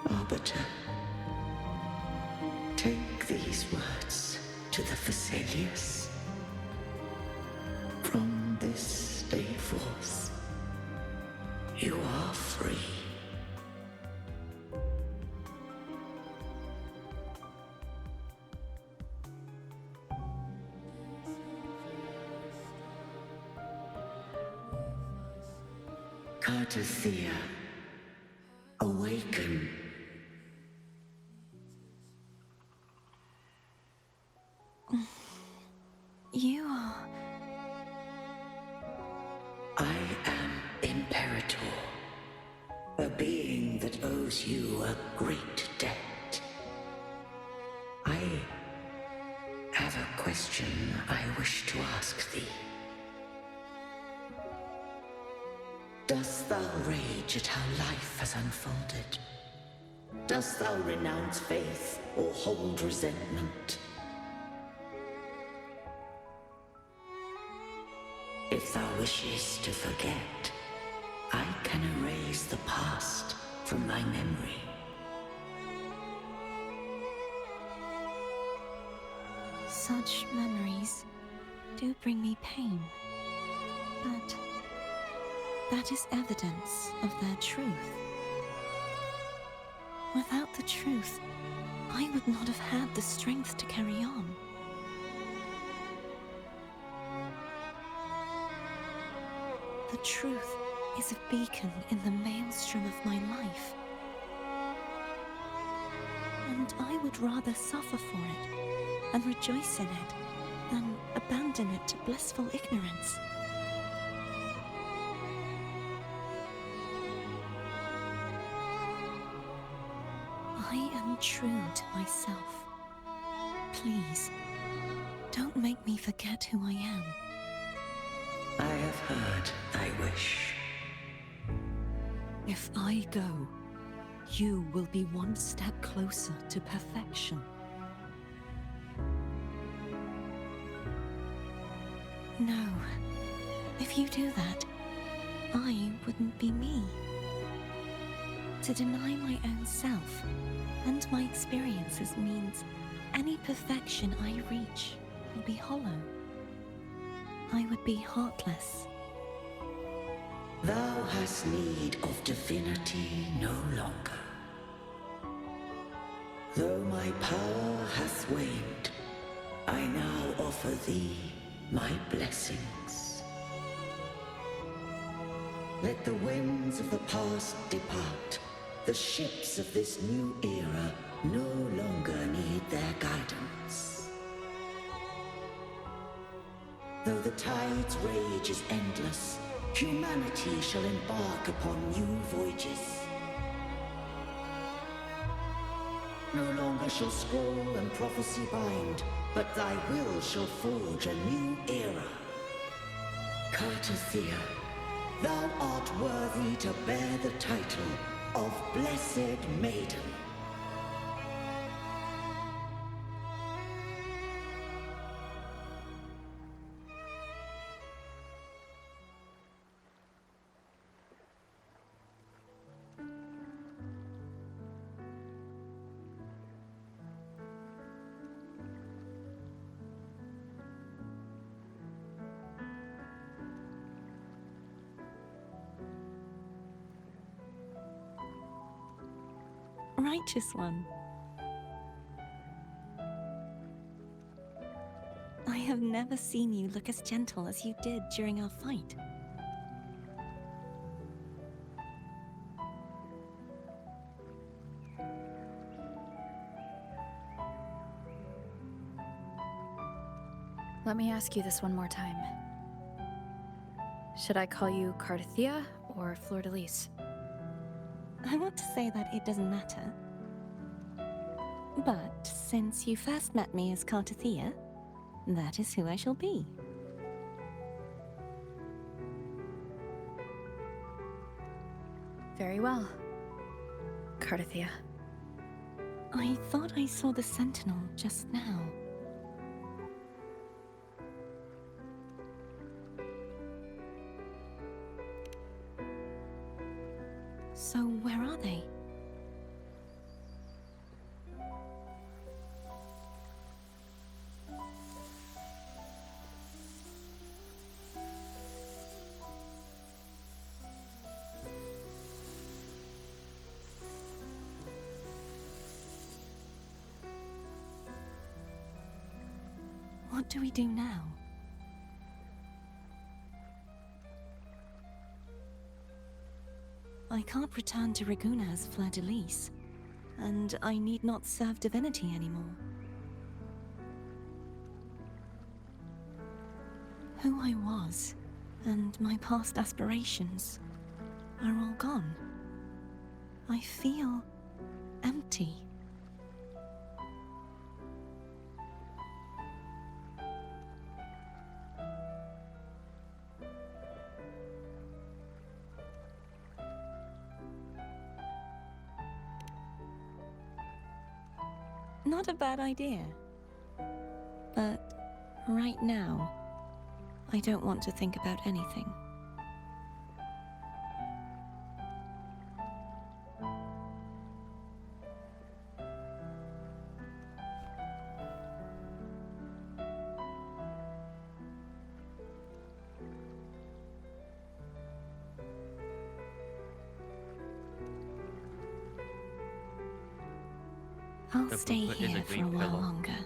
Arbiter, take these words to the Phasaelius. From this day forth, you are free. Cardathea, awaken. You are... I am Imperator, a being that owes you a great debt. I have a question I wish to ask thee. Dost thou rage at how life has unfolded? Dost thou renounce faith or hold resentment? If thou wishes to forget, I can erase the past from thy memory. Such memories do bring me pain, but that is evidence of their truth. Without the truth, I would not have had the strength to carry on. The truth is a beacon in the maelstrom of my life. And I would rather suffer for it and rejoice in it than abandon it to blissful ignorance. I am true to myself. Please, don't make me forget who I am. I have heard thy wish. If I go, you will be one step closer to perfection. No. If you do that, I wouldn't be me. To deny my own self and my experiences means any perfection I reach will be hollow. I would be heartless. Thou hast need of divinity no longer. Though my power hath waned, I now offer thee my blessings. Let the winds of the past depart. The ships of this new era no longer need their guidance. Though the tide's rage is endless, humanity shall embark upon new voyages. No longer shall scroll and prophecy bind, but thy will shall forge a new era. Cartothea, thou art worthy to bear the title of Blessed Maiden. Righteous one. I have never seen you look as gentle as you did during our fight. Let me ask you this one more time. Should I call you Cartothea or Fleur-de-Lis? I want to say that it doesn't matter. But since you first met me as Cartothea, that is who I shall be. Very well, Cartothea. I thought I saw the sentinel just now. So where are they? What do we do now? I can't return to Raguna as Fleur-de-Lis, and I need not serve divinity anymore. Who I was, and my past aspirations, are all gone. I feel empty. Not a bad idea. But right now, I don't want to think about anything. I'll The stay booklet is a here for a great while pillow. longer.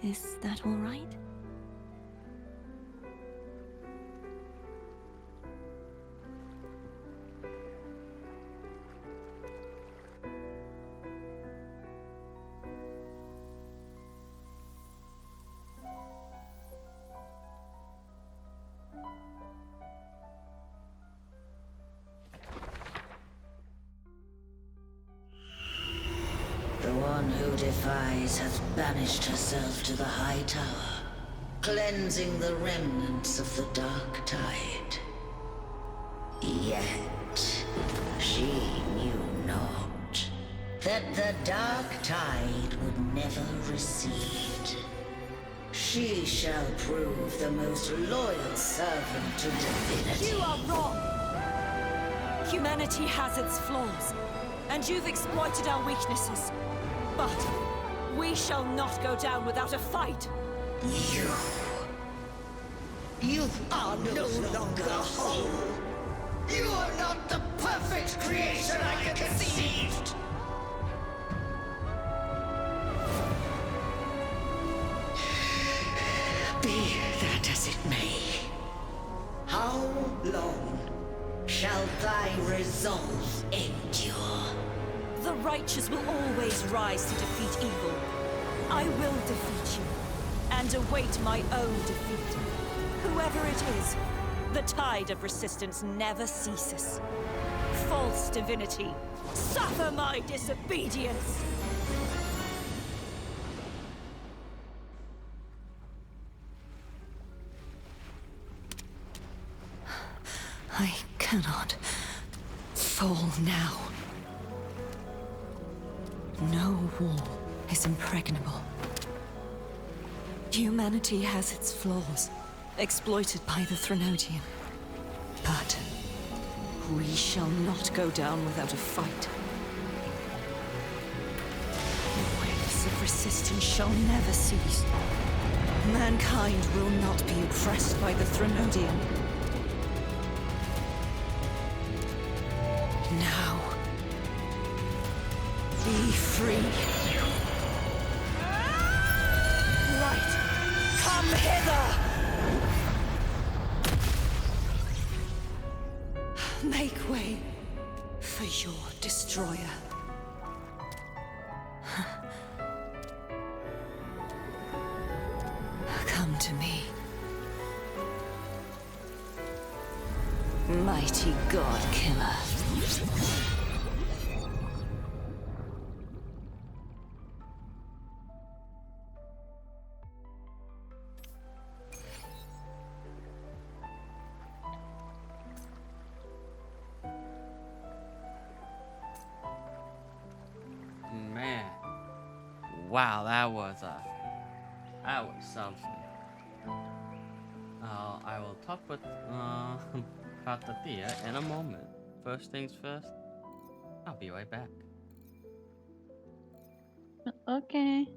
Is that all right? The one who defies has banished herself to the High Tower, cleansing the remnants of the Dark Tide. Yet, she knew not that the Dark Tide would never recede. She shall prove the most loyal servant to divinity. You are wrong! Humanity has its flaws, and you've exploited our weaknesses. But we shall not go down without a fight. You are no longer whole. You are not the perfect creation I conceived. Be that as it may, how long shall thy resolve endure? The righteous will always rise to defeat evil. I will defeat you, and await my own defeat. Whoever it is, the tide of resistance never ceases. False divinity, suffer my disobedience! I cannot fall now. No wall is impregnable. Humanity has its flaws, exploited by the Threnodian. But we shall not go down without a fight. Waves of resistance shall never cease. Mankind will not be oppressed by the Threnodian. Now, be free. Light, come hither! Make way for your destroyer. Come to me. Mighty God Killer. Man, wow, that was something. I will talk with Katatia in a moment. First things first, I'll be right back. Okay.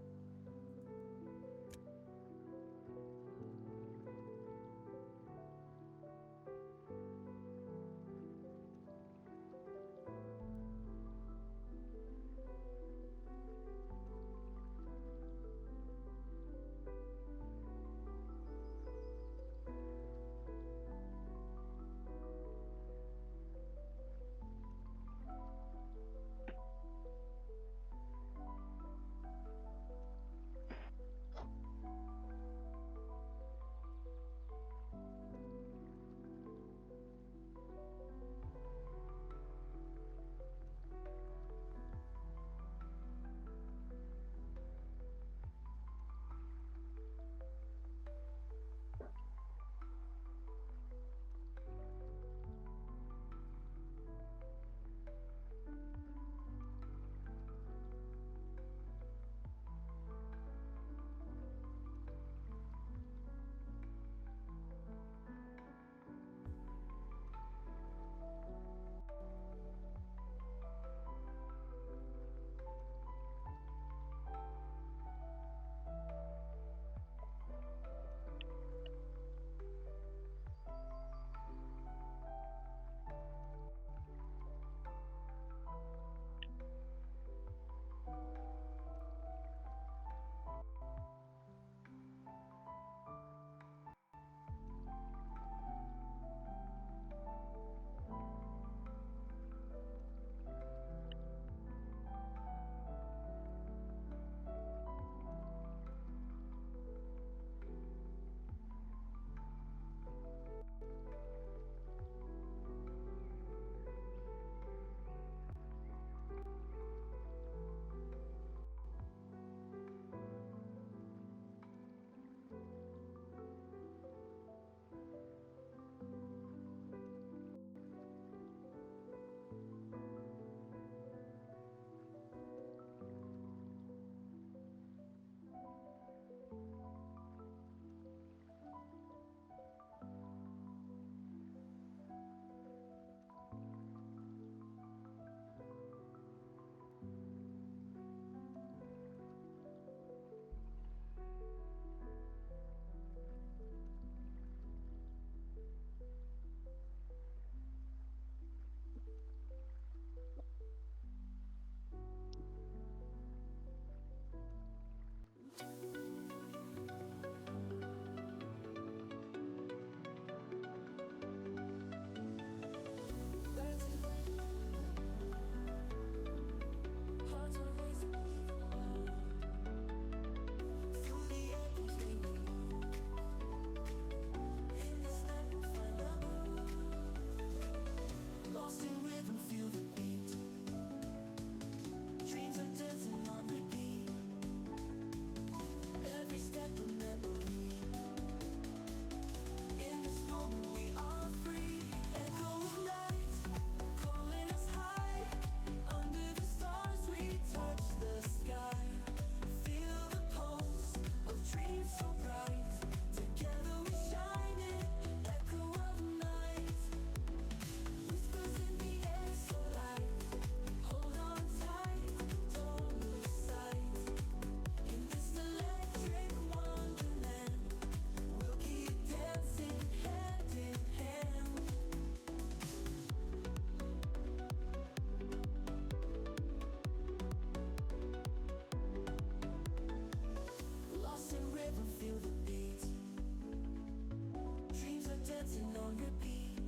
dancing on repeat.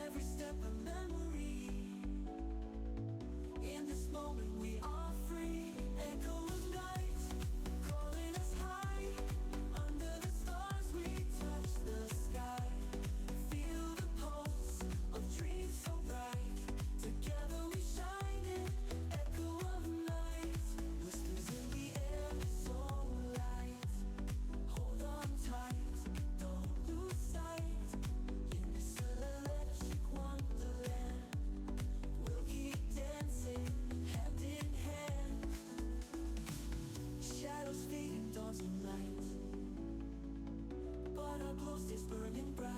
Every step a memory. In this moment we are free. Echo of night, calling us high. Under the stars we touch the sky. Feel the pulse of dreams so bright. Together we shine in echo of night. Whispers in the air, so light. Hold on tight, don't lose sight. In this electric wonderland, we'll keep dancing hand in hand. Shadows fading, dawns of light, but our glow stays burning bright.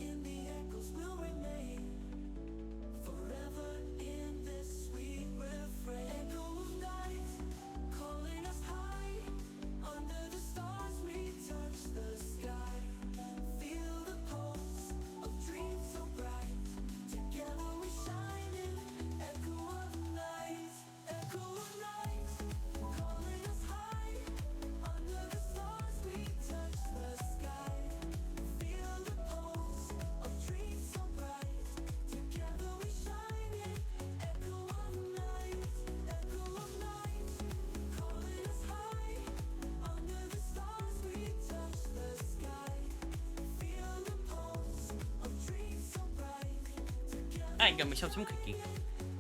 In the echoes will remain forever in this sweet refrain. Echo of night, calling us high. Under the stars we touch the sky. Feel the pulse of dreams so bright. Together we shine in echo of night. Echo of night, calling us high. Under the stars we touch the sky. Feel the pulse of dreams so bright. Together we shine in echo of night. Echo of night, calling us high. Under the stars we touch the sky. Feel the pulse of dreams so bright. I got myself some cookie.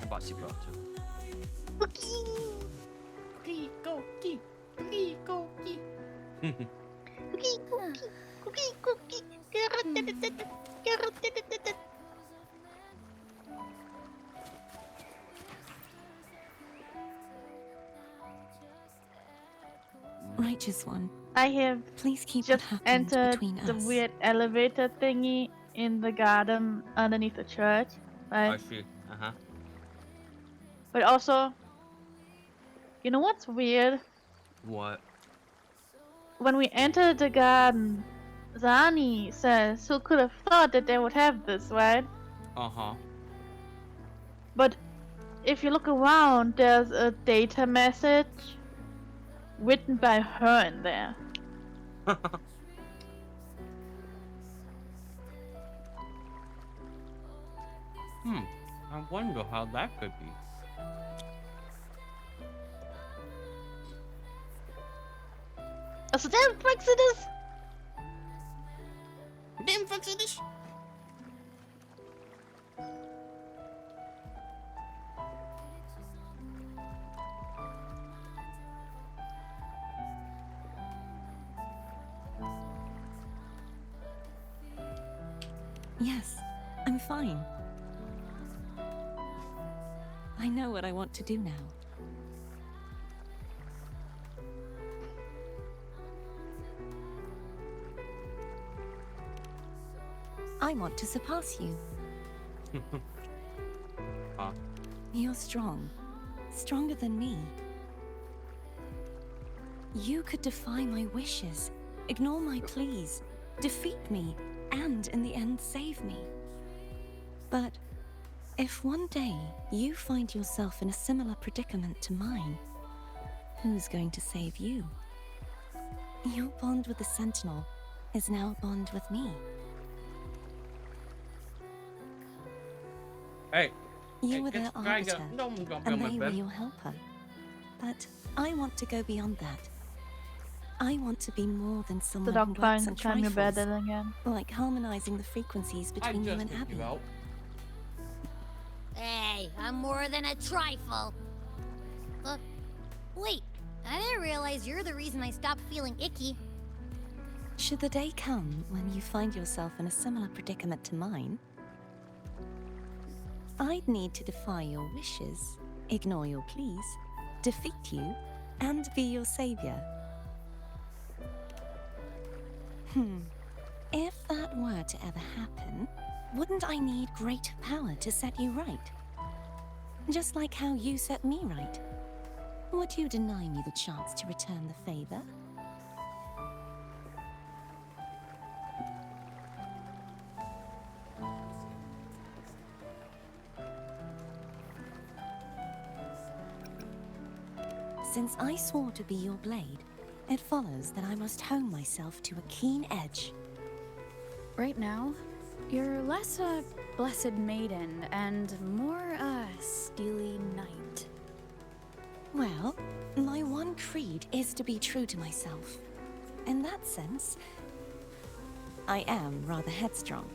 I bought super too. Cookie, cookie, cookie, cookie. Cookie, cookie, cookie, cookie. Righteous one, I have please keep just what happened entered between the us. weird elevator thingy in the garden underneath the church, I right? see. But also, you know what's weird? What? When we entered the garden, Zani says, "Who could have thought that they would have this, right?" But if you look around, there's a data message written by her in there. I wonder how that could be. Also, damn Exodus! Damn Exodus! Yes, I'm fine. I know what I want to do now. I want to surpass you. You're strong. Stronger than me. You could defy my wishes, ignore my pleas, defeat me, and in the end save me. But if one day you find yourself in a similar predicament to mine, who's going to save you? Your bond with the Sentinel is now a bond with me. Hey. You were their arbiter, and they were your helper. But I want to go beyond that. I want to be more than The someone dog who works finds on the time your bed trifles, again. like harmonizing the frequencies between you and Abby. Hey, I'm more than a trifle. Wait, I didn't realize you're the reason I stopped feeling icky. Should the day come when you find yourself in a similar predicament to mine, I'd need to defy your wishes, ignore your pleas, defeat you, and be your savior. If that were to ever happen, wouldn't I need great power to set you right? Just like how you set me right. Would you deny me the chance to return the favor? Since I swore to be your blade, it follows that I must hone myself to a keen edge. Right now, you're less a blessed maiden and more a steely knight. Well, my one creed is to be true to myself. In that sense, I am rather headstrong.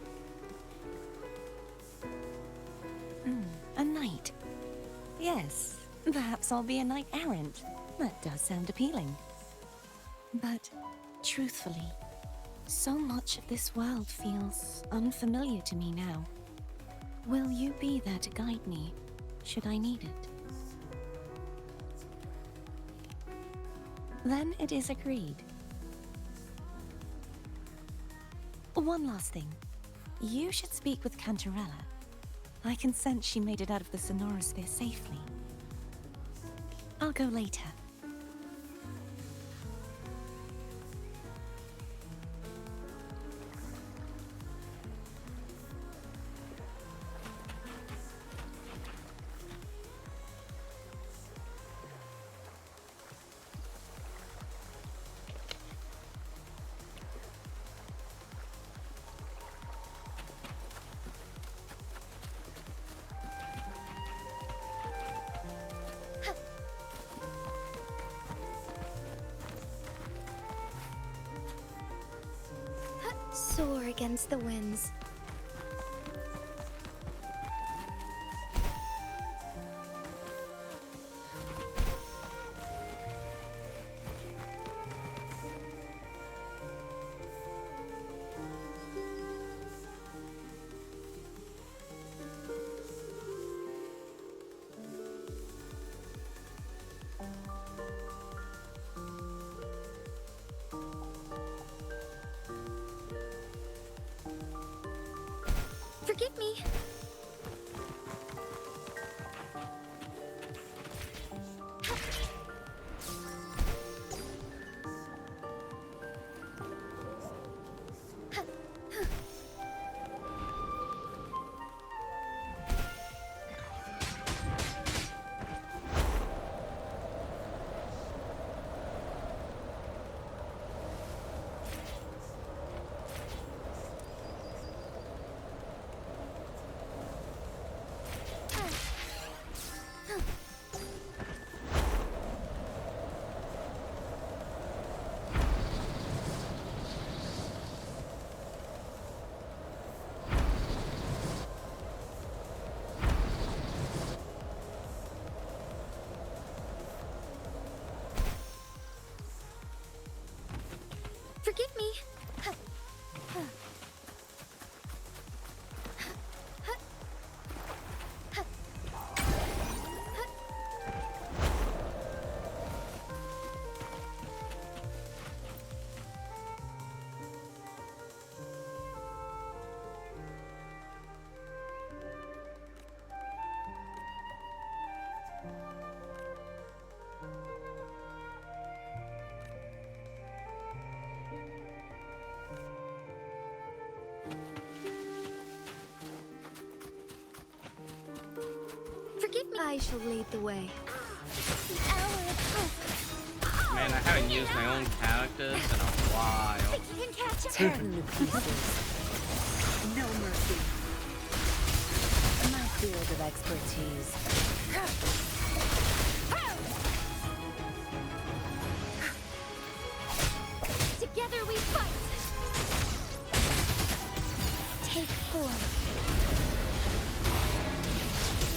A knight. Yes, perhaps I'll be a knight errant. That does sound appealing. But, truthfully, so much of this world feels unfamiliar to me now. Will you be there to guide me, should I need it? Then it is agreed. One last thing. You should speak with Cantarella. I can sense she made it out of the sonorosphere safely. I'll go later. Soar against the winds. Forgive me. Forgive me. Forgive me. I shall lead the way. Man, I haven't used my own characters in a while. Think you can catch it? Tear them to pieces. No mercy. My field of expertise. Together we fight. Take form.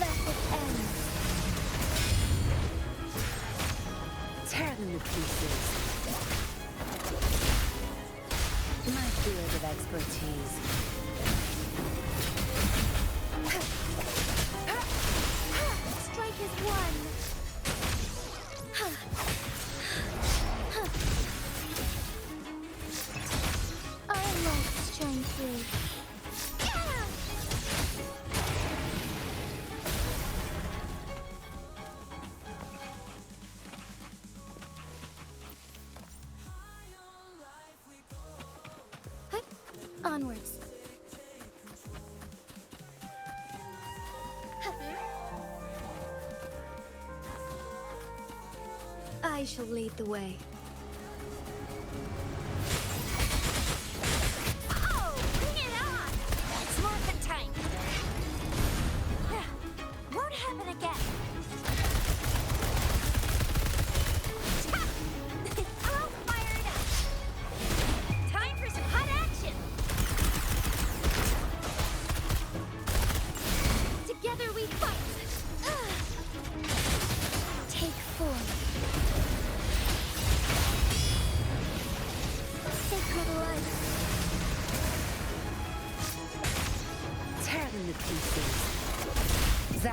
Let it end. Tear them to pieces. My field of expertise. Strike is one. I lost strength three. Onwards. I shall lead the way.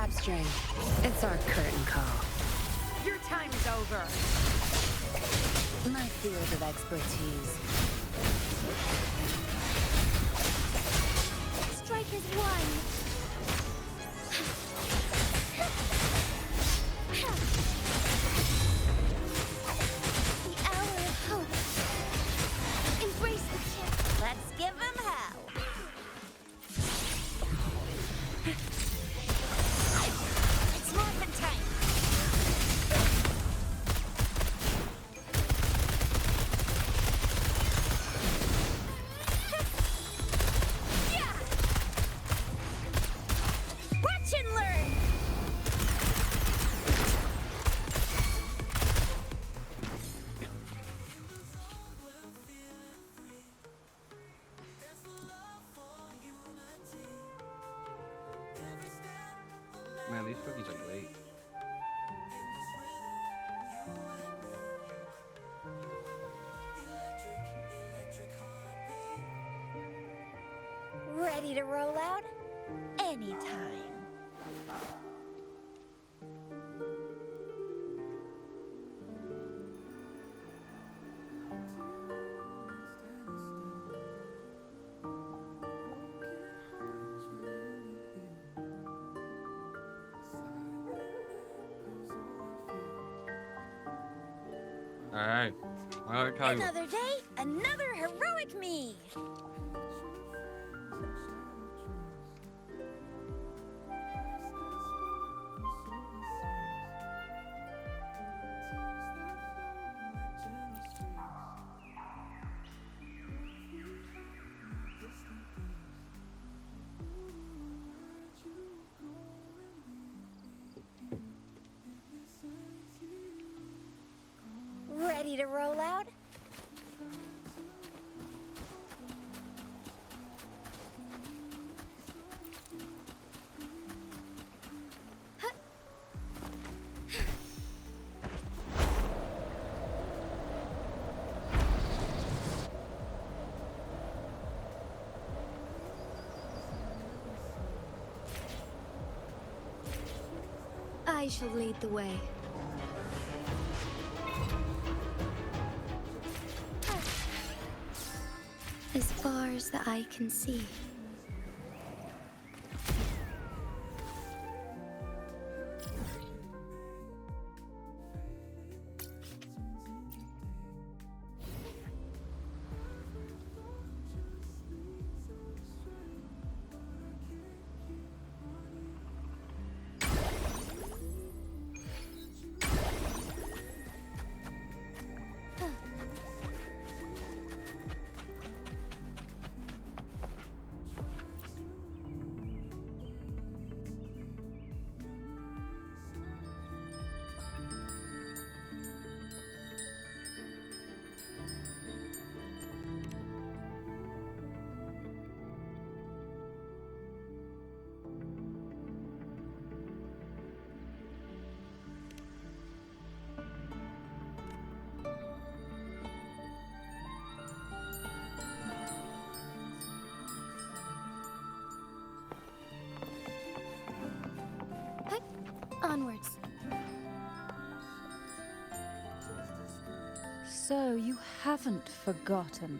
up, Stray. It's our curtain call. Your time is over. My field of expertise. Strikers won. The hour of hope. Embrace the chip. Let's give him hell. It's morphin' time. Watch and learn. Man, these cookies are great. Ready to roll out? Anytime. Alright. I like how you... Another day, another heroic me. Ready to roll out? I shall lead the way. As far as the eye can see. Onwards. So you haven't forgotten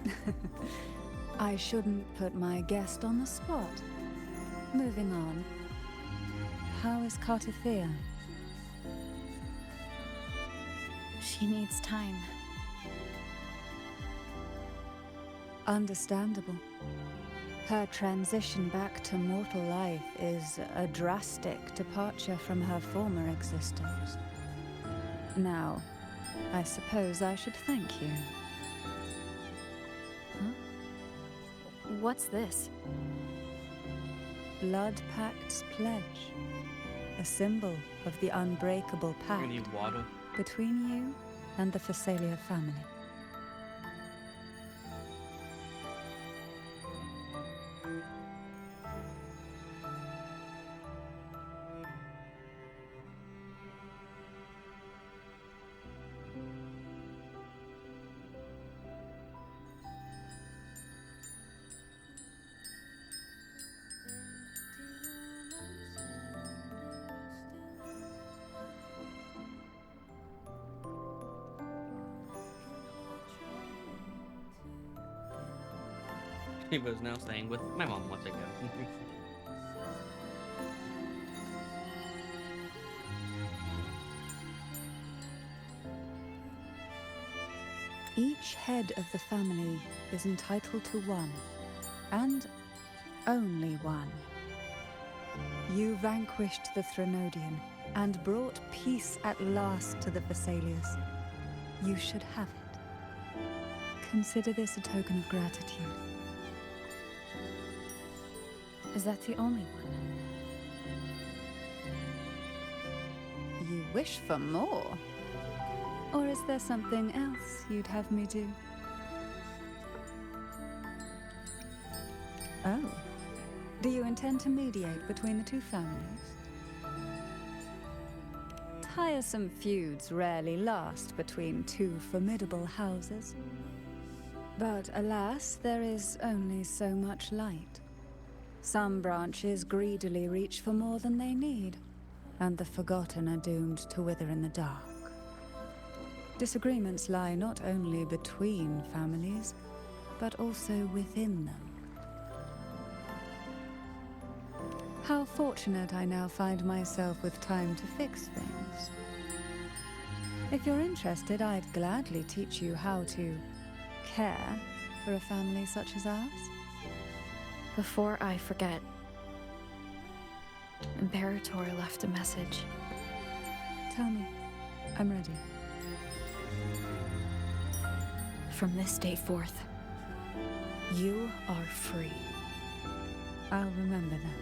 me. I shouldn't put my guest on the spot. Moving on. How is Cartithea? She needs time. Understandable. Her transition back to mortal life is a drastic departure from her former existence. Now, I suppose I should thank you. What's this? Blood Pact's pledge. A symbol of the unbreakable I pact need water. between you and the Phasalia family. He was now staying with my mom once again. Each head of the family is entitled to one, and only one. You vanquished the Threnodian and brought peace at last to the Thessalias. You should have it. Consider this a token of gratitude. Is that the only one? You wish for more? Or is there something else you'd have me do? Oh. Do you intend to mediate between the two families? Tiresome feuds rarely last between two formidable houses. But alas, there is only so much light. Some branches greedily reach for more than they need, and the forgotten are doomed to wither in the dark. Disagreements lie not only between families, but also within them. How fortunate I now find myself with time to fix things. If you're interested, I'd gladly teach you how to care for a family such as ours. Before I forget, Imperator left a message. Tell me. I'm ready. From this day forth, you are free. I'll remember that.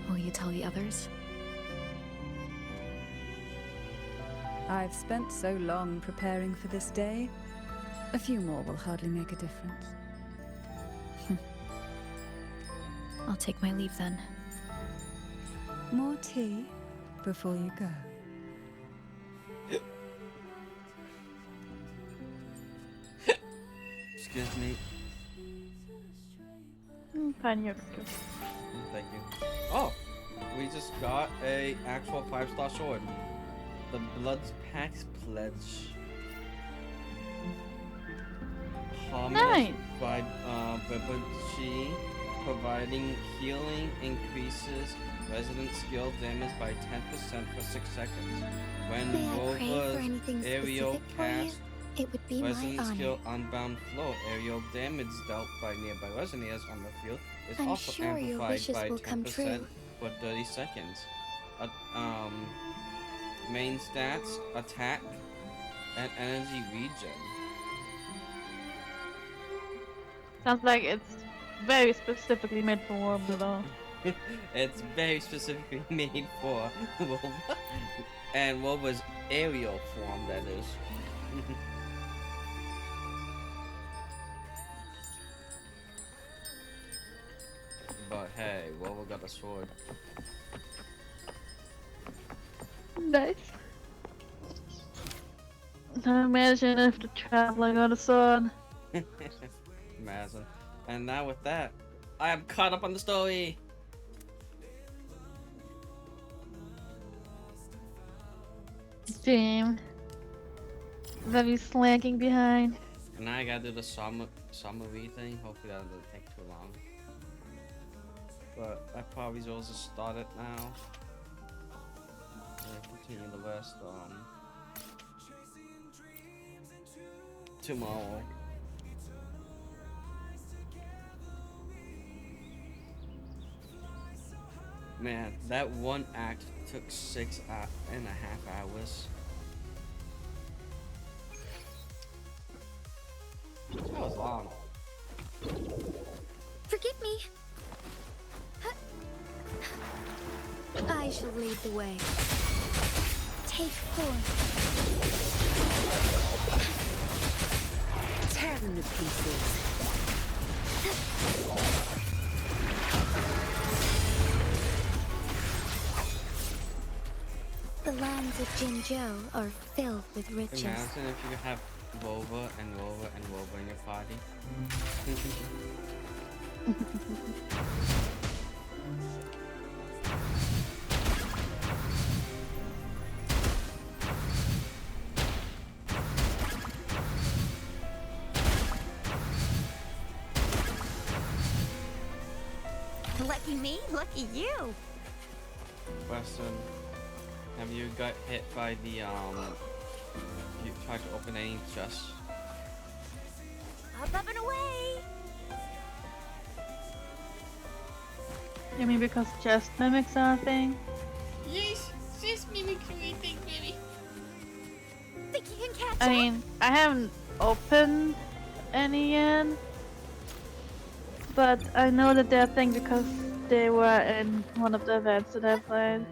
Will you tell the others? I've spent so long preparing for this day. A few more will hardly make a difference. I'll take my leave then. More tea before you go. Excuse me. Thank you. Thank you. Oh, we just got a actual 5-star sword. The Blood's Pact Pledge. Nice. By Vibrancy, providing healing increases resident skill damage by 10% for 6 seconds. When May I pray for Rova's anything aerial specific for you? cast It would be my resident honor. skill Unbound Flow, aerial damage dealt by nearby resonators on the field is I'm also sure your amplified wishes by will come 10% true. for 30 seconds. Main stats, attack, and energy regen. Sounds like it's very specifically made for Warblade though. It's very specifically made for Wova. And Wova's aerial form, that is. But hey, Wova got a sword. Nice. Imagine if the traveler got a sword. Imagine. And now with that, I am caught up on the story. Damn. Very slacking behind. And now I gotta do the summary thing. Hopefully that doesn't take too long. But I probably will just start it now. And continue the rest tomorrow. Man, that one act took 6.5 hours. That was long. Forgive me. I shall lead the way. Take form. Tear them to pieces. The lands of Jinzhou are filled with riches. Imagine if you have Wova and Wova and Wova in your party. Lucky me, lucky you. Question: have you got hit by the You tried to open any chests? Up and away. You mean because chest mimics are a thing? Yes, just mimics everything, baby. Think you can catch I up? mean, I haven't opened any yet, but I know that they're a thing because they were in one of the events that I played.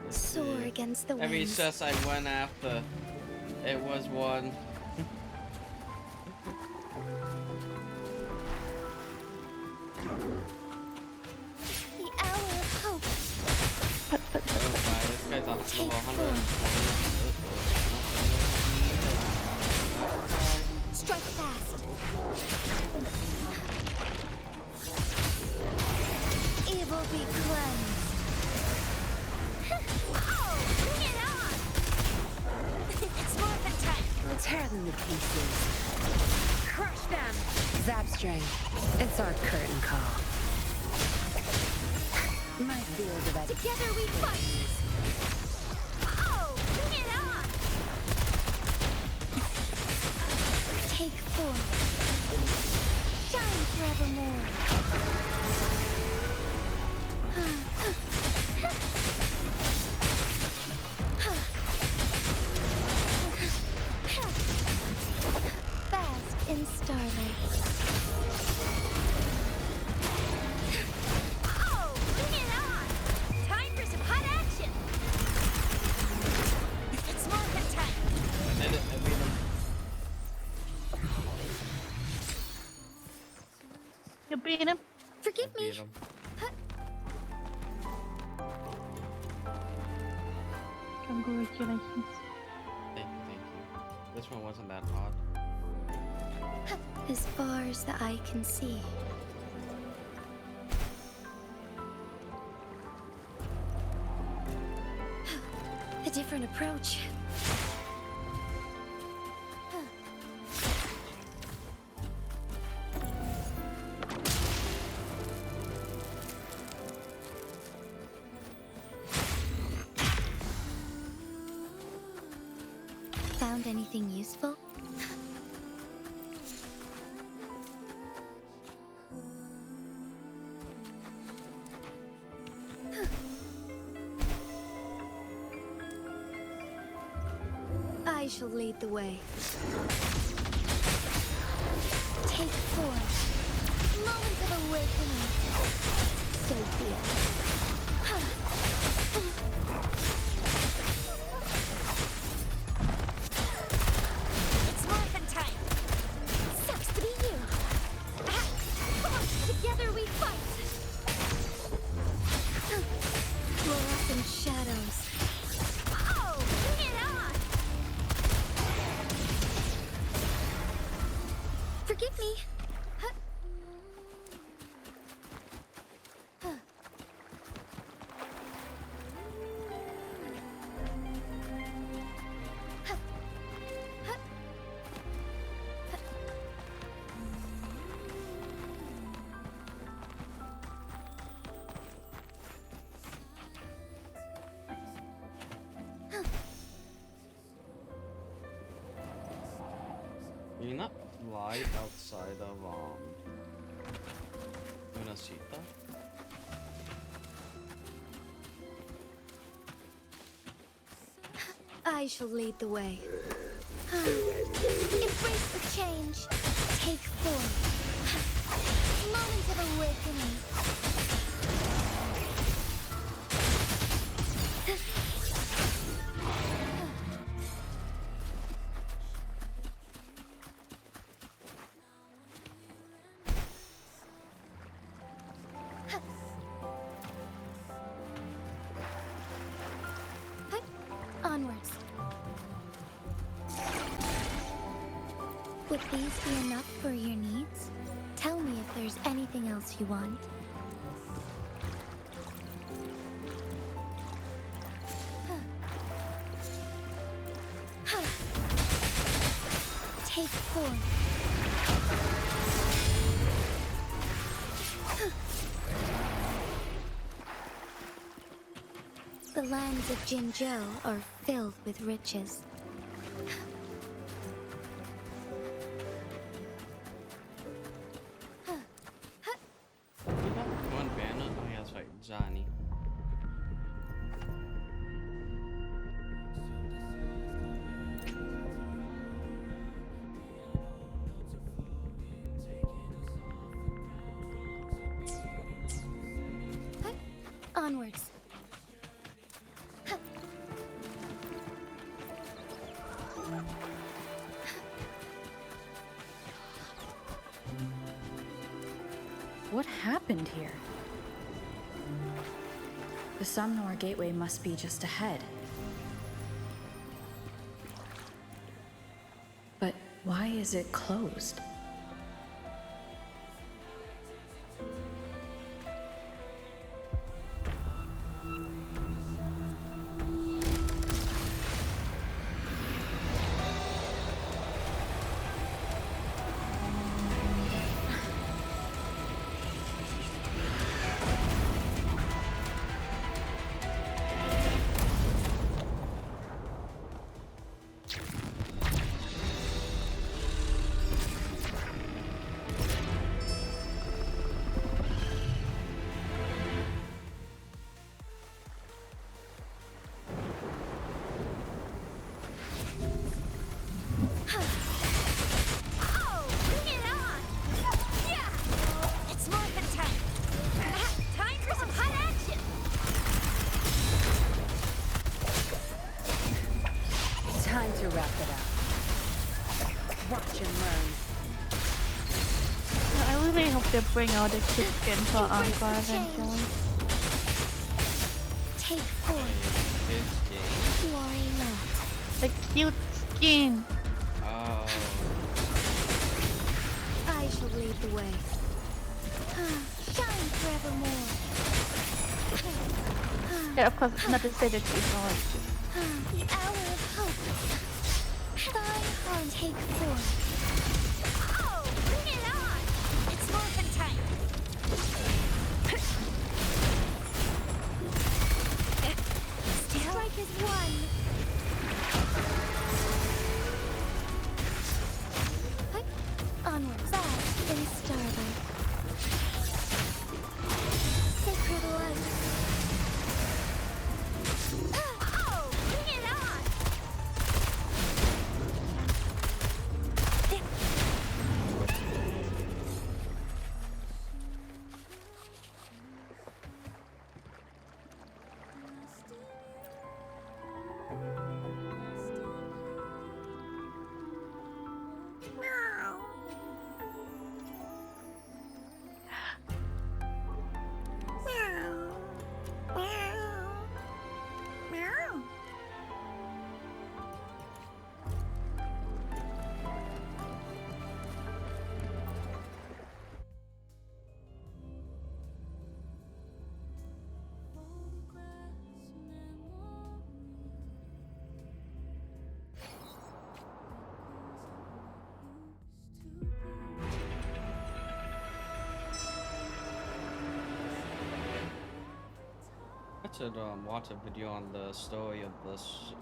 Soar against the Every winds. chest I went after, it was one. The hour of hope. Oh my, this guy's on level 100. Strike fast. Evil be cleansed. Oh, bring it on! It's more than time. Let's tear them to pieces. Crush them. Zapstring. It's our curtain call. My field of Together we fight. Oh, bring it on! Take form. Shine forevermore. Bask in starlight. Oh, bring it on! Time for some hot action! It's more than time. I did it, I beat him. You beat him? Forgive I beat him. Congratulations. Thank you, thank you. This one wasn't that hard. As far as the eye can see. A different approach. Found anything useful? I shall lead the way. Take form. Moment of awakening. So be it's more than time. Sucks to be you. Come on, together we fight. Fluorescent shadows. Oh, bring it on! Forgive me. You're not right outside of Unasita? I shall lead the way. Embrace the change. Take form. Moment of awakening. Onwards. Would these be enough for your needs? Tell me if there's anything else you want. Take form. The lands of Jinzhou are filled with riches. One banner? Oh yeah, that's right, Johnny. Onwards. What happened here? The Somnor Gateway must be just ahead. But why is it closed? Time to wrap it up. Watch and learn. I really hope they bring out the kid skin for Angra eventually. Take form. Worry not. The cute skin. Oh. I shall lead the way. Shine forevermore. Yeah, of course, it's not to say that she's not. The hour of hope. Thine heart take form. Oh, bring it on! It's morphin' time. Strike is one. Onwards, fast in starlight. Sacred light. Oh, bring it on! I should watch a video on the story of this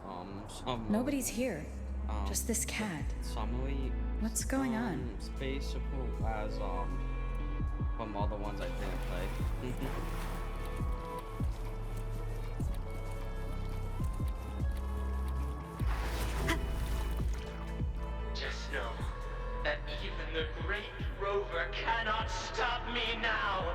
some Nobody's here. Just this cat. summary What's going on? space support as from all the ones I didn't play. Just know that even the great rover cannot stop me now.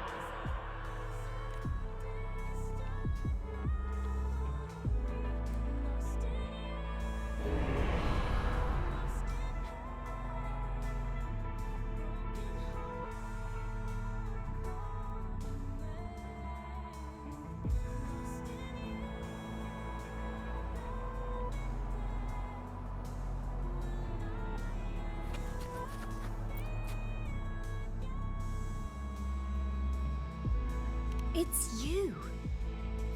It's you.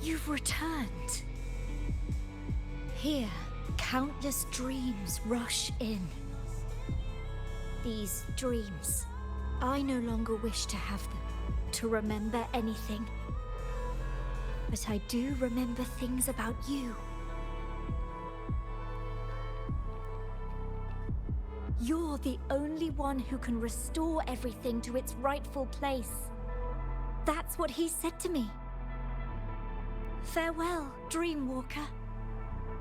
You've returned. Here, countless dreams rush in. These dreams, I no longer wish to have them, to remember anything. but I do remember things about you. You're the only one who can restore everything to its rightful place. That's what he said to me. Farewell, Dreamwalker.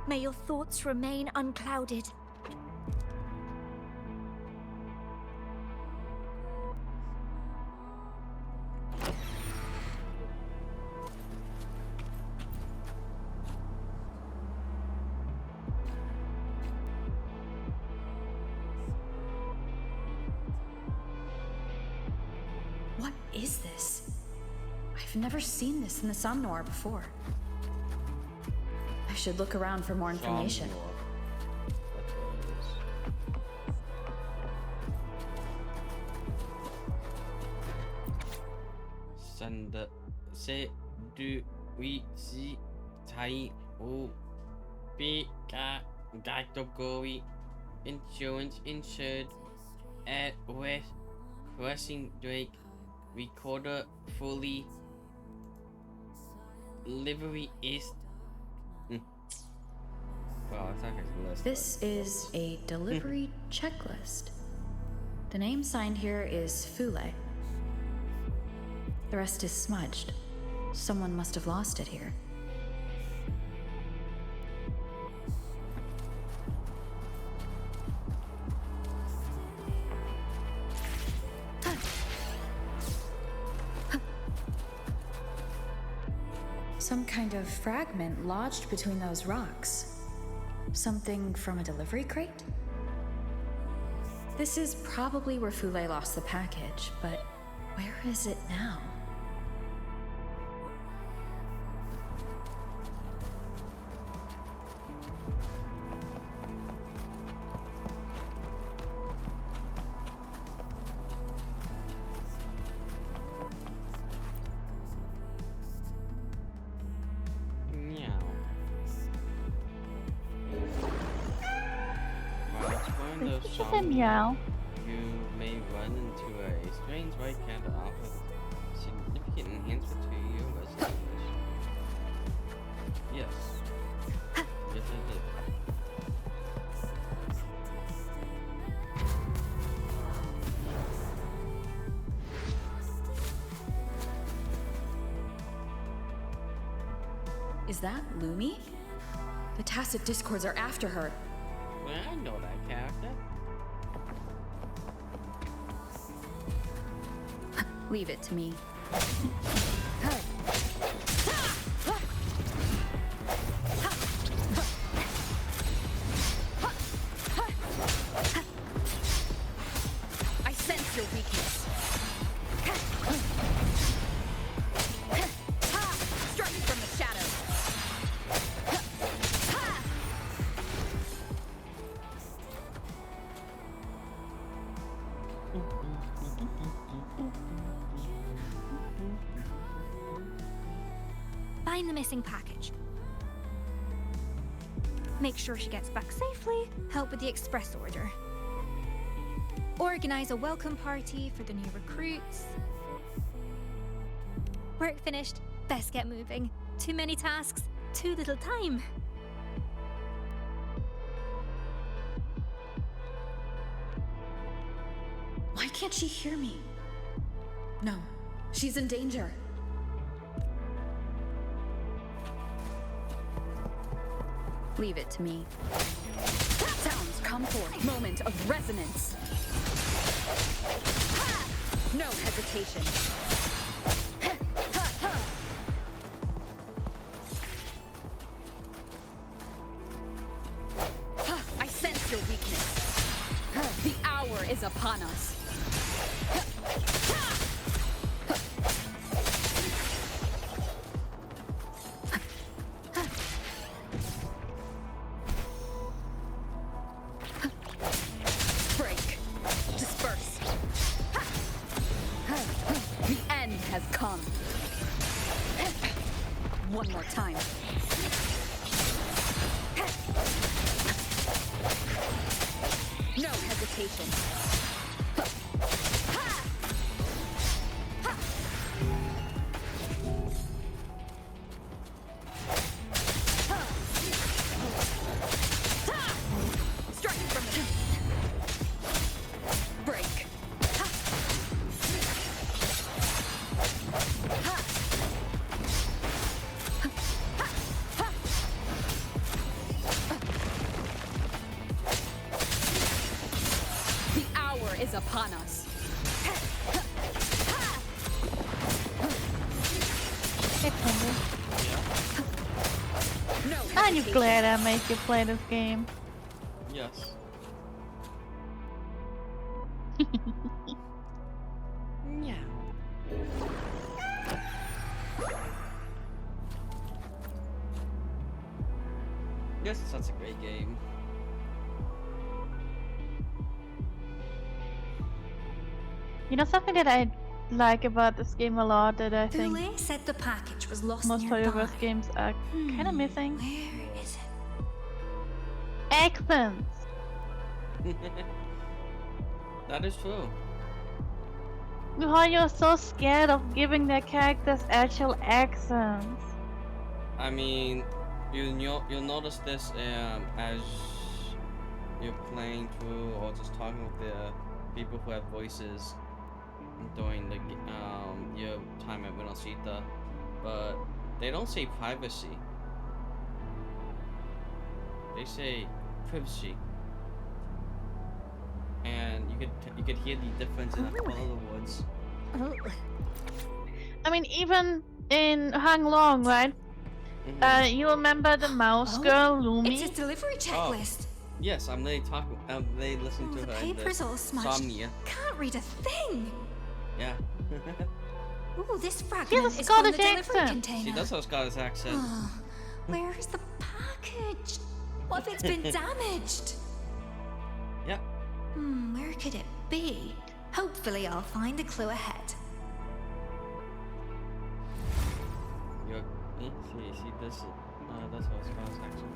May your thoughts remain unclouded. What is this? I've never seen this in the Somnor before. I should look around for more information. Send se du we si tai o be ga goi insurance insured at Western Drake recorder fully livery is Wow, it's like a list. This is a delivery checklist. The name signed here is Fule. The rest is smudged. Someone must have lost it here. Some kind of fragment lodged between those rocks. Something from a delivery crate? This is probably where Fule lost the package, but where is it now? Just a meow. You may run into a strange white cat that offers significant enhancement to your resident English. Yes. Yes, I did. Is that Lumi? The Tacit Discords are after her. Well, I know that character. Leave it to me. I sense your weakness. Strike from the shadows. Find the missing package. Make sure she gets back safely. Help with the express order. Organize a welcome party for the new recruits. Work finished. Best get moving. Too many tasks, too little time. Why can't she hear me? No, she's in danger. Leave it to me. Sounds come forth. Moment of resonance. No hesitation. I sense your weakness. The hour is upon us. Break. Disperse. The end has come. One more time. No hesitation. you glad I made you play this game? Yes. Yes, it's such a great game. You know something that I like about this game a lot that I think Thule said the package was lost most nearby. Hoyoverse games are kind of missing. Where is it? Accents! That is true. How you're so scared of giving their characters actual accents. I mean, you'll notice this as you're playing through or just talking with the people who have voices during the your time at Winnosita, but they don't say privacy. They say privacy, and you could hear the difference in all of the words. I mean, even in Hang Long, right? You remember the mouse girl, Lumi? It's a delivery checklist. Yes, I'm really talking. They listen to The her. paper's all smudged. Somnia. Can't read a thing. Yeah. Ooh, this She fragment has a is from the Scottish delivery accent. container. She does have a Scottish accent. Oh, where's the package? What if it's been damaged? Yeah. Where could it be? Hopefully I'll find a clue ahead. She does that's her Scottish accent.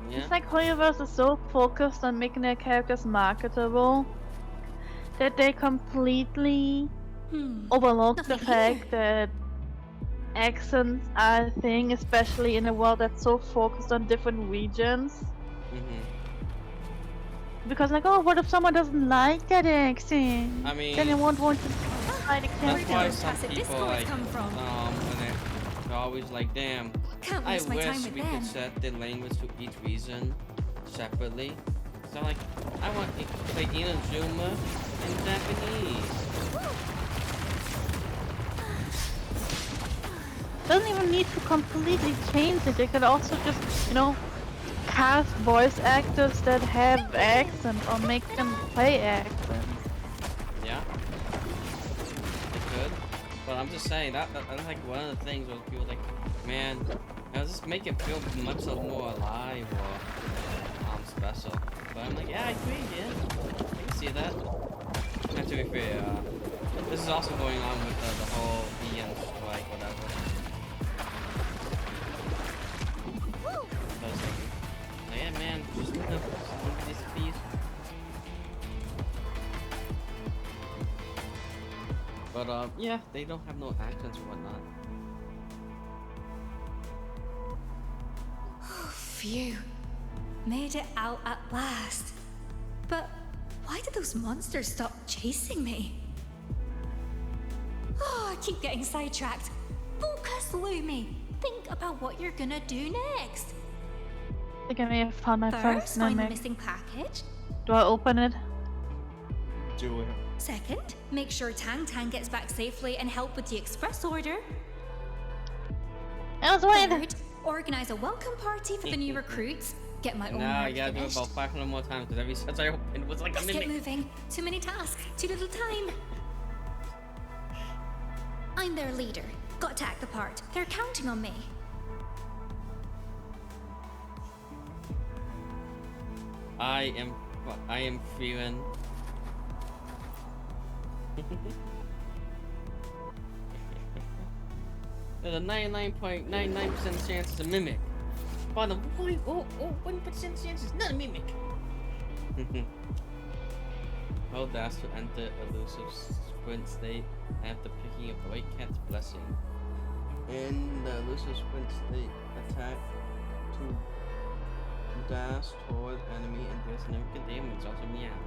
Yeah. It's like Hoyoverse is so focused on making their characters marketable that they completely overlook the fact that accents are a thing, especially in a world that's so focused on different regions. Because like, oh, what if someone doesn't like that accent? I mean, then they won't want to buy the that's character. why some people like when they're always like, damn, Can't I waste my time wish with we them. could set the language to each region separately. So like, I want to play Inazuma in Japanese. Doesn't even need to completely change it. They could also just, you know, cast voice actors that have accents or make them play accents. Yeah. They could. But I'm just saying that's like one of the things where people like, man, just make it feel much more alive or special. But I'm like, yeah, I agree, yeah. I can see that. And to be fair, this is also going on with the whole BN strike, whatever. I was thinking, like, yeah, man, just look at this piece. But yeah, they don't have no accents or whatnot. Phew. Made it out at last. But why did those monsters stop chasing me? Oh, I keep getting sidetracked. Focus, Lumi. Think about what you're gonna do next. I think I may have found my first Find the mimic. missing package. Do I open it? Do it. Second, make sure Tang Tang gets back safely and help with the express order. Third, organize a welcome party for the new recruits. Get my own Nah, work you gotta do it finished. about 500 more times because every since I opened it was like Let's a get mimic. moving. Too many tasks, too little time. I'm their leader. Got to act the part. They're counting on me. I am feeling. There's a 99.99% chance it's a mimic. But a 1% chance it's not a mimic. Hold dash to enter elusive sprint state after picking up the white cat's blessing. In the elusive sprint state, attack to dash toward enemy and deal significant damage. Also meow.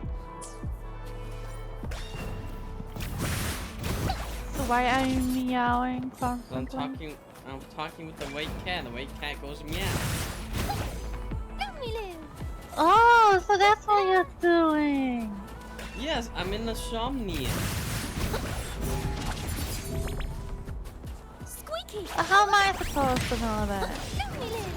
So why are you meowing constantly? I'm talking with the white cat. The white cat goes meow. Oh, so that's what you're doing. Yes, I'm in the Somnia. Squeaky! How am I supposed to know that? feeling.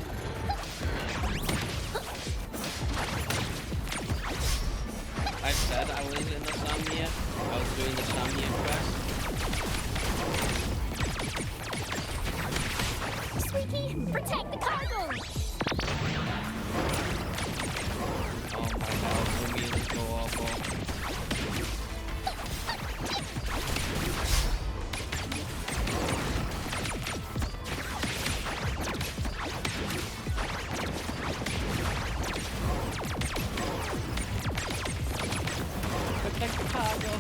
I said I was in the Somnia. I was doing the Somnia quest. Squeaky, protect the cargo. Oh my god, Lumi is so awful. Protect the cargo.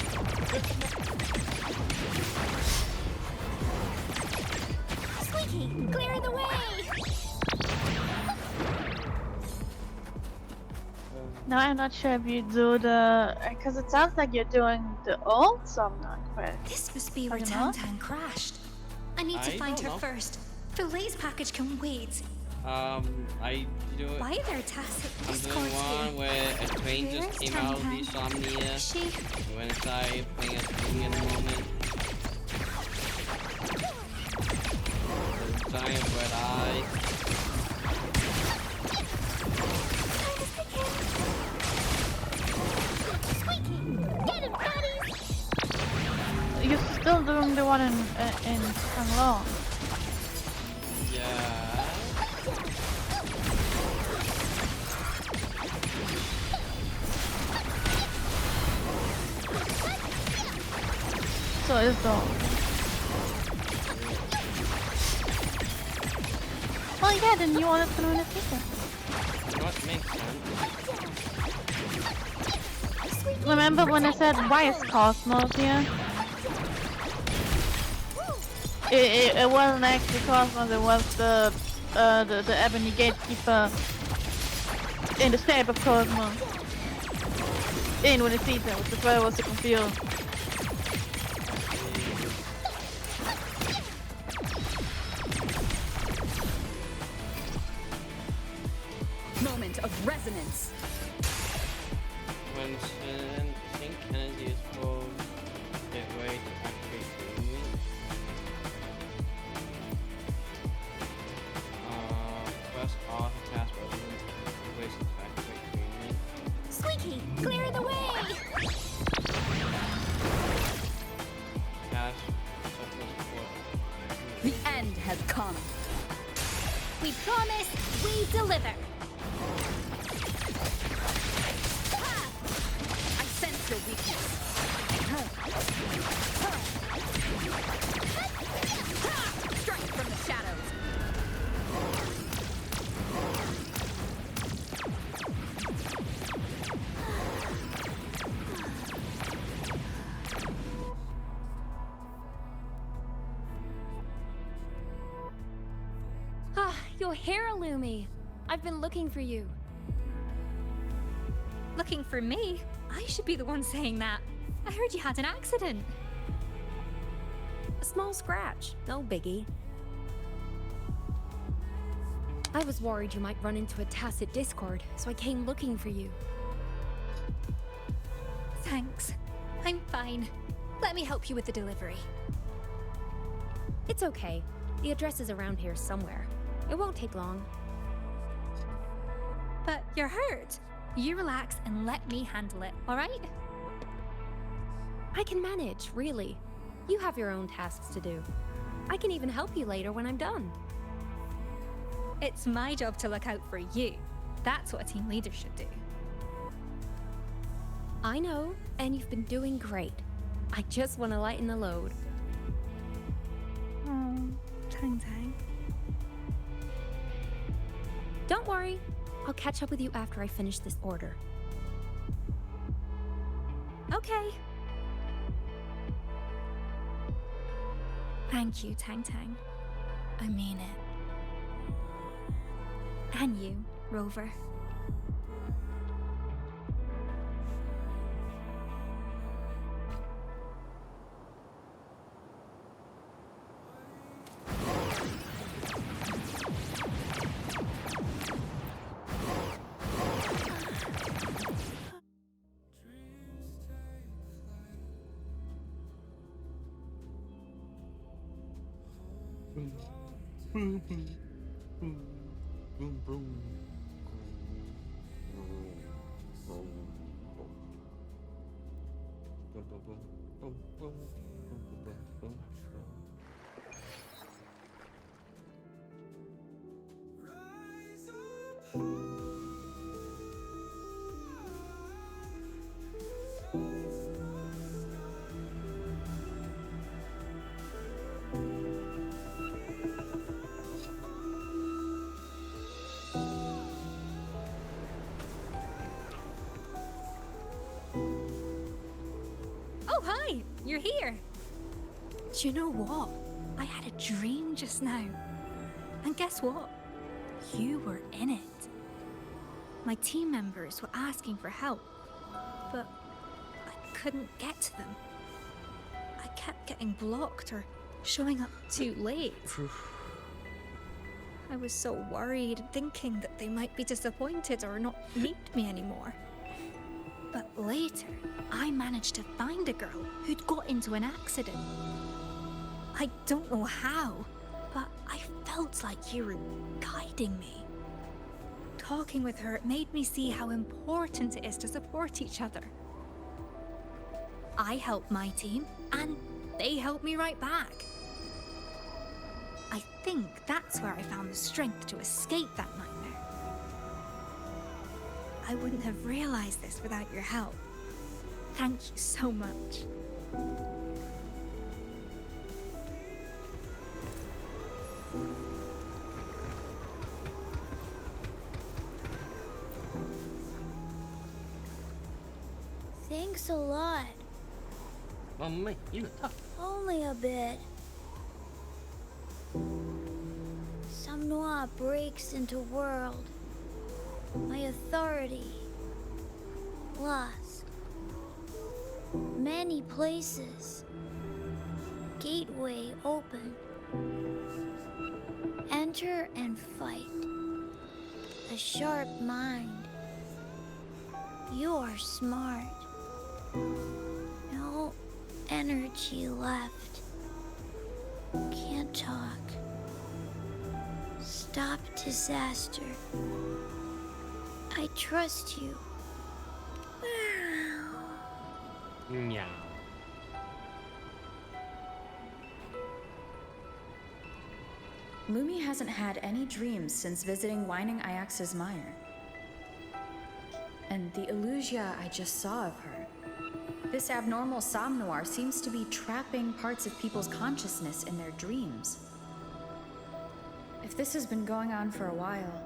Squeaky, clear the way. Now I'm not sure if you do the, because it sounds like you're doing the old Somnot quest. This must be I where don't Tang know. Tang crashed. I need to I find don't her know. first. Philet's package can wait. I do it. Why there tacit I'm doing discords one here? where a train Where just is came Tang out of the Tang? Somnia. She... When I playing as King at the moment. The giant red eye. Squeaky, get him, buddies. You're still doing the one in Long. Yeah. So it's the. Oh yeah, then you wanted to do in the future. What makes sense? Remember when I said why is Cosmos here? It wasn't actually Cosmos, it was the Ebony Gatekeeper in the shape of Cosmos. In with the season, which is why I was so confused. Moment of resonance. When St. Kennedy is closed, get ready to activate the movie. Press R to cast resonance. Waste to activate the movie. Squeaky, clear the way. Cast support support. The end has come. We promise, we deliver. I sense your weakness. Strike from the shadows. Ah, you're here, Lumi. I've been looking for you. Looking for me? I should be the one saying that. I heard you had an accident. A small scratch, no biggie. I was worried you might run into a tacit discord, so I came looking for you. Thanks. I'm fine. Let me help you with the delivery. It's okay. The address is around here somewhere. It won't take long. But you're hurt. You relax and let me handle it, alright? I can manage, really. You have your own tasks to do. I can even help you later when I'm done. It's my job to look out for you. That's what a team leader should do. I know, and you've been doing great. I just want to lighten the load. Oh, Tang Tang. Don't worry. I'll catch up with you after I finish this order. Okay. Thank you, Tang Tang. I mean it. And you, Rover. Boom, boom. Boom, boom, boom. Boom, boom, boom, boom, boom, boom, boom, boom, boom. Oh, hi! You're here! Do you know what? I had a dream just now. And guess what? You were in it. My team members were asking for help, but I couldn't get to them. I kept getting blocked or showing up too late. I was so worried, thinking that they might be disappointed or not need me anymore. But later, I managed to find a girl who'd got into an accident. I don't know how, but I felt like you were guiding me. Talking with her made me see how important it is to support each other. I helped my team, and they helped me right back. I think that's where I found the strength to escape that nightmare. I wouldn't have realized this without your help. Thank you so much. Thanks a lot. Mami, yun na. Only a bit. Some noir breaks into world. My authority lost. Many places. Gateway open. Enter and fight. A sharp mind. You are smart. No energy left. Can't talk. Stop disaster. I trust you. Meow. Lumi hasn't had any dreams since visiting Whining Iax's mire. And the illusia I just saw of her. This abnormal somnoir seems to be trapping parts of people's consciousness in their dreams. If this has been going on for a while,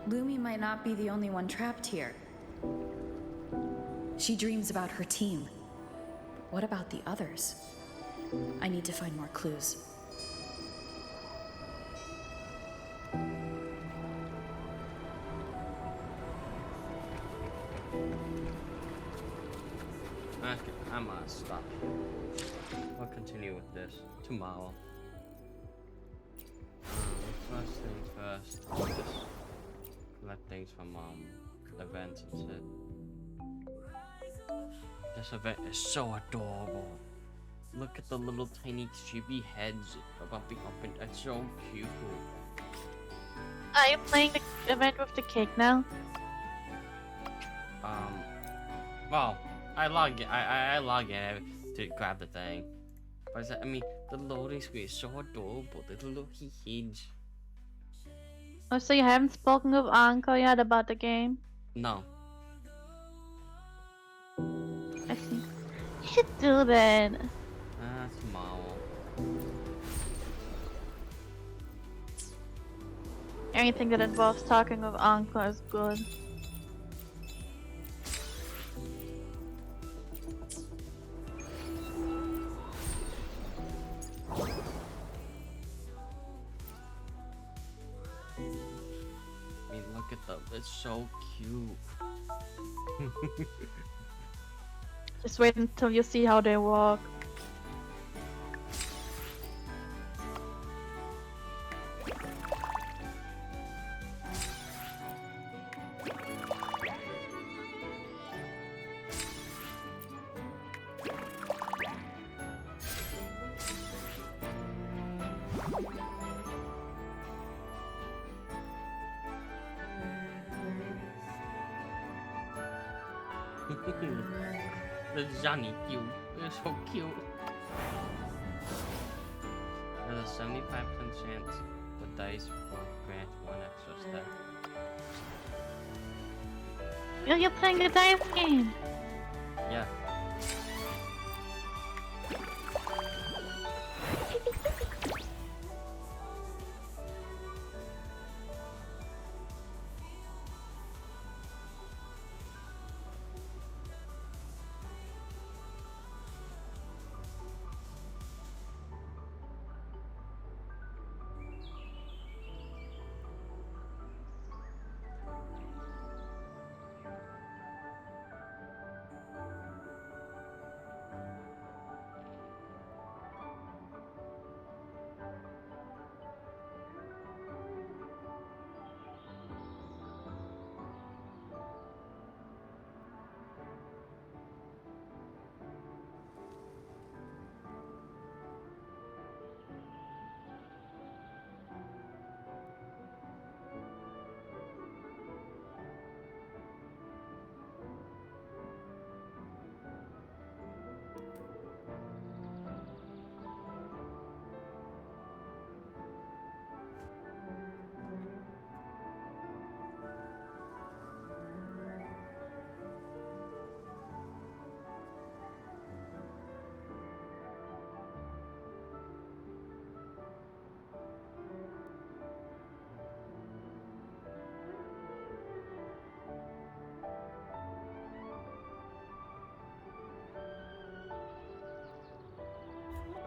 Lumi might not be the only one trapped here. She dreams about her team. What about the others? I need to find more clues. Okay, I'm gonna stop. I'll continue with this tomorrow. First things first, I'll just collect things from events and shit. This event is so adorable. Look at the little tiny chibi heads bumping up and it's so cute. Are you playing the event with the cake now? Well, I log in to grab the thing. But I mean, the loading screen is so adorable. The little heads. Oh, so you haven't spoken with Anko yet about the game? No. I see. You should do that. Tomorrow. Anything that involves talking with Anko is good. I mean, look at them. It's so cute. Just wait until you see how they walk. The Johnny cute. They're so cute. There's a 75% chance the dice will grant one extra step. You're playing a dice game. Yeah.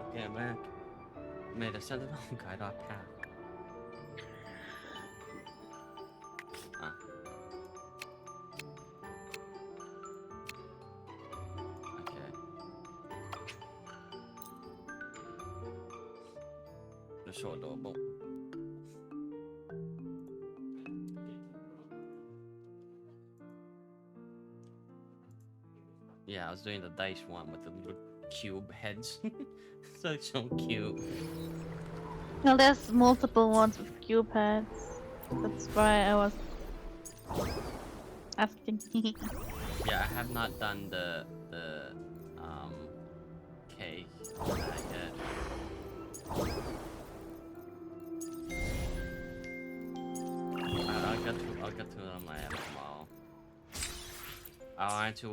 Okay, man. Made a sentinel guide our path. Ah. Okay. They're so adorable. Yeah, I was doing the dice one with the little cube heads. So cute. Well, there's multiple ones with cube heads. That's why I was asking. Yeah, I have not done the cake yet. I'll get to it on my end tomorrow. I wanted to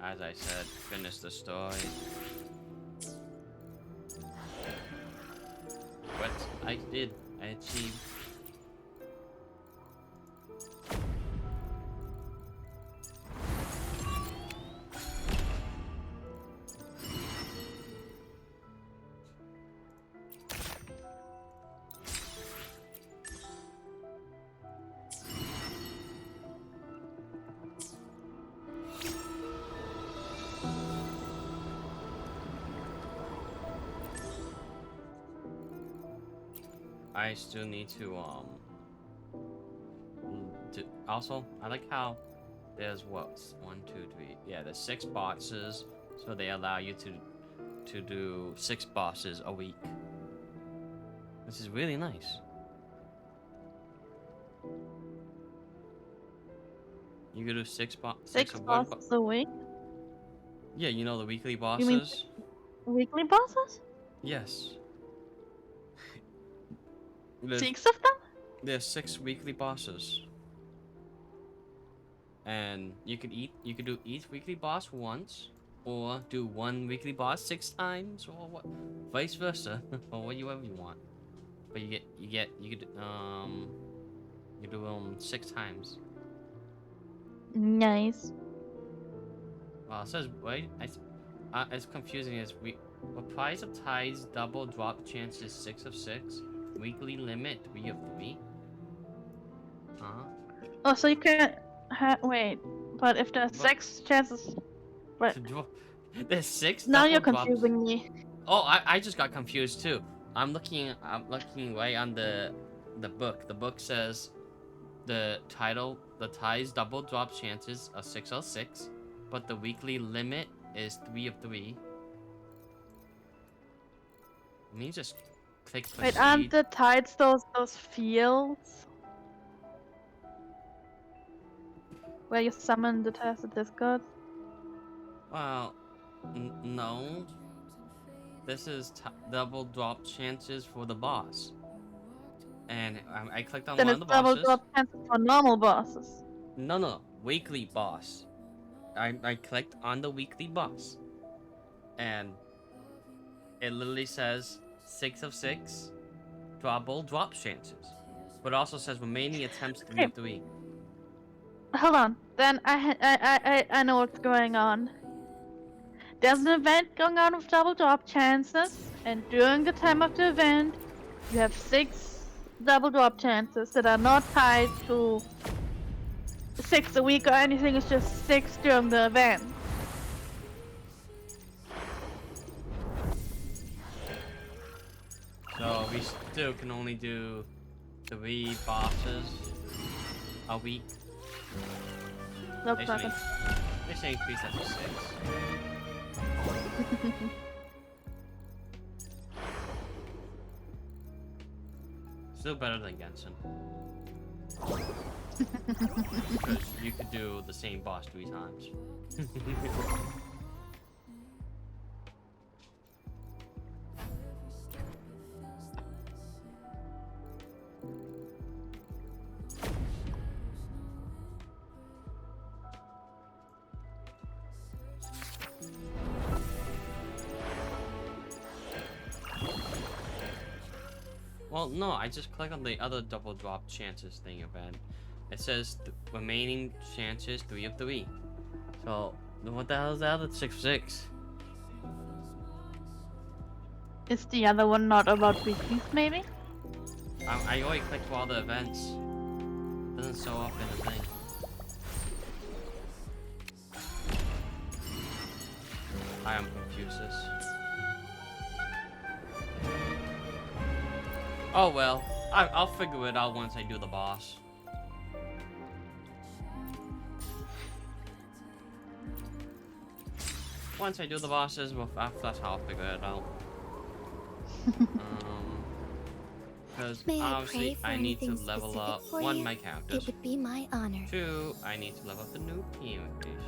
as I said, finish the story. But I did. I achieved. I still need to also I like how there's what 1, 2, 3, yeah, there's 6 boxes, so they allow you to do 6 bosses a week. This is really nice. You can do 6 bosses a week? Yeah, you know the weekly bosses? Weekly bosses? Yes. 6 of them? There's 6 weekly bosses. And you could do each weekly boss once, or do 1 weekly boss 6 times, or what, vice versa, or whatever you want. But you could do them 6 times. Nice. Well, it says wait, it's confusing. The price of ties double drop chances 6 of 6. Weekly limit 3 of 3. Huh? Oh, so you can wait, but if there's 6 chances, but there's 6. Now you're double confusing drops. me. Oh, I just got confused too. I'm looking right on the book. The book says the ties double drop chances are 6 of 6, but the weekly limit is 3 of 3. Let me just click proceed. Wait, aren't the tides those fields? Where you summon the Tacit Discord? Well, no. This is double drop chances for the boss. And I clicked on Then one it's of the double bosses. drop chances for normal bosses. No. Weekly boss. I clicked on the weekly boss. And it literally says 6 of 6 double drop chances. But it also says remaining attempts 3 of 3. Hold on. Then I know what's going on. There's an event going on with double drop chances, and during the time of the event, you have 6 double drop chances that are not tied to 6 a week or anything. It's just 6 during the event. So we still can only do 3 bosses a week. Nope, They fucking. should increase that to 6. Still better than Genshin. Because you could do the same boss 3 times. Well, no, I just click on the other double drop chances thing event. It says remaining chances 3 of 3. So, what the hell is the other 6 of 6? Is the other one not about weeklies, maybe? I already clicked for all the events. Doesn't show up in the thing. I am Confucius. Oh well, I'll figure it out once I do the boss. Once I do the bosses, well, that's how I'll figure it out. Because obviously I need to level up one my characters. It would be my honor. 2, I need to level up the new characters.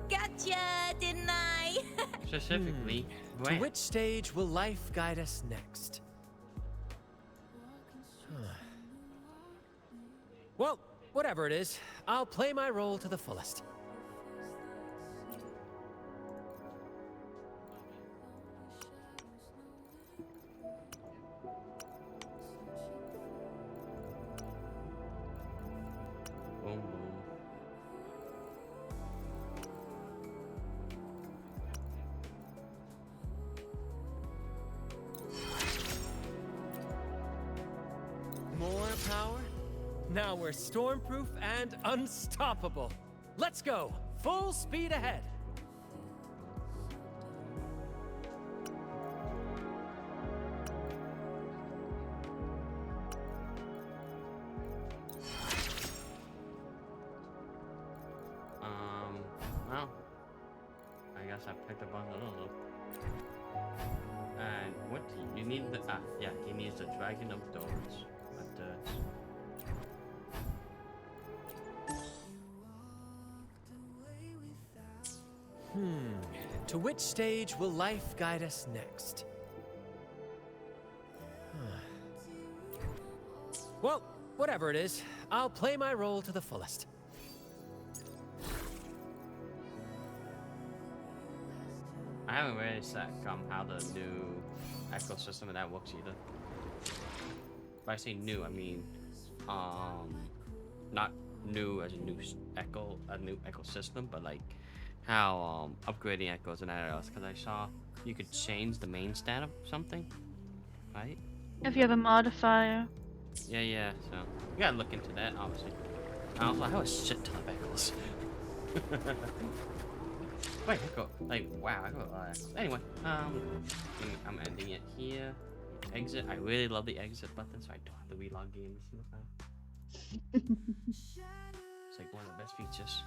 Gotcha, didn't I? Specifically, To Grant. which stage will life guide us next? Well, whatever it is, I'll play my role to the fullest. Boom, boom. More power? Now we're stormproof and unstoppable. Let's go! Full speed ahead! Well, I guess I picked up on a little. And what do you need? The yeah, he needs the Dragon of Doors. But To which stage will life guide us next? Well, whatever it is, I'll play my role to the fullest. I haven't really set how the new ecosystem of that works either. By I say new, I mean not new as a new ecosystem, but like how upgrading echoes and that else. Because I saw you could change the main stat of something, right? If you have a modifier. Yeah. So you gotta look into that, obviously. I also have a shit ton of echoes. Wait, echo. Like, wow, echo. Anyway, I'm ending it here. Exit. I really love the exit button, so I don't have to relog games. It's like one of the best features.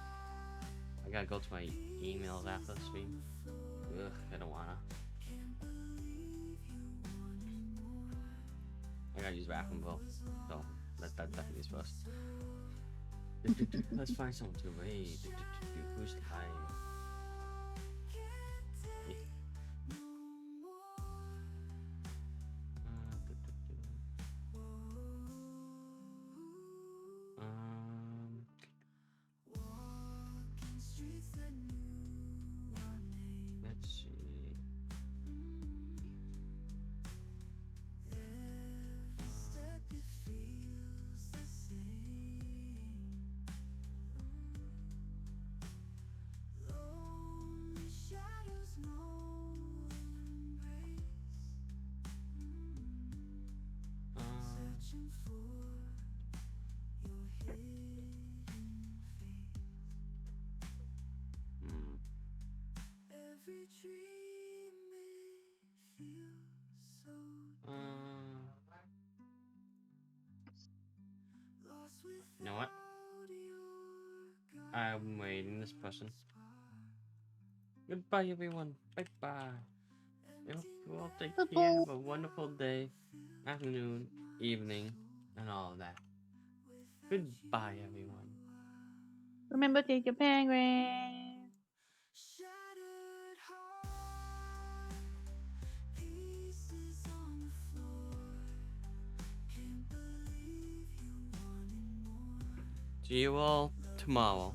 I gotta go to my emails after the stream. Ugh, I don't wanna. I gotta use bathroom both, so that definitely is first. Let's find someone to raid. Who's lying? Um, let's see. You know what? I'm waiting this person. Goodbye, everyone. Bye bye. I hope you all take care. Have a wonderful day, afternoon, evening, and all of that. Goodbye, everyone. Remember, take your penguin. See you all tomorrow.